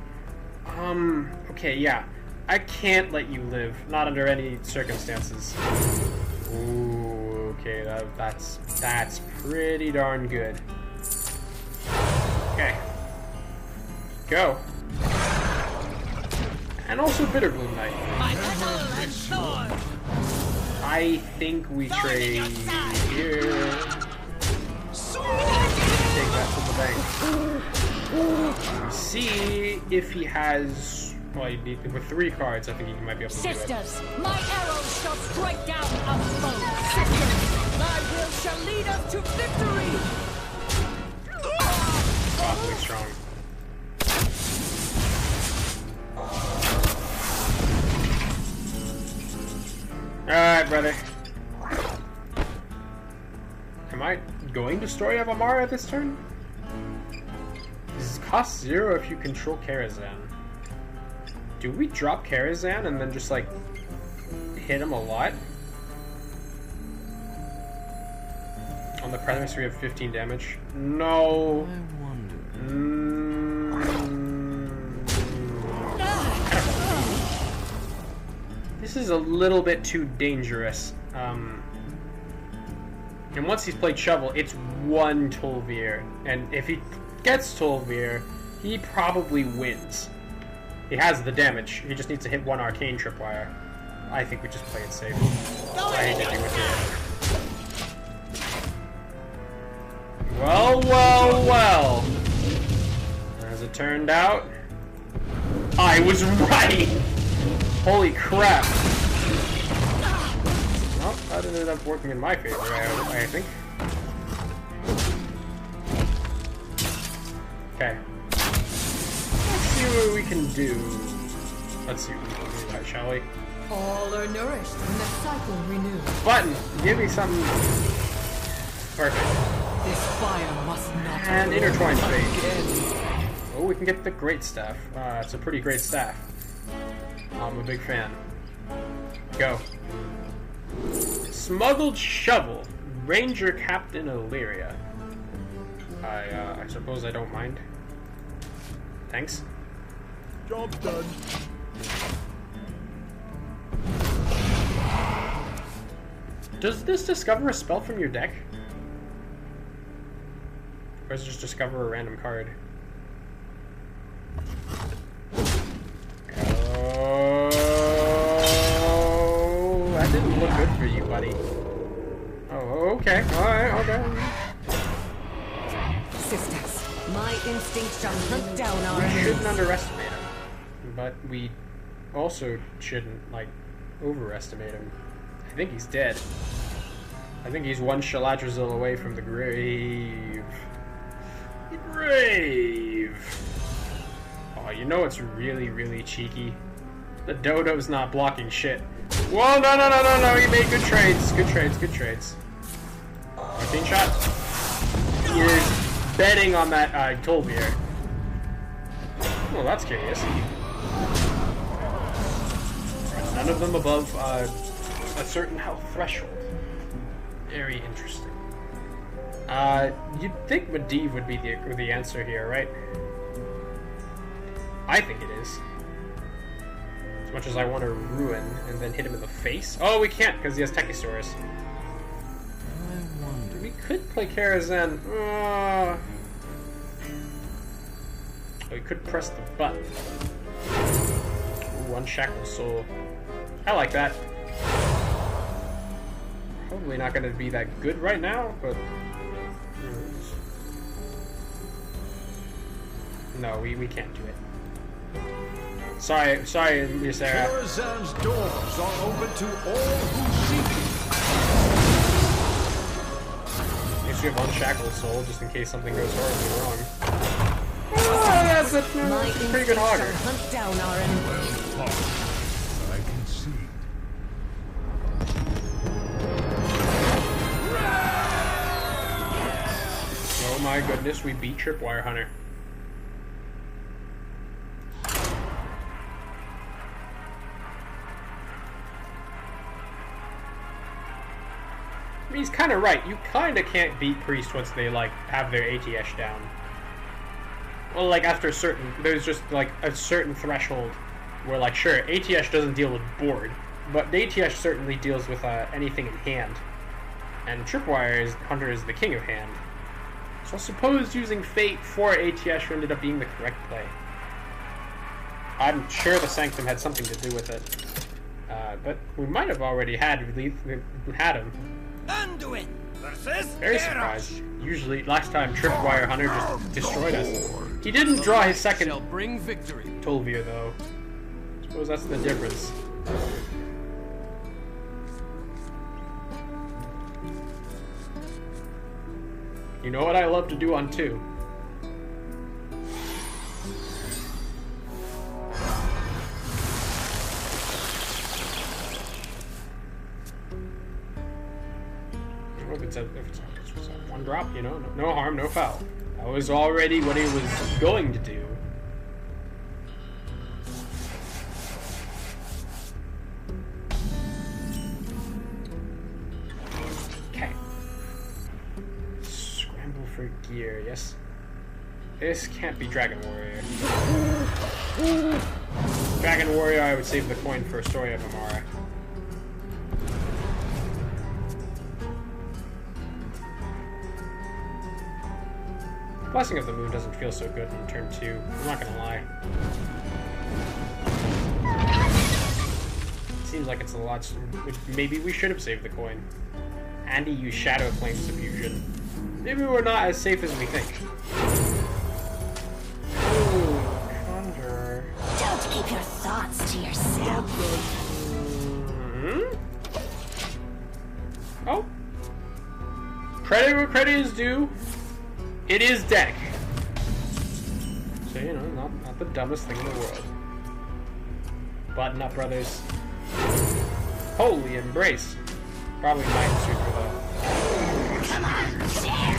Okay, yeah. I can't let you live. Not under any circumstances. Ooh, okay, that's pretty darn good. Okay. Go. And also Bitterbloom Knight. I think we trade here. Take that to the bank. See if he has... Well, you need, with 3 cards, I think he might be able to do it. Sisters, my arrows shall strike down our foes. Sisters, thy will shall lead us to victory. Awfully strong. Alright, brother. Am I going to Story of Amara this turn? This costs 0 if you control Karazhan. Do we drop Karazhan and then just, like, hit him a lot? On the premise we have 15 damage? No. I wonder. This is a little bit too dangerous. And once he's played Shovel, it's 1 Tolvir. And if he gets Tolvir, he probably wins. He has the damage. He just needs to hit one arcane tripwire. I think we just play it safe. I hate to do it here. Well, well, well. As it turned out, I was right! Holy crap. Well, that ended up working in my favor, I think. Okay. Let's see what we can do. Let's see what we can do, right, shall we? All are nourished and the cycle renewed. Button! Give me something. Perfect. This fire must not And intertwine fate. Oh, we can get the great staff. It's a pretty great staff. I'm a big fan. Go. Smuggled shovel. Ranger Captain Illyria. I suppose I don't mind. Thanks. Job's done. Does this discover a spell from your deck? Or does it just discover a random card? Oh, that didn't look good for you, buddy. Oh, okay. Alright, okay. Sisters, my instincts shall hunt down our We enemies. shouldn't underestimate him. But we also shouldn't, like, overestimate him. I think he's dead. I think he's one Shaladrazil away from the grave. The grave! Oh, you know what's really, really cheeky? The dodo's not blocking shit. Whoa, no, no, no, no, no, he made good trades. Good trades, good trades. Arcane shot. He is betting on that Tolbeer. Well, that's curious. None of them above a certain health threshold. Very interesting. You'd think Medivh would be the answer here, right? I think it is. As much as I want to ruin and then hit him in the face. Oh, we can't because he has Techisaurus. We could play Karazhan. We could press the button. Ooh, Unshackled Soul. I like that. Probably not going to be that good right now, but... No, we can't do it. Sorry, Miss Sarah. Karazhan's doors are open to all who seek it. I guess we have Unshackled Soul, just in case something goes horribly wrong. Oh, that's a pretty good auger. Hunt down our enemies. I can see. Oh my goodness, we beat Tripwire Hunter. He's kind of right. You kind of can't beat Priest once they, like, have their ATS down. Well, like, after a certain... There's just, like, a certain threshold where, like, sure, ATS doesn't deal with board, but the ATS certainly deals with anything in hand. And Tripwire Hunter is the king of hand. So I suppose using Fate for ATS ended up being the correct play. I'm sure the Sanctum had something to do with it. But we might have already had him. Anduin versus Very surprised. Usually, last time Tripwire Hunter just destroyed us. He didn't draw his second shall bring victory. Tolveer, though. Suppose that's the difference. You know what I love to do on 2? If it's a one drop, you know, no harm, no foul. That was already what he was going to do. Okay. Scramble for gear, yes. This can't be Dragon Warrior. Dragon Warrior, I would save the coin for a Story of Amara. Blessing of the Moon doesn't feel so good in turn 2. I'm not gonna lie. Seems like it's a lot. Maybe we should have saved the coin. And he used Shadow Flames Diffusion. Maybe we're not as safe as we think. Ooh, Conjurer. Don't keep your thoughts to yourself. Oh. Credit where credit is due. It is deck. So, you know, not the dumbest thing in the world. Button up, brothers. Holy embrace. Probably Mind Super, though. Come on, share.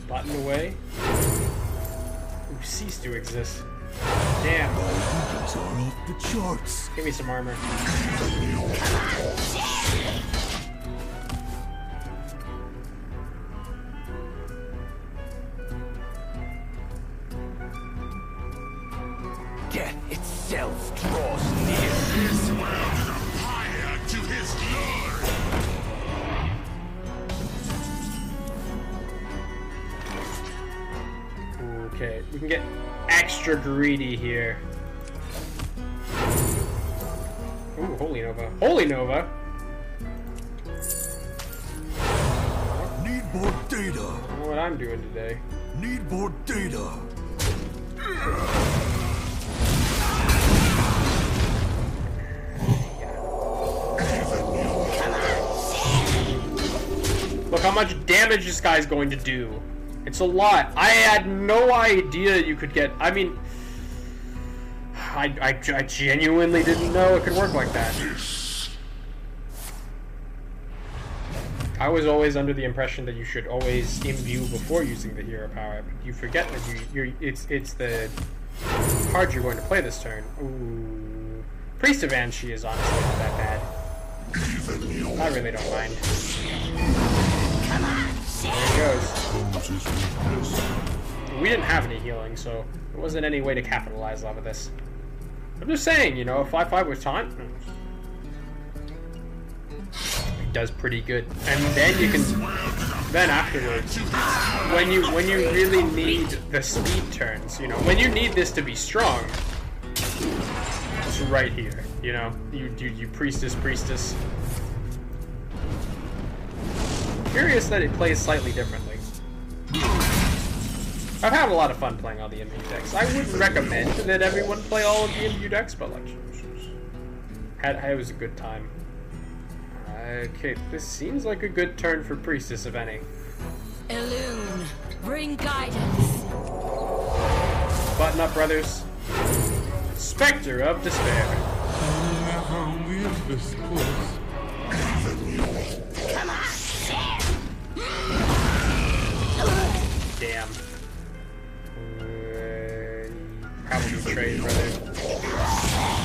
Button away. Ooh, cease to exist. Damn. These are off the charts. Give me some armor. Death itself draws near. This world is a fire to his glory. Okay, we can get extra greedy here. Ooh, Holy Nova. Holy Nova! Need more data. I don't know what I'm doing today. Need more data. Look how much damage this guy's going to do. It's a lot. I had no idea you could get... I mean... I genuinely didn't know it could work like that. I was always under the impression that you should always imbue before using the hero power, but you forget that it's the card you're going to play this turn. Ooh. Priest of Banshee is honestly not that bad. I really don't mind. There he goes. We didn't have any healing, so there wasn't any way to capitalize off of this. I'm just saying, you know, 5/5 with taunt does pretty good. And then you can, then afterwards, when you really need the speed turns, you know, when you need this to be strong, it's right here. You know, you priestess. Curious that it plays slightly differently. I've had a lot of fun playing all the imbue decks. I wouldn't recommend that everyone play all of the imbue decks, but like, it was a good time. Okay, this seems like a good turn for Priestess, if any. Illume, bring guidance. Button up, brothers. Spectre of Despair. Damn. Probably trade, brother.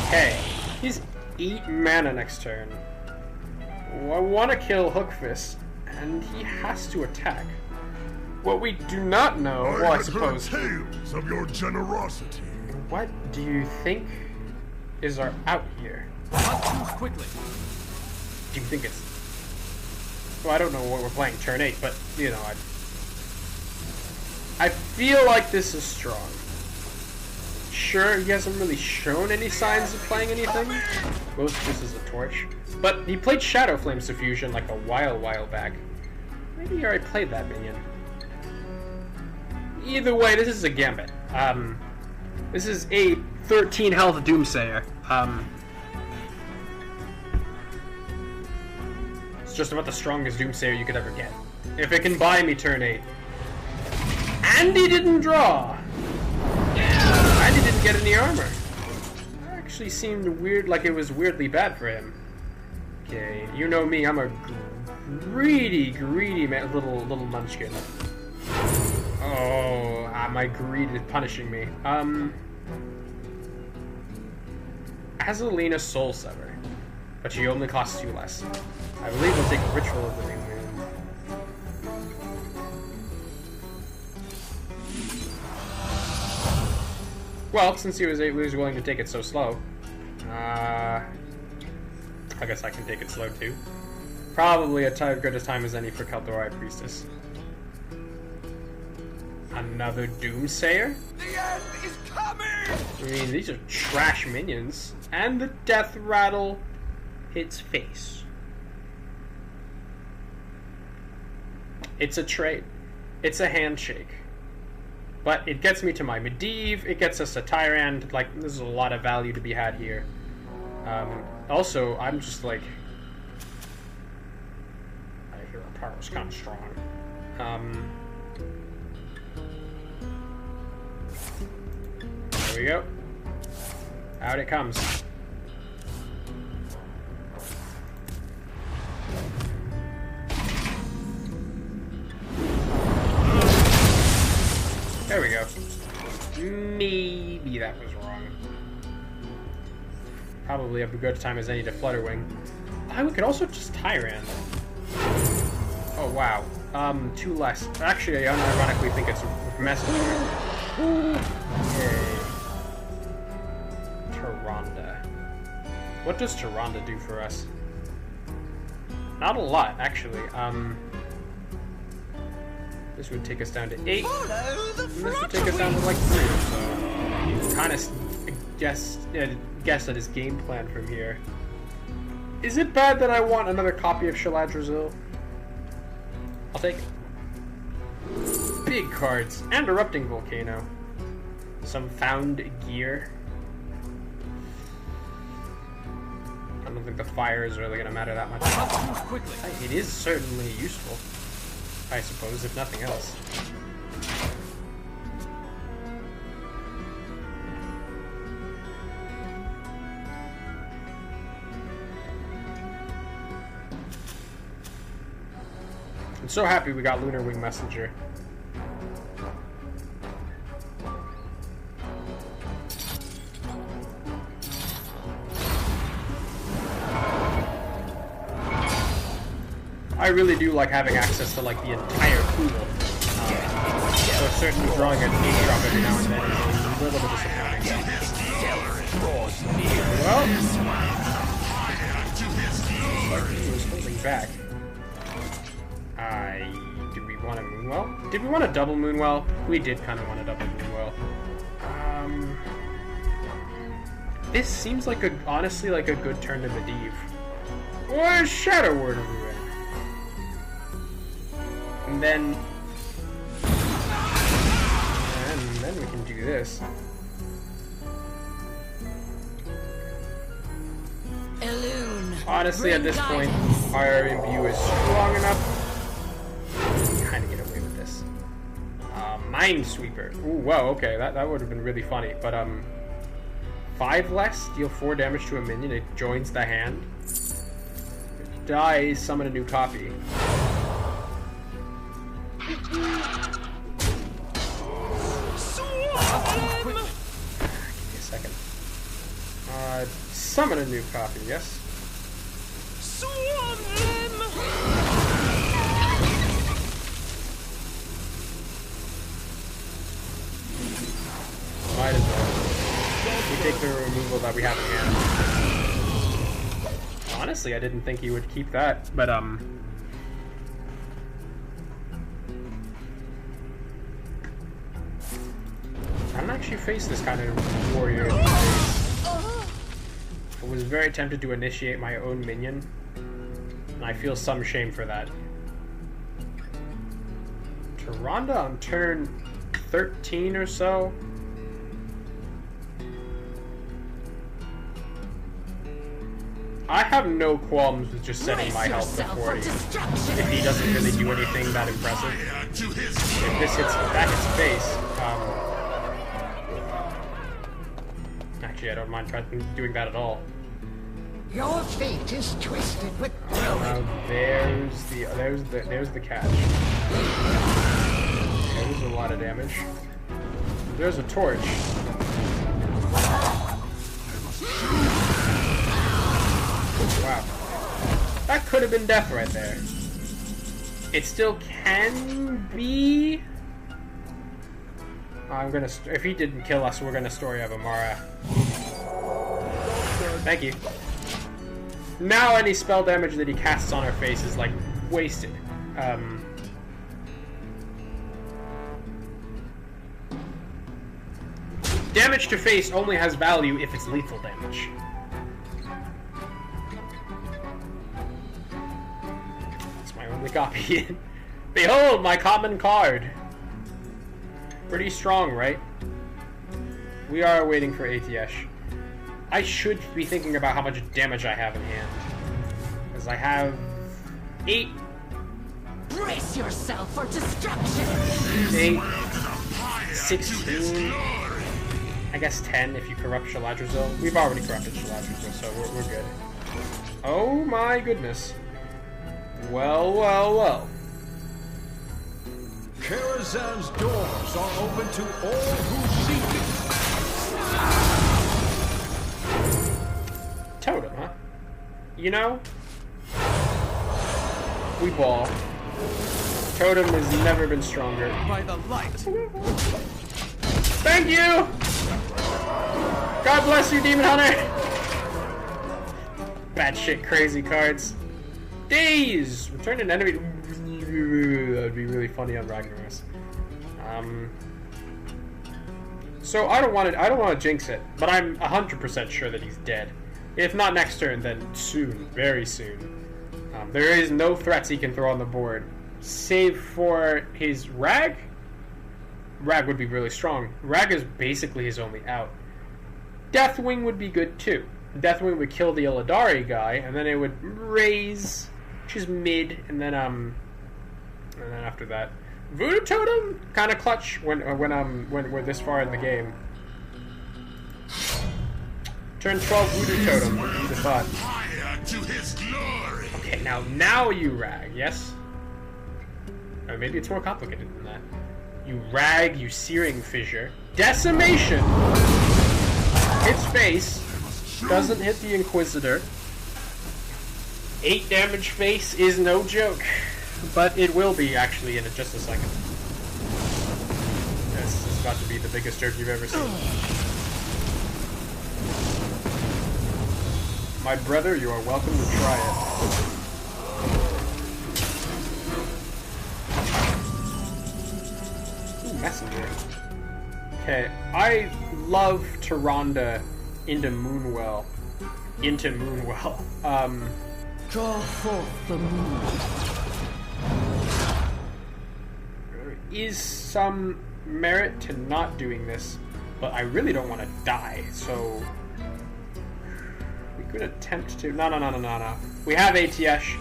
Okay, he's 8 mana next turn. I want to kill Hookfist, and he has to attack. What we do not know, well, I suppose. Tales of your generosity. What do you think is our out here? Not too quickly. Do you think it's? Well, I don't know what we're playing turn 8, but you know, I feel like this is strong. Sure, he hasn't really shown any signs of playing anything. Most of this is a torch. But he played Shadow Flames Diffusion like a while back. Maybe he already played that minion. Either way, this is a gambit. This is a 13 health Doomsayer. It's just about the strongest Doomsayer you could ever get. If it can buy me turn 8. And he didn't draw! And he didn't get any armor. That actually seemed weird, like it was weirdly bad for him. Okay, you know me, I'm a greedy man, little munchkin. Oh, my greed is punishing me. Azalina Soul Sever, but she only costs 2 less. I believe we'll take Ritual of the New Moon. Well, since he was willing to take it so slow, I guess I can take it slow too. Probably a good a time as any for Kaldorite Priestess. Another Doomsayer? The end is coming! I mean, these are trash minions. And the Death Rattle hits face. It's a trade. It's a handshake. But it gets me to my Medivh, it gets us a Tyrant, like, there's a lot of value to be had here. Also, I'm just like... I hear our power's kind of strong. There we go. Out it comes. There we go. Maybe that was wrong. Probably a good time as any to Flutterwing. We could also just Tyrant. Oh wow. 2 less. Actually, I unironically think it's Messenger. Yay. Tyrande. What does Tyrande do for us? Not a lot, actually. This would take us down to 8. This would take us down to like 3 or so. You can kind of guess at his game plan from here. Is it bad that I want another copy of Shaladrazil? I'll take it. Big cards. And Erupting Volcano. Some found gear. I don't think the fire is really going to matter that much. It is certainly useful, I suppose, if nothing else. I'm so happy we got Lunar Wing Messenger. I really do like having access to like the entire pool. So certainly drawing a D drop every now and then is a little bit disappointing. Well, he was holding back. Did we want a Moonwell? Did we want a double Moonwell? We did kind of want a double Moonwell. This seems like honestly like a good turn to Medivh. Or Shadow Word of Ruin. And then we can do this. Honestly, at this point, our imbue is strong enough. Kind of get away with this. Minesweeper. Ooh, wow. Okay, that would have been really funny. But 5 less, deal 4 damage to a minion. It joins the hand. It dies. Summon a new copy. Give me a second. Summon a new copy, yes? Might as well. We take the removal that we have in hand. Honestly, I didn't think he would keep that, but I don't actually face this kind of warrior these days. I was very tempted to initiate my own minion, and I feel some shame for that. Tyrande on turn 13 or so. I have no qualms with just setting my health to 40 if he doesn't really do anything that impressive. If this hits that hits face, actually I don't mind doing that at all. Your fate is twisted with there's the catch. There's a lot of damage. There's a torch. Wow. That could have been death right there. It still can be. I'm gonna. If he didn't kill us, we're gonna Story of Amara. Thank you. Now any spell damage that he casts on our face is like wasted. Damage to face only has value if it's lethal damage. That's my only copy. Behold, my common card. Pretty strong, right? We are waiting for Athiesh. I should be thinking about how much damage I have in hand. Because I have 8. Brace yourself for destruction! 8, 16, I guess 10 if you corrupt Shaladrazil. We've already corrupted Shaladrazil, so we're good. Oh my goodness. Well, well, well. Karazhan's doors are open to all who seek it. Totem, huh? You know, we ball. Totem has never been stronger. By the light. Thank you! God bless you, Demon Hunter! Batshit crazy cards. Days! Return an enemy. That would be really funny on Ragnaros. So I don't want to jinx it, but I'm 100% sure that he's dead. If not next turn, then soon, very soon. There is no threats he can throw on the board, save for his Rag. Rag would be really strong. Rag is basically his only out. Deathwing would be good too. Deathwing would kill the Illidari guy, and then it would raise, which is mid, and then after that, Voodoo Totem kind of clutch when we're this far in the game. Turn 12 Voodoo Totem. Who'd have thought? Okay, now you Rag, yes? Or maybe it's more complicated than that. You Rag, you Searing Fissure. Decimation! Hits face. Doesn't hit the Inquisitor. 8 damage face is no joke. But it will be, actually, in just a second. This is about to be the biggest jerk you've ever seen. My brother, you are welcome to try it. Ooh, Messenger. Okay, I love Tyrande into Moonwell. Draw forth the moon. There is some merit to not doing this, but I really don't want to die, so we could attempt to. No. We have Athiesh.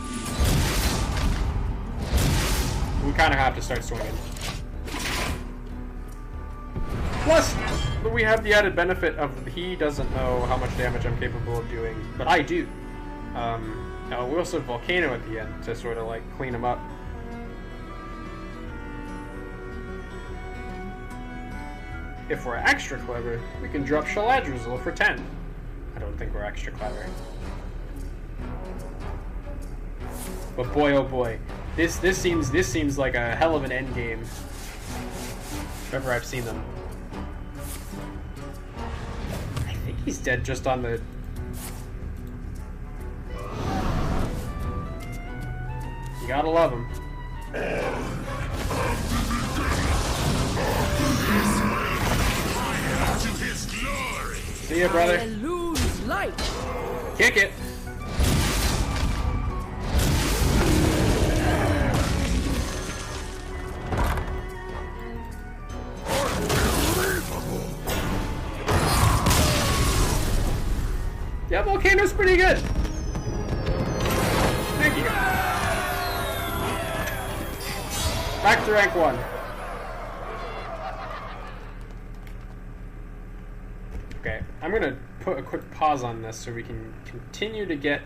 We kind of have to start swinging. Plus, we have the added benefit of he doesn't know how much damage I'm capable of doing, but I do. Now we also have Volcano at the end to sort of like clean him up. If we're extra clever, we can drop Shaladrazil for 10. I don't think we're extra clever. But boy, oh boy, this seems like a hell of an end game. If ever I've seen them. I think he's dead just on the. You gotta love him. See ya, brother. I lose light. Kick it. Yeah, Volcano's pretty good. Thank you. Back to rank 1. Okay, I'm gonna put a quick pause on this so we can continue to get